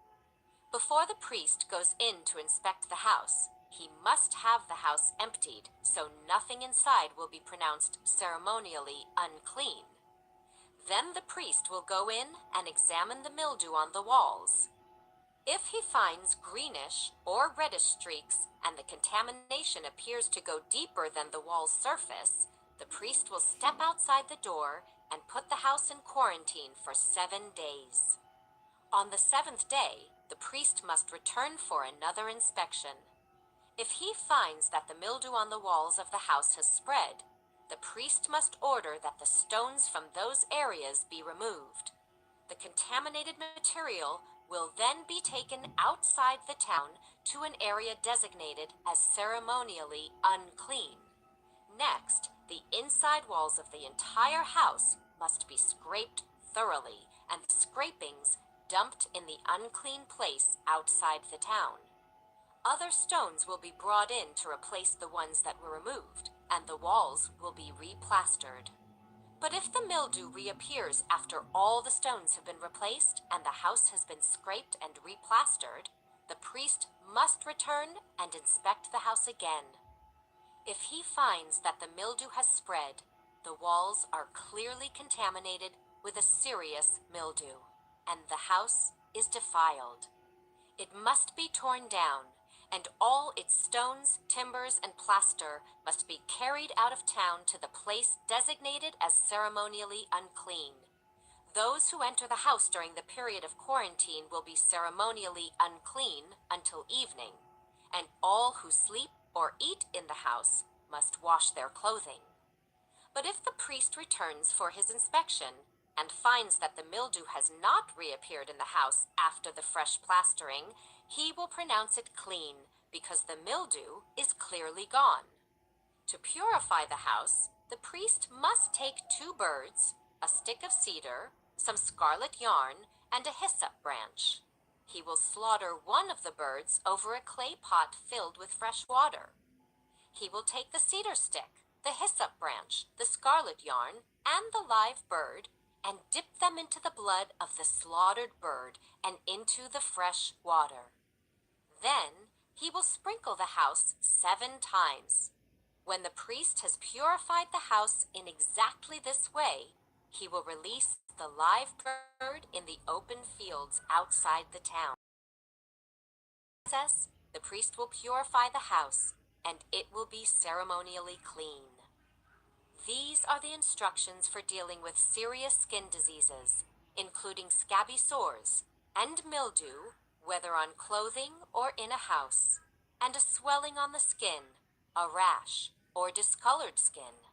Before the priest goes in to inspect the house, he must have the house emptied, so nothing inside will be pronounced ceremonially unclean. Then the priest will go in and examine the mildew on the walls. If he finds greenish or reddish streaks and the contamination appears to go deeper than the wall's surface, the priest will step outside the door and put the house in quarantine for 7 days. On the 7th day, the priest must return for another inspection. If he finds that the mildew on the walls of the house has spread, the priest must order that the stones from those areas be removed. The contaminated material will then be taken outside the town to an area designated as ceremonially unclean. Next, the inside walls of the entire house must be scraped thoroughly and the scrapings dumped in the unclean place outside the town. Other stones will be brought in to replace the ones that were removed, and the walls will be replastered. But if the mildew reappears after all the stones have been replaced and the house has been scraped and replastered, the priest must return and inspect the house again. If he finds that the mildew has spread, the walls are clearly contaminated with a serious mildew, and the house is defiled. It must be torn down, and all its stones, timbers, and plaster must be carried out of town to the place designated as ceremonially unclean. Those who enter the house during the period of quarantine will be ceremonially unclean until evening, and all who sleep or eat in the house must wash their clothing. But if the priest returns for his inspection and finds that the mildew has not reappeared in the house after the fresh plastering, he will pronounce it clean because the mildew is clearly gone. To purify the house, the priest must take 2 birds, a stick of cedar, some scarlet yarn, and a hyssop branch. He will slaughter one of the birds over a clay pot filled with fresh water. He will take the cedar stick, the hyssop branch, the scarlet yarn, and the live bird, and dip them into the blood of the slaughtered bird and into the fresh water. Then he will sprinkle the house 7 times. When the priest has purified the house in exactly this way, he will release the live bird in the open fields outside the town. The priest will purify the house, and it will be ceremonially clean. These are the instructions for dealing with serious skin diseases, including scabby sores and mildew, whether on clothing or in a house, and a swelling on the skin, a rash, or discolored skin.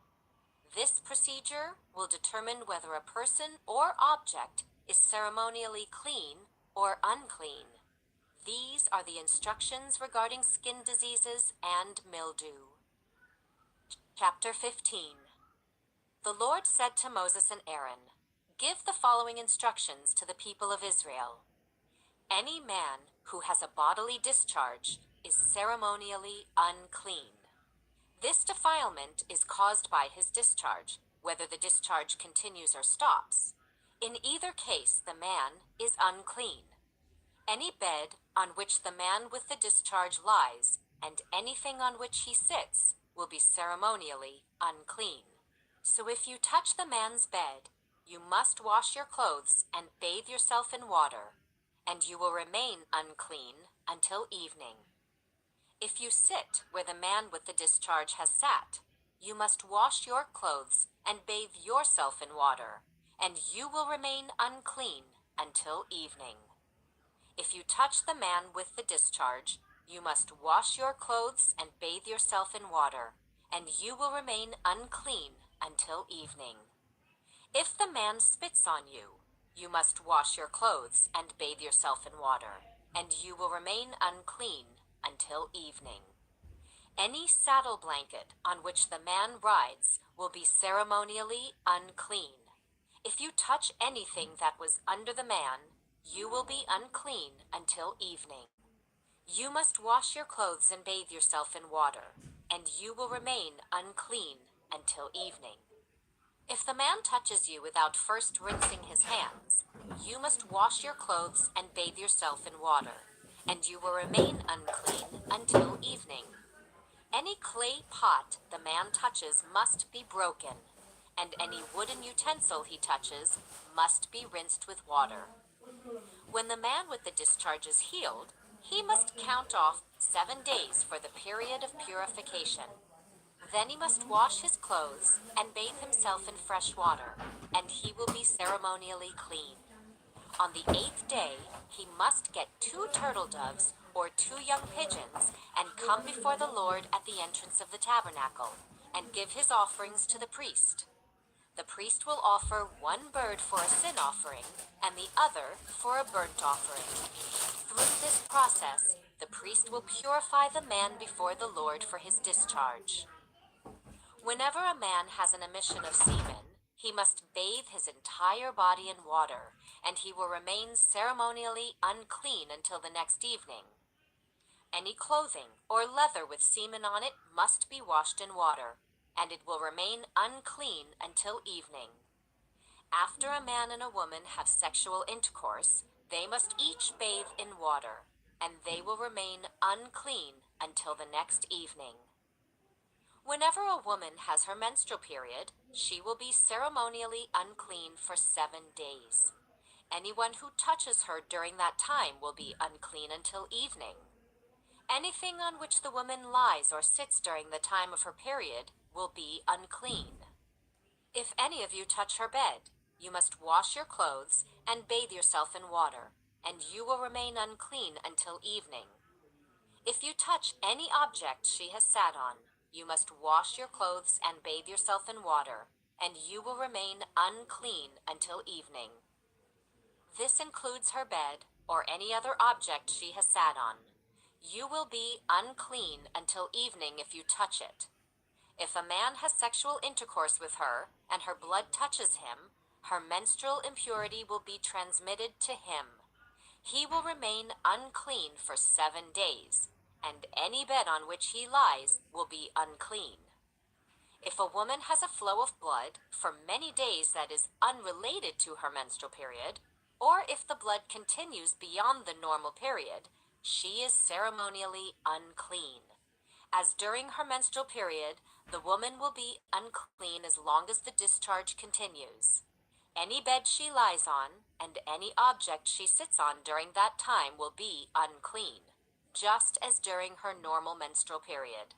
This procedure will determine whether a person or object is ceremonially clean or unclean. These are the instructions regarding skin diseases and mildew. Chapter 15. The Lord said to Moses and Aaron, "Give the following instructions to the people of Israel. Any man who has a bodily discharge is ceremonially unclean. This defilement is caused by his discharge, whether the discharge continues or stops. In either case, the man is unclean. Any bed on which the man with the discharge lies, and anything on which he sits, will be ceremonially unclean. So if you touch the man's bed, you must wash your clothes and bathe yourself in water, and you will remain unclean until evening. If you sit where the man with the discharge has sat, you must wash your clothes and bathe yourself in water, and you will remain unclean until evening. If you touch the man with the discharge, you must wash your clothes and bathe yourself in water, and you will remain unclean until evening. If the man spits on you, you must wash your clothes and bathe yourself in water, and you will remain unclean until evening. Any saddle blanket on which the man rides will be ceremonially unclean. If you touch anything that was under the man, you will be unclean until evening. You must wash your clothes and bathe yourself in water, and you will remain unclean until evening. If the man touches you without first rinsing his hands, you must wash your clothes and bathe yourself in water, and you will remain unclean until evening. Any clay pot the man touches must be broken, and any wooden utensil he touches must be rinsed with water. When the man with the discharge is healed, he must count off 7 days for the period of purification. Then he must wash his clothes and bathe himself in fresh water, and he will be ceremonially clean. On the 8th day, he must get 2 turtle doves or 2 young pigeons and come before the Lord at the entrance of the tabernacle and give his offerings to the priest. The priest will offer one bird for a sin offering and the other for a burnt offering. Through this process, the priest will purify the man before the Lord for his discharge. Whenever a man has an emission of semen, he must bathe his entire body in water, and he will remain ceremonially unclean until the next evening. Any clothing or leather with semen on it must be washed in water, and it will remain unclean until evening. After a man and a woman have sexual intercourse, they must each bathe in water, and they will remain unclean until the next evening. Whenever a woman has her menstrual period, she will be ceremonially unclean for 7 days. Anyone who touches her during that time will be unclean until evening. Anything on which the woman lies or sits during the time of her period will be unclean. If any of you touch her bed, you must wash your clothes and bathe yourself in water, and you will remain unclean until evening. If you touch any object she has sat on, you must wash your clothes and bathe yourself in water, and you will remain unclean until evening. This includes her bed or any other object she has sat on. You will be unclean until evening if you touch it. If a man has sexual intercourse with her and her blood touches him, her menstrual impurity will be transmitted to him. He will remain unclean for 7 days, and any bed on which he lies will be unclean. If a woman has a flow of blood for many days that is unrelated to her menstrual period, or if the blood continues beyond the normal period, she is ceremonially unclean. As during her menstrual period, the woman will be unclean as long as the discharge continues. Any bed she lies on and any object she sits on during that time will be unclean, just as during her normal menstrual period.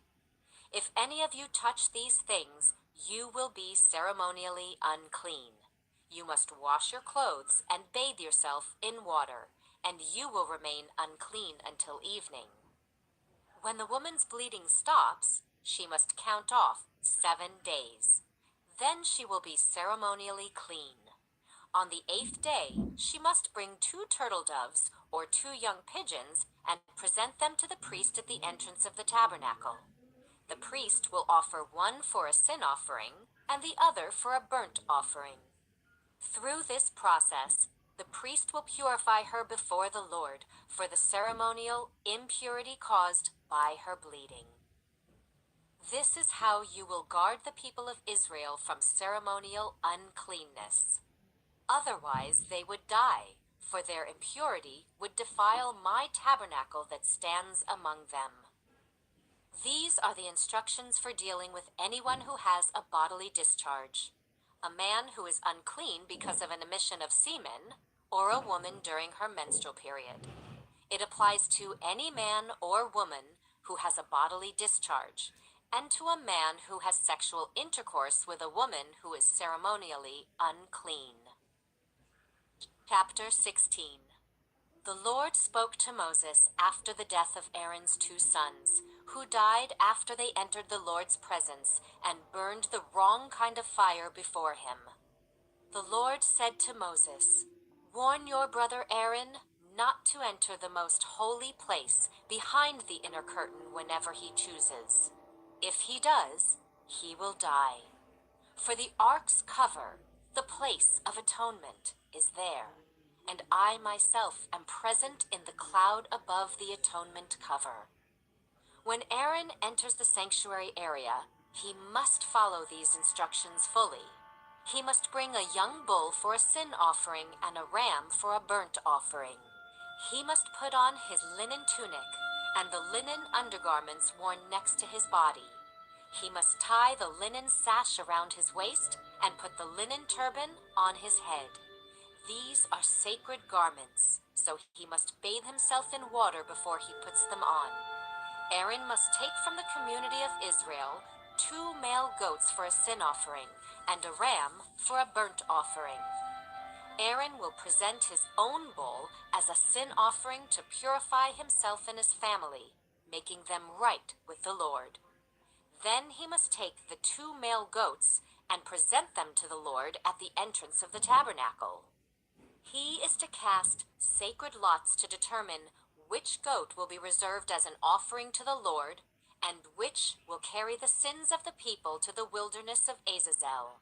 If any of you touch these things, you will be ceremonially unclean. You must wash your clothes and bathe yourself in water, and you will remain unclean until evening. When the woman's bleeding stops, she must count off 7 days. Then she will be ceremonially clean. On the 8th day, she must bring 2 turtle doves or 2 young pigeons and present them to the priest at the entrance of the tabernacle. The priest will offer one for a sin offering and the other for a burnt offering. Through this process, the priest will purify her before the Lord for the ceremonial impurity caused by her bleeding. This is how you will guard the people of Israel from ceremonial uncleanness. Otherwise they would die, for their impurity would defile my tabernacle that stands among them. These are the instructions for dealing with anyone who has a bodily discharge. A man who is unclean because of an emission of semen, or a woman during her menstrual period. It applies to any man or woman who has a bodily discharge, and to a man who has sexual intercourse with a woman who is ceremonially unclean. Chapter 16. The Lord spoke to Moses after the death of Aaron's 2 sons, who died after they entered the Lord's presence and burned the wrong kind of fire before him. The Lord said to Moses, "Warn your brother Aaron not to enter the most holy place behind the inner curtain whenever he chooses. If he does, he will die. For the ark's cover, the place of atonement, is there, and I myself am present in the cloud above the atonement cover. When Aaron enters the sanctuary area, he must follow these instructions fully. He must bring a young bull for a sin offering and a ram for a burnt offering. He must put on his linen tunic and the linen undergarments worn next to his body. He must tie the linen sash around his waist and put the linen turban on his head. These are sacred garments, so he must bathe himself in water before he puts them on. Aaron must take from the community of Israel 2 male goats for a sin offering and a ram for a burnt offering. Aaron will present his own bull as a sin offering to purify himself and his family, making them right with the Lord. Then he must take the 2 male goats and present them to the Lord at the entrance of the tabernacle. He is to cast sacred lots to determine which goat will be reserved as an offering to the Lord and which will carry the sins of the people to the wilderness of Azazel.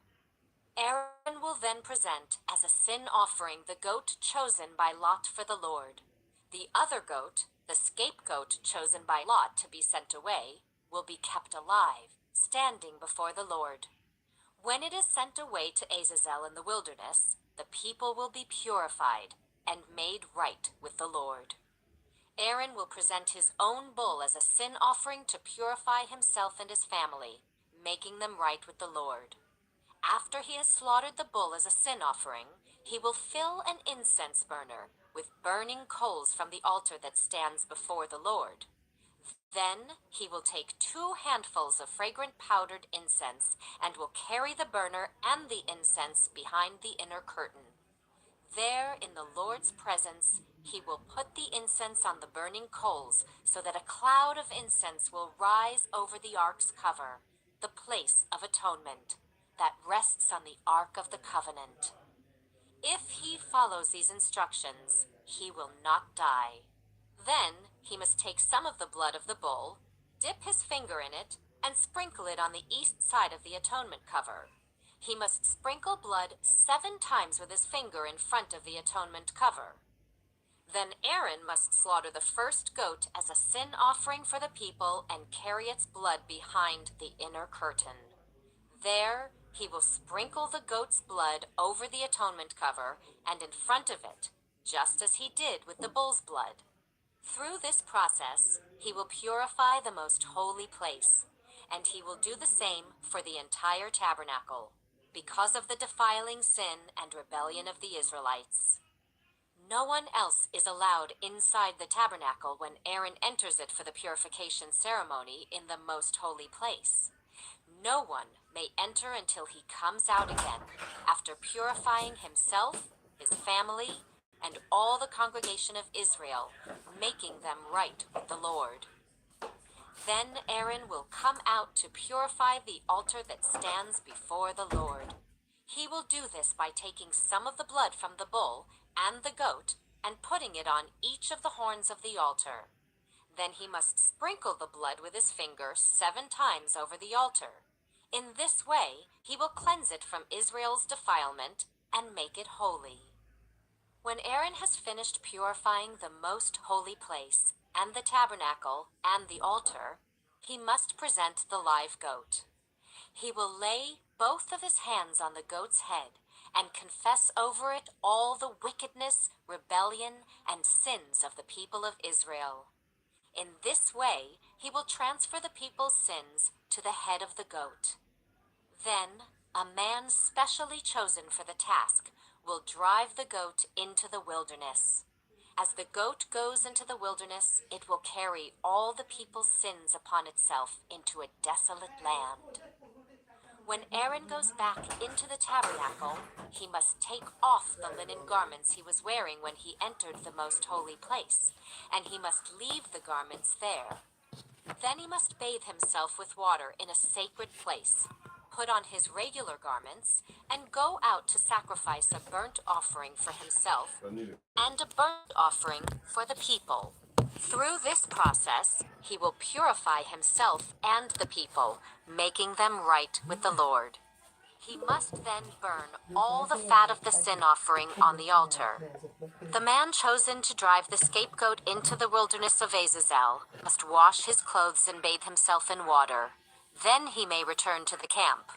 Aaron will then present as a sin offering the goat chosen by lot for the Lord. The other goat, the scapegoat chosen by lot to be sent away, will be kept alive, standing before the Lord. When it is sent away to Azazel in the wilderness, the people will be purified and made right with the Lord. Aaron will present his own bull as a sin offering to purify himself and his family, making them right with the Lord. After he has slaughtered the bull as a sin offering, he will fill an incense burner with burning coals from the altar that stands before the Lord. Then he will take 2 handfuls of fragrant powdered incense and will carry the burner and the incense behind the inner curtain. There, in the Lord's presence, he will put the incense on the burning coals so that a cloud of incense will rise over the ark's cover, the place of atonement, that rests on the Ark of the Covenant. If he follows these instructions, he will not die. Then he must take some of the blood of the bull, dip his finger in it, and sprinkle it on the east side of the atonement cover. He must sprinkle blood 7 times with his finger in front of the atonement cover. Then Aaron must slaughter the first goat as a sin offering for the people and carry its blood behind the inner curtain. There, he will sprinkle the goat's blood over the atonement cover and in front of it, just as he did with the bull's blood. Through this process, he will purify the most holy place, and he will do the same for the entire tabernacle, because of the defiling sin and rebellion of the Israelites. No one else is allowed inside the tabernacle when Aaron enters it for the purification ceremony in the most holy place. No one may enter until he comes out again, after purifying himself, his family, and all the congregation of Israel, making them right with the Lord. Then Aaron will come out to purify the altar that stands before the Lord. He will do this by taking some of the blood from the bull and the goat and putting it on each of the horns of the altar. Then he must sprinkle the blood with his finger 7 times over the altar. In this way, he will cleanse it from Israel's defilement and make it holy. When Aaron has finished purifying the most holy place, and the tabernacle, and the altar, he must present the live goat. He will lay both of his hands on the goat's head and confess over it all the wickedness, rebellion, and sins of the people of Israel. In this way, he will transfer the people's sins to the head of the goat. Then, a man specially chosen for the task will drive the goat into the wilderness. As the goat goes into the wilderness, it will carry all the people's sins upon itself into a desolate land. When Aaron goes back into the tabernacle, he must take off the linen garments he was wearing when he entered the most holy place, and he must leave the garments there. Then he must bathe himself with water in a sacred place, put on his regular garments, and go out to sacrifice a burnt offering for himself and a burnt offering for the people. Through this process, he will purify himself and the people, making them right with the Lord. He must then burn all the fat of the sin offering on the altar. The man chosen to drive the scapegoat into the wilderness of Azazel must wash his clothes and bathe himself in water. Then he may return to the camp.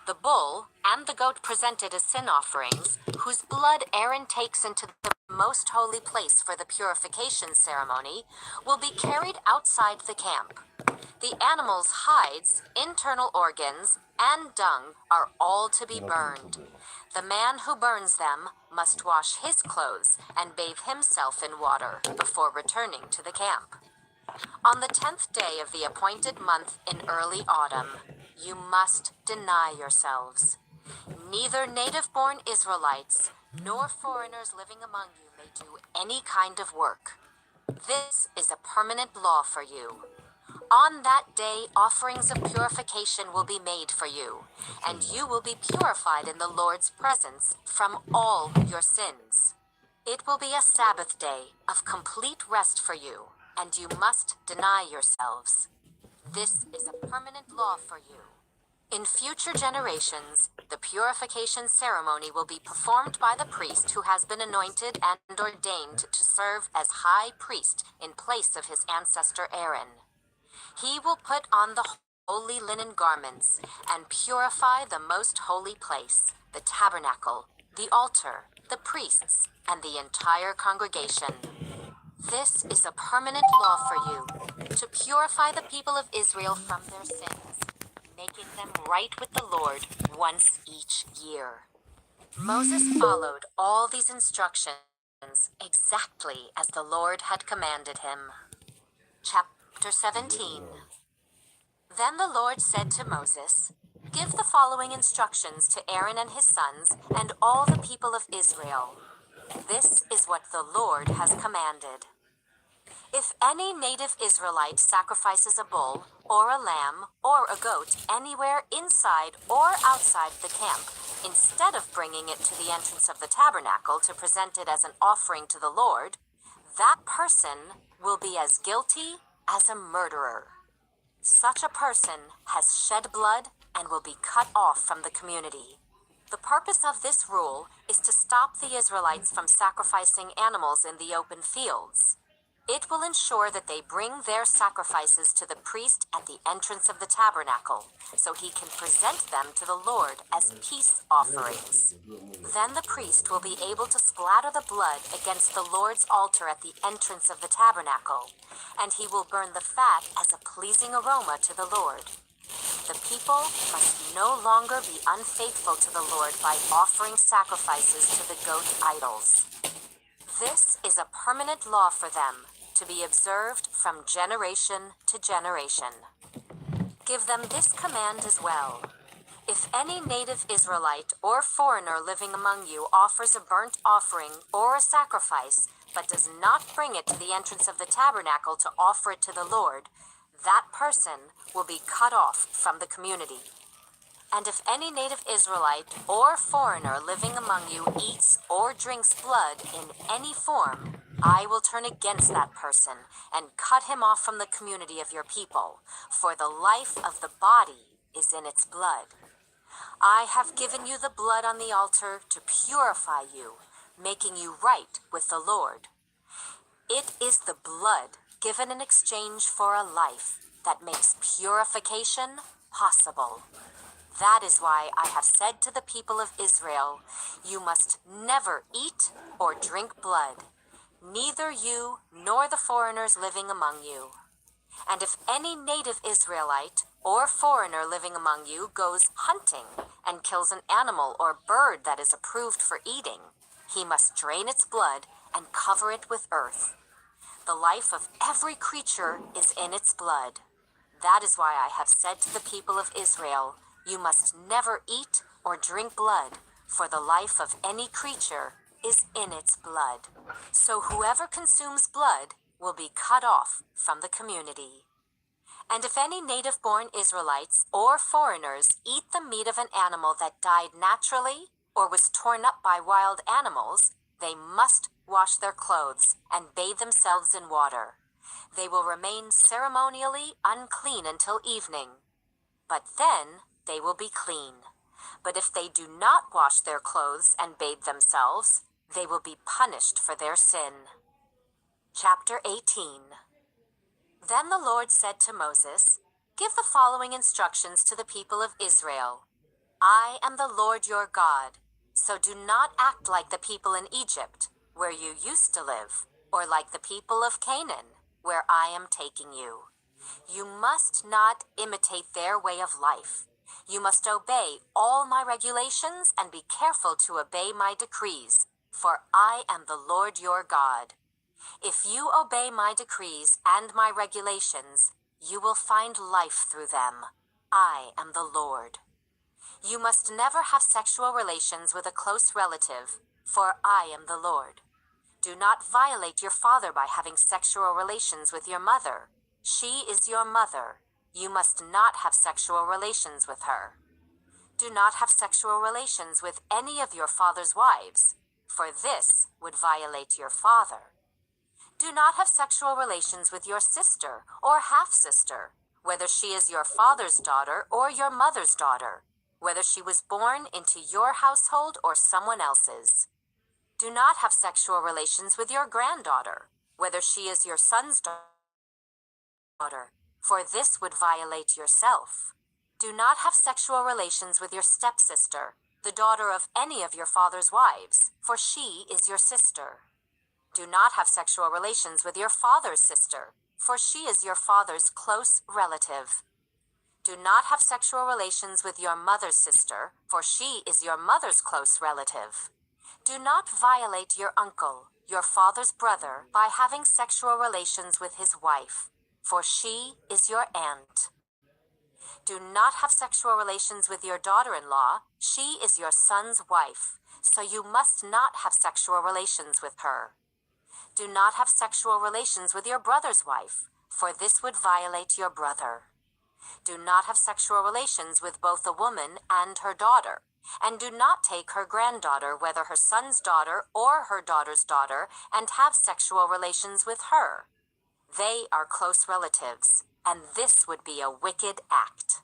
The bull and the goat presented as sin offerings, whose blood Aaron takes into the most holy place for the purification ceremony, will be carried outside the camp. The animal's hides, internal organs, and dung are all to be burned. The man who burns them must wash his clothes and bathe himself in water before returning to the camp. On the 10th day of the appointed month in early autumn, you must deny yourselves. Neither native-born Israelites nor foreigners living among you may do any kind of work. This is a permanent law for you. On that day, offerings of purification will be made for you, and you will be purified in the Lord's presence from all your sins. It will be a Sabbath day of complete rest for you, and you must deny yourselves. This is a permanent law for you. In future generations, the purification ceremony will be performed by the priest who has been anointed and ordained to serve as high priest in place of his ancestor Aaron. He will put on the holy linen garments and purify the most holy place, the tabernacle, the altar, the priests, and the entire congregation. This is a permanent law for you, to purify the people of Israel from their sins, making them right with the Lord once each year. Moses followed all these instructions exactly as the Lord had commanded him. Chapter 17. Then the Lord said to Moses, "Give the following instructions to Aaron and his sons and all the people of Israel. This is what the Lord has commanded. If any native Israelite sacrifices a bull, or a lamb, or a goat anywhere inside or outside the camp, instead of bringing it to the entrance of the tabernacle to present it as an offering to the Lord, that person will be as guilty as a murderer. Such a person has shed blood and will be cut off from the community." The purpose of this rule is to stop the Israelites from sacrificing animals in the open fields. It will ensure that they bring their sacrifices to the priest at the entrance of the tabernacle, so he can present them to the Lord as peace offerings. Then the priest will be able to splatter the blood against the Lord's altar at the entrance of the tabernacle, and he will burn the fat as a pleasing aroma to the Lord. The people must no longer be unfaithful to the Lord by offering sacrifices to the goat idols. This is a permanent law for them, to be observed from generation to generation. Give them this command as well. If any native Israelite or foreigner living among you offers a burnt offering or a sacrifice, but does not bring it to the entrance of the tabernacle to offer it to the Lord, that person will be cut off from the community. And if any native Israelite or foreigner living among you eats or drinks blood in any form, I will turn against that person and cut him off from the community of your people, for the life of the body is in its blood. I have given you the blood on the altar to purify you, making you right with the Lord. It is the blood given in exchange for a life that makes purification possible. That is why I have said to the people of Israel, you must never eat or drink blood, neither you nor the foreigners living among you. And if any native Israelite or foreigner living among you goes hunting and kills an animal or bird that is approved for eating, he must drain its blood and cover it with earth. The life of every creature is in its blood. That is why I have said to the people of Israel, you must never eat or drink blood, for the life of any creature is in its blood. So whoever consumes blood will be cut off from the community. And if any native-born Israelites or foreigners eat the meat of an animal that died naturally or was torn up by wild animals, they must wash their clothes and bathe themselves in water. They will remain ceremonially unclean until evening, but then they will be clean. But if they do not wash their clothes and bathe themselves, they will be punished for their sin. Chapter 18. Then the Lord said to Moses, "Give the following instructions to the people of Israel. I am the Lord your God, so do not act like the people in Egypt, where you used to live, or like the people of Canaan, where I am taking you. You must not imitate their way of life. You must obey all my regulations and be careful to obey my decrees, for I am the Lord your God. If you obey my decrees and my regulations, you will find life through them. I am the Lord. You must never have sexual relations with a close relative, for I am the Lord. Do not violate your father by having sexual relations with your mother. She is your mother. You must not have sexual relations with her. Do not have sexual relations with any of your father's wives, for this would violate your father. Do not have sexual relations with your sister or half-sister, whether she is your father's daughter or your mother's daughter, whether she was born into your household or someone else's. Do not have sexual relations with your granddaughter, whether she is your son's daughter, for this would violate yourself. Do not have sexual relations with your stepsister, the daughter of any of your father's wives, for she is your sister. Do not have sexual relations with your father's sister, for she is your father's close relative. Do not have sexual relations with your mother's sister, for she is your mother's close relative. Do not violate your uncle, your father's brother, by having sexual relations with his wife, for she is your aunt. Do not have sexual relations with your daughter-in-law, she is your son's wife, so you must not have sexual relations with her. Do not have sexual relations with your brother's wife, for this would violate your brother. Do not have sexual relations with both a woman and her daughter, and do not take her granddaughter, whether her son's daughter or her daughter's daughter, and have sexual relations with her. They are close relatives, and this would be a wicked act.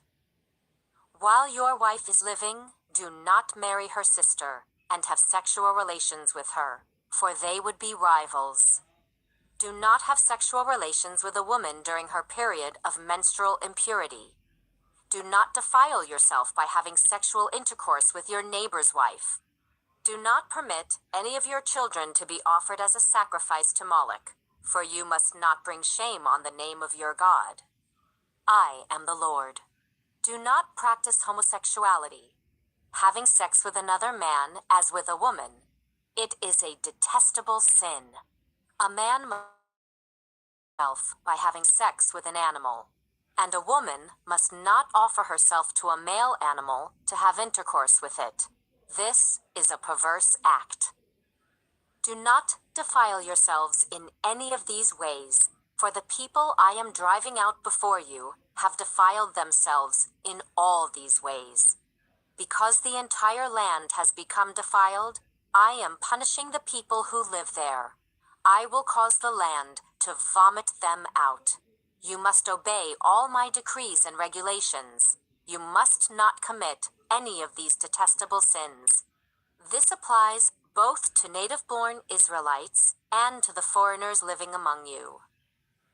While your wife is living, do not marry her sister and have sexual relations with her, for they would be rivals. Do not have sexual relations with a woman during her period of menstrual impurity. Do not defile yourself by having sexual intercourse with your neighbor's wife. Do not permit any of your children to be offered as a sacrifice to Moloch, for you must not bring shame on the name of your God. I am the Lord. Do not practice homosexuality, having sex with another man as with a woman. It is a detestable sin. A man must by having sex with an animal, and a woman must not offer herself to a male animal to have intercourse with it. This is a perverse act. Do not defile yourselves in any of these ways, for the people I am driving out before you have defiled themselves in all these ways. Because the entire land has become defiled, I am punishing the people who live there. I will cause the land to vomit them out. You must obey all my decrees and regulations. You must not commit any of these detestable sins. This applies both to native-born Israelites and to the foreigners living among you.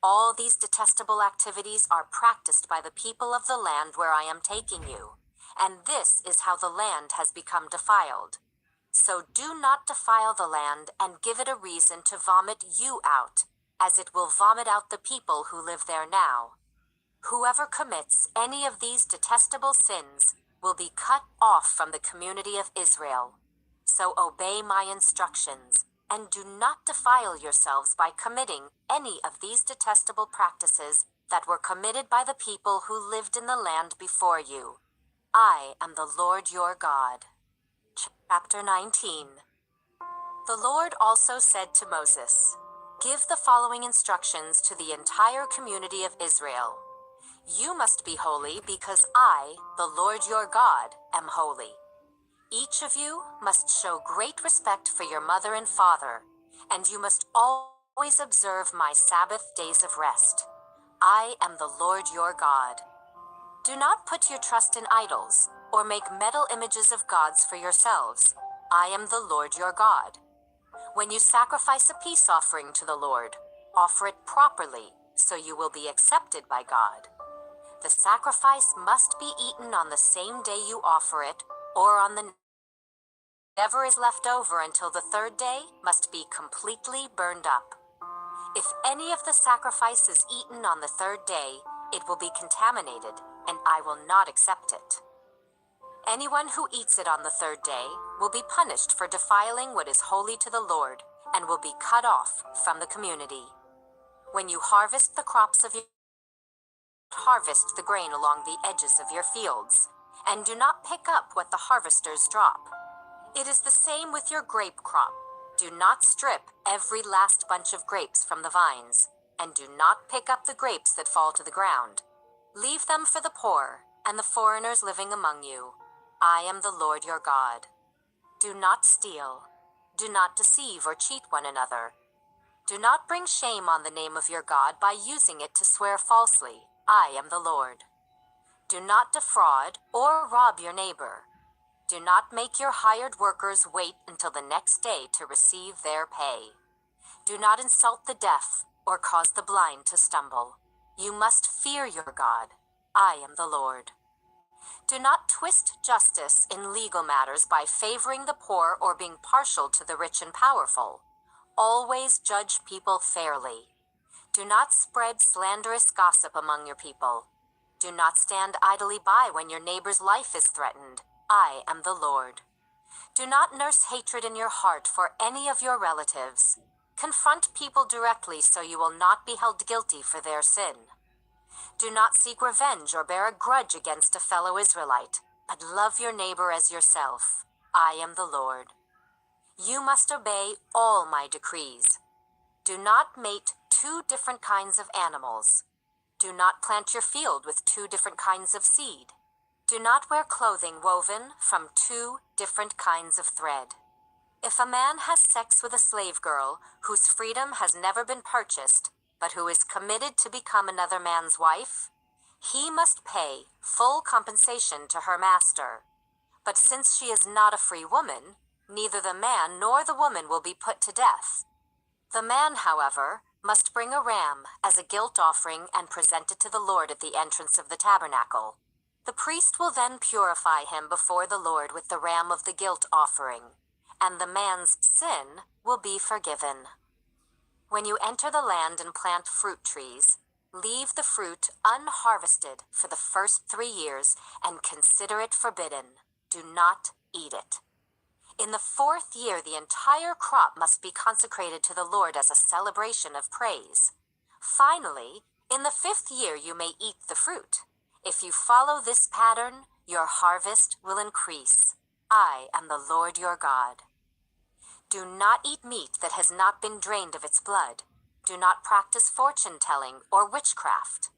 All these detestable activities are practiced by the people of the land where I am taking you, and this is how the land has become defiled. So do not defile the land and give it a reason to vomit you out, as it will vomit out the people who live there now. Whoever commits any of these detestable sins will be cut off from the community of Israel. So obey my instructions, and do not defile yourselves by committing any of these detestable practices that were committed by the people who lived in the land before you. I am the Lord your God. Chapter 19. The Lord also said to Moses, "Give the following instructions to the entire community of Israel. You must be holy because I, the Lord your God, am holy. Each of you must show great respect for your mother and father, and you must always observe my Sabbath days of rest. I am the Lord your God. Do not put your trust in idols, or make metal images of gods for yourselves. I am the Lord your God. When you sacrifice a peace offering to the Lord, offer it properly, so you will be accepted by God. The sacrifice must be eaten on the same day you offer it, or on the whatever is left over until the third day must be completely burned up. If any of the sacrifice is eaten on the third day, it will be contaminated, and I will not accept it. Anyone who eats it on the third day will be punished for defiling what is holy to the Lord, and will be cut off from the community. When you harvest the crops of your harvest the grain along the edges of your fields, and do not pick up what the harvesters drop. It is the same with your grape crop. Do not strip every last bunch of grapes from the vines. and do not pick up the grapes that fall to the ground. Leave them for the poor and the foreigners living among you. I am the Lord your God. Do not steal. Do not deceive or cheat one another. Do not bring shame on the name of your God by using it to swear falsely. I am the Lord. Do not defraud or rob your neighbor. Do not make your hired workers wait until the next day to receive their pay. Do not insult the deaf or cause the blind to stumble. You must fear your God. I am the Lord. Do not twist justice in legal matters by favoring the poor or being partial to the rich and powerful. Always judge people fairly. Do not spread slanderous gossip among your people. Do not stand idly by when your neighbor's life is threatened. I am the Lord. Do not nurse hatred in your heart for any of your relatives. Confront people directly so you will not be held guilty for their sin. Do not seek revenge or bear a grudge against a fellow Israelite, but love your neighbor as yourself. I am the Lord. You must obey all my decrees. Do not mate two different kinds of animals. Do not plant your field with two different kinds of seed. Do not wear clothing woven from two different kinds of thread. If a man has sex with a slave girl whose freedom has never been purchased, but who is committed to become another man's wife, he must pay full compensation to her master. But since she is not a free woman, neither the man nor the woman will be put to death. The man, however, must bring a ram as a guilt offering and present it to the Lord at the entrance of the tabernacle. The priest will then purify him before the Lord with the ram of the guilt offering, and the man's sin will be forgiven. When you enter the land and plant fruit trees, leave the fruit unharvested for the first 3 years and consider it forbidden. Do not eat it. In the 4th year, the entire crop must be consecrated to the Lord as a celebration of praise. Finally, in the 5th year, you may eat the fruit. If you follow this pattern, your harvest will increase. I am the Lord your God. Do not eat meat that has not been drained of its blood. Do not practice fortune-telling or witchcraft.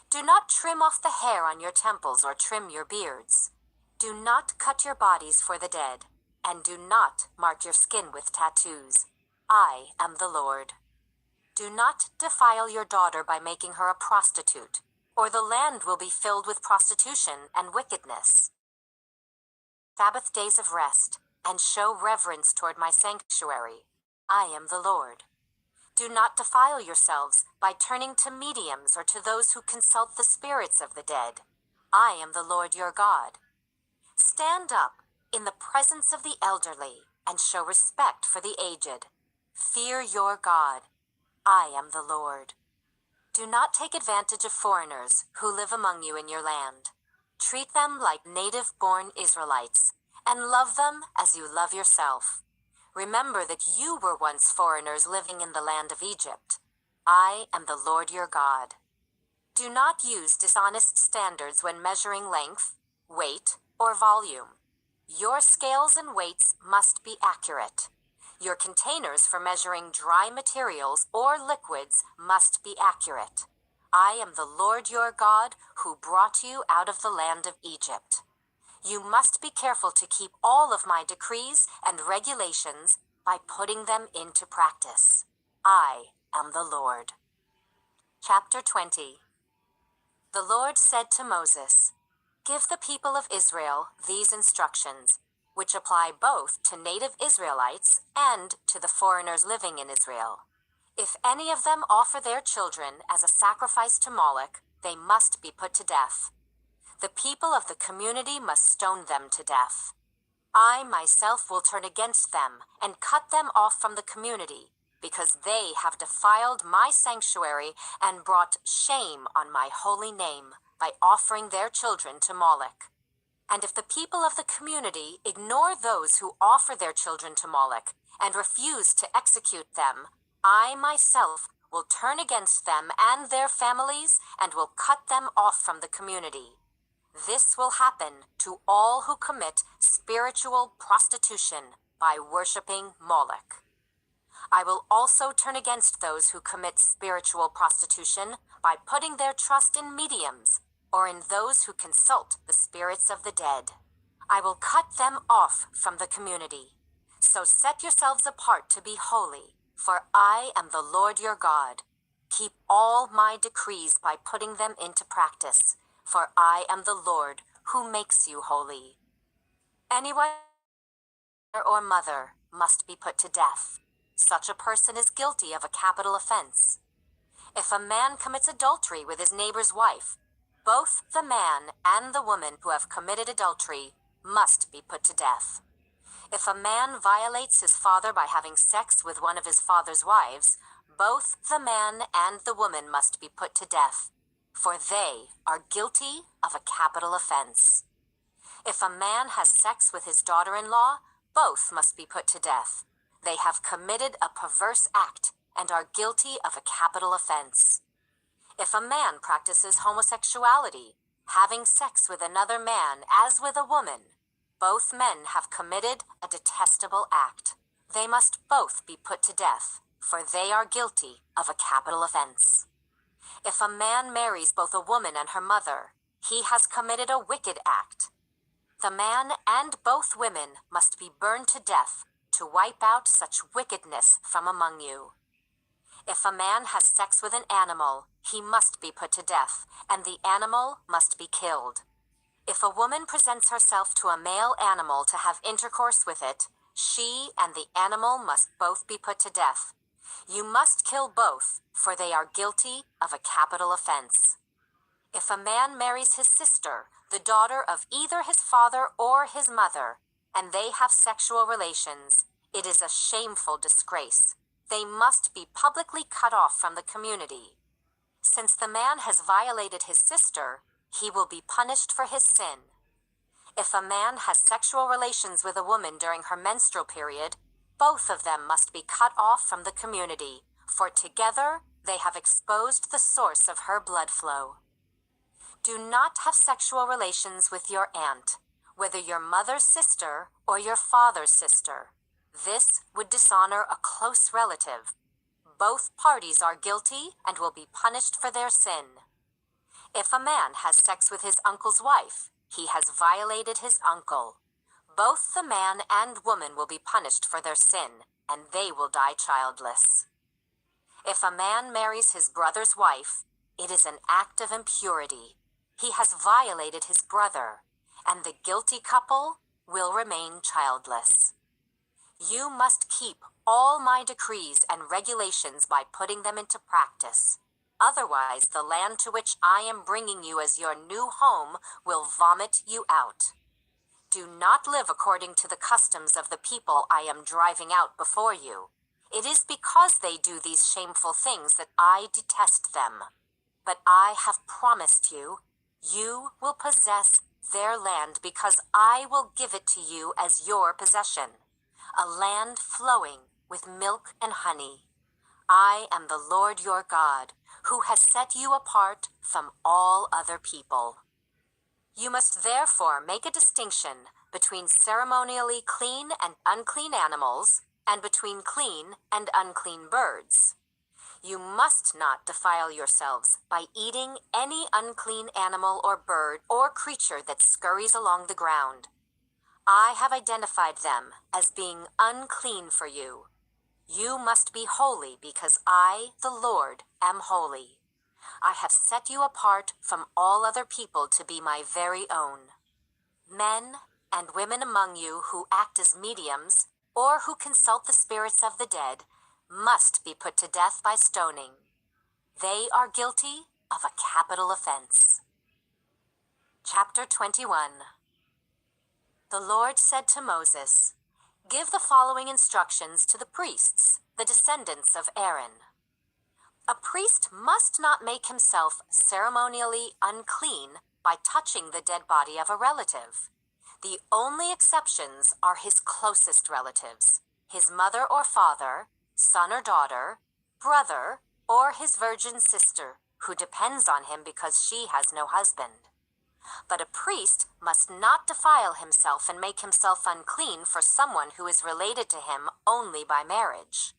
Do not trim off the hair on your temples or trim your beards. Do not cut your bodies for the dead, and do not mark your skin with tattoos. I am the Lord. Do not defile your daughter by making her a prostitute, or the land will be filled with prostitution and wickedness. Sabbath days of rest, and show reverence toward my sanctuary. I am the Lord. Do not defile yourselves by turning to mediums or to those who consult the spirits of the dead. I am the Lord your God. Stand up in the presence of the elderly and show respect for the aged. Fear your God. I am the Lord. Do not take advantage of foreigners who live among you in your land. Treat them like native-born Israelites and love them as you love yourself. Remember that you were once foreigners living in the land of Egypt. I am the Lord your God. Do not use dishonest standards when measuring length, weight, or volume. Your scales and weights must be accurate. Your containers for measuring dry materials or liquids must be accurate. I am the Lord your God who brought you out of the land of Egypt. You must be careful to keep all of my decrees and regulations by putting them into practice. I am the Lord. Chapter 20. The Lord said to Moses, "Give the people of Israel these instructions, which apply both to native Israelites and to the foreigners living in Israel. If any of them offer their children as a sacrifice to Moloch, they must be put to death. The people of the community must stone them to death. I myself will turn against them and cut them off from the community, because they have defiled my sanctuary and brought shame on my holy name by offering their children to Moloch. And if the people of the community ignore those who offer their children to Moloch and refuse to execute them, I myself will turn against them and their families and will cut them off from the community. This will happen to all who commit spiritual prostitution by worshiping Moloch. I will also turn against those who commit spiritual prostitution by putting their trust in mediums or in those who consult the spirits of the dead. I will cut them off from the community. So set yourselves apart to be holy, for I am the Lord your God. Keep all my decrees by putting them into practice, for I am the Lord who makes you holy. Anyone or mother must be put to death. Such a person is guilty of a capital offense. If a man commits adultery with his neighbor's wife, both the man and the woman who have committed adultery must be put to death. If a man violates his father by having sex with one of his father's wives, both the man and the woman must be put to death, for they are guilty of a capital offense. If a man has sex with his daughter-in-law, both must be put to death. They have committed a perverse act and are guilty of a capital offense. If a man practices homosexuality, having sex with another man as with a woman, both men have committed a detestable act. They must both be put to death, for they are guilty of a capital offense. If a man marries both a woman and her mother, he has committed a wicked act. The man and both women must be burned to death to wipe out such wickedness from among you. If a man has sex with an animal, he must be put to death, and the animal must be killed. If a woman presents herself to a male animal to have intercourse with it, she and the animal must both be put to death. You must kill both, for they are guilty of a capital offense. If a man marries his sister, the daughter of either his father or his mother, and they have sexual relations, it is a shameful disgrace. They must be publicly cut off from the community. Since the man has violated his sister, he will be punished for his sin. If a man has sexual relations with a woman during her menstrual period, both of them must be cut off from the community, for together they have exposed the source of her blood flow. Do not have sexual relations with your aunt, whether your mother's sister or your father's sister. This would dishonor a close relative. Both parties are guilty and will be punished for their sin. If a man has sex with his uncle's wife, he has violated his uncle. Both the man and woman will be punished for their sin, and they will die childless. If a man marries his brother's wife, it is an act of impurity. He has violated his brother, and the guilty couple will remain childless. You must keep all my decrees and regulations by putting them into practice. Otherwise, the land to which I am bringing you as your new home will vomit you out. Do not live according to the customs of the people I am driving out before you. It is because they do these shameful things that I detest them. But I have promised you, you will possess their land because I will give it to you as your possession, a land flowing with milk and honey. I am the Lord your God, who has set you apart from all other people. You must therefore make a distinction between ceremonially clean and unclean animals, and between clean and unclean birds. You must not defile yourselves by eating any unclean animal or bird or creature that scurries along the ground. I have identified them as being unclean for you. You must be holy because I, the Lord, am holy. I have set you apart from all other people to be my very own. Men and women among you who act as mediums or who consult the spirits of the dead must be put to death by stoning. They are guilty of a capital offense. Chapter 21. The Lord said to Moses, "Give the following instructions to the priests, the descendants of Aaron. A priest must not make himself ceremonially unclean by touching the dead body of a relative. The only exceptions are his closest relatives, his mother or father, son or daughter, brother, or his virgin sister, who depends on him because she has no husband. But a priest must not defile himself and make himself unclean for someone who is related to him only by marriage.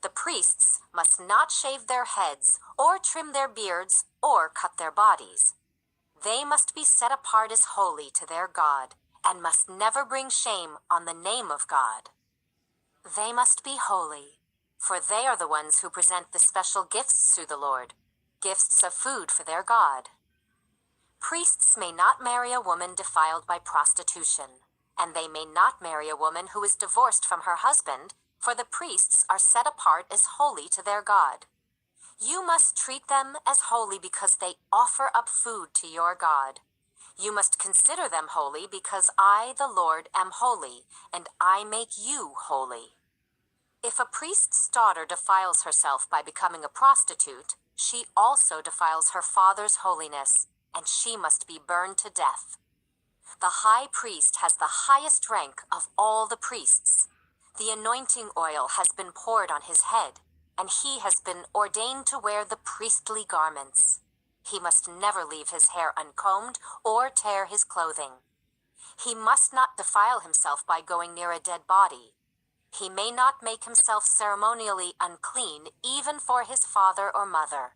The priests must not shave their heads, or trim their beards, or cut their bodies. They must be set apart as holy to their God, and must never bring shame on the name of God. They must be holy, for they are the ones who present the special gifts to the Lord, gifts of food for their God. Priests may not marry a woman defiled by prostitution, and they may not marry a woman who is divorced from her husband, for the priests are set apart as holy to their God. You must treat them as holy because they offer up food to your God. You must consider them holy because I, the Lord, am holy, and I make you holy. If a priest's daughter defiles herself by becoming a prostitute, she also defiles her father's holiness, and she must be burned to death. The high priest has the highest rank of all the priests. The anointing oil has been poured on his head, and he has been ordained to wear the priestly garments. He must never leave his hair uncombed or tear his clothing. He must not defile himself by going near a dead body. He may not make himself ceremonially unclean even for his father or mother.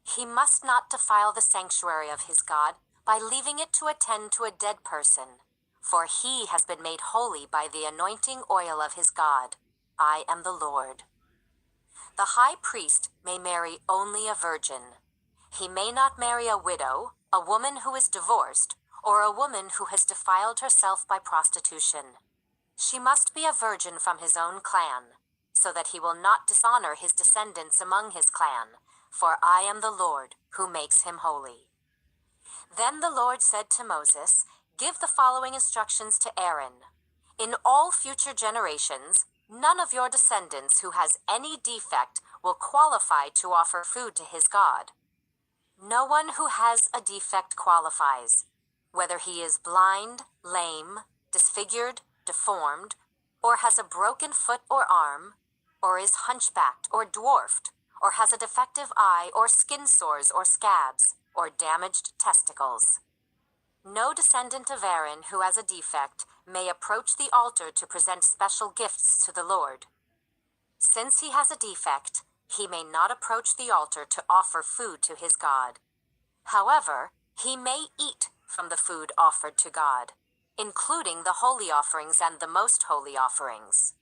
He must not defile the sanctuary of his God by leaving it to attend to a dead person, for he has been made holy by the anointing oil of his God. I am the Lord. The high priest may marry only a virgin. He may not marry a widow, a woman who is divorced, or a woman who has defiled herself by prostitution. She must be a virgin from his own clan, so that he will not dishonor his descendants among his clan, for I am the Lord who makes him holy. Then the Lord said to Moses, "Give the following instructions to Aaron. In all future generations, none of your descendants who has any defect will qualify to offer food to his God. No one who has a defect qualifies, whether he is blind, lame, disfigured, deformed, or has a broken foot or arm, or is hunchbacked or dwarfed, or has a defective eye or skin sores or scabs, or damaged testicles. No descendant of Aaron who has a defect may approach the altar to present special gifts to the Lord. Since he has a defect, he may not approach the altar to offer food to his God. However, he may eat from the food offered to God, including the holy offerings and the most holy offerings.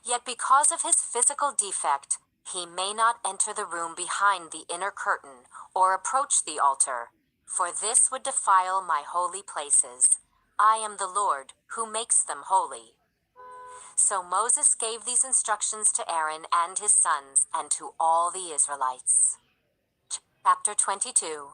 Yet because of his physical defect, he may not enter the room behind the inner curtain or approach the altar, for this would defile my holy places. I am the Lord who makes them holy." So Moses gave these instructions to Aaron and his sons and to all the Israelites. Chapter 22.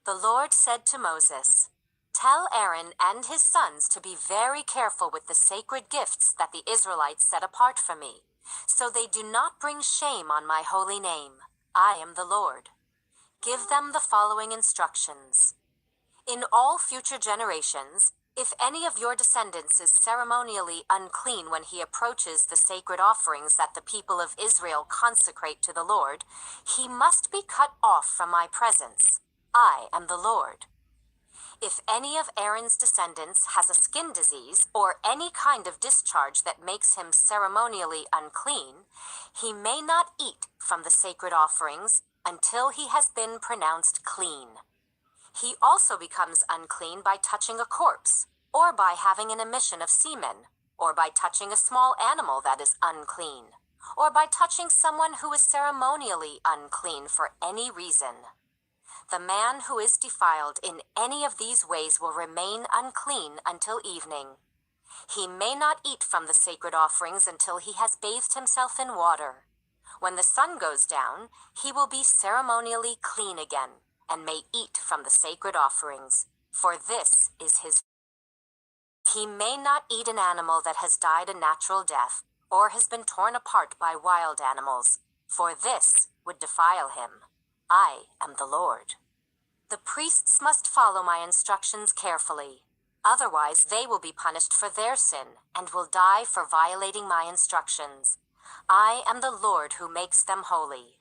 The Lord said to Moses, "Tell Aaron and his sons to be very careful with the sacred gifts that the Israelites set apart for me, so they do not bring shame on my holy name. I am the Lord. Give them the following instructions. In all future generations, if any of your descendants is ceremonially unclean when he approaches the sacred offerings that the people of Israel consecrate to the Lord, he must be cut off from my presence. I am the Lord. If any of Aaron's descendants has a skin disease or any kind of discharge that makes him ceremonially unclean, he may not eat from the sacred offerings until he has been pronounced clean. He also becomes unclean by touching a corpse, or by having an emission of semen, or by touching a small animal that is unclean, or by touching someone who is ceremonially unclean for any reason. The man who is defiled in any of these ways will remain unclean until evening. He may not eat from the sacred offerings until he has bathed himself in water. When the sun goes down, he will be ceremonially clean again, and may eat from the sacred offerings, for this is his. He may not eat an animal that has died a natural death, or has been torn apart by wild animals, for this would defile him. I am the Lord. The priests must follow my instructions carefully, otherwise they will be punished for their sin and will die for violating my instructions. I am the Lord who makes them holy.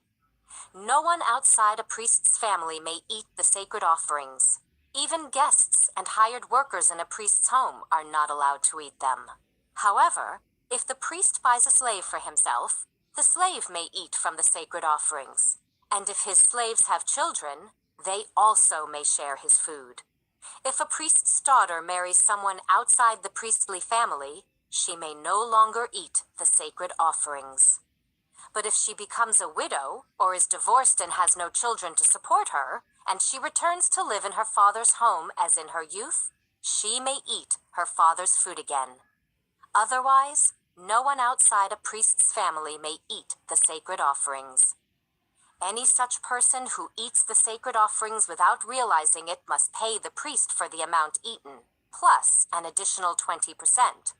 No one outside a priest's family may eat the sacred offerings. Even guests and hired workers in a priest's home are not allowed to eat them. However, if the priest buys a slave for himself, The slave may eat from the sacred offerings, and if his slaves have children, they also may share his food. If a priest's daughter marries someone outside the priestly family, she may no longer eat the sacred offerings. But if she becomes a widow, or is divorced and has no children to support her, and she returns to live in her father's home as in her youth, she may eat her father's food again. Otherwise, no one outside a priest's family may eat the sacred offerings. Any such person who eats the sacred offerings without realizing it must pay the priest for the amount eaten, plus an additional 20%.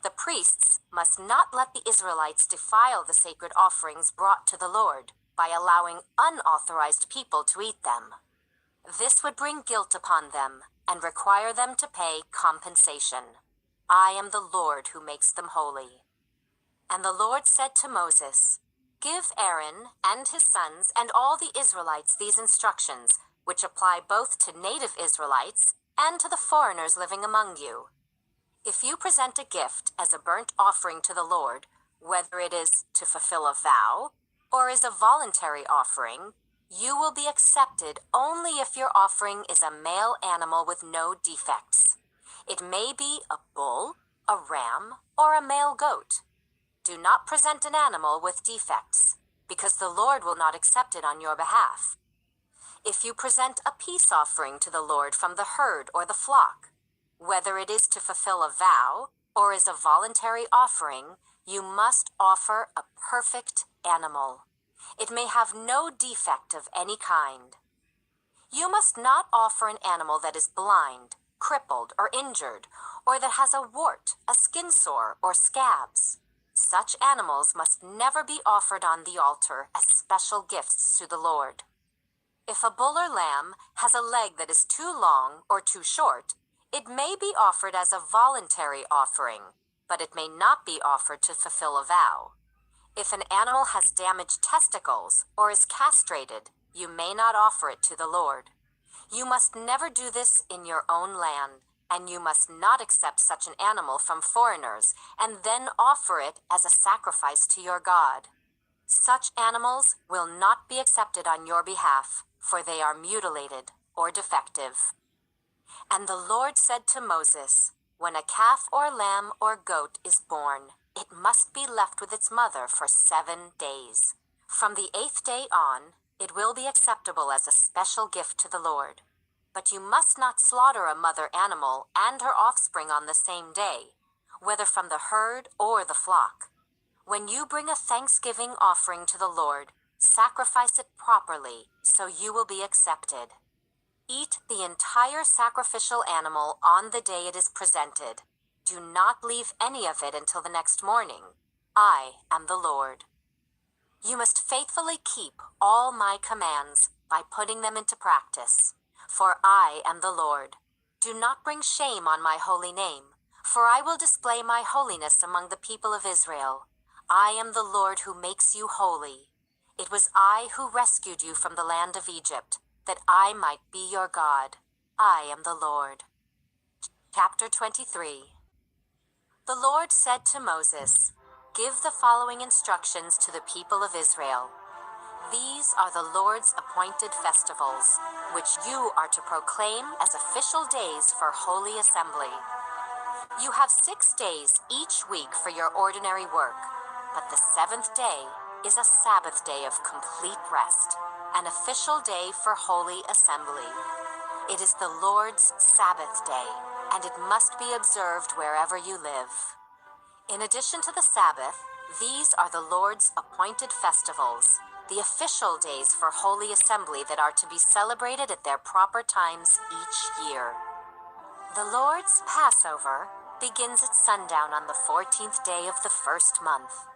The priests must not let the Israelites defile the sacred offerings brought to the Lord by allowing unauthorized people to eat them. This would bring guilt upon them and require them to pay compensation. I am the Lord who makes them holy. And the Lord said to Moses, "Give Aaron and his sons and all the Israelites these instructions, which apply both to native Israelites and to the foreigners living among you. If you present a gift as a burnt offering to the Lord, whether it is to fulfill a vow or is a voluntary offering, you will be accepted only if your offering is a male animal with no defects. It may be a bull, a ram, or a male goat. Do not present an animal with defects, because the Lord will not accept it on your behalf. If you present a peace offering to the Lord from the herd or the flock, whether it is to fulfill a vow or is a voluntary offering, you must offer a perfect animal. It may have no defect of any kind. You must not offer an animal that is blind, crippled, or injured, or that has a wart, a skin sore, or scabs. Such animals must never be offered on the altar as special gifts to the Lord. If a bull or lamb has a leg that is too long or too short, it may be offered as a voluntary offering, but it may not be offered to fulfill a vow. If an animal has damaged testicles or is castrated, you may not offer it to the Lord. You must never do this in your own land, and you must not accept such an animal from foreigners and then offer it as a sacrifice to your God. Such animals will not be accepted on your behalf, for they are mutilated or defective. And the Lord said to Moses, "When a calf or lamb or goat is born, it must be left with its mother for 7 days. From the 8th day on, it will be acceptable as a special gift to the Lord. But you must not slaughter a mother animal and her offspring on the same day, whether from the herd or the flock. When you bring a thanksgiving offering to the Lord, sacrifice it properly, so you will be accepted. Eat the entire sacrificial animal on the day it is presented. Do not leave any of it until the next morning. I am the Lord. You must faithfully keep all my commands by putting them into practice, for I am the Lord. Do not bring shame on my holy name, for I will display my holiness among the people of Israel. I am the Lord who makes you holy. It was I who rescued you from the land of Egypt, that I might be your God. I am the Lord." Chapter 23. The Lord said to Moses, "Give the following instructions to the people of Israel. These are the Lord's appointed festivals, which you are to proclaim as official days for holy assembly. You have 6 days each week for your ordinary work, but the 7th day is a Sabbath day of complete rest, an official day for holy assembly. It is the Lord's Sabbath day, and it must be observed wherever you live. In addition to the Sabbath, these are the Lord's appointed festivals, the official days for holy assembly that are to be celebrated at their proper times each year. The Lord's Passover begins at sundown on the 14th day of the first month.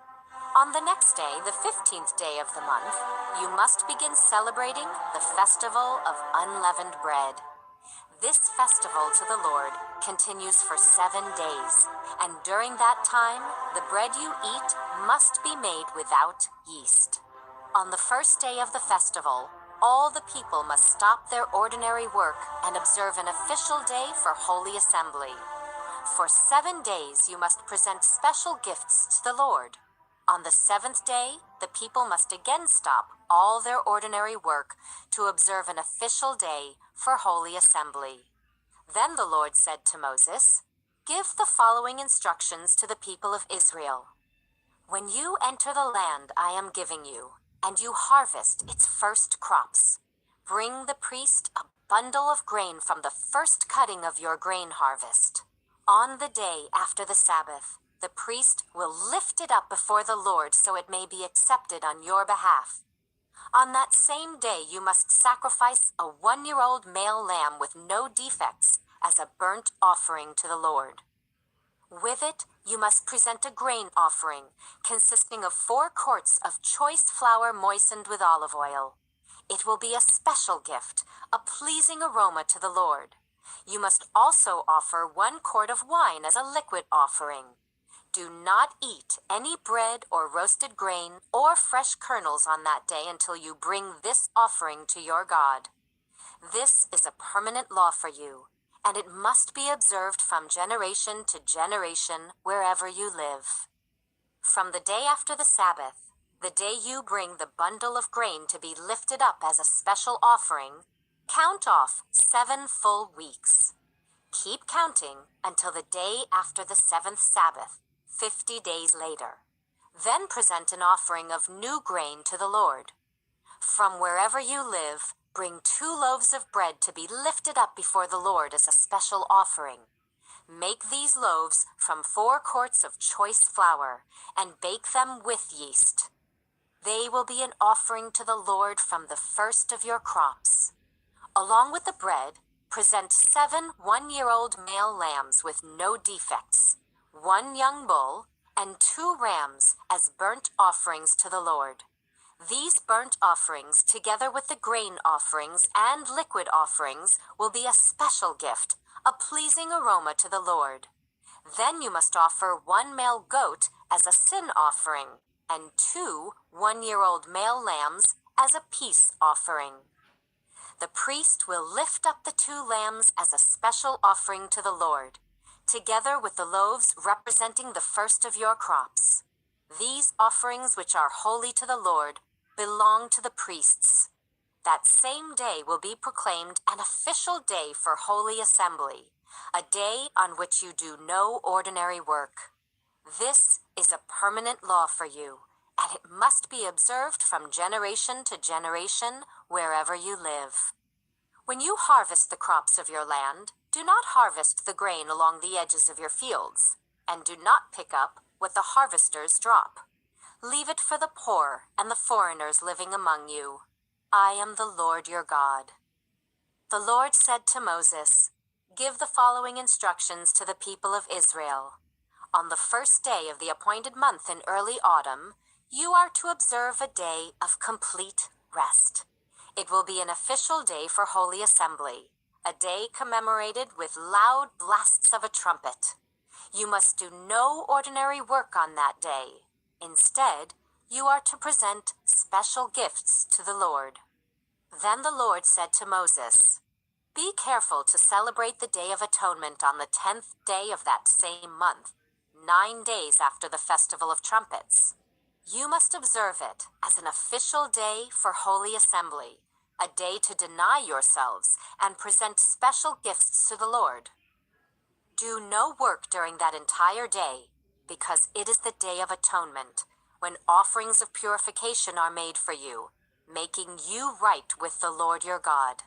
On the next day, the 15th day of the month, you must begin celebrating the festival of unleavened bread. This festival to the Lord continues for 7 days, and during that time, the bread you eat must be made without yeast. On the first day of the festival, all the people must stop their ordinary work and observe an official day for holy assembly. For 7 days you must present special gifts to the Lord. On the seventh day, the people must again stop all their ordinary work to observe an official day for holy assembly. Then the Lord said to Moses, "Give the following instructions to the people of Israel. When you enter the land I am giving you, and you harvest its first crops, bring the priest a bundle of grain from the first cutting of your grain harvest. On the day after the Sabbath, the priest will lift it up before the Lord so it may be accepted on your behalf. On that same day you must sacrifice a 1-year-old male lamb with no defects as a burnt offering to the Lord. With it, you must present a grain offering consisting of 4 quarts of choice flour moistened with olive oil. It will be a special gift, a pleasing aroma to the Lord. You must also offer 1 quart of wine as a liquid offering. Do not eat any bread or roasted grain or fresh kernels on that day until you bring this offering to your God. This is a permanent law for you, and it must be observed from generation to generation wherever you live. From the day after the Sabbath, the day you bring the bundle of grain to be lifted up as a special offering, count off 7 full weeks. Keep counting until the day after the 7th Sabbath, 50 days later. Then present an offering of new grain to the Lord. From wherever you live, bring 2 loaves of bread to be lifted up before the Lord as a special offering. Make these loaves from 4 quarts of choice flour and bake them with yeast. They will be an offering to the Lord from the first of your crops. Along with the bread, present 7 1-year-old male lambs with no defects, 1 young bull, and 2 rams as burnt offerings to the Lord. These burnt offerings, together with the grain offerings and liquid offerings, will be a special gift, a pleasing aroma to the Lord. Then you must offer 1 male goat as a sin offering, and 2 1-year-old male lambs as a peace offering. The priest will lift up the 2 lambs as a special offering to the Lord, together with the loaves representing the first of your crops. These offerings, which are holy to the Lord, belong to the priests. That same day will be proclaimed an official day for holy assembly, a day on which you do no ordinary work. This is a permanent law for you, and it must be observed from generation to generation wherever you live. When you harvest the crops of your land, do not harvest the grain along the edges of your fields, and do not pick up what the harvesters drop. Leave it for the poor and the foreigners living among you. I am the Lord your God. The Lord said to Moses, "Give the following instructions to the people of Israel. On the first day of the appointed month in early autumn, you are to observe a day of complete rest. It will be an official day for holy assembly, a day commemorated with loud blasts of a trumpet. You must do no ordinary work on that day. Instead, you are to present special gifts to the Lord." Then the Lord said to Moses, "Be careful to celebrate the Day of Atonement on the 10th day of that same month, 9 days after the Festival of Trumpets. You must observe it as an official day for holy assembly, a day to deny yourselves and present special gifts to the Lord. Do no work during that entire day, because it is the Day of Atonement, when offerings of purification are made for you, making you right with the Lord your God.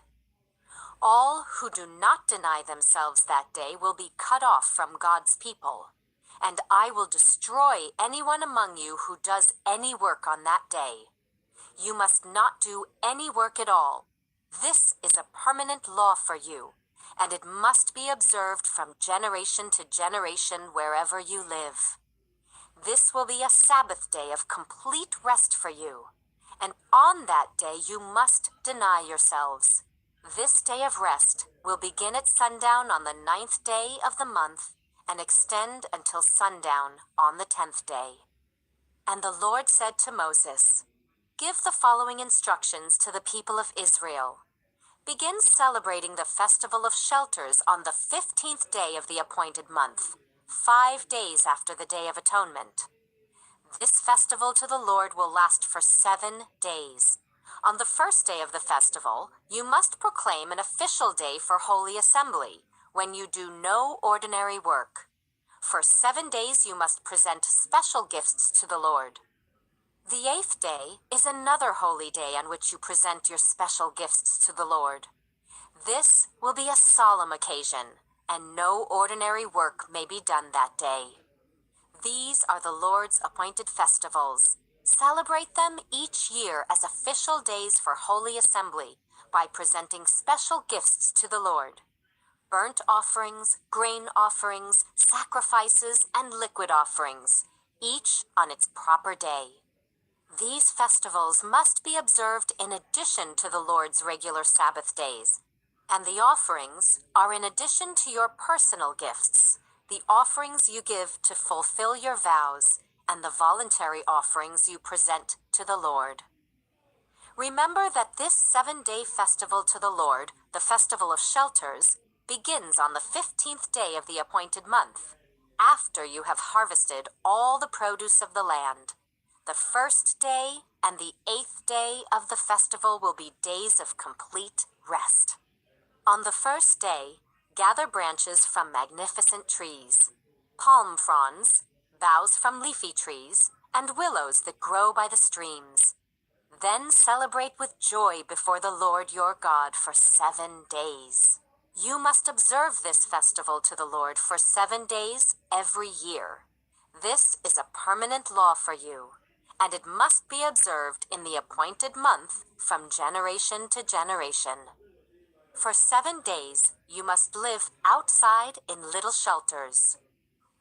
All who do not deny themselves that day will be cut off from God's people, and I will destroy anyone among you who does any work on that day. You must not do any work at all. This is a permanent law for you, and it must be observed from generation to generation wherever you live. This will be a Sabbath day of complete rest for you, and on that day you must deny yourselves. This day of rest will begin at sundown on the 9th day of the month and extend until sundown on the 10th day." And the Lord said to Moses, "Give the following instructions to the people of Israel. Begin celebrating the Festival of Shelters on the 15th day of the appointed month, 5 days after the Day of Atonement. This festival to the Lord will last for 7 days. On the first day of the festival, you must proclaim an official day for Holy Assembly, when you do no ordinary work. For 7 days you must present special gifts to the Lord. The 8th day is another holy day on which you present your special gifts to the Lord. This will be a solemn occasion, and no ordinary work may be done that day. These are the Lord's appointed festivals. Celebrate them each year as official days for Holy Assembly by presenting special gifts to the Lord. Burnt offerings, grain offerings, sacrifices, and liquid offerings, each on its proper day. These festivals must be observed in addition to the Lord's regular Sabbath days, and the offerings are in addition to your personal gifts, the offerings you give to fulfill your vows, and the voluntary offerings you present to the Lord. Remember that this 7-day festival to the Lord, the Festival of Shelters, begins on the 15th day of the appointed month, after you have harvested all the produce of the land. The first day and the 8th day of the festival will be days of complete rest. On the first day, gather branches from magnificent trees, palm fronds, boughs from leafy trees, and willows that grow by the streams. Then celebrate with joy before the Lord your God for 7 days. You must observe this festival to the Lord for 7 days every year. This is a permanent law for you, and it must be observed in the appointed month from generation to generation. For 7 days, you must live outside in little shelters.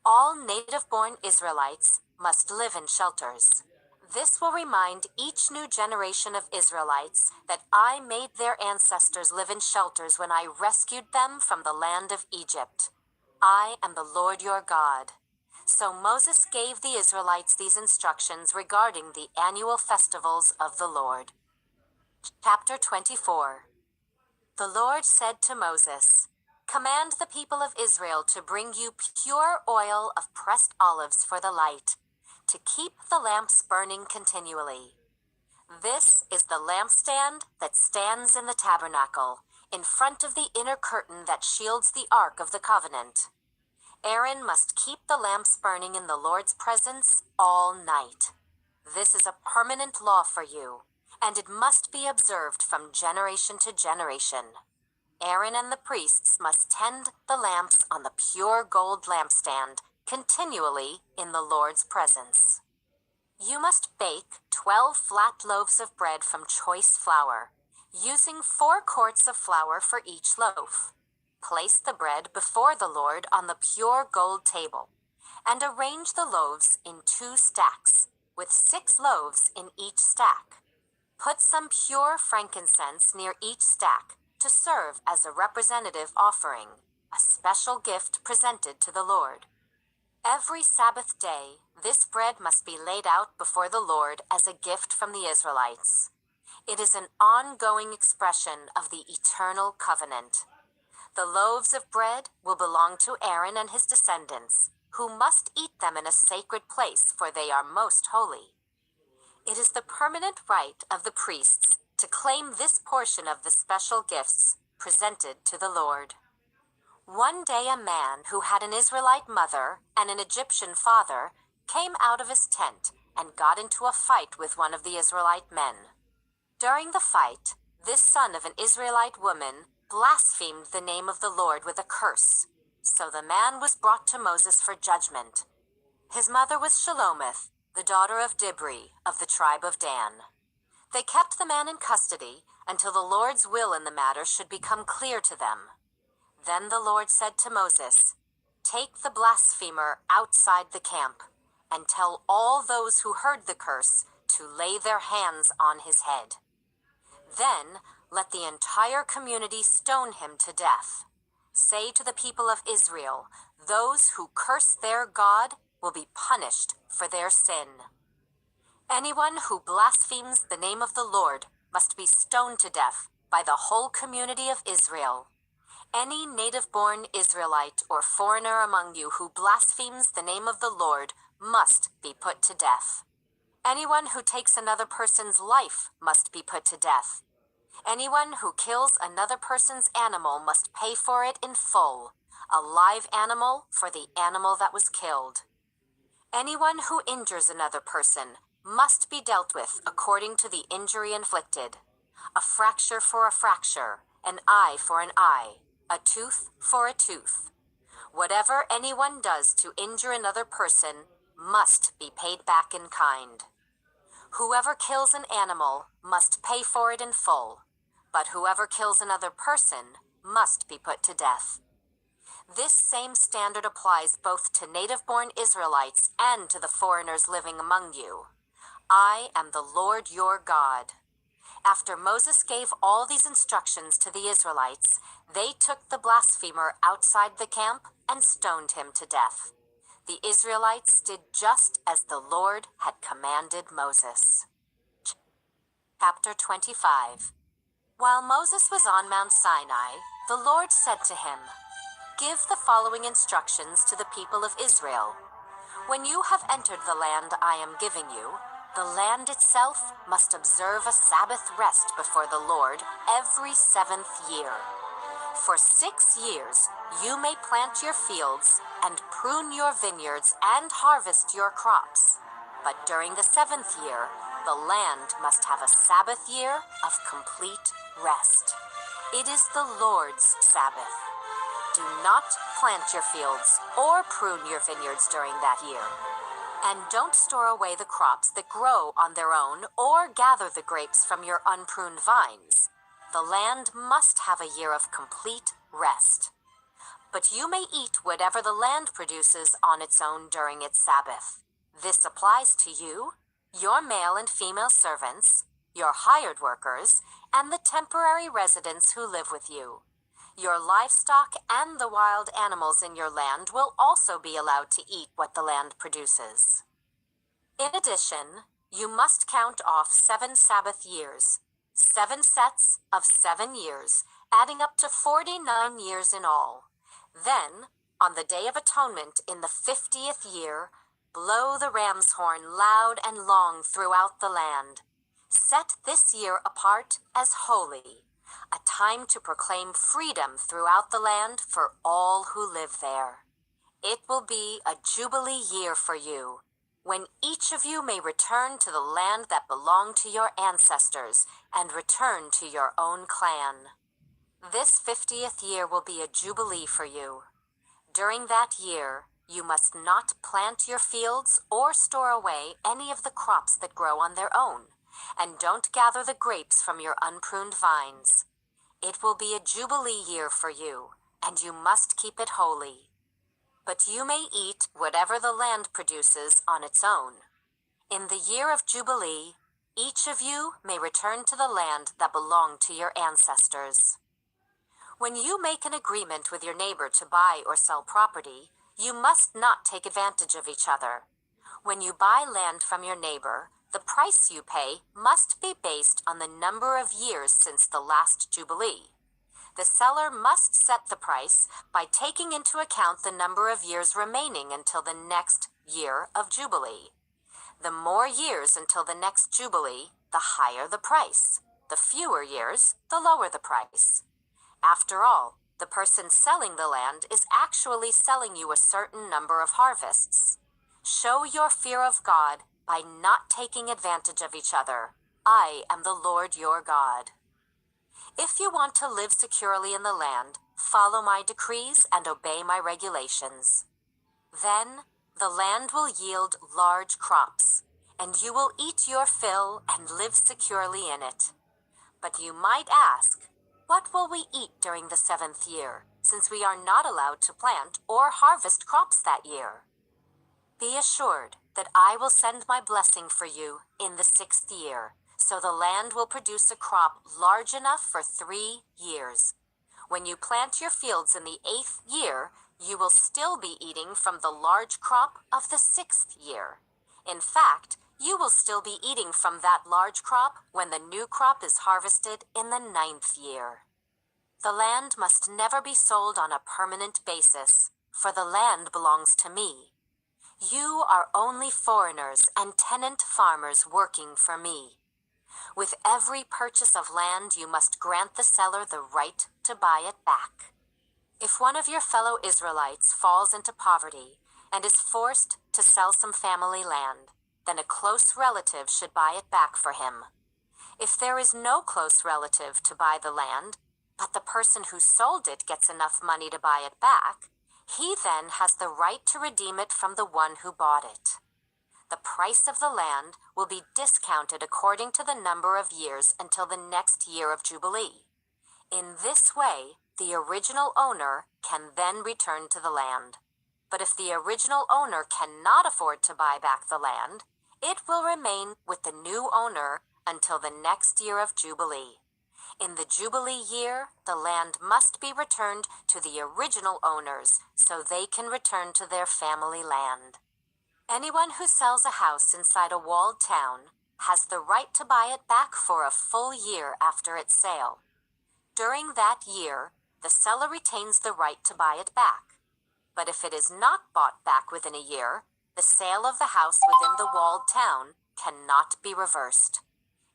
All native-born Israelites must live in shelters. This will remind each new generation of Israelites that I made their ancestors live in shelters when I rescued them from the land of Egypt. I am the Lord your God. So Moses gave the Israelites these instructions regarding the annual festivals of the Lord. Chapter 24. The Lord said to Moses, "Command the people of Israel to bring you pure oil of pressed olives for the light, to keep the lamps burning continually. This is the lampstand that stands in the tabernacle, in front of the inner curtain that shields the Ark of the Covenant. Aaron must keep the lamps burning in the Lord's presence all night. This is a permanent law for you, and it must be observed from generation to generation. Aaron and the priests must tend the lamps on the pure gold lampstand continually in the Lord's presence. You must bake 12 flat loaves of bread from choice flour, using 4 quarts of flour for each loaf. Place the bread before the Lord on the pure gold table, and arrange the loaves in 2 stacks, with 6 loaves in each stack. Put some pure frankincense near each stack to serve as a representative offering, a special gift presented to the Lord. Every Sabbath day, this bread must be laid out before the Lord as a gift from the Israelites. It is an ongoing expression of the eternal covenant. The loaves of bread will belong to Aaron and his descendants, who must eat them in a sacred place, for they are most holy. It is the permanent right of the priests to claim this portion of the special gifts presented to the Lord. One day a man who had an Israelite mother and an Egyptian father came out of his tent and got into a fight with one of the Israelite men. During the fight, this son of an Israelite woman blasphemed the name of the Lord with a curse, so the man was brought to Moses for judgment. His mother was Shelomith, the daughter of Dibri, of the tribe of Dan. They kept the man in custody until the Lord's will in the matter should become clear to them. Then the Lord said to Moses, "Take the blasphemer outside the camp, and tell all those who heard the curse to lay their hands on his head. Then let the entire community stone him to death. Say to the people of Israel, those who curse their God will be punished for their sin. Anyone who blasphemes the name of the Lord must be stoned to death by the whole community of Israel. Any native-born Israelite or foreigner among you who blasphemes the name of the Lord must be put to death. Anyone who takes another person's life must be put to death. Anyone who kills another person's animal must pay for it in full, a live animal for the animal that was killed. Anyone who injures another person must be dealt with according to the injury inflicted. A fracture for a fracture, an eye for an eye, a tooth for a tooth. Whatever anyone does to injure another person must be paid back in kind. Whoever kills an animal must pay for it in full, but whoever kills another person must be put to death. This same standard applies both to native-born Israelites and to the foreigners living among you. I am the Lord your God. After Moses gave all these instructions to the Israelites, they took the blasphemer outside the camp and stoned him to death. The Israelites did just as the Lord had commanded Moses. Chapter 25. While Moses was on Mount Sinai, the Lord said to him, "Give the following instructions to the people of Israel. When you have entered the land I am giving you, the land itself must observe a Sabbath rest before the Lord every 7th year. For 6 years you may plant your fields and prune your vineyards and harvest your crops. But during the 7th year, the land must have a Sabbath year of complete rest. It is the Lord's Sabbath. Do not plant your fields or prune your vineyards during that year. And don't store away the crops that grow on their own or gather the grapes from your unpruned vines. The land must have a year of complete rest. But you may eat whatever the land produces on its own during its Sabbath. This applies to you, your male and female servants, your hired workers, and the temporary residents who live with you. Your livestock and the wild animals in your land will also be allowed to eat what the land produces. In addition, you must count off 7 Sabbath years, 7 sets of 7 years, adding up to 49 years in all. Then, on the Day of Atonement in the 50th year, blow the ram's horn loud and long throughout the land. Set this year apart as holy, a time to proclaim freedom throughout the land for all who live there. It will be a jubilee year for you, when each of you may return to the land that belonged to your ancestors and return to your own clan. This 50th year will be a jubilee for you. During that year, you must not plant your fields or store away any of the crops that grow on their own, and don't gather the grapes from your unpruned vines. It will be a jubilee year for you, and you must keep it holy. But you may eat whatever the land produces on its own. In the year of Jubilee, each of you may return to the land that belonged to your ancestors. When you make an agreement with your neighbor to buy or sell property, you must not take advantage of each other. When you buy land from your neighbor, the price you pay must be based on the number of years since the last Jubilee. The seller must set the price by taking into account the number of years remaining until the next year of Jubilee. The more years until the next Jubilee, the higher the price. The fewer years, the lower the price. After all, the person selling the land is actually selling you a certain number of harvests. Show your fear of God by not taking advantage of each other. I am the Lord your God. If you want to live securely in the land, follow my decrees and obey my regulations. Then the land will yield large crops, and you will eat your fill and live securely in it. But you might ask, what will we eat during the 7th year, since we are not allowed to plant or harvest crops that year? Be assured that I will send my blessing for you in the 6th year, so the land will produce a crop large enough for 3 years. When you plant your fields in the 8th year, you will still be eating from the large crop of the 6th year. In fact, you will still be eating from that large crop when the new crop is harvested in the 9th year. The land must never be sold on a permanent basis, for the land belongs to me. You are only foreigners and tenant farmers working for me. With every purchase of land, you must grant the seller the right to buy it back. If one of your fellow Israelites falls into poverty and is forced to sell some family land, then a close relative should buy it back for him. If there is no close relative to buy the land, but the person who sold it gets enough money to buy it back, he then has the right to redeem it from the one who bought it. The price of the land will be discounted according to the number of years until the next year of Jubilee. In this way, the original owner can then return to the land. But if the original owner cannot afford to buy back the land, it will remain with the new owner until the next year of Jubilee. In the Jubilee year, the land must be returned to the original owners so they can return to their family land. Anyone who sells a house inside a walled town has the right to buy it back for a full year after its sale. During that year, the seller retains the right to buy it back. But if it is not bought back within a year, the sale of the house within the walled town cannot be reversed.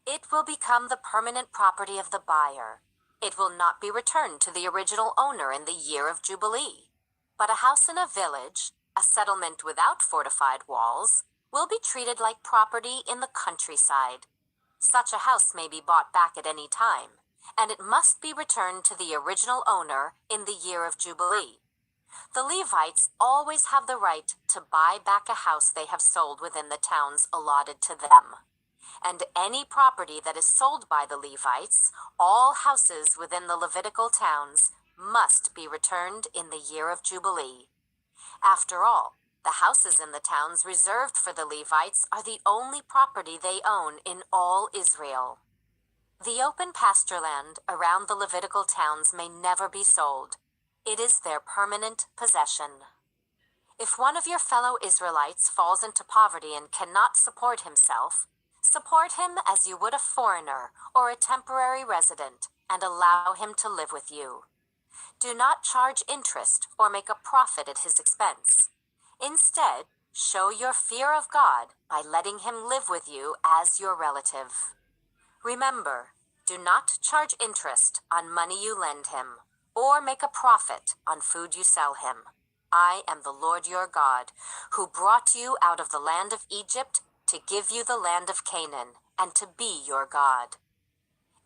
It will become the permanent property of the buyer. It will not be returned to the original owner in the year of Jubilee. But a house in a village, a settlement without fortified walls, will be treated like property in the countryside. Such a house may be bought back at any time, and it must be returned to the original owner in the year of Jubilee. The Levites always have the right to buy back a house they have sold within the towns allotted to them. And any property that is sold by the Levites, all houses within the Levitical towns, must be returned in the year of Jubilee. After all, the houses in the towns reserved for the Levites are the only property they own in all Israel. The open pasture land around the Levitical towns may never be sold. It is their permanent possession. If one of your fellow Israelites falls into poverty and cannot support himself, support him as you would a foreigner or a temporary resident and allow him to live with you. Do not charge interest or make a profit at his expense. Instead, show your fear of God by letting him live with you as your relative. Remember, do not charge interest on money you lend him, or make a profit on food you sell him. I am the Lord your God, who brought you out of the land of Egypt to give you the land of Canaan, and to be your God.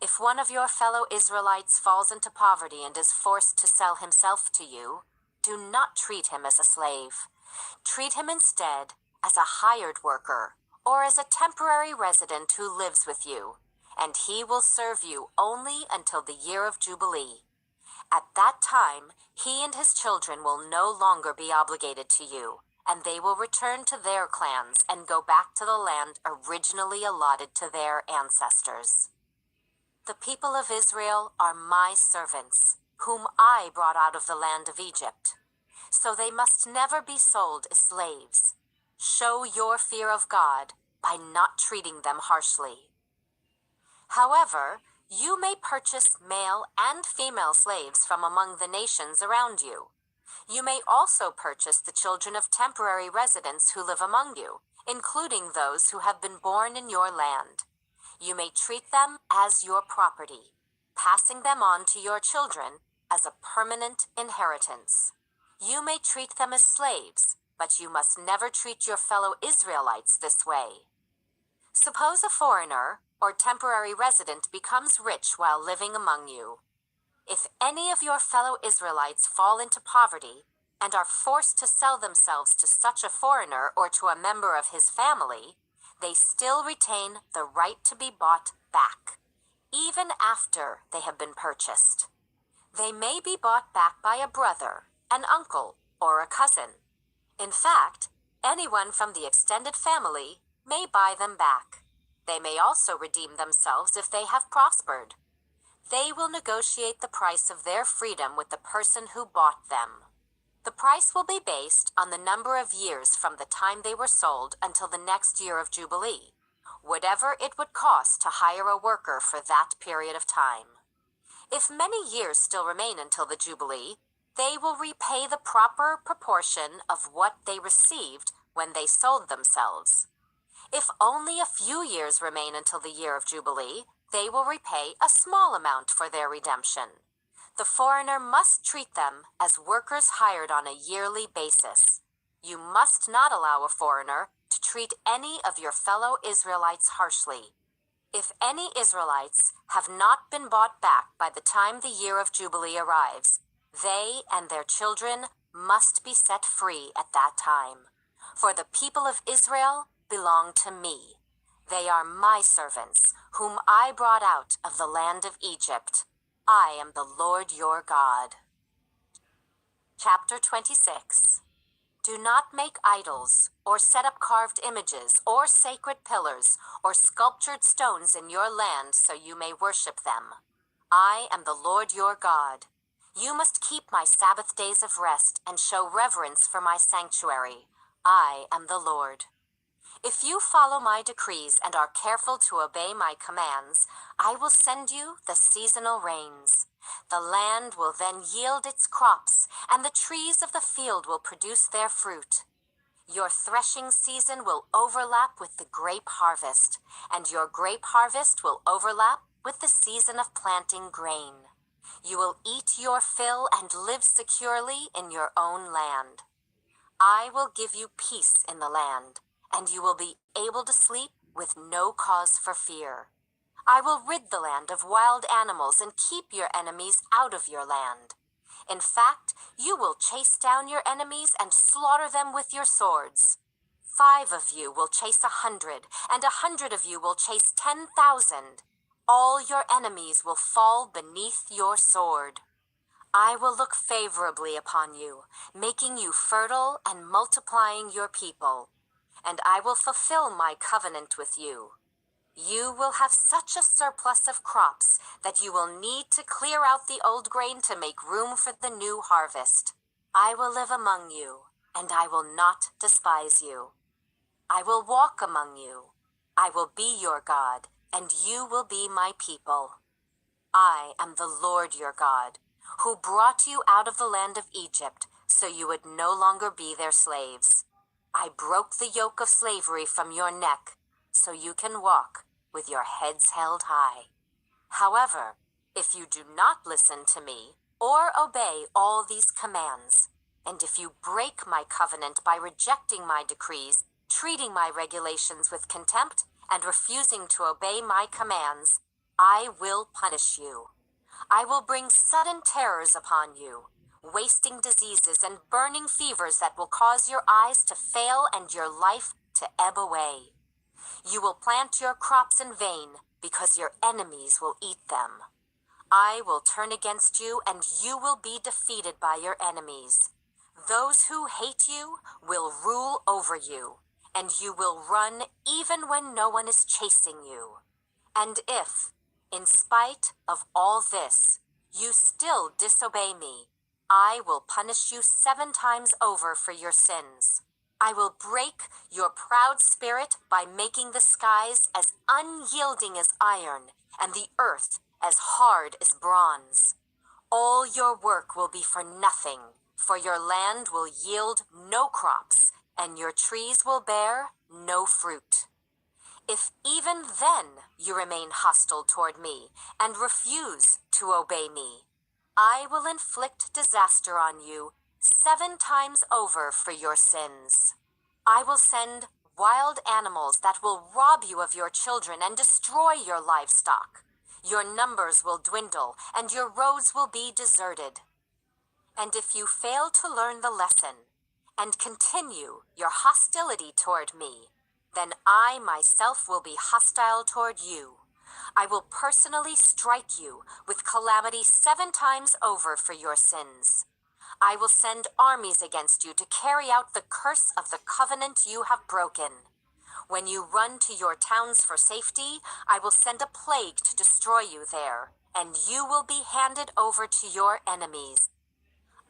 If one of your fellow Israelites falls into poverty and is forced to sell himself to you, do not treat him as a slave. Treat him instead as a hired worker, or as a temporary resident who lives with you, and he will serve you only until the year of Jubilee. At that time, he and his children will no longer be obligated to you, and they will return to their clans and go back to the land originally allotted to their ancestors. The people of Israel are my servants, whom I brought out of the land of Egypt. So they must never be sold as slaves. Show your fear of God by not treating them harshly. However, you may purchase male and female slaves from among the nations around you. You may also purchase the children of temporary residents who live among you, including those who have been born in your land. You may treat them as your property, passing them on to your children as a permanent inheritance. You may treat them as slaves, but you must never treat your fellow Israelites this way. Suppose a foreigner or temporary resident becomes rich while living among you. If any of your fellow Israelites fall into poverty and are forced to sell themselves to such a foreigner or to a member of his family, they still retain the right to be bought back, even after they have been purchased. They may be bought back by a brother, an uncle, or a cousin. In fact, anyone from the extended family may buy them back. They may also redeem themselves if they have prospered. They will negotiate the price of their freedom with the person who bought them. The price will be based on the number of years from the time they were sold until the next year of Jubilee, whatever it would cost to hire a worker for that period of time. If many years still remain until the Jubilee, they will repay the proper proportion of what they received when they sold themselves. If only a few years remain until the year of Jubilee, they will repay a small amount for their redemption. The foreigner must treat them as workers hired on a yearly basis. You must not allow a foreigner to treat any of your fellow Israelites harshly. If any Israelites have not been bought back by the time the year of Jubilee arrives, they and their children must be set free at that time. For the people of Israel belong to me. They are my servants, whom I brought out of the land of Egypt. I am the Lord your God. Chapter 26. Do not make idols, or set up carved images, or sacred pillars, or sculptured stones in your land so you may worship them. I am the Lord your God. You must keep my Sabbath days of rest and show reverence for my sanctuary. I am the Lord. If you follow my decrees and are careful to obey my commands, I will send you the seasonal rains. The land will then yield its crops, and the trees of the field will produce their fruit. Your threshing season will overlap with the grape harvest, and your grape harvest will overlap with the season of planting grain. You will eat your fill and live securely in your own land. I will give you peace in the land, and you will be able to sleep with no cause for fear. I will rid the land of wild animals and keep your enemies out of your land. In fact, you will chase down your enemies and slaughter them with your swords. 5 of you will chase 100, and 100 of you will chase 10,000. All your enemies will fall beneath your sword. I will look favorably upon you, making you fertile and multiplying your people. And I will fulfill my covenant with you. You will have such a surplus of crops that you will need to clear out the old grain to make room for the new harvest. I will live among you, and I will not despise you. I will walk among you. I will be your God, and you will be my people. I am the Lord your God, who brought you out of the land of Egypt, so you would no longer be their slaves. I broke the yoke of slavery from your neck, so you can walk with your heads held high. However, if you do not listen to me or obey all these commands, and if you break my covenant by rejecting my decrees, treating my regulations with contempt, and refusing to obey my commands, I will punish you. I will bring sudden terrors upon you, wasting diseases and burning fevers that will cause your eyes to fail and your life to ebb away. You will plant your crops in vain because your enemies will eat them. I will turn against you and you will be defeated by your enemies. Those who hate you will rule over you, and you will run even when no one is chasing you. And if, in spite of all this, you still disobey me, I will punish you 7 times over for your sins. I will break your proud spirit by making the skies as unyielding as iron and the earth as hard as bronze. All your work will be for nothing, for your land will yield no crops and your trees will bear no fruit. If even then you remain hostile toward me and refuse to obey me, I will inflict disaster on you 7 times over for your sins. I will send wild animals that will rob you of your children and destroy your livestock. Your numbers will dwindle and your roads will be deserted. And if you fail to learn the lesson and continue your hostility toward me, then I myself will be hostile toward you. I will personally strike you with calamity 7 times over for your sins. I will send armies against you to carry out the curse of the covenant you have broken. When you run to your towns for safety, I will send a plague to destroy you there, and you will be handed over to your enemies.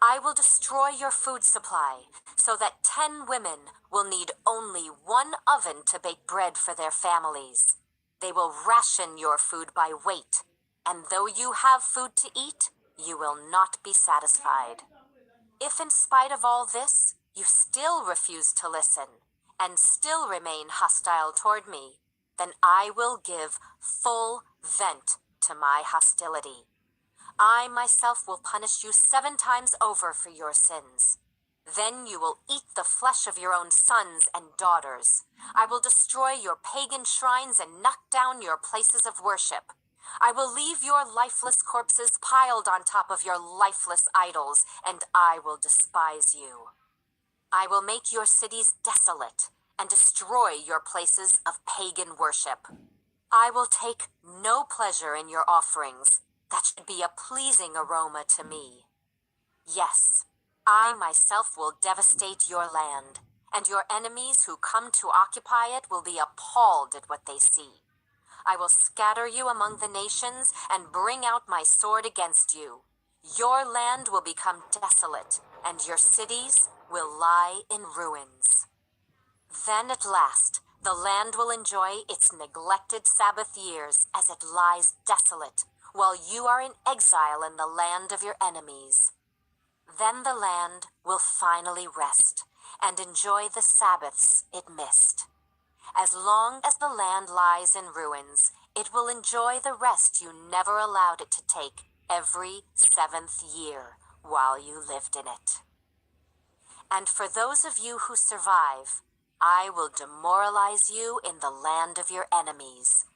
I will destroy your food supply, so that 10 women will need only 1 oven to bake bread for their families. They will ration your food by weight, and though you have food to eat, you will not be satisfied. If in spite of all this, you still refuse to listen, and still remain hostile toward me, then I will give full vent to my hostility. I myself will punish you 7 times over for your sins. Then you will eat the flesh of your own sons and daughters. I will destroy your pagan shrines and knock down your places of worship. I will leave your lifeless corpses piled on top of your lifeless idols, and I will despise you. I will make your cities desolate and destroy your places of pagan worship. I will take no pleasure in your offerings that should be a pleasing aroma to me. Yes, I myself will devastate your land, and your enemies who come to occupy it will be appalled at what they see. I will scatter you among the nations and bring out my sword against you. Your land will become desolate, and your cities will lie in ruins. Then at last, the land will enjoy its neglected Sabbath years as it lies desolate, while you are in exile in the land of your enemies. Then the land will finally rest and enjoy the Sabbaths it missed. As long as the land lies in ruins, it will enjoy the rest you never allowed it to take every 7th year while you lived in it. And for those of you who survive, I will demoralize you in the land of your enemies.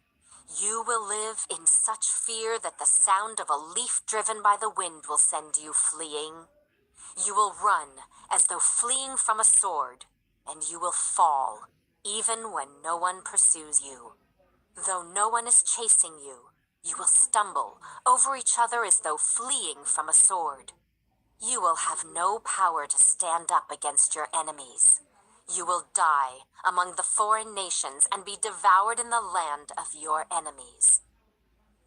You will live in such fear that the sound of a leaf driven by the wind will send you fleeing. You will run as though fleeing from a sword, and you will fall, even when no one pursues you. Though no one is chasing you, you will stumble over each other as though fleeing from a sword. You will have no power to stand up against your enemies. You will die among the foreign nations and be devoured in the land of your enemies.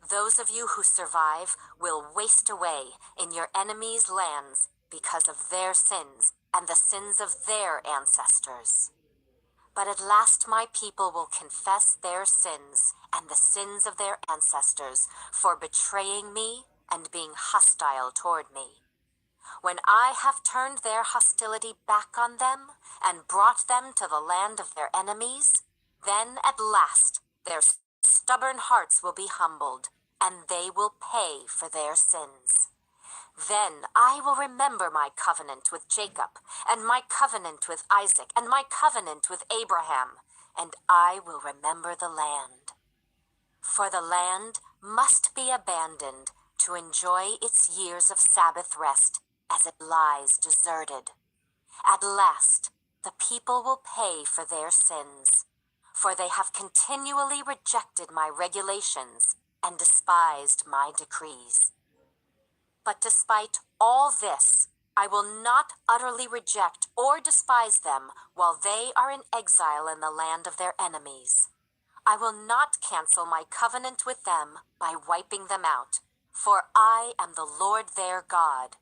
Those of you who survive will waste away in your enemies' lands because of their sins and the sins of their ancestors. But at last my people will confess their sins and the sins of their ancestors for betraying me and being hostile toward me. When I have turned their hostility back on them and brought them to the land of their enemies, then at last their stubborn hearts will be humbled, and they will pay for their sins. Then I will remember my covenant with Jacob, and my covenant with Isaac, and my covenant with Abraham, and I will remember the land. For the land must be abandoned to enjoy its years of Sabbath rest as it lies deserted. At last, the people will pay for their sins, for they have continually rejected my regulations and despised my decrees. But despite all this, I will not utterly reject or despise them while they are in exile in the land of their enemies. I will not cancel my covenant with them by wiping them out, for I am the Lord their God.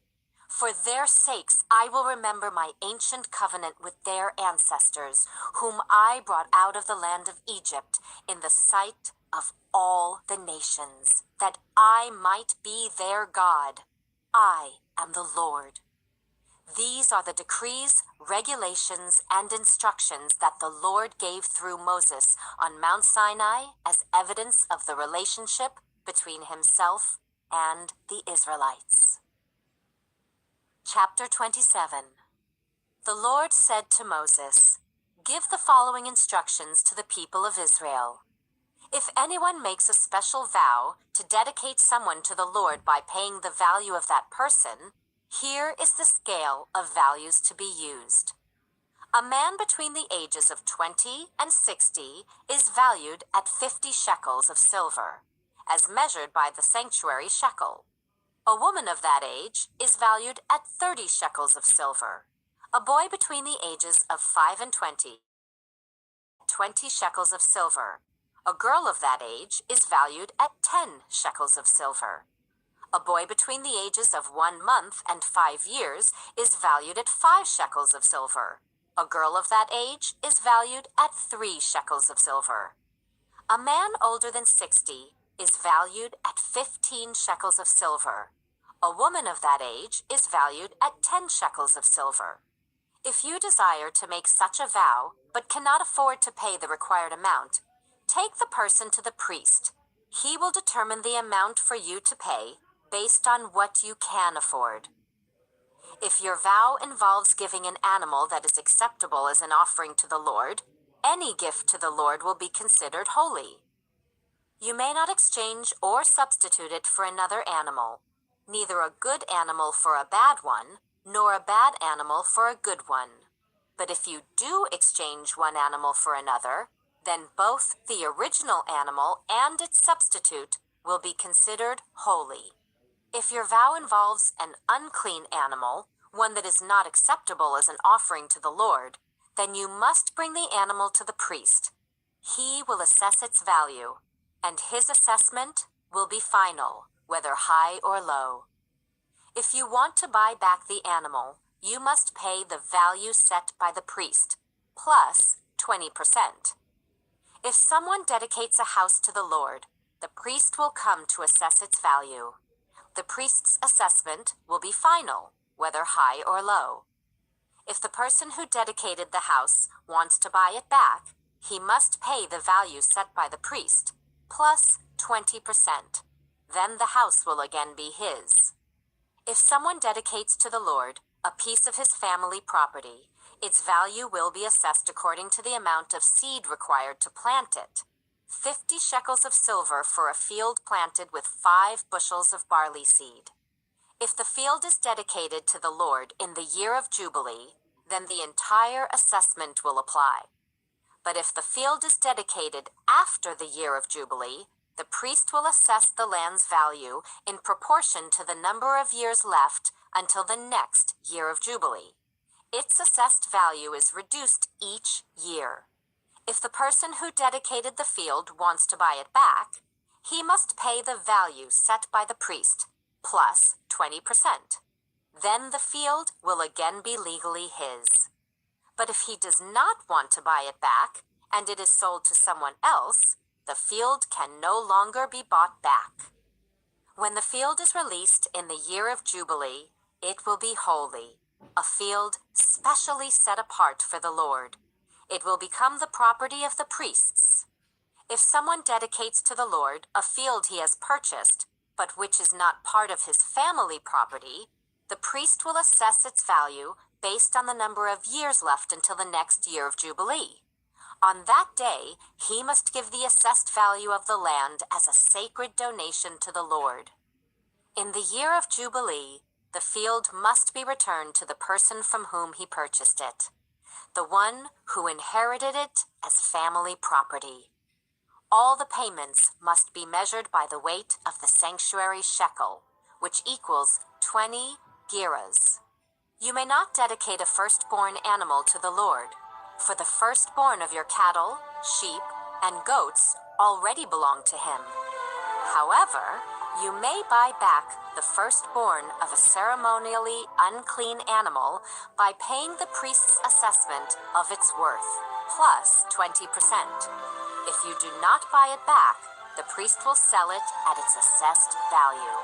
For their sakes I will remember my ancient covenant with their ancestors, whom I brought out of the land of Egypt in the sight of all the nations, that I might be their God. I am the Lord. These are the decrees, regulations, and instructions that the Lord gave through Moses on Mount Sinai as evidence of the relationship between himself and the Israelites. Chapter 27. The Lord said to Moses, "Give the following instructions to the people of Israel. If anyone makes a special vow to dedicate someone to the Lord by paying the value of that person, here is the scale of values to be used. A man between the ages of 20 and 60 is valued at 50 shekels of silver, as measured by the sanctuary shekel. A woman of that age is valued at 30 shekels of silver. A boy between the ages of 5 and 20, 20 shekels of silver. A girl of that age is valued at 10 shekels of silver. A boy between the ages of 1 month and 5 years is valued at 5 shekels of silver. A girl of that age is valued at 3 shekels of silver. A man older than 60 is valued at 15 shekels of silver. A woman of that age is valued at 10 shekels of silver. If you desire to make such a vow, but cannot afford to pay the required amount, take the person to the priest. He will determine the amount for you to pay based on what you can afford. If your vow involves giving an animal that is acceptable as an offering to the Lord, any gift to the Lord will be considered holy. You may not exchange or substitute it for another animal, neither a good animal for a bad one, nor a bad animal for a good one. But if you do exchange one animal for another, then both the original animal and its substitute will be considered holy. If your vow involves an unclean animal, one that is not acceptable as an offering to the Lord, then you must bring the animal to the priest. He will assess its value, and his assessment will be final, whether high or low. If you want to buy back the animal, you must pay the value set by the priest, plus 20%. If someone dedicates a house to the Lord, the priest will come to assess its value. The priest's assessment will be final, whether high or low. If the person who dedicated the house wants to buy it back, he must pay the value set by the priest, plus 20%. Then the house will again be his. If someone dedicates to the Lord a piece of his family property, its value will be assessed according to the amount of seed required to plant it. 50 shekels of silver for a field planted with 5 bushels of barley seed. If the field is dedicated to the Lord in the year of Jubilee, then the entire assessment will apply. But if the field is dedicated after the year of Jubilee, the priest will assess the land's value in proportion to the number of years left until the next year of Jubilee. Its assessed value is reduced each year. If the person who dedicated the field wants to buy it back, he must pay the value set by the priest, plus 20%. Then the field will again be legally his. But if he does not want to buy it back, and it is sold to someone else, the field can no longer be bought back. When the field is released in the year of Jubilee, it will be holy, a field specially set apart for the Lord. It will become the property of the priests. If someone dedicates to the Lord a field he has purchased, but which is not part of his family property, the priest will assess its value based on the number of years left until the next year of Jubilee. On that day, he must give the assessed value of the land as a sacred donation to the Lord. In the year of Jubilee, the field must be returned to the person from whom he purchased it, the one who inherited it as family property. All the payments must be measured by the weight of the sanctuary shekel, which equals 20 gerahs. You may not dedicate a firstborn animal to the Lord, for the firstborn of your cattle, sheep, and goats already belong to him. However, you may buy back the firstborn of a ceremonially unclean animal by paying the priest's assessment of its worth, plus 20%. If you do not buy it back, the priest will sell it at its assessed value.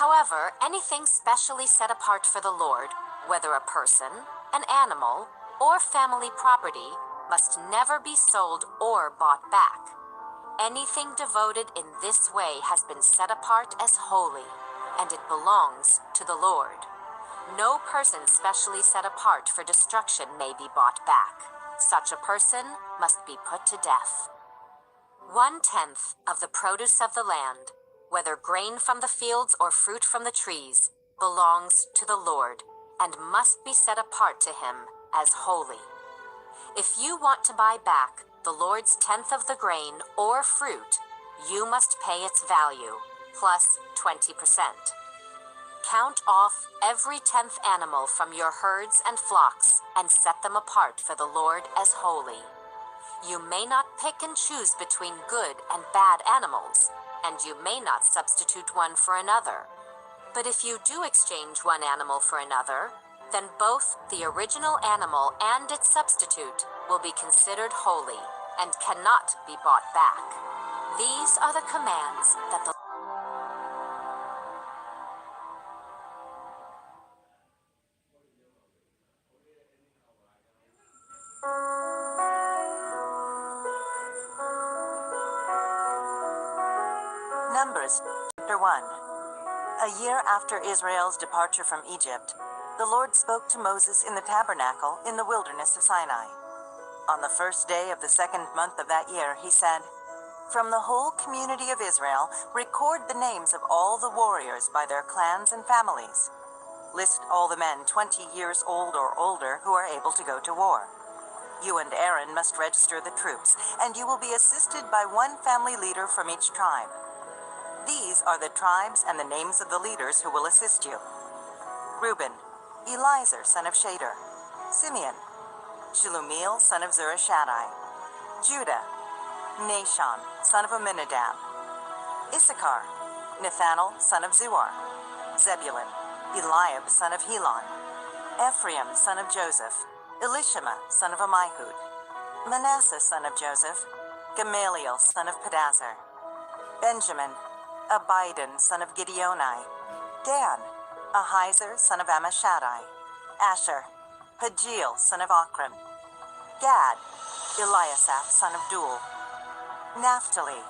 However, anything specially set apart for the Lord, whether a person, an animal, or family property, must never be sold or bought back. Anything devoted in this way has been set apart as holy, and it belongs to the Lord. No person specially set apart for destruction may be bought back. Such a person must be put to death. 1/10 of the produce of the land, whether grain from the fields or fruit from the trees, belongs to the Lord, and must be set apart to him as holy. If you want to buy back the Lord's 10th of the grain or fruit, you must pay its value, plus 20%. Count off every 10th animal from your herds and flocks and set them apart for the Lord as holy. You may not pick and choose between good and bad animals, and you may not substitute one for another. But if you do exchange one animal for another, then both the original animal and its substitute will be considered holy and cannot be bought back. These are the commands that the Numbers, chapter 1. A year after Israel's departure from Egypt, the Lord spoke to Moses in the tabernacle in the wilderness of Sinai. On the first day of the second month of that year, he said, "From the whole community of Israel, record the names of all the warriors by their clans and families. List all the men 20 years old or older who are able to go to war. You and Aaron must register the troops, and you will be assisted by one family leader from each tribe. These are the tribes and the names of the leaders who will assist you: Reuben, Eliezer, son of Shader; Simeon, Shelumiel, son of Zurishaddai; Judah, Nahshon, son of Amminadab; Issachar, Nathanael, son of Zuar; Zebulun, Eliab, son of Helon; Ephraim, son of Joseph; Elishama, son of Ammihud; Manasseh, son of Joseph; Gamaliel, son of Pedazur; Benjamin, Abidan, son of Gideoni; Dan, Ahiezer, son of Ammishaddai; Asher, Pagiel, son of Ochran; Gad, Eliasaph, son of Duel; Naphtali,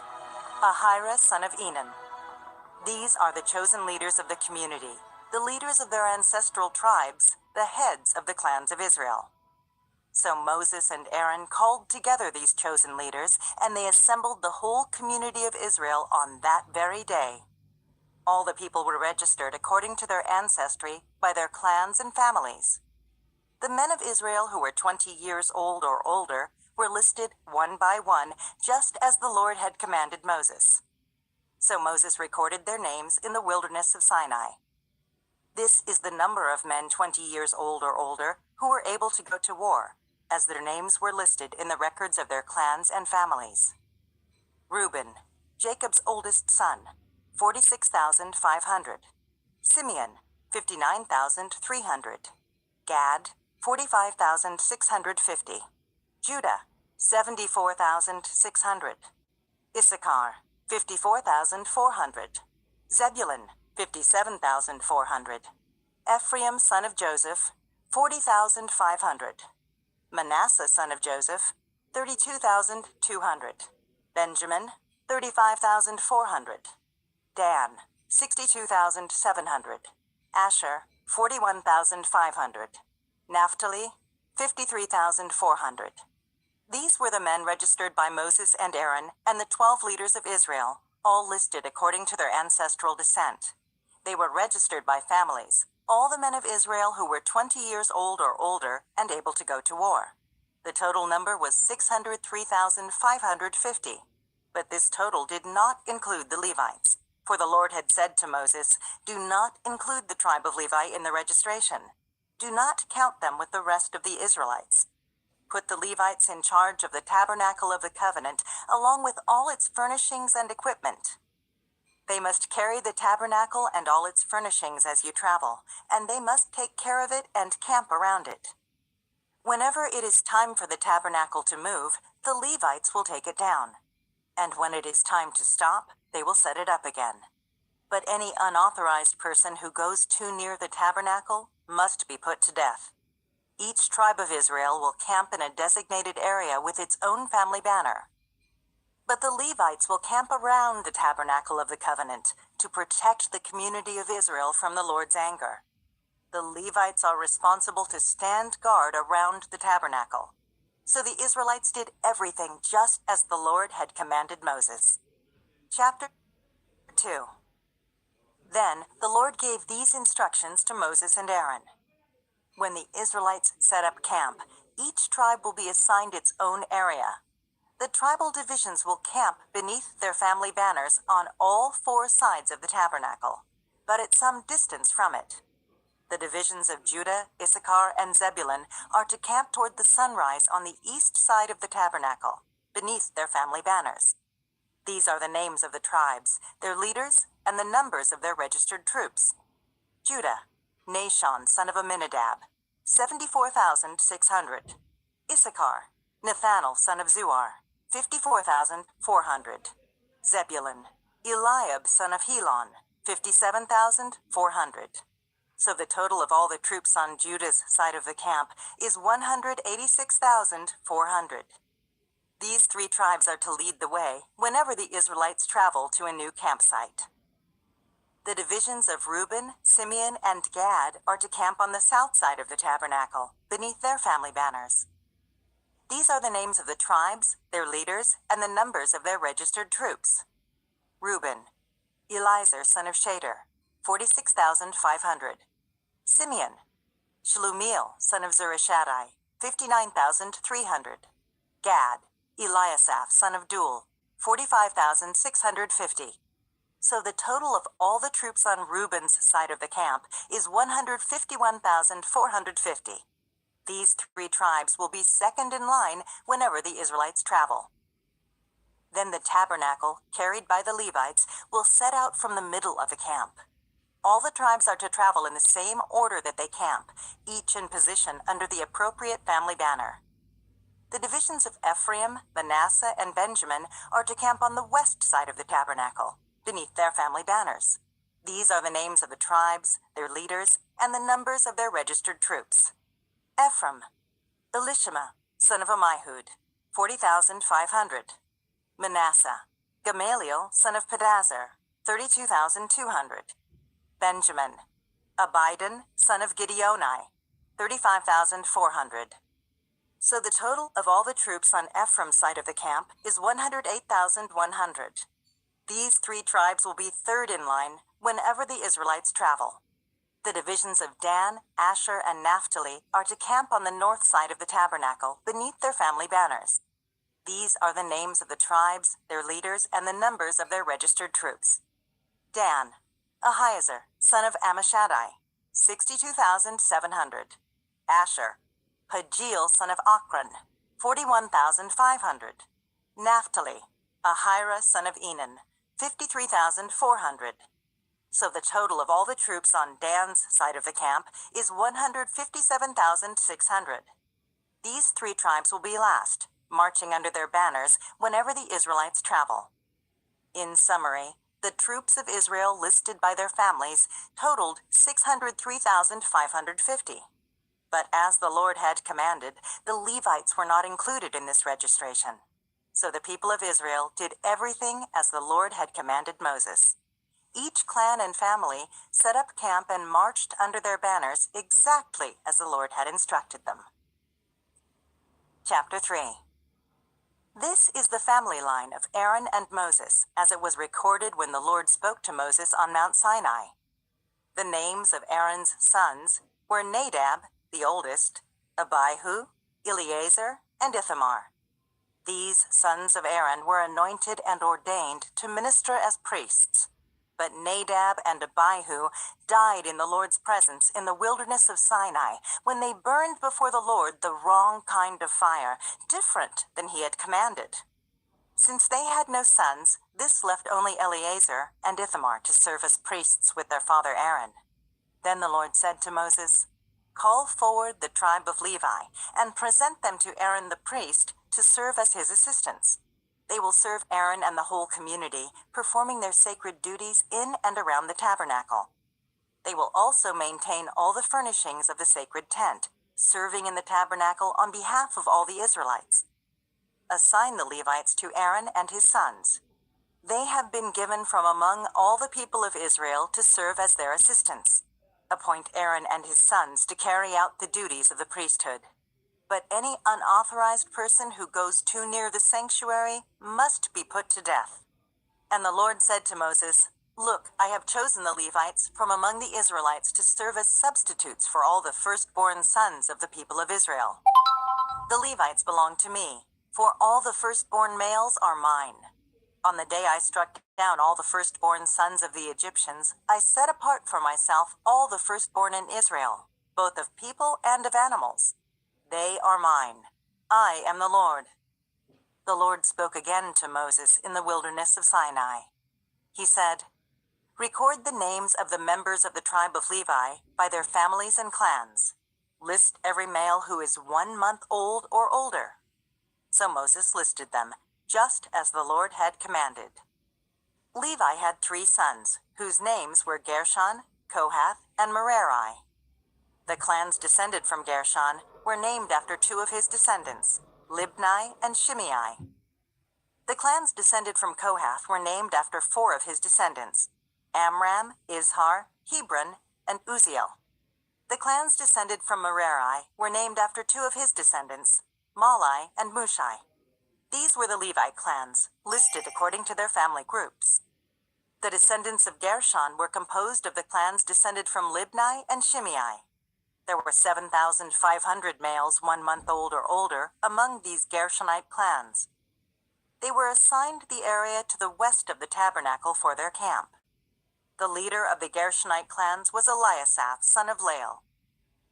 Ahira, son of Enan. These are the chosen leaders of the community, the leaders of their ancestral tribes, the heads of the clans of Israel." So Moses and Aaron called together these chosen leaders, and they assembled the whole community of Israel on that very day. All the people were registered according to their ancestry by their clans and families. The men of Israel who were 20 years old or older were listed one by one, just as the Lord had commanded Moses. So Moses recorded their names in the wilderness of Sinai. This is the number of men 20 years old or older who were able to go to war, as their names were listed in the records of their clans and families. Reuben, Jacob's oldest son, 46,500. Simeon, 59,300. Gad, 45,650. Judah, 74,600. Issachar, 54,400. Zebulun, 57,400. Ephraim, son of Joseph, 40,500. Manasseh, son of Joseph, 32,200. Benjamin, 35,400. Dan, 62,700. Asher, 41,500. Naphtali, 53,400. These were the men registered by Moses and Aaron and the 12 leaders of Israel, all listed according to their ancestral descent. They were registered by families, all the men of Israel who were 20 years old or older and able to go to war. The total number was 603,550. But this total did not include the Levites, for the Lord had said to Moses, "Do not include the tribe of Levi in the registration. Do not count them with the rest of the Israelites. Put the Levites in charge of the tabernacle of the covenant, along with all its furnishings and equipment. They must carry the tabernacle and all its furnishings as you travel, and they must take care of it and camp around it. Whenever it is time for the tabernacle to move, the Levites will take it down. And when it is time to stop, they will set it up again. But any unauthorized person who goes too near the tabernacle must be put to death. Each tribe of Israel will camp in a designated area with its own family banner. But the Levites will camp around the tabernacle of the covenant to protect the community of Israel from the Lord's anger. The Levites are responsible to stand guard around the tabernacle. So the Israelites did everything just as the Lord had commanded Moses." Chapter 2. Then the Lord gave these instructions to Moses and Aaron. When the Israelites set up camp, each tribe will be assigned its own area. The tribal divisions will camp beneath their family banners on all 4 sides of the tabernacle, but at some distance from it. The divisions of Judah, Issachar, and Zebulun are to camp toward the sunrise on the east side of the tabernacle, beneath their family banners. These are the names of the tribes, their leaders, and the numbers of their registered troops. Judah, Nahshon, son of Amminadab, 74,600. Issachar, Nathanael, son of Zuar, 54,400. Zebulun, Eliab, son of Helon, 57,400. So the total of all the troops on Judah's side of the camp is 186,400. These 3 tribes are to lead the way whenever the Israelites travel to a new campsite. The divisions of Reuben, Simeon, and Gad are to camp on the south side of the tabernacle, beneath their family banners. These are the names of the tribes, their leaders, and the numbers of their registered troops. Reuben, Eliezer son of Shader, 46,500. Simeon, Shelumiel son of Zurishaddai, 59,300. Gad, Eliasaph son of Duel, 45,650. So the total of all the troops on Reuben's side of the camp is 151,450. These 3 tribes will be second in line whenever the Israelites travel. Then the tabernacle, carried by the Levites, will set out from the middle of the camp. All the tribes are to travel in the same order that they camp, each in position under the appropriate family banner. The divisions of Ephraim, Manasseh, and Benjamin are to camp on the west side of the tabernacle, beneath their family banners. These are the names of the tribes, their leaders, and the numbers of their registered troops. Ephraim, Elishama, son of Ammihud, 40,500. Manasseh, Gamaliel, son of Pedazur, 32,200. Benjamin, Abidan, son of Gideoni, 35,400. So the total of all the troops on Ephraim's side of the camp is 108,100. These 3 tribes will be third in line whenever the Israelites travel. The divisions of Dan, Asher, and Naphtali are to camp on the north side of the tabernacle, beneath their family banners. These are the names of the tribes, their leaders, and the numbers of their registered troops. Dan, Ahiezer, son of Ammishaddai, 62,700. Asher, Pagiel, son of Ochran, 41,500. Naphtali, Ahira, son of Enan, 53,400. So the total of all the troops on Dan's side of the camp is 157,600. These 3 tribes will be last, marching under their banners whenever the Israelites travel. In summary, the troops of Israel listed by their families totaled 603,550. But as the Lord had commanded, the Levites were not included in this registration. So the people of Israel did everything as the Lord had commanded Moses. Each clan and family set up camp and marched under their banners exactly as the Lord had instructed them. Chapter 3. This is the family line of Aaron and Moses, as it was recorded when the Lord spoke to Moses on Mount Sinai. The names of Aaron's sons were Nadab, the oldest, Abihu, Eleazar, and Ithamar. These sons of Aaron were anointed and ordained to minister as priests. But Nadab and Abihu died in the Lord's presence in the wilderness of Sinai when they burned before the Lord the wrong kind of fire, different than he had commanded. Since they had no sons, this left only Eleazar and Ithamar to serve as priests with their father Aaron. Then the Lord said to Moses, "Call forward the tribe of Levi and present them to Aaron the priest to serve as his assistants. They will serve Aaron and the whole community, performing their sacred duties in and around the tabernacle. They will also maintain all the furnishings of the sacred tent, serving in the tabernacle on behalf of all the Israelites. Assign the Levites to Aaron and his sons. They have been given from among all the people of Israel to serve as their assistants. Appoint Aaron and his sons to carry out the duties of the priesthood. But any unauthorized person who goes too near the sanctuary must be put to death." And the Lord said to Moses, "Look, I have chosen the Levites from among the Israelites to serve as substitutes for all the firstborn sons of the people of Israel. The Levites belong to me, for all the firstborn males are mine. On the day I struck down all the firstborn sons of the Egyptians, I set apart for myself all the firstborn in Israel, both of people and of animals. They are mine. I am the Lord." The Lord spoke again to Moses in the wilderness of Sinai. He said, "Record the names of the members of the tribe of Levi by their families and clans. List every male who is 1 month old or older." So Moses listed them, just as the Lord had commanded. Levi had 3 sons, whose names were Gershon, Kohath, and Merari. The clans descended from Gershon were named after 2 of his descendants, Libni, and Shimei. The clans descended from Kohath were named after 4 of his descendants: Amram, Izhar, Hebron, and Uzziel. The clans descended from Merari were named after 2 of his descendants, Malai and Mushai. These were the Levite clans, listed according to their family groups. The descendants of Gershon were composed of the clans descended from Libni and Shimei. There were 7,500 males 1 month old or older among these Gershonite clans. They were assigned the area to the west of the tabernacle for their camp. The leader of the Gershonite clans was Eliasaph, son of Lael.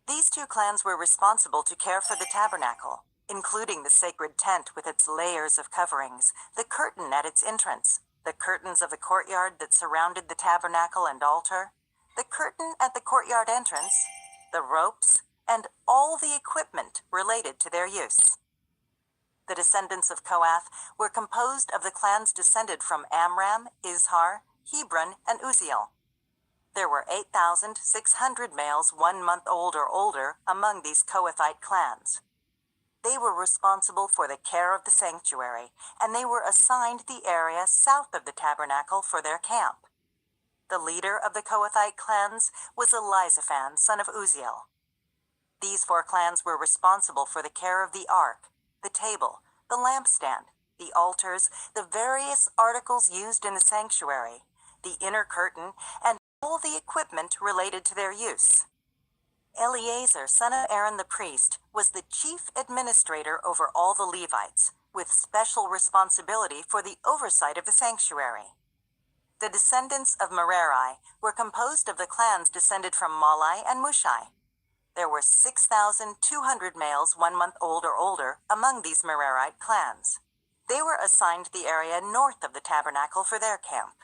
These 2 clans were responsible to care for the tabernacle, including the sacred tent with its layers of coverings, the curtain at its entrance, the curtains of the courtyard that surrounded the tabernacle and altar, the curtain at the courtyard entrance, the ropes, and all the equipment related to their use. The descendants of Kohath were composed of the clans descended from Amram, Izhar, Hebron, and Uzziel. There were 8,600 males 1 month old or older among these Kohathite clans. They were responsible for the care of the sanctuary, and they were assigned the area south of the tabernacle for their camp. The leader of the Kohathite clans was Elizaphan, son of Uzziel. These 4 clans were responsible for the care of the ark, the table, the lampstand, the altars, the various articles used in the sanctuary, the inner curtain, and all the equipment related to their use. Eleazar, son of Aaron the priest, was the chief administrator over all the Levites, with special responsibility for the oversight of the sanctuary. The descendants of Merari were composed of the clans descended from Malai and Mushai. There were 6,200 males 1 month old or older among these Merarite clans. They were assigned the area north of the tabernacle for their camp.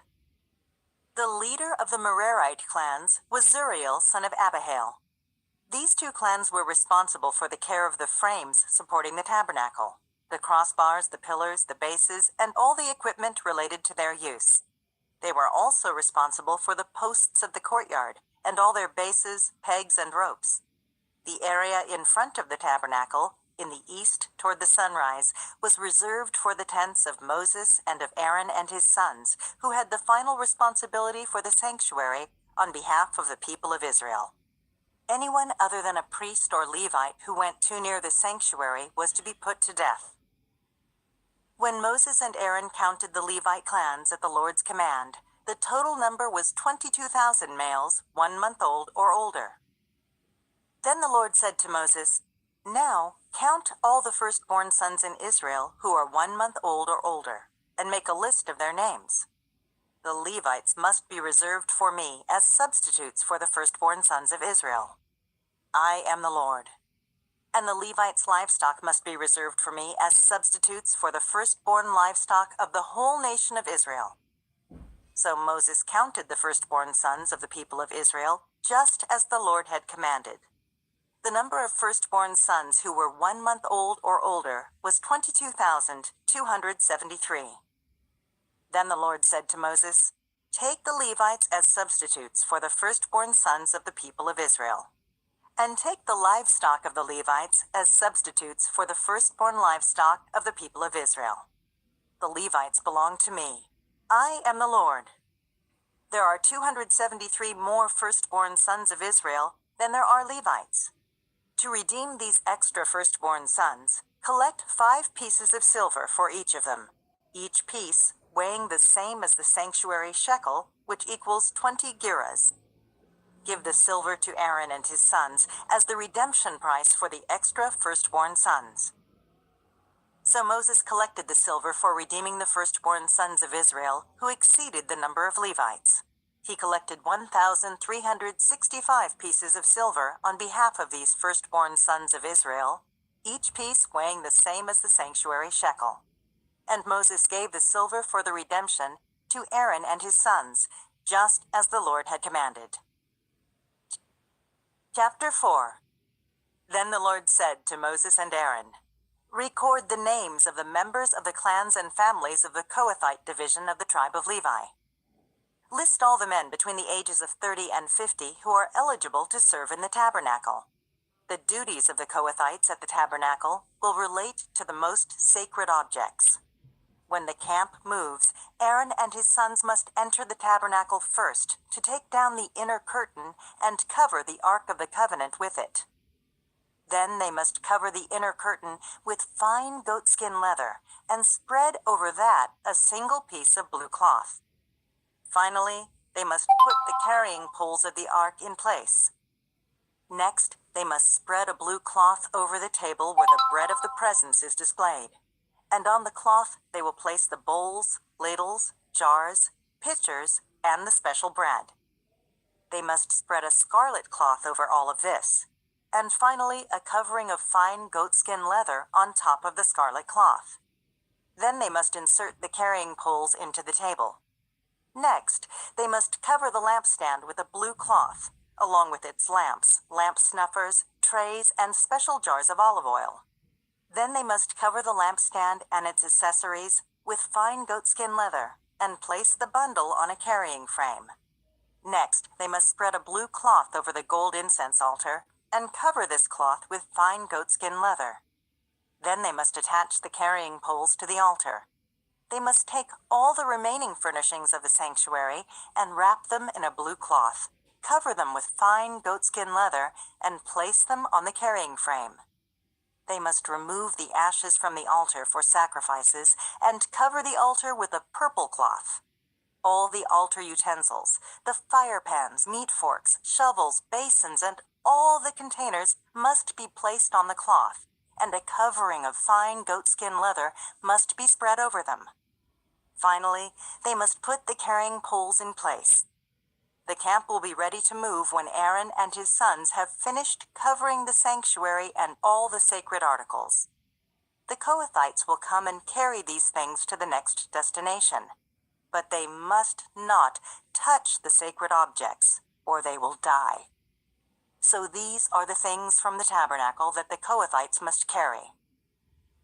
The leader of the Merarite clans was Zuriel, son of Abihail. These 2 clans were responsible for the care of the frames supporting the tabernacle, the crossbars, the pillars, the bases, and all the equipment related to their use. They were also responsible for the posts of the courtyard and all their bases, pegs, and ropes. The area in front of the tabernacle, in the east toward the sunrise, was reserved for the tents of Moses and of Aaron and his sons, who had the final responsibility for the sanctuary on behalf of the people of Israel. Anyone other than a priest or Levite who went too near the sanctuary was to be put to death. When Moses and Aaron counted the Levite clans at the Lord's command, the total number was 22,000 males 1 month old or older. Then the Lord said to Moses, "Now count all the firstborn sons in Israel who are 1 month old or older, and make a list of their names. The Levites must be reserved for me as substitutes for the firstborn sons of Israel. I am the Lord. And the Levites' livestock must be reserved for me as substitutes for the firstborn livestock of the whole nation of Israel." So Moses counted the firstborn sons of the people of Israel, just as the Lord had commanded. The number of firstborn sons who were 1 month old or older was 22,273. Then the Lord said to Moses, "Take the Levites as substitutes for the firstborn sons of the people of Israel, and take the livestock of the Levites as substitutes for the firstborn livestock of the people of Israel. The Levites belong to me. I am the Lord. There are 273 more firstborn sons of Israel than there are Levites. To redeem these extra firstborn sons, collect 5 pieces of silver for each of them, each piece weighing the same as the sanctuary shekel, which equals 20 gerahs. Give the silver to Aaron and his sons as the redemption price for the extra firstborn sons." So Moses collected the silver for redeeming the firstborn sons of Israel, who exceeded the number of Levites. He collected 1,365 pieces of silver on behalf of these firstborn sons of Israel, each piece weighing the same as the sanctuary shekel. And Moses gave the silver for the redemption to Aaron and his sons, just as the Lord had commanded. Chapter 4. Then the Lord said to Moses and Aaron, "Record the names of the members of the clans and families of the Kohathite division of the tribe of Levi. List all the men between the ages of 30 and 50 who are eligible to serve in the tabernacle. The duties of the Kohathites at the tabernacle will relate to the most sacred objects. When the camp moves, Aaron and his sons must enter the tabernacle first to take down the inner curtain and cover the Ark of the Covenant with it. Then they must cover the inner curtain with fine goatskin leather and spread over that a single piece of blue cloth. Finally, they must put the carrying poles of the ark in place. Next, they must spread a blue cloth over the table where the bread of the presence is displayed. And on the cloth they will place the bowls, ladles, jars, pitchers, and the special bread. They must spread a scarlet cloth over all of this, and finally a covering of fine goatskin leather on top of the scarlet cloth. Then they must insert the carrying poles into the table. Next, they must cover the lampstand with a blue cloth, along with its lamps, lamp snuffers, trays, and special jars of olive oil. Then they must cover the lampstand and its accessories with fine goatskin leather and place the bundle on a carrying frame. Next, they must spread a blue cloth over the gold incense altar and cover this cloth with fine goatskin leather. Then they must attach the carrying poles to the altar. They must take all the remaining furnishings of the sanctuary and wrap them in a blue cloth, cover them with fine goatskin leather, and place them on the carrying frame. They must remove the ashes from the altar for sacrifices and cover the altar with a purple cloth. All the altar utensils, the fire pans, meat forks, shovels, basins, and all the containers must be placed on the cloth, and a covering of fine goatskin leather must be spread over them. Finally, they must put the carrying poles in place. The camp will be ready to move when Aaron and his sons have finished covering the sanctuary and all the sacred articles. The Kohathites will come and carry these things to the next destination, but they must not touch the sacred objects, or they will die. So these are the things from the tabernacle that the Kohathites must carry.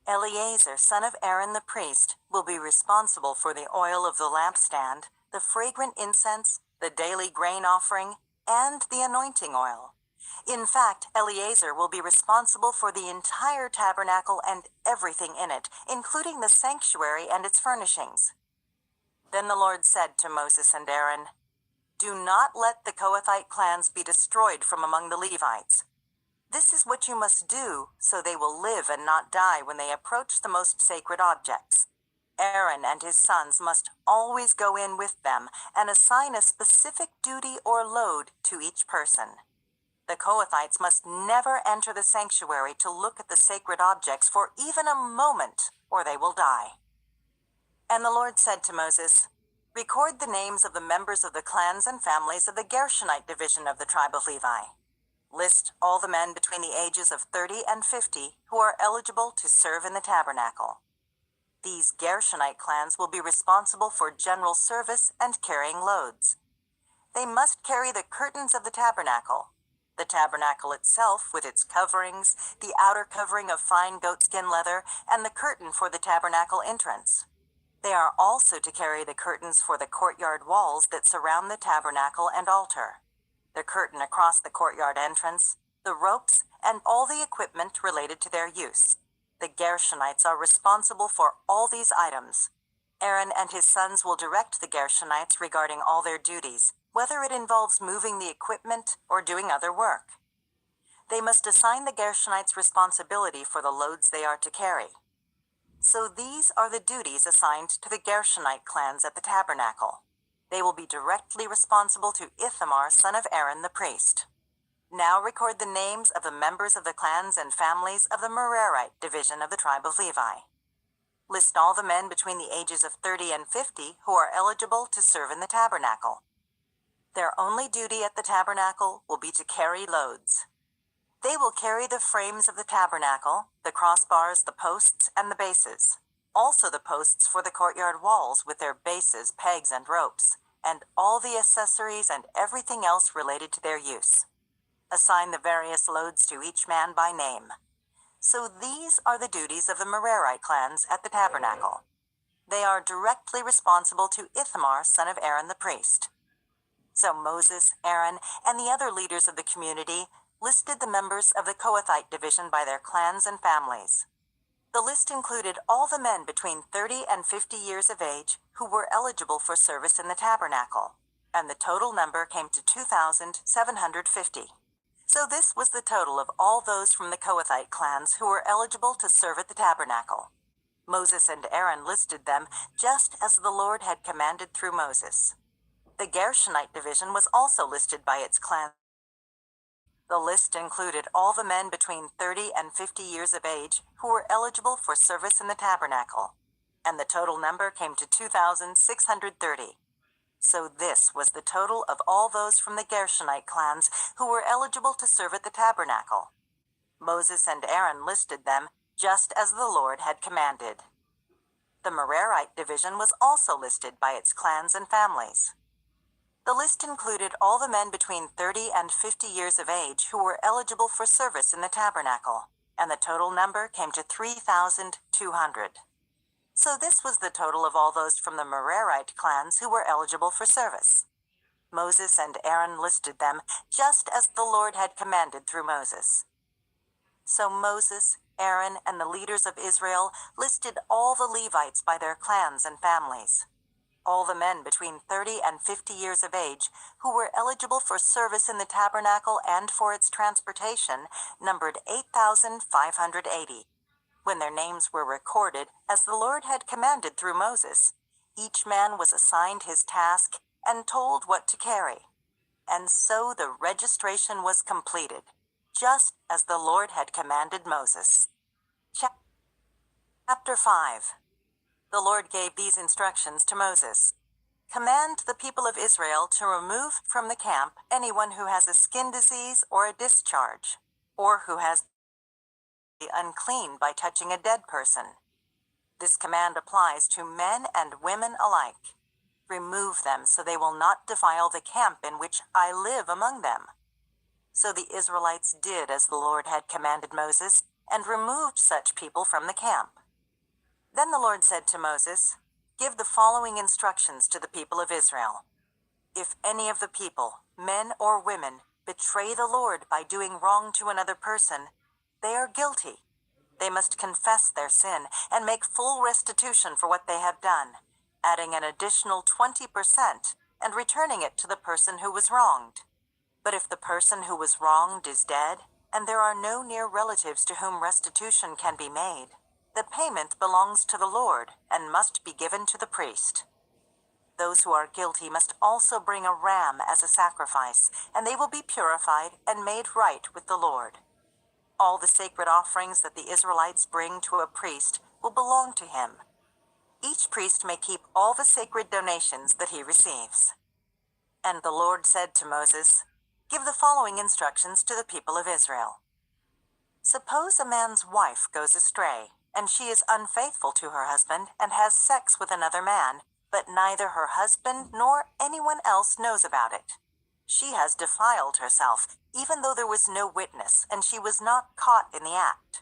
Eleazar, son of Aaron the priest, will be responsible for the oil of the lampstand, the fragrant incense, the daily grain offering, and the anointing oil. In fact, Eleazar will be responsible for the entire tabernacle and everything in it, including the sanctuary and its furnishings. Then the Lord said to Moses and Aaron, "Do not let the Kohathite clans be destroyed from among the Levites. This is what you must do, so they will live and not die when they approach the most sacred objects. Aaron and his sons must always go in with them and assign a specific duty or load to each person. The Kohathites must never enter the sanctuary to look at the sacred objects for even a moment, or they will die." And the Lord said to Moses, "Record the names of the members of the clans and families of the Gershonite division of the tribe of Levi. List all the men between the ages of 30 and 50 who are eligible to serve in the tabernacle. These Gershonite clans will be responsible for general service and carrying loads. They must carry the curtains of the tabernacle itself with its coverings, the outer covering of fine goatskin leather, and the curtain for the tabernacle entrance. They are also to carry the curtains for the courtyard walls that surround the tabernacle and altar, the curtain across the courtyard entrance, the ropes, and all the equipment related to their use. The Gershonites are responsible for all these items. Aaron and his sons will direct the Gershonites regarding all their duties, whether it involves moving the equipment or doing other work. They must assign the Gershonites responsibility for the loads they are to carry. So these are the duties assigned to the Gershonite clans at the tabernacle. They will be directly responsible to Ithamar, son of Aaron the priest. Now record the names of the members of the clans and families of the Merarite division of the tribe of Levi. List all the men between the ages of 30 and 50 who are eligible to serve in the tabernacle. Their only duty at the tabernacle will be to carry loads. They will carry the frames of the tabernacle, the crossbars, the posts, and the bases. Also the posts for the courtyard walls with their bases, pegs, and ropes, and all the accessories and everything else related to their use. Assign the various loads to each man by name. So these are the duties of the Merarite clans at the tabernacle. They are directly responsible to Ithamar, son of Aaron the priest. So Moses, Aaron, and the other leaders of the community listed the members of the Kohathite division by their clans and families. The list included all the men between 30 and 50 years of age who were eligible for service in the tabernacle, and the total number came to 2,750. So this was the total of all those from the Kohathite clans who were eligible to serve at the tabernacle. Moses and Aaron listed them just as the Lord had commanded through Moses. The Gershonite division was also listed by its clans. The list included all the men between 30 and 50 years of age who were eligible for service in the tabernacle, and the total number came to 2,630. So this was the total of all those from the Gershonite clans who were eligible to serve at the tabernacle. Moses and Aaron listed them just as the Lord had commanded. The Merarite division was also listed by its clans and families. The list included all the men between 30 and 50 years of age who were eligible for service in the tabernacle, and the total number came to 3,200. So this was the total of all those from the Merarite clans who were eligible for service. Moses and Aaron listed them just as the Lord had commanded through Moses. So Moses, Aaron, and the leaders of Israel listed all the Levites by their clans and families. All the men between 30 and 50 years of age who were eligible for service in the tabernacle and for its transportation numbered 8,580. When their names were recorded, as the Lord had commanded through Moses, each man was assigned his task and told what to carry. And so the registration was completed, just as the Lord had commanded Moses. Chapter 5. The Lord gave these instructions to Moses. Command the people of Israel to remove from the camp anyone who has a skin disease or a discharge, or who has been unclean by touching a dead person. This command applies to men and women alike. Remove them so they will not defile the camp in which I live among them. So the Israelites did as the Lord had commanded Moses, and removed such people from the camp. Then the Lord said to Moses, "Give the following instructions to the people of Israel. If any of the people, men or women, betray the Lord by doing wrong to another person, they are guilty. They must confess their sin and make full restitution for what they have done, adding an additional 20% and returning it to the person who was wronged. But if the person who was wronged is dead, and there are no near relatives to whom restitution can be made, the payment belongs to the Lord and must be given to the priest. Those who are guilty must also bring a ram as a sacrifice, and they will be purified and made right with the Lord. All the sacred offerings that the Israelites bring to a priest will belong to him. Each priest may keep all the sacred donations that he receives." And the Lord said to Moses, "Give the following instructions to the people of Israel. Suppose a man's wife goes astray, and she is unfaithful to her husband and has sex with another man, but neither her husband nor anyone else knows about it. She has defiled herself, even though there was no witness, and she was not caught in the act.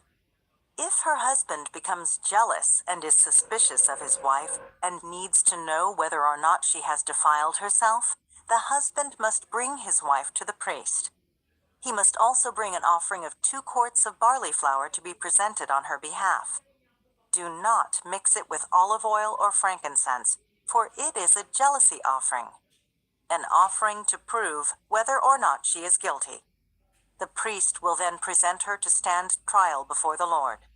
If her husband becomes jealous and is suspicious of his wife and needs to know whether or not she has defiled herself, the husband must bring his wife to the priest. He must also bring an offering of 2 quarts of barley flour to be presented on her behalf. Do not mix it with olive oil or frankincense, for it is a jealousy offering, an offering to prove whether or not she is guilty. The priest will then present her to stand trial before the Lord.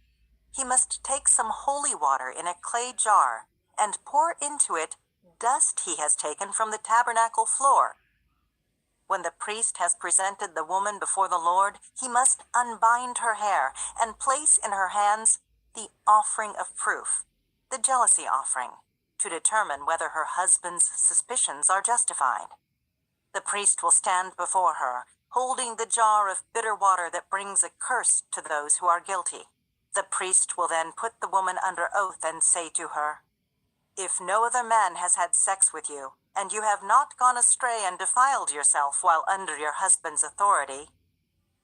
He must take some holy water in a clay jar and pour into it dust he has taken from the tabernacle floor. When the priest has presented the woman before the Lord, he must unbind her hair and place in her hands the offering of proof, the jealousy offering, to determine whether her husband's suspicions are justified. The priest will stand before her, holding the jar of bitter water that brings a curse to those who are guilty. The priest will then put the woman under oath and say to her, "If no other man has had sex with you, and you have not gone astray and defiled yourself while under your husband's authority,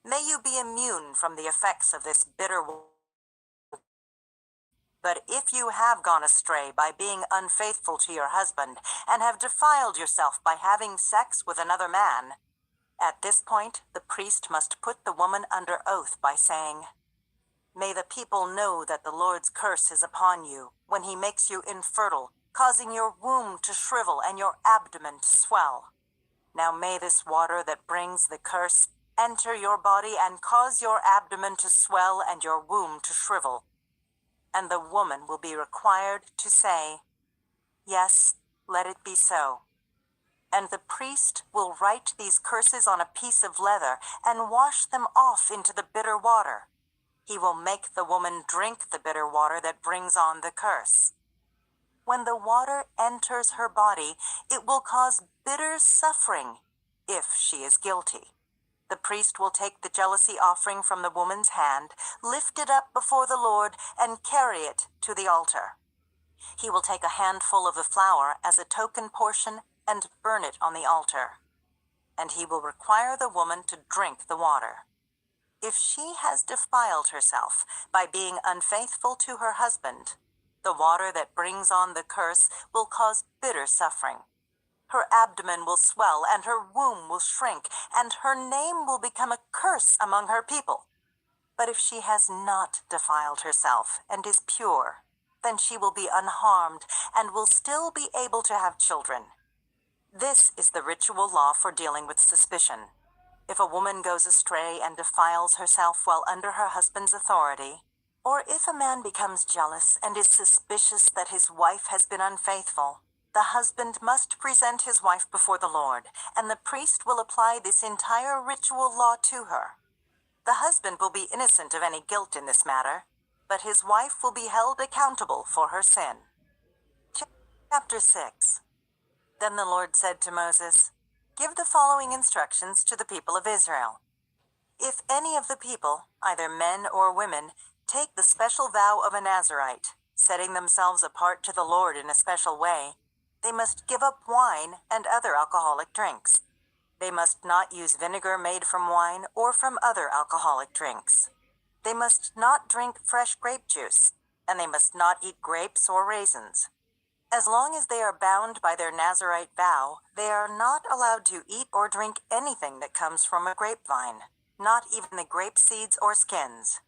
may you be immune from the effects of this bitter water. But if you have gone astray by being unfaithful to your husband and have defiled yourself by having sex with another man, At this point, the priest must put the woman under oath by saying, "May the people know that the Lord's curse is upon you when he makes you infertile, causing your womb to shrivel and your abdomen to swell. Now may this water that brings the curse enter your body and cause your abdomen to swell and your womb to shrivel." And the woman will be required to say, "Yes, let it be so." And the priest will write these curses on a piece of leather and wash them off into the bitter water. He will make the woman drink the bitter water that brings on the curse. When the water enters her body, it will cause bitter suffering if she is guilty. The priest will take the jealousy offering from the woman's hand, lift it up before the Lord, and carry it to the altar. He will take a handful of the flour as a token portion and burn it on the altar. And he will require the woman to drink the water. If she has defiled herself by being unfaithful to her husband, the water that brings on the curse will cause bitter suffering. Her abdomen will swell and her womb will shrink, and her name will become a curse among her people. But if she has not defiled herself and is pure, then she will be unharmed and will still be able to have children. This is the ritual law for dealing with suspicion. If a woman goes astray and defiles herself while under her husband's authority, or if a man becomes jealous and is suspicious that his wife has been unfaithful, the husband must present his wife before the Lord, and the priest will apply this entire ritual law to her. The husband will be innocent of any guilt in this matter, but his wife will be held accountable for her sin. Chapter 6. Then the Lord said to Moses, "Give the following instructions to the people of Israel. If any of the people, either men or women, take the special vow of a Nazirite, setting themselves apart to the Lord in a special way, they must give up wine and other alcoholic drinks. They must not use vinegar made from wine or from other alcoholic drinks. They must not drink fresh grape juice, and they must not eat grapes or raisins. As long as they are bound by their Nazirite vow, they are not allowed to eat or drink anything that comes from a grapevine, not even the grape seeds or skins.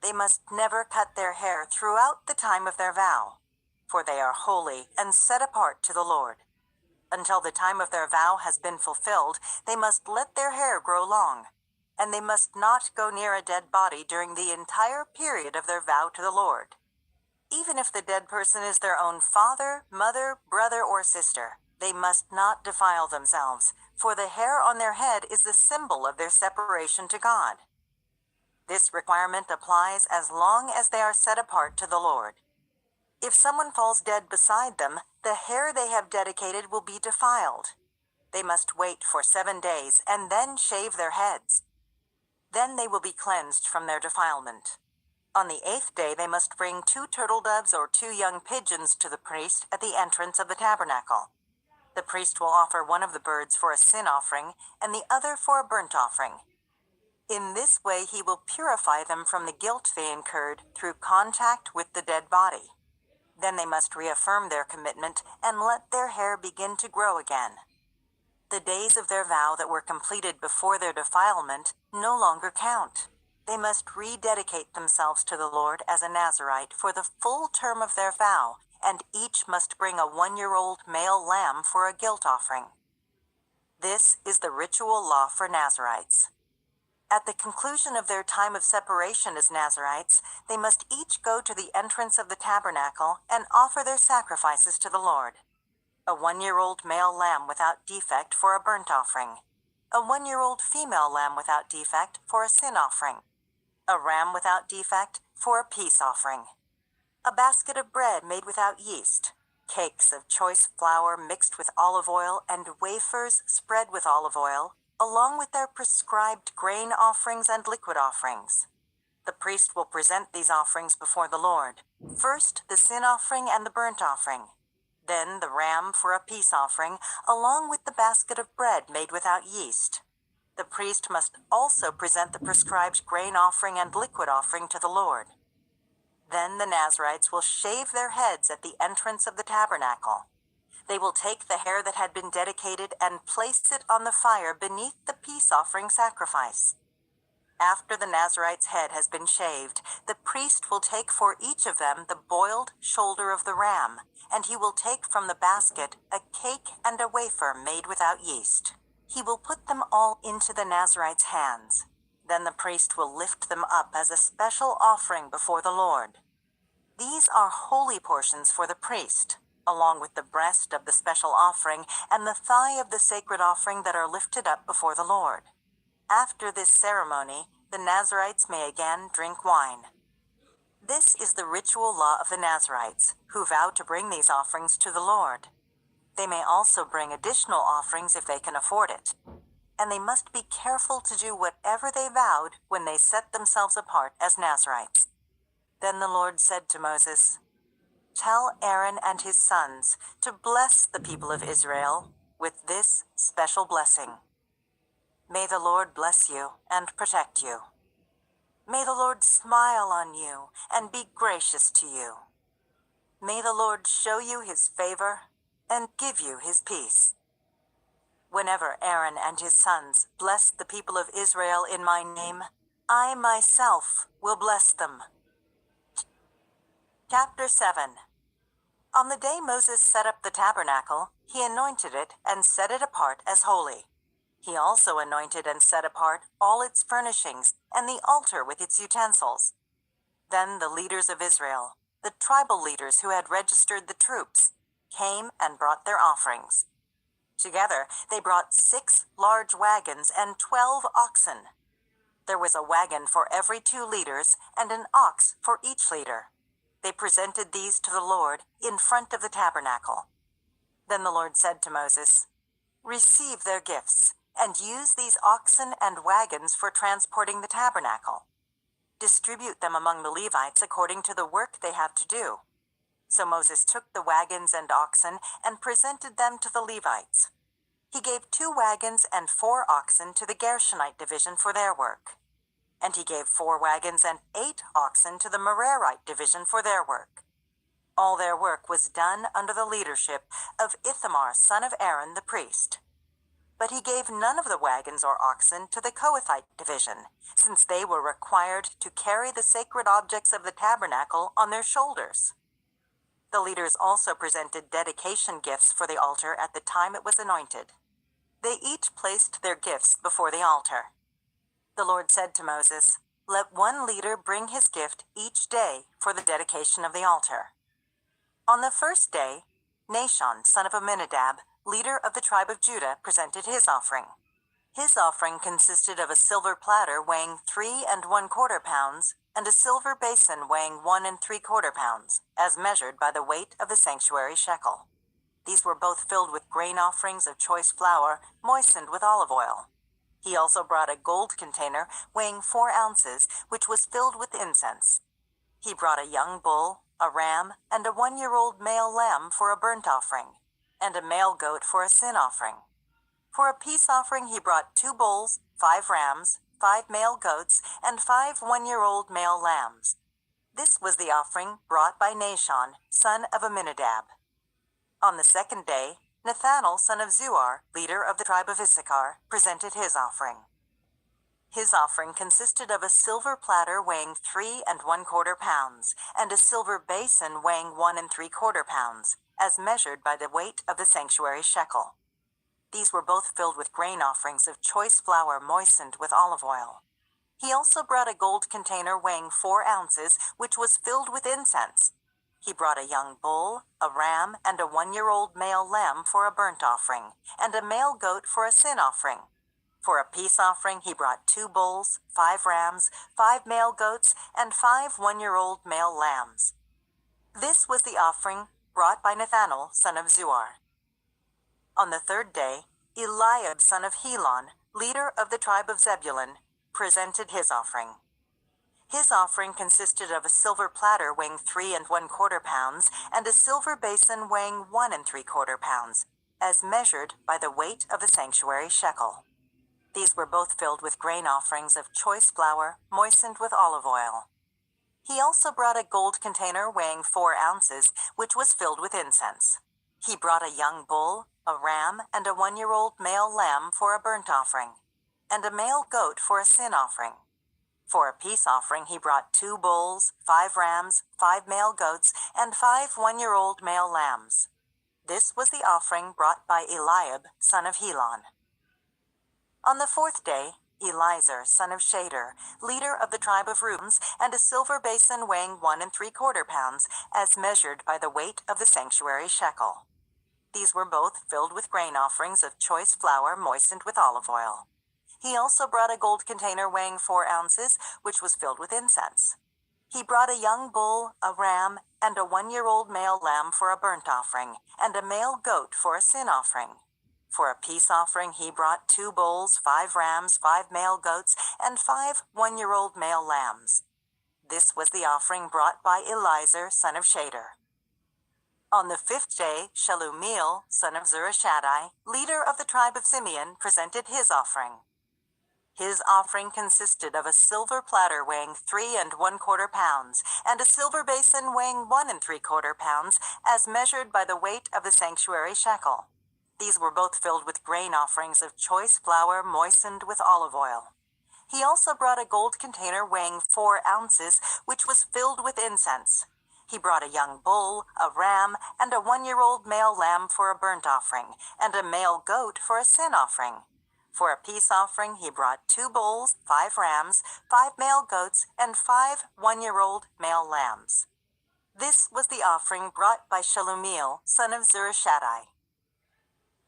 They must never cut their hair throughout the time of their vow, for they are holy and set apart to the Lord. Until the time of their vow has been fulfilled, they must let their hair grow long, and they must not go near a dead body during the entire period of their vow to the Lord. Even if the dead person is their own father, mother, brother, or sister, they must not defile themselves, for the hair on their head is the symbol of their separation to God. This requirement applies as long as they are set apart to the Lord. If someone falls dead beside them, the hair they have dedicated will be defiled. They must wait for 7 days and then shave their heads. Then they will be cleansed from their defilement. On the 8th day they must bring 2 turtle doves or 2 young pigeons to the priest at the entrance of the tabernacle. The priest will offer one of the birds for a sin offering and the other for a burnt offering. In this way he will purify them from the guilt they incurred through contact with the dead body. Then they must reaffirm their commitment and let their hair begin to grow again. The days of their vow that were completed before their defilement no longer count. They must rededicate themselves to the Lord as a Nazirite for the full term of their vow, and each must bring a 1-year-old male lamb for a guilt offering. This is the ritual law for Nazirites. At the conclusion of their time of separation as Nazirites, they must each go to the entrance of the tabernacle and offer their sacrifices to the Lord. A 1-year-old male lamb without defect for a burnt offering. A 1-year-old female lamb without defect for a sin offering. A ram without defect for a peace offering. A basket of bread made without yeast. Cakes of choice flour mixed with olive oil and wafers spread with olive oil, along with their prescribed grain offerings and liquid offerings. The priest will present these offerings before the Lord. First, the sin offering and the burnt offering. Then the ram for a peace offering, along with the basket of bread made without yeast. The priest must also present the prescribed grain offering and liquid offering to the Lord. Then the Nazirites will shave their heads at the entrance of the tabernacle. They will take the hair that had been dedicated and place it on the fire beneath the peace offering sacrifice. After the Nazarite's head has been shaved, the priest will take for each of them the boiled shoulder of the ram, and he will take from the basket a cake and a wafer made without yeast. He will put them all into the Nazarite's hands. Then the priest will lift them up as a special offering before the Lord. These are holy portions for the priest, along with the breast of the special offering and the thigh of the sacred offering that are lifted up before the Lord. After this ceremony, the Nazarites may again drink wine. This is the ritual law of the Nazarites, who vow to bring these offerings to the Lord. They may also bring additional offerings if they can afford it. And they must be careful to do whatever they vowed when they set themselves apart as Nazarites. Then the Lord said to Moses, "Tell Aaron and his sons to bless the people of Israel with this special blessing. May the Lord bless you and protect you. May the Lord smile on you and be gracious to you. May the Lord show you his favor and give you his peace." Whenever Aaron and his sons bless the people of Israel in my name, I myself will bless them. Chapter 7. On the day Moses set up the tabernacle, he anointed it and set it apart as holy. He also anointed and set apart all its furnishings and the altar with its utensils. Then the leaders of Israel, the tribal leaders who had registered the troops, came and brought their offerings. Together, they brought 6 large wagons and 12 oxen. There was a wagon for every 2 leaders and an ox for each leader. They presented these to the Lord in front of the tabernacle. Then the Lord said to Moses, "Receive their gifts and use these oxen and wagons for transporting the tabernacle. Distribute them among the Levites according to the work they have to do." So Moses took the wagons and oxen and presented them to the Levites. He gave 2 wagons and 4 oxen to the Gershonite division for their work. And he gave 4 wagons and 8 oxen to the Merarite division for their work. All their work was done under the leadership of Ithamar, son of Aaron, the priest. But he gave none of the wagons or oxen to the Kohathite division, since they were required to carry the sacred objects of the tabernacle on their shoulders. The leaders also presented dedication gifts for the altar at the time it was anointed. They each placed their gifts before the altar. The Lord said to Moses, "Let one leader bring his gift each day for the dedication of the altar." On the first day, Nahshon, son of Amminadab, leader of the tribe of Judah, presented his offering. His offering consisted of a silver platter weighing 3 1/4 pounds and a silver basin weighing 1 3/4 pounds, as measured by the weight of the sanctuary shekel. These were both filled with grain offerings of choice flour, moistened with olive oil. He also brought a gold container weighing 4 ounces, which was filled with incense. He brought a young bull, a ram, and a 1-year-old male lamb for a burnt offering, and a male goat for a sin offering. For a peace offering he brought 2 bulls, 5 rams, 5 male goats, and 5 1-year-old male lambs. This was the offering brought by Nahshon, son of Amminadab. On the second day, Nathanael, son of Zuar, leader of the tribe of Issachar, presented his offering. His offering consisted of a silver platter weighing 3 1/4 pounds, and a silver basin weighing 1 3/4 pounds, as measured by the weight of the sanctuary shekel. These were both filled with grain offerings of choice flour moistened with olive oil. He also brought a gold container weighing 4 ounces, which was filled with incense. He brought a young bull, a ram, and a 1-year-old male lamb for a burnt offering, and a male goat for a sin offering. For a peace offering he brought 2 bulls, 5 rams, 5 male goats, and 5 1-year-old male lambs. This was the offering brought by Nathanael, son of Zuar. On the third day, Eliab, son of Helon, leader of the tribe of Zebulun, presented his offering. His offering consisted of a silver platter weighing 3 1/4 pounds and a silver basin weighing 1 3/4 pounds, as measured by the weight of the sanctuary shekel. These were both filled with grain offerings of choice flour moistened with olive oil. He also brought a gold container weighing 4 ounces, which was filled with incense. He brought a young bull, a ram, and a 1-year-old male lamb for a burnt offering, and a male goat for a sin offering. For a peace offering he brought 2 bulls, 5 rams, 5 male goats, and 5 1-year-old male lambs. This was the offering brought by Eliab, son of Helon. On the 4th day, Eliezer, son of Shader, leader of the tribe of Reuben, and a silver basin weighing 1 3/4 pounds, as measured by the weight of the sanctuary shekel. These were both filled with grain offerings of choice flour moistened with olive oil. He also brought a gold container weighing 4 ounces, which was filled with incense. He brought a young bull, a ram, and a 1-year-old male lamb for a burnt offering, and a male goat for a sin offering. For a peace offering he brought 2 bulls, 5 rams, 5 male goats, and 5 1-year-old male lambs. This was the offering brought by Eliezer, son of Shader. On the 5th day, Shelumiel, son of Zurishaddai, leader of the tribe of Simeon, presented his offering. His offering consisted of a silver platter weighing 3 1/4 pounds, and a silver basin weighing 1 3/4 pounds, as measured by the weight of the sanctuary shekel. These were both filled with grain offerings of choice flour moistened with olive oil. He also brought a gold container weighing 4 ounces, which was filled with incense. He brought a young bull, a ram, and a 1-year-old male lamb for a burnt offering, and a male goat for a sin offering. For a peace offering he brought 2 bulls, 5 rams, 5 male goats, and 5 1-year-old male lambs. This was the offering brought by Shelumiel, son of Zurishaddai.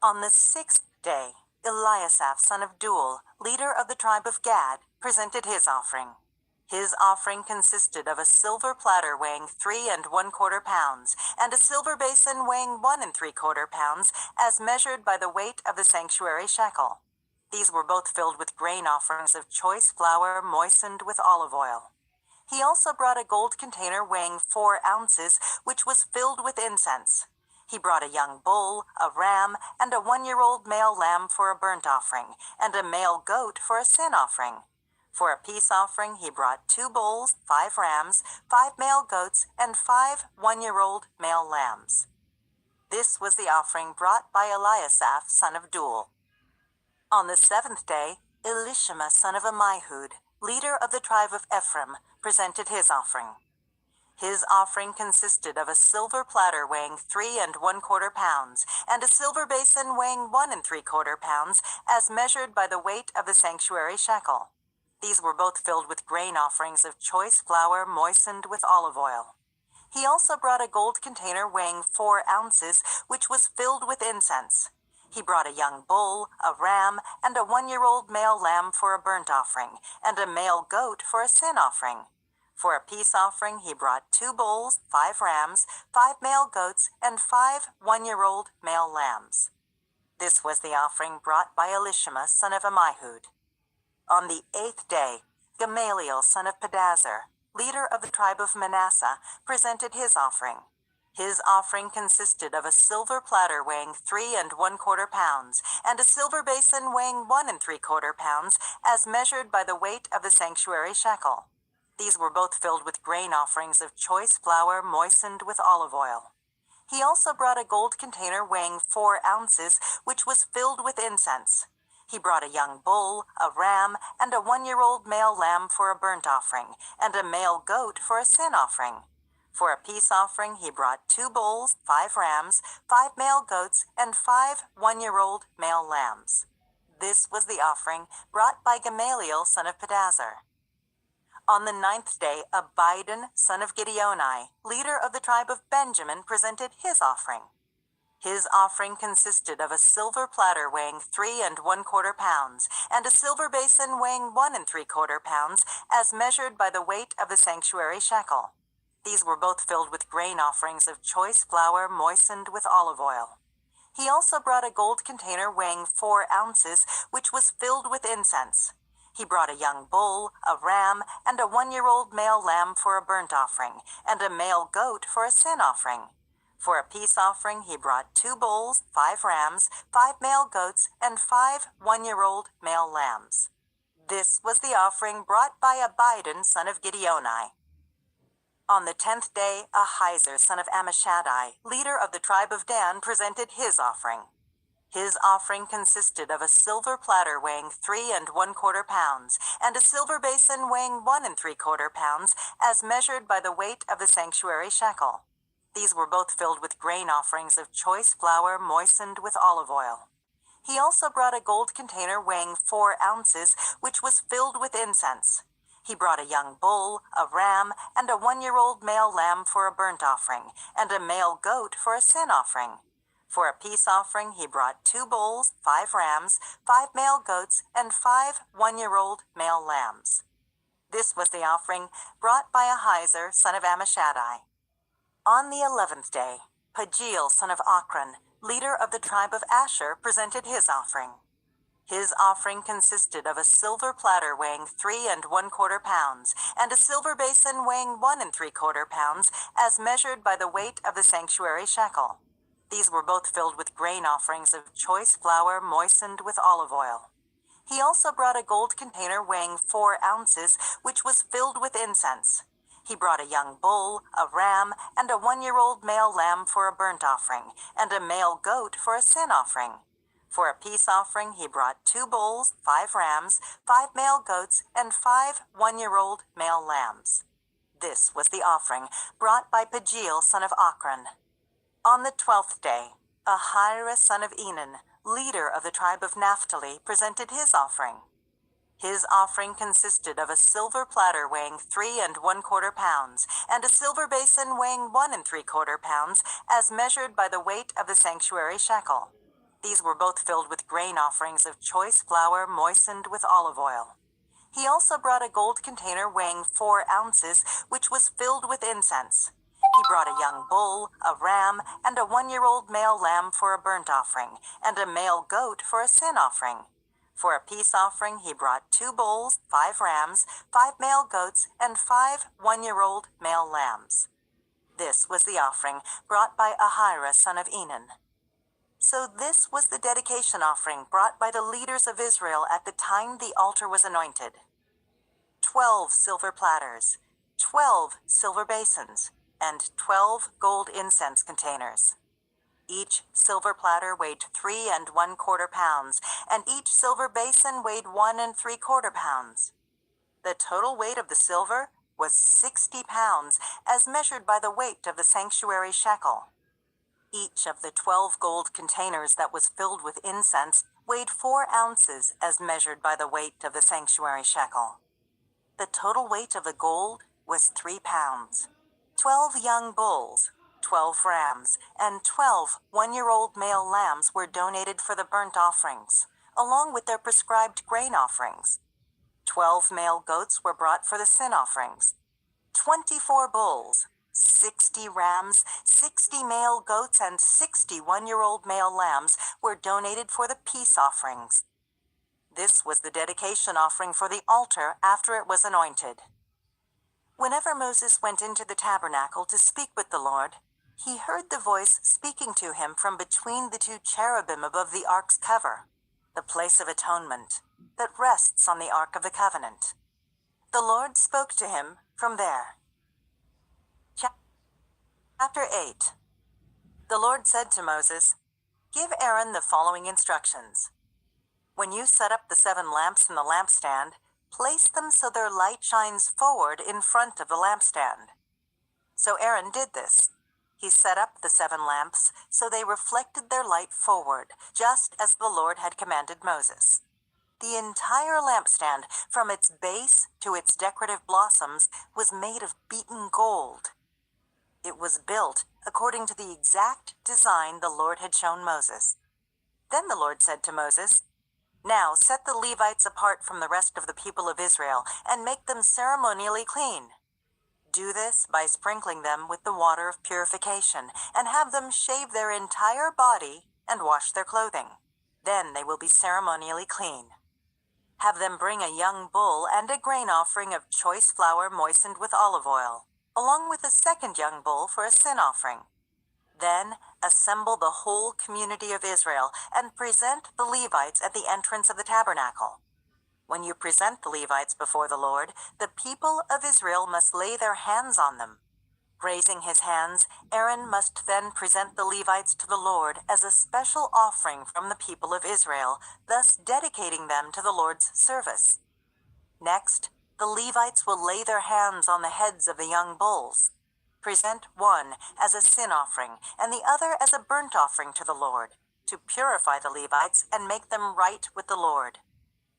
On the 6th day, Eliasaph, son of Duel, leader of the tribe of Gad, presented his offering. His offering consisted of a silver platter weighing 3 1/4 pounds, and a silver basin weighing 1 3/4 pounds, as measured by the weight of the sanctuary shekel. These were both filled with grain offerings of choice flour moistened with olive oil. He also brought a gold container weighing 4 ounces, which was filled with incense. He brought a young bull, a ram, and a 1-year-old male lamb for a burnt offering, and a male goat for a sin offering. For a peace offering he brought 2 bulls, 5 rams, 5 male goats, and 5 1-year-old male lambs. This was the offering brought by Eliasaph, son of Duel. On the 7th day, Elishama, son of Ammihud, leader of the tribe of Ephraim, presented his offering. His offering consisted of a silver platter weighing 3 1/4 pounds, and a silver basin weighing 1 3/4 pounds, as measured by the weight of the sanctuary shekel. These were both filled with grain offerings of choice flour moistened with olive oil. He also brought a gold container weighing 4 ounces, which was filled with incense. He brought a young bull, a ram, and a 1-year-old male lamb for a burnt offering, and a male goat for a sin offering. For a peace offering he brought 2 bulls, 5 rams, 5 male goats, and 5 1-year-old male lambs. This was the offering brought by Elishama, son of Ammihud. On the 8th day, Gamaliel, son of Pedazur, leader of the tribe of Manasseh, presented his offering. His offering consisted of a silver platter weighing 3 1/4 pounds, and a silver basin weighing 1 3/4 pounds, as measured by the weight of the sanctuary shekel. These were both filled with grain offerings of choice flour moistened with olive oil. He also brought a gold container weighing 4 ounces, which was filled with incense. He brought a young bull, a ram, and a 1-year-old male lamb for a burnt offering, and a male goat for a sin offering. For a peace offering he brought 2 bulls, 5 rams, 5 male goats, and 5 1-year-old male lambs. This was the offering brought by Gamaliel, son of Pedazur. On the 9th day, Abidan, son of Gideoni, leader of the tribe of Benjamin, presented his offering. His offering consisted of a silver platter weighing 3 1/4 pounds, and a silver basin weighing 1 3/4 pounds, as measured by the weight of the sanctuary shekel. These were both filled with grain offerings of choice flour moistened with olive oil. He also brought a gold container weighing 4 ounces, which was filled with incense. He brought a young bull, a ram, and a 1-year-old male lamb for a burnt offering, and a male goat for a sin offering. For a peace offering he brought 2 bulls, 5 rams, 5 male goats, and 5 1-year-old male lambs. This was the offering brought by Abidan, son of Gideoni. On the 10th day, Ahiezer, son of Ammishaddai, leader of the tribe of Dan, presented his offering. His offering consisted of a silver platter weighing 3¼ pounds, and a silver basin weighing 1¾ pounds, as measured by the weight of the sanctuary shekel. These were both filled with grain offerings of choice flour moistened with olive oil. He also brought a gold container weighing 4 ounces, which was filled with incense. He brought a young bull, a ram, and a 1-year-old male lamb for a burnt offering, and a male goat for a sin offering. For a peace offering, he brought 2 bulls, 5 rams, 5 male goats, and 5 1-year-old male lambs. This was the offering brought by Ahiezer, son of Ammishaddai. On the 11th day, Pagiel, son of Ochran, leader of the tribe of Asher, presented his offering. His offering consisted of a silver platter weighing 3¼ pounds, and a silver basin weighing 1¾ pounds, as measured by the weight of the sanctuary shekel. These were both filled with grain offerings of choice flour moistened with olive oil. He also brought a gold container weighing 4 ounces, which was filled with incense. He brought a young bull, a ram, and a 1-year-old male lamb for a burnt offering, and a male goat for a sin offering. For a peace offering, he brought 2 bulls, 5 rams, 5 male goats, and 5 1-year-old male lambs. This was the offering brought by Pagiel, son of Ochran. On the 12th day, Ahira, son of Enan, leader of the tribe of Naphtali, presented his offering. His offering consisted of a silver platter weighing 3¼ pounds, and a silver basin weighing 1¾ pounds, as measured by the weight of the sanctuary shekel. These were both filled with grain offerings of choice flour moistened with olive oil. He also brought a gold container weighing 4 ounces, which was filled with incense. He brought a young bull, a ram, and a 1-year-old male lamb for a burnt offering, and a male goat for a sin offering. For a peace offering, he brought 2 bulls, 5 rams, 5 male goats, and 5 1-year-old male lambs. This was the offering brought by Ahira, son of Enan. So this was the dedication offering brought by the leaders of Israel at the time the altar was anointed. 12 silver platters, 12 silver basins, and 12 gold incense containers. Each silver platter weighed 3¼ pounds, and each silver basin weighed 1¾ pounds. The total weight of the silver was 60 pounds, as measured by the weight of the sanctuary shekel. Each of the 12 gold containers that was filled with incense weighed 4 ounces, as measured by the weight of the sanctuary shekel. The total weight of the gold was 3 pounds. 12 young bulls, 12 rams, and 12 1-year-old male lambs were donated for the burnt offerings, along with their prescribed grain offerings. 12 male goats were brought for the sin offerings. 24 bulls, 60 rams, 60 male goats, and 60 1-year-old male lambs were donated for the peace offerings. This was the dedication offering for the altar after it was anointed. Whenever Moses went into the tabernacle to speak with the Lord, he heard the voice speaking to him from between the 2 cherubim above the ark's cover, the place of atonement, that rests on the ark of the covenant. The Lord spoke to him from there. Chapter 8. The Lord said to Moses, "Give Aaron the following instructions. When you set up the 7 lamps in the lampstand, place them so their light shines forward in front of the lampstand." So Aaron did this. He set up the 7 lamps so they reflected their light forward, just as the Lord had commanded Moses. The entire lampstand, from its base to its decorative blossoms, was made of beaten gold. It was built according to the exact design the Lord had shown Moses. Then the Lord said to Moses, "Now set the Levites apart from the rest of the people of Israel and make them ceremonially clean. Do this by sprinkling them with the water of purification, and have them shave their entire body and wash their clothing. Then they will be ceremonially clean. Have them bring a young bull and a grain offering of choice flour moistened with olive oil, along with a second young bull for a sin offering. Then assemble the whole community of Israel and present the Levites at the entrance of the tabernacle. When you present the Levites before the Lord, the people of Israel must lay their hands on them, Raising his hands, Aaron must then present the Levites to the Lord as a special offering from the people of Israel, thus dedicating them to the Lord's service. Next, the Levites will lay their hands on the heads of the young bulls. Present one as a sin offering and the other as a burnt offering to the Lord, to purify the Levites and make them right with the Lord.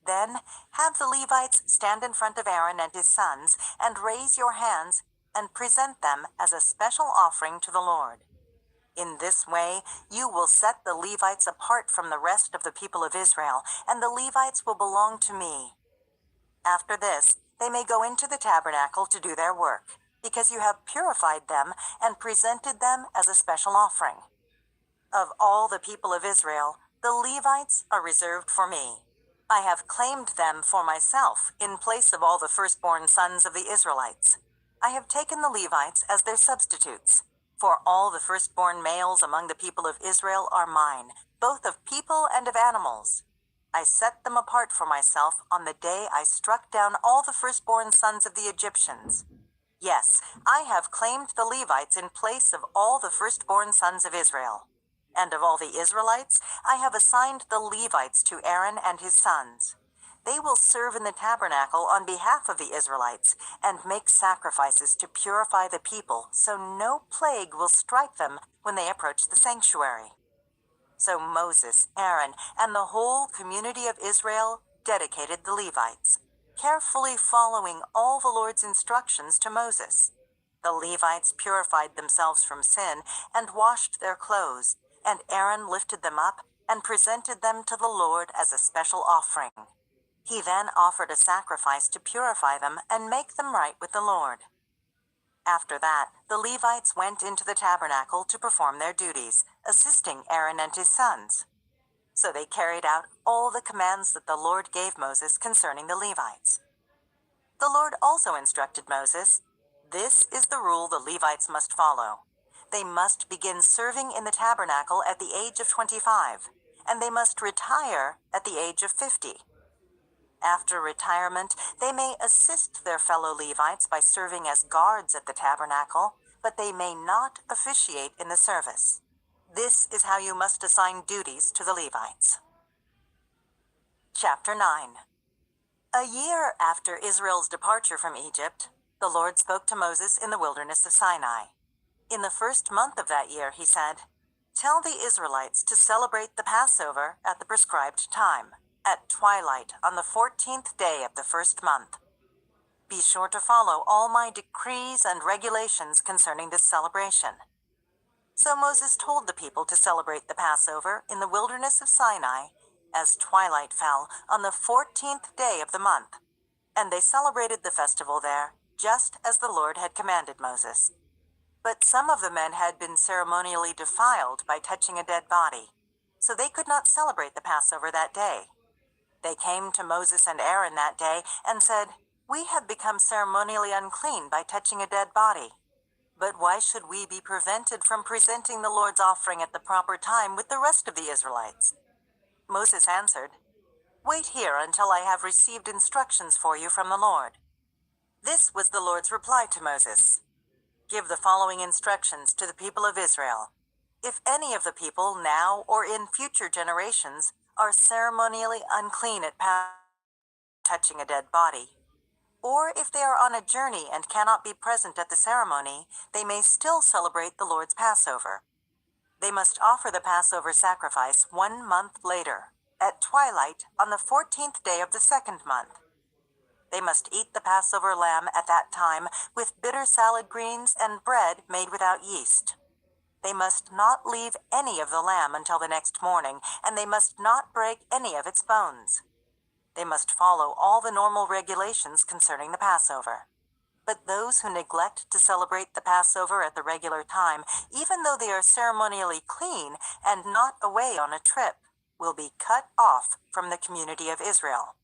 Then have the Levites stand in front of Aaron and his sons and raise your hands and present them as a special offering to the Lord. In this way, you will set the Levites apart from the rest of the people of Israel, and the Levites will belong to me. After this, they may go into the tabernacle to do their work, because you have purified them and presented them as a special offering. Of all the people of Israel, the Levites are reserved for me. I have claimed them for myself in place of all the firstborn sons of the Israelites. I have taken the Levites as their substitutes, for all the firstborn males among the people of Israel are mine, both of people and of animals. I set them apart for myself on the day I struck down all the firstborn sons of the Egyptians. Yes, I have claimed the Levites in place of all the firstborn sons of Israel. And of all the Israelites, I have assigned the Levites to Aaron and his sons. They will serve in the tabernacle on behalf of the Israelites and make sacrifices to purify the people, so no plague will strike them when they approach the sanctuary. So Moses, Aaron, and the whole community of Israel dedicated the Levites, carefully following all the Lord's instructions to Moses. The Levites purified themselves from sin and washed their clothes, and Aaron lifted them up and presented them to the Lord as a special offering. He then offered a sacrifice to purify them and make them right with the Lord. After that, the Levites went into the tabernacle to perform their duties, assisting Aaron and his sons. So they carried out all the commands that the Lord gave Moses concerning the Levites. The Lord also instructed Moses, "This is the rule the Levites must follow. They must begin serving in the tabernacle at the age of 25, and they must retire at the age of 50. After retirement, they may assist their fellow Levites by serving as guards at the tabernacle, but they may not officiate in the service. This is how you must assign duties to the Levites." Chapter 9. A year after Israel's departure from Egypt, the Lord spoke to Moses in the wilderness of Sinai. In the first month of that year, he said, "Tell the Israelites to celebrate the Passover at the prescribed time, at twilight on the 14th day of the first month. Be sure to follow all my decrees and regulations concerning this celebration." So Moses told the people to celebrate the Passover in the wilderness of Sinai as twilight fell on the 14th day of the month, and they celebrated the festival there, just as the Lord had commanded Moses. But some of the men had been ceremonially defiled by touching a dead body, so they could not celebrate the Passover that day. They came to Moses and Aaron that day and said, "We have become ceremonially unclean by touching a dead body. But why should we be prevented from presenting the Lord's offering at the proper time with the rest of the Israelites?" Moses answered, "Wait here until I have received instructions for you from the Lord." This was the Lord's reply to Moses. "Give the following instructions to the people of Israel. If any of the people now or in future generations are ceremonially unclean at touching a dead body, or if they are on a journey and cannot be present at the ceremony, they may still celebrate the Lord's Passover. They must offer the Passover sacrifice 1 month later, at twilight on the 14th day of the second month. They must eat the Passover lamb at that time with bitter salad greens and bread made without yeast. They must not leave any of the lamb until the next morning, and they must not break any of its bones. They must follow all the normal regulations concerning the Passover. But those who neglect to celebrate the Passover at the regular time, even though they are ceremonially clean and not away on a trip, will be cut off from the community of Israel.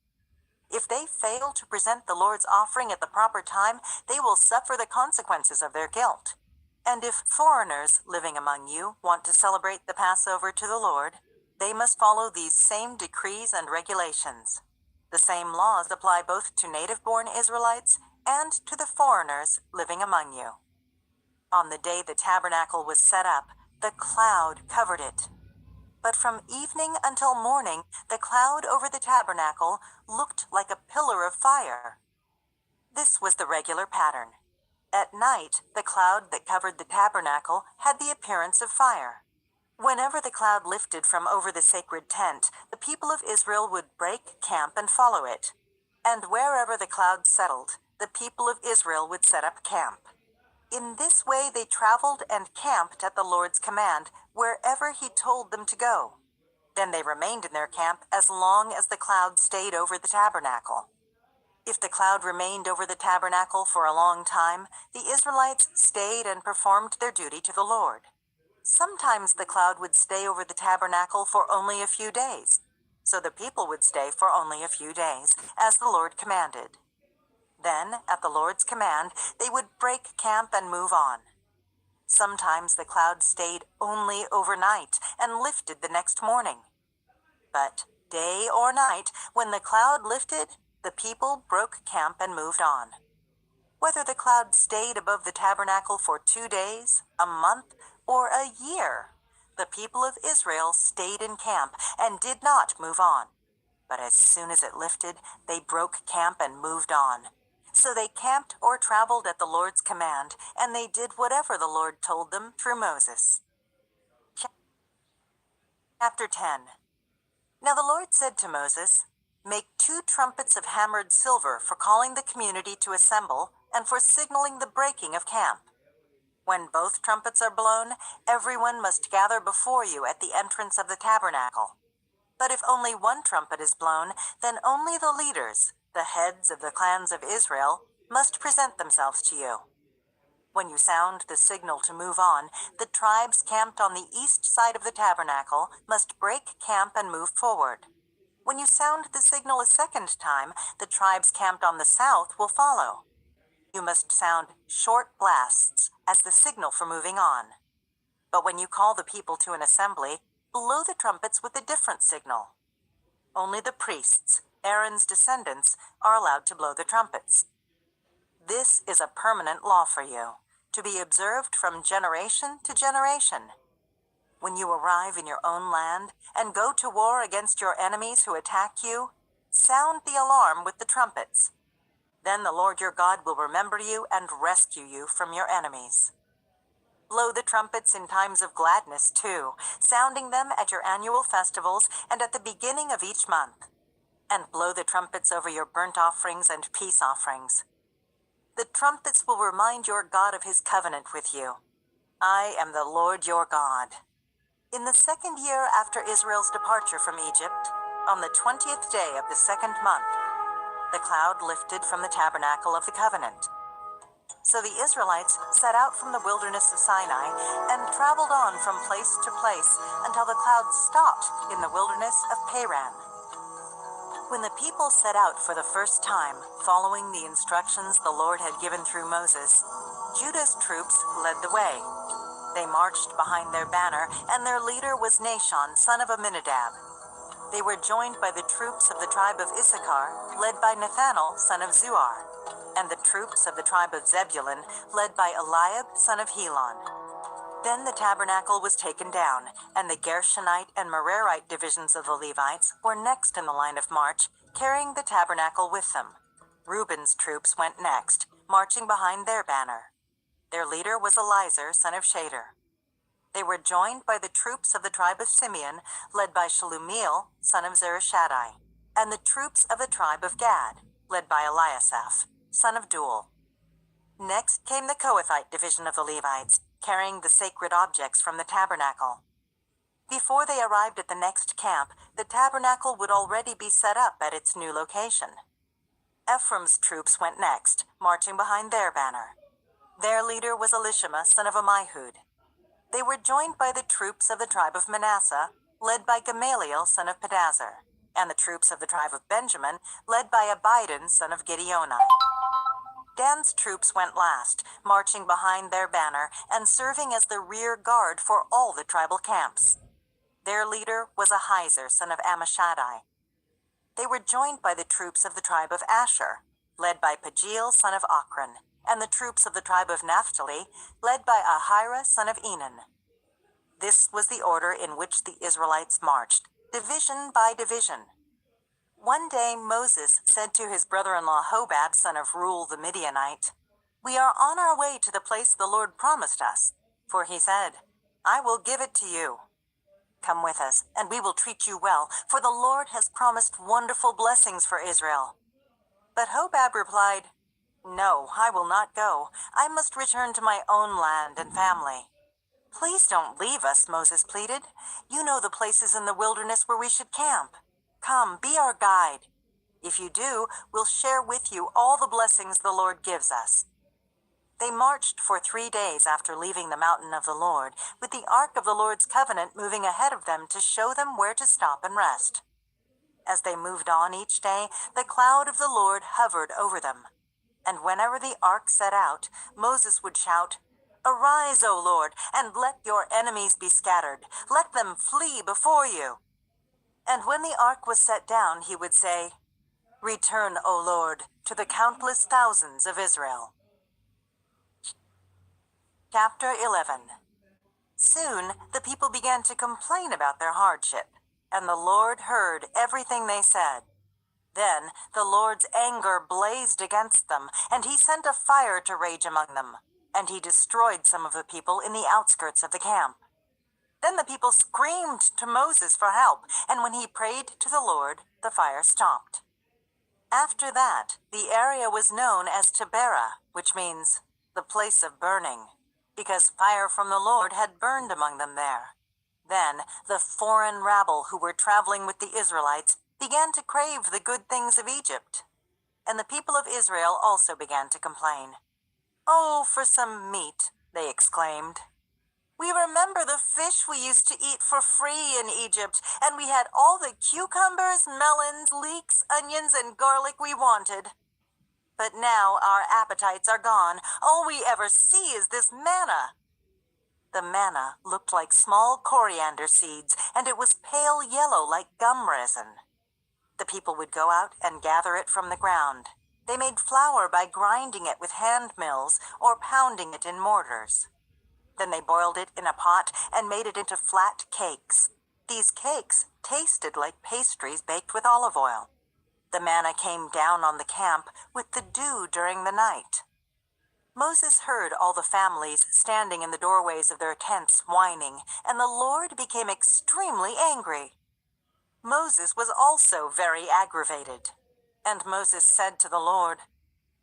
If they fail to present the Lord's offering at the proper time, they will suffer the consequences of their guilt. And if foreigners living among you want to celebrate the Passover to the Lord, they must follow these same decrees and regulations. The same laws apply both to native-born Israelites and to the foreigners living among you. On the day the tabernacle was set up, the cloud covered it. But from evening until morning, the cloud over the tabernacle looked like a pillar of fire. This was the regular pattern. At night, the cloud that covered the tabernacle had the appearance of fire. Whenever the cloud lifted from over the sacred tent, the people of Israel would break camp and follow it. And wherever the cloud settled, the people of Israel would set up camp. In this way they traveled and camped at the Lord's command, wherever he told them to go. Then they remained in their camp as long as the cloud stayed over the tabernacle. If the cloud remained over the tabernacle for a long time, the Israelites stayed and performed their duty to the Lord. Sometimes the cloud would stay over the tabernacle for only a few days, so the people would stay for only a few days, as the Lord commanded. Then, at the Lord's command, they would break camp and move on. Sometimes the cloud stayed only overnight and lifted the next morning. But day or night, when the cloud lifted, the people broke camp and moved on. Whether the cloud stayed above the tabernacle for 2 days, a month, or a year, the people of Israel stayed in camp and did not move on. But as soon as it lifted, they broke camp and moved on. So they camped or traveled at the Lord's command, and they did whatever the Lord told them through Moses. Chapter 10. Now the Lord said to Moses, "Make 2 trumpets of hammered silver for calling the community to assemble and for signaling the breaking of camp. When both trumpets are blown, everyone must gather before you at the entrance of the tabernacle. But if only one trumpet is blown, then only the leaders, the heads of the clans of Israel, must present themselves to you. When you sound the signal to move on, the tribes camped on the east side of the tabernacle must break camp and move forward. When you sound the signal a second time, the tribes camped on the south will follow. You must sound short blasts as the signal for moving on. But when you call the people to an assembly, blow the trumpets with a different signal. Only the priests, Aaron's descendants, are allowed to blow the trumpets. This is a permanent law for you, to be observed from generation to generation. When you arrive in your own land and go to war against your enemies who attack you, sound the alarm with the trumpets. Then the Lord your God will remember you and rescue you from your enemies. Blow the trumpets in times of gladness too, sounding them at your annual festivals and at the beginning of each month. And blow the trumpets over your burnt offerings and peace offerings. The trumpets will remind your God of his covenant with you. I am the Lord your God." In the 2nd year after Israel's departure from Egypt, on the 20th day of the 2nd month, the cloud lifted from the tabernacle of the covenant. So the Israelites set out from the wilderness of Sinai and traveled on from place to place until the cloud stopped in the wilderness of Paran. When the people set out for the first time, following the instructions the Lord had given through Moses, Judah's troops led the way. They marched behind their banner, and their leader was Nahshon, son of Amminadab. They were joined by the troops of the tribe of Issachar, led by Nathanael, son of Zuar, and the troops of the tribe of Zebulun, led by Eliab, son of Helon. Then the tabernacle was taken down, and the Gershonite and Merarite divisions of the Levites were next in the line of march, carrying the tabernacle with them. Reuben's troops went next, marching behind their banner. Their leader was Elizur, son of Shader. They were joined by the troops of the tribe of Simeon, led by Shelumiel, son of Zurishaddai, and the troops of the tribe of Gad, led by Eliasaph, son of Duel. Next came the Kohathite division of the Levites, carrying the sacred objects from the tabernacle. Before they arrived at the next camp, the tabernacle would already be set up at its new location. Ephraim's troops went next, marching behind their banner. Their leader was Elishama, son of Ammihud. They were joined by the troops of the tribe of Manasseh, led by Gamaliel, son of Pedazur, and the troops of the tribe of Benjamin, led by Abidan, son of Gideoni. Dan's troops went last, marching behind their banner and serving as the rear guard for all the tribal camps. Their leader was Ahiezer, son of Ammishaddai. They were joined by the troops of the tribe of Asher, led by Pagiel, son of Ochran, and the troops of the tribe of Naphtali, led by Ahira son of Enan. This was the order in which the Israelites marched, division by division. One day Moses said to his brother-in-law Hobab, son of Reuel the Midianite, "We are on our way to the place the Lord promised us, for he said, 'I will give it to you.' Come with us, and we will treat you well, for the Lord has promised wonderful blessings for Israel." But Hobab replied, "No, I will not go. I must return to my own land and family." "Please don't leave us," Moses pleaded. "You know the places in the wilderness where we should camp. Come, be our guide. If you do, we'll share with you all the blessings the Lord gives us." They marched for 3 days after leaving the mountain of the Lord, with the ark of the Lord's covenant moving ahead of them to show them where to stop and rest. As they moved on each day, the cloud of the Lord hovered over them. And whenever the ark set out, Moses would shout, "Arise, O Lord, and let your enemies be scattered. Let them flee before you." And when the ark was set down, he would say, "Return, O Lord, to the countless thousands of Israel." Chapter 11. Soon the people began to complain about their hardship, and the Lord heard everything they said. Then the Lord's anger blazed against them, and he sent a fire to rage among them, and he destroyed some of the people in the outskirts of the camp. Then the people screamed to Moses for help, and when he prayed to the Lord, the fire stopped. After that, the area was known as Taberah, which means the place of burning, because fire from the Lord had burned among them there. Then the foreign rabble who were traveling with the Israelites began to crave the good things of Egypt. And the people of Israel also began to complain. "Oh, for some meat," they exclaimed. "We remember the fish we used to eat for free in Egypt, and we had all the cucumbers, melons, leeks, onions, and garlic we wanted. But now our appetites are gone. All we ever see is this manna." The manna looked like small coriander seeds, and it was pale yellow like gum resin. The people would go out and gather it from the ground. They made flour by grinding it with hand mills or pounding it in mortars. Then they boiled it in a pot and made it into flat cakes. These cakes tasted like pastries baked with olive oil. The manna came down on the camp with the dew during the night. Moses heard all the families standing in the doorways of their tents whining, and the Lord became extremely angry. Moses was also very aggravated. And Moses said to the Lord,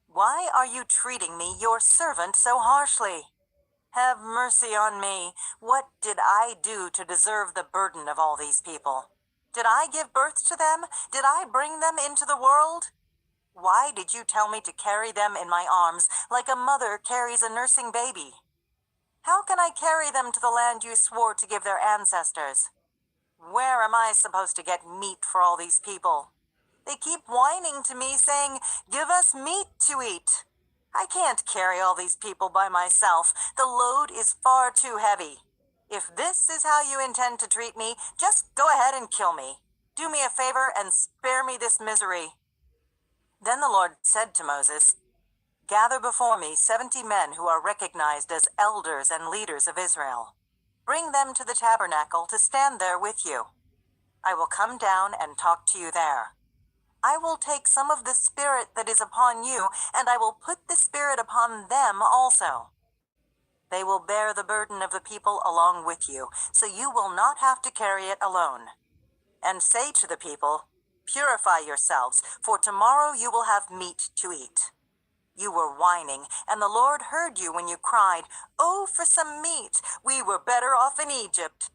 "Why are you treating me, your servant, so harshly? Have mercy on me. What did I do to deserve the burden of all these people? Did I give birth to them? Did I bring them into the world? Why did you tell me to carry them in my arms like a mother carries a nursing baby? How can I carry them to the land you swore to give their ancestors? Where am I supposed to get meat for all these people? They keep whining to me, saying, 'Give us meat to eat.' I can't carry all these people by myself. The load is far too heavy. If this is how you intend to treat me, just go ahead and kill me. Do me a favor and spare me this misery." Then the Lord said to Moses, "Gather before me 70 men who are recognized as elders and leaders of Israel. Bring them to the tabernacle to stand there with you. I will come down and talk to you there. I will take some of the Spirit that is upon you, and I will put the Spirit upon them also. They will bear the burden of the people along with you, so you will not have to carry it alone. And say to the people, 'Purify yourselves, for tomorrow you will have meat to eat.' You were whining, and the Lord heard you when you cried, 'Oh, for some meat! We were better off in Egypt.'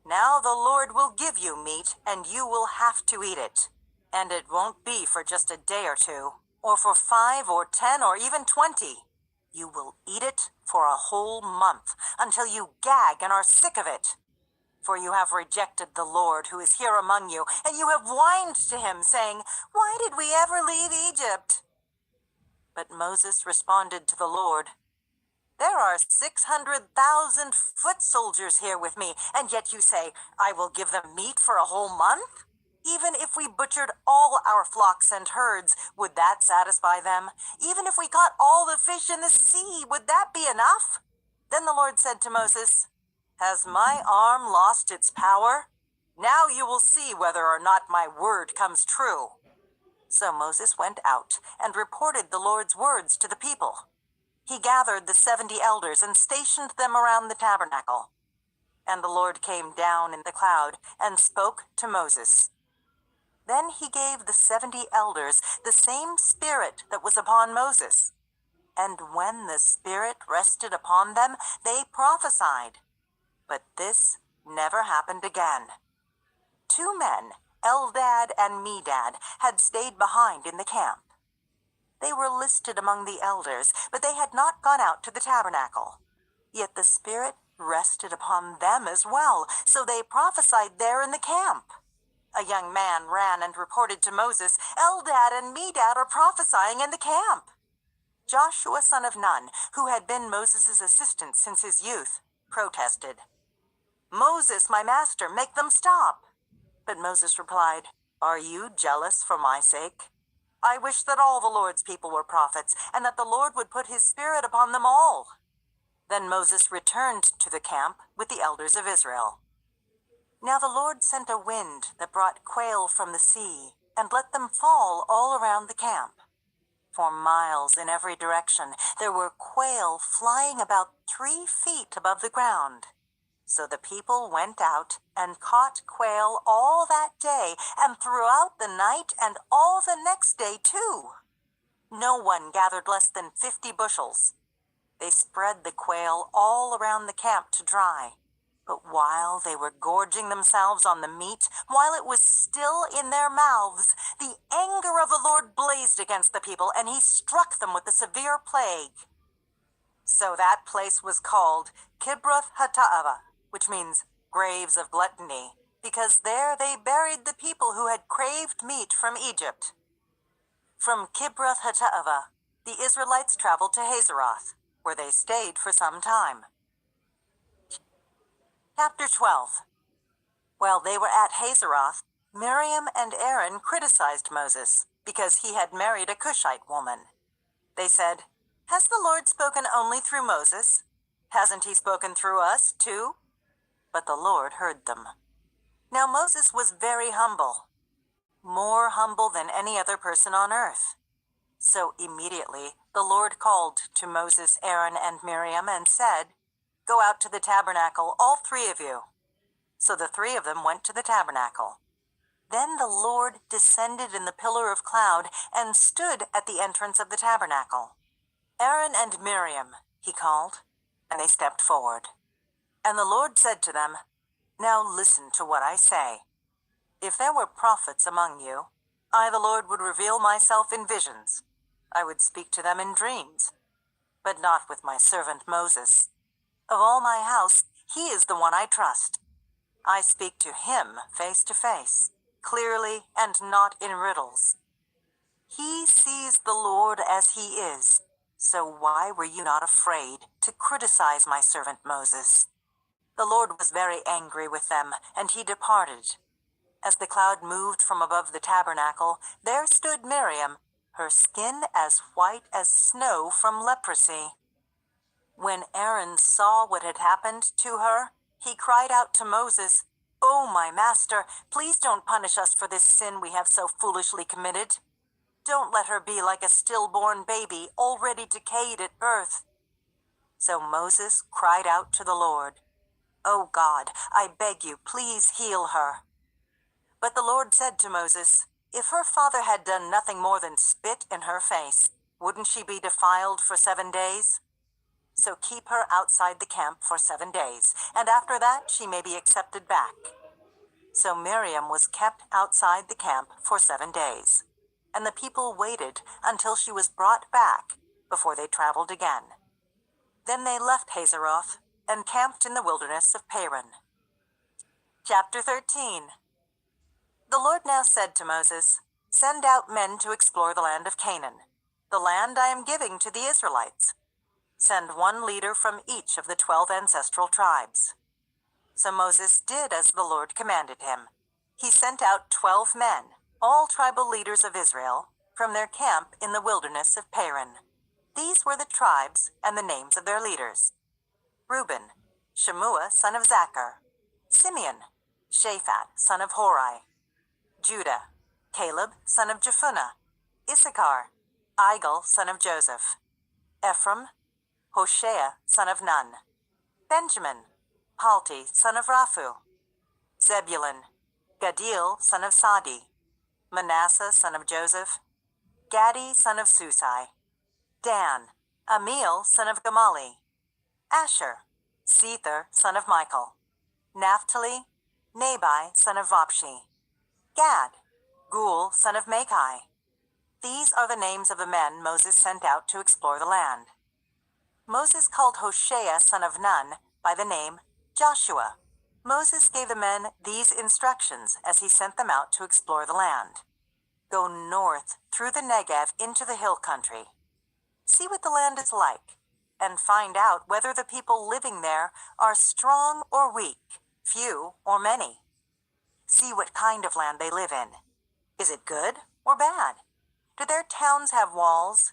Now the Lord will give you meat, and you will have to eat it. And it won't be for just a day or two, or for 5 or 10 or even 20. You will eat it for a whole month, until you gag and are sick of it. For you have rejected the Lord who is here among you, and you have whined to him, saying, 'Why did we ever leave Egypt?'" But Moses responded to the Lord, "There are 600,000 foot soldiers here with me, and yet you say, 'I will give them meat for a whole month?' Even if we butchered all our flocks and herds, would that satisfy them? Even if we caught all the fish in the sea, would that be enough? Then the Lord said to Moses, Has my arm lost its power? Now you will see whether or not my word comes true. So Moses went out and reported the Lord's words to the people. He gathered the 70 elders and stationed them around the tabernacle. And the Lord came down in the cloud and spoke to Moses. Then he gave the 70 elders the same spirit that was upon Moses. And when the Spirit rested upon them, they prophesied. But this never happened again. 2 men, Eldad and Medad, had stayed behind in the camp. They were listed among the elders, but they had not gone out to the tabernacle. Yet the Spirit rested upon them as well, so they prophesied there in the camp. A young man ran and reported to Moses, Eldad and Medad are prophesying in the camp. Joshua, son of Nun, who had been Moses' assistant since his youth, protested. Moses, my master, make them stop. But Moses replied, Are you jealous for my sake? I wish that all the Lord's people were prophets, and that the Lord would put his spirit upon them all. Then Moses returned to the camp with the elders of Israel. Now the Lord sent a wind that brought quail from the sea, and let them fall all around the camp. For miles in every direction, there were quail flying about 3 feet above the ground. So the people went out and caught quail all that day, and throughout the night and all the next day too. No one gathered less than 50 bushels. They spread the quail all around the camp to dry. But while they were gorging themselves on the meat, while it was still in their mouths, the anger of the Lord blazed against the people, and he struck them with a severe plague. So that place was called Kibroth Hattaavah, which means graves of gluttony, because there they buried the people who had craved meat from Egypt. From Kibroth Hattaavah, the Israelites traveled to Hazeroth, where they stayed for some time. Chapter 12. While they were at Hazeroth, Miriam and Aaron criticized Moses because he had married a Cushite woman. They said, Has the Lord spoken only through Moses? Hasn't he spoken through us too? But the Lord heard them. Now Moses was very humble, more humble than any other person on earth. So immediately the Lord called to Moses, Aaron, and Miriam and said, Go out to the tabernacle, all 3 of you. So the 3 of them went to the tabernacle. Then the Lord descended in the pillar of cloud and stood at the entrance of the tabernacle. Aaron and Miriam, he called, and they stepped forward. And the Lord said to them, Now listen to what I say. If there were prophets among you, I, the Lord, would reveal myself in visions. I would speak to them in dreams, but not with my servant Moses. Of all my house, he is the one I trust. I speak to him face to face, clearly and not in riddles. He sees the Lord as he is, so why were you not afraid to criticize my servant Moses? The Lord was very angry with them, and he departed. As the cloud moved from above the tabernacle, there stood Miriam, her skin as white as snow from leprosy. When Aaron saw what had happened to her, he cried out to Moses, "Oh, my master, please don't punish us for this sin we have so foolishly committed. Don't let her be like a stillborn baby, already decayed at birth." So Moses cried out to the Lord, "Oh God, I beg you, please heal her." But the Lord said to Moses, "If her father had done nothing more than spit in her face, wouldn't she be defiled for 7 days? So keep her outside the camp for 7 days, and after that she may be accepted back." So Miriam was kept outside the camp for 7 days, and the people waited until she was brought back before they traveled again. Then they left Hazeroth and camped in the wilderness of Paran. Chapter 13. The Lord now said to Moses, "Send out men to explore the land of Canaan, the land I am giving to the Israelites. Send 1 leader from each of the 12 ancestral tribes." So Moses did as the Lord commanded him. he sent out 12 men, all tribal leaders of Israel, from their camp in the wilderness of Paran. These were the tribes and the names of their leaders: Reuben, Shemua son of Zachar; Simeon, Shaphat son of Hori; Judah, Caleb son of Jephunneh; Issachar, Igal son of Joseph; Ephraim, Hoshea son of Nun; Benjamin, Palti son of Raphu; Zebulun, Gadil son of Sadi; Manasseh son of Joseph; Gadi son of Susai; Dan, Amiel son of Gamali; Asher, Sether son of Michael; Naphtali, Nabai son of Vopshi; Gad, Gul son of Machai. These are the names of the men Moses sent out to explore the land. Moses called Hoshea son of Nun by the name Joshua. Moses gave the men these instructions as he sent them out to explore the land. Go north through the Negev into the hill country. See what the land is like, and find out whether the people living there are strong or weak, few or many. See what kind of land they live in. Is it good or bad? Do their towns have walls,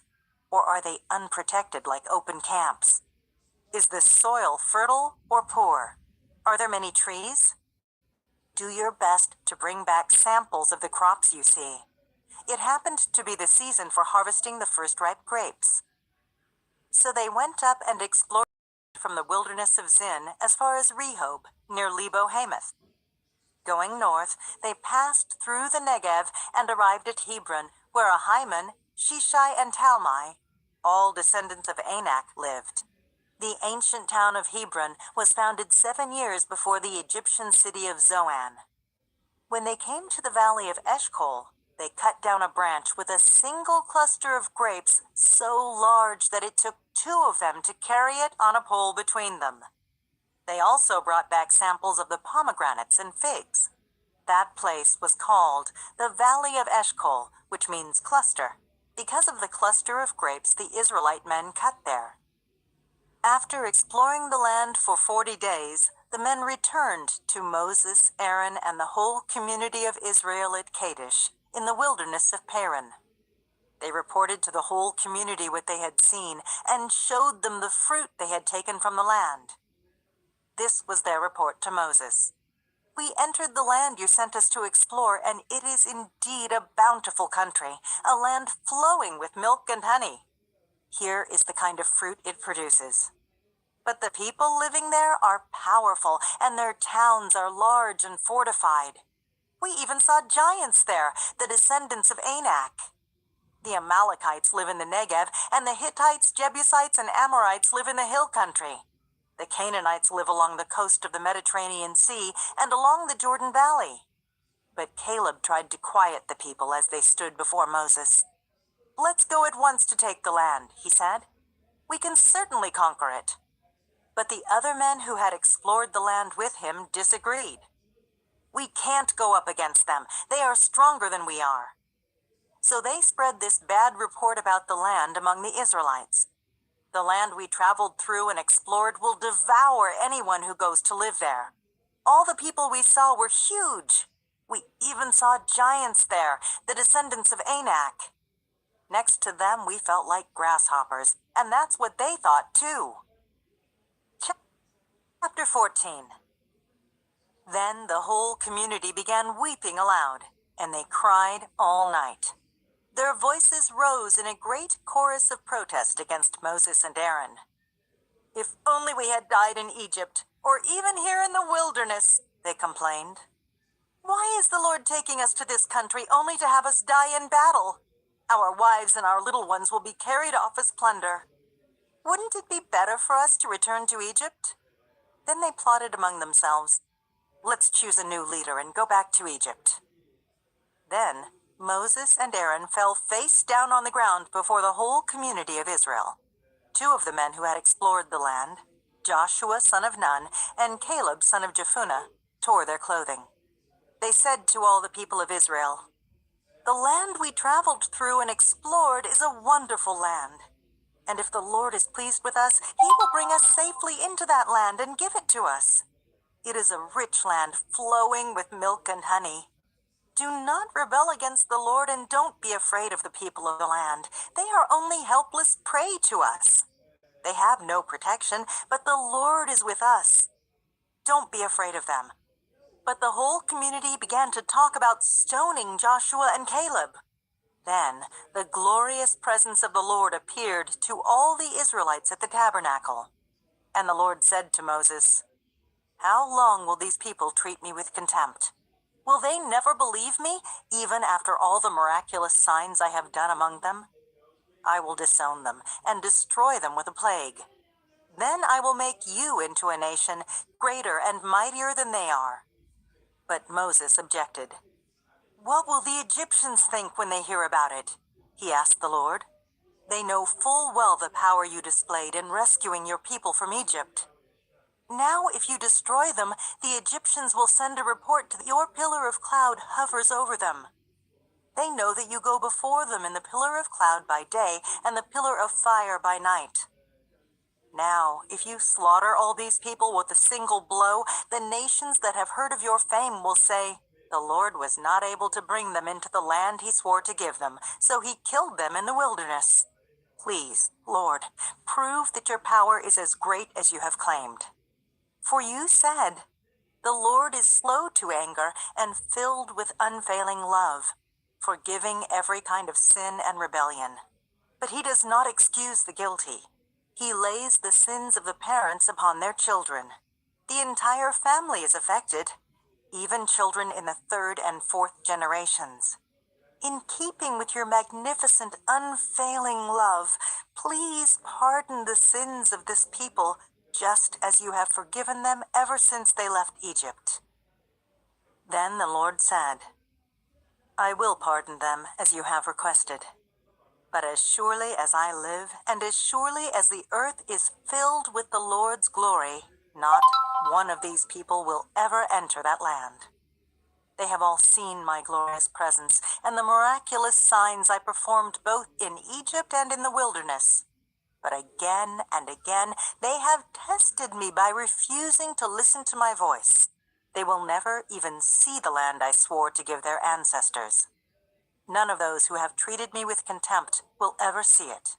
or are they unprotected like open camps? Is the soil fertile or poor? Are there many trees? Do your best to bring back samples of the crops you see. It happened to be the season for harvesting the first ripe grapes. So they went up and explored from the wilderness of Zin as far as Rehob, near Lebo Hamath. Going north, they passed through the Negev and arrived at Hebron, where Ahiman, Shishai, and Talmai, all descendants of Anak, lived. The ancient town of Hebron was founded 7 years before the Egyptian city of Zoan. When they came to the valley of Eshcol, they cut down a branch with a single cluster of grapes so large that it took 2 of them to carry it on a pole between them. They also brought back samples of the pomegranates and figs. That place was called the Valley of Eshcol, which means cluster, because of the cluster of grapes the Israelite men cut there. After exploring the land for 40 days, the men returned to Moses, Aaron, and the whole community of Israel at Kadesh, in the wilderness of Paran. They reported to the whole community what they had seen and showed them the fruit they had taken from the land. This was their report to Moses. We entered the land you sent us to explore, and it is indeed a bountiful country, a land flowing with milk and honey. Here is the kind of fruit it produces. But the people living there are powerful, and their towns are large and fortified. We even saw giants there, the descendants of Anak. The Amalekites live in the Negev, and the Hittites, Jebusites, and Amorites live in the hill country. The Canaanites live along the coast of the Mediterranean Sea and along the Jordan Valley. But Caleb tried to quiet the people as they stood before Moses. Let's go at once to take the land, he said. We can certainly conquer it. But the other men who had explored the land with him disagreed. We can't go up against them. They are stronger than we are. So they spread this bad report about the land among the Israelites. The land we traveled through and explored will devour anyone who goes to live there. All the people we saw were huge. We even saw giants there, the descendants of Anak. Next to them, we felt like grasshoppers, and that's what they thought too. Chapter 14. Then the whole community began weeping aloud, and they cried all night. Their voices rose in a great chorus of protest against Moses and Aaron. If only we had died in Egypt, or even here in the wilderness, they complained. Why is the Lord taking us to this country only to have us die in battle? Our wives and our little ones will be carried off as plunder. Wouldn't it be better for us to return to Egypt? Then they plotted among themselves. Let's choose a new leader and go back to Egypt. Then Moses and Aaron fell face down on the ground before the whole community of Israel. 2 of the men who had explored the land, Joshua son of Nun and Caleb son of Jephunneh, tore their clothing. They said to all the people of Israel, "The land we traveled through and explored is a wonderful land. And if the Lord is pleased with us, he will bring us safely into that land and give it to us. It is a rich land flowing with milk and honey. Do not rebel against the Lord and don't be afraid of the people of the land. They are only helpless prey to us. They have no protection, but the Lord is with us. Don't be afraid of them." But the whole community began to talk about stoning Joshua and Caleb. Then the glorious presence of the Lord appeared to all the Israelites at the tabernacle. And the Lord said to Moses, "How long will these people treat me with contempt? Will they never believe me, even after all the miraculous signs I have done among them? I will disown them and destroy them with a plague. Then I will make you into a nation greater and mightier than they are." But Moses objected. "What will the Egyptians think when they hear about it?" he asked the Lord. "They know full well the power you displayed in rescuing your people from Egypt. Now, if you destroy them, the Egyptians will send a report that your pillar of cloud hovers over them. They know that you go before them in the pillar of cloud by day and the pillar of fire by night. Now, if you slaughter all these people with a single blow, the nations that have heard of your fame will say, 'The Lord was not able to bring them into the land he swore to give them, so he killed them in the wilderness.' Please, Lord, prove that your power is as great as you have claimed. For you said, 'The Lord is slow to anger and filled with unfailing love, forgiving every kind of sin and rebellion. But he does not excuse the guilty. He lays the sins of the parents upon their children. The entire family is affected, even children in the third and fourth generations. In keeping with your magnificent, unfailing love, please pardon the sins of this people, just as you have forgiven them ever since they left Egypt.' Then the Lord said, 'I will pardon them as you have requested. But as surely as I live, and as surely as the earth is filled with the Lord's glory, not one of these people will ever enter that land. They have all seen my glorious presence and the miraculous signs I performed both in Egypt and in the wilderness. But again and again they have tested me by refusing to listen to my voice. They will never even see the land I swore to give their ancestors. None of those who have treated me with contempt will ever see it.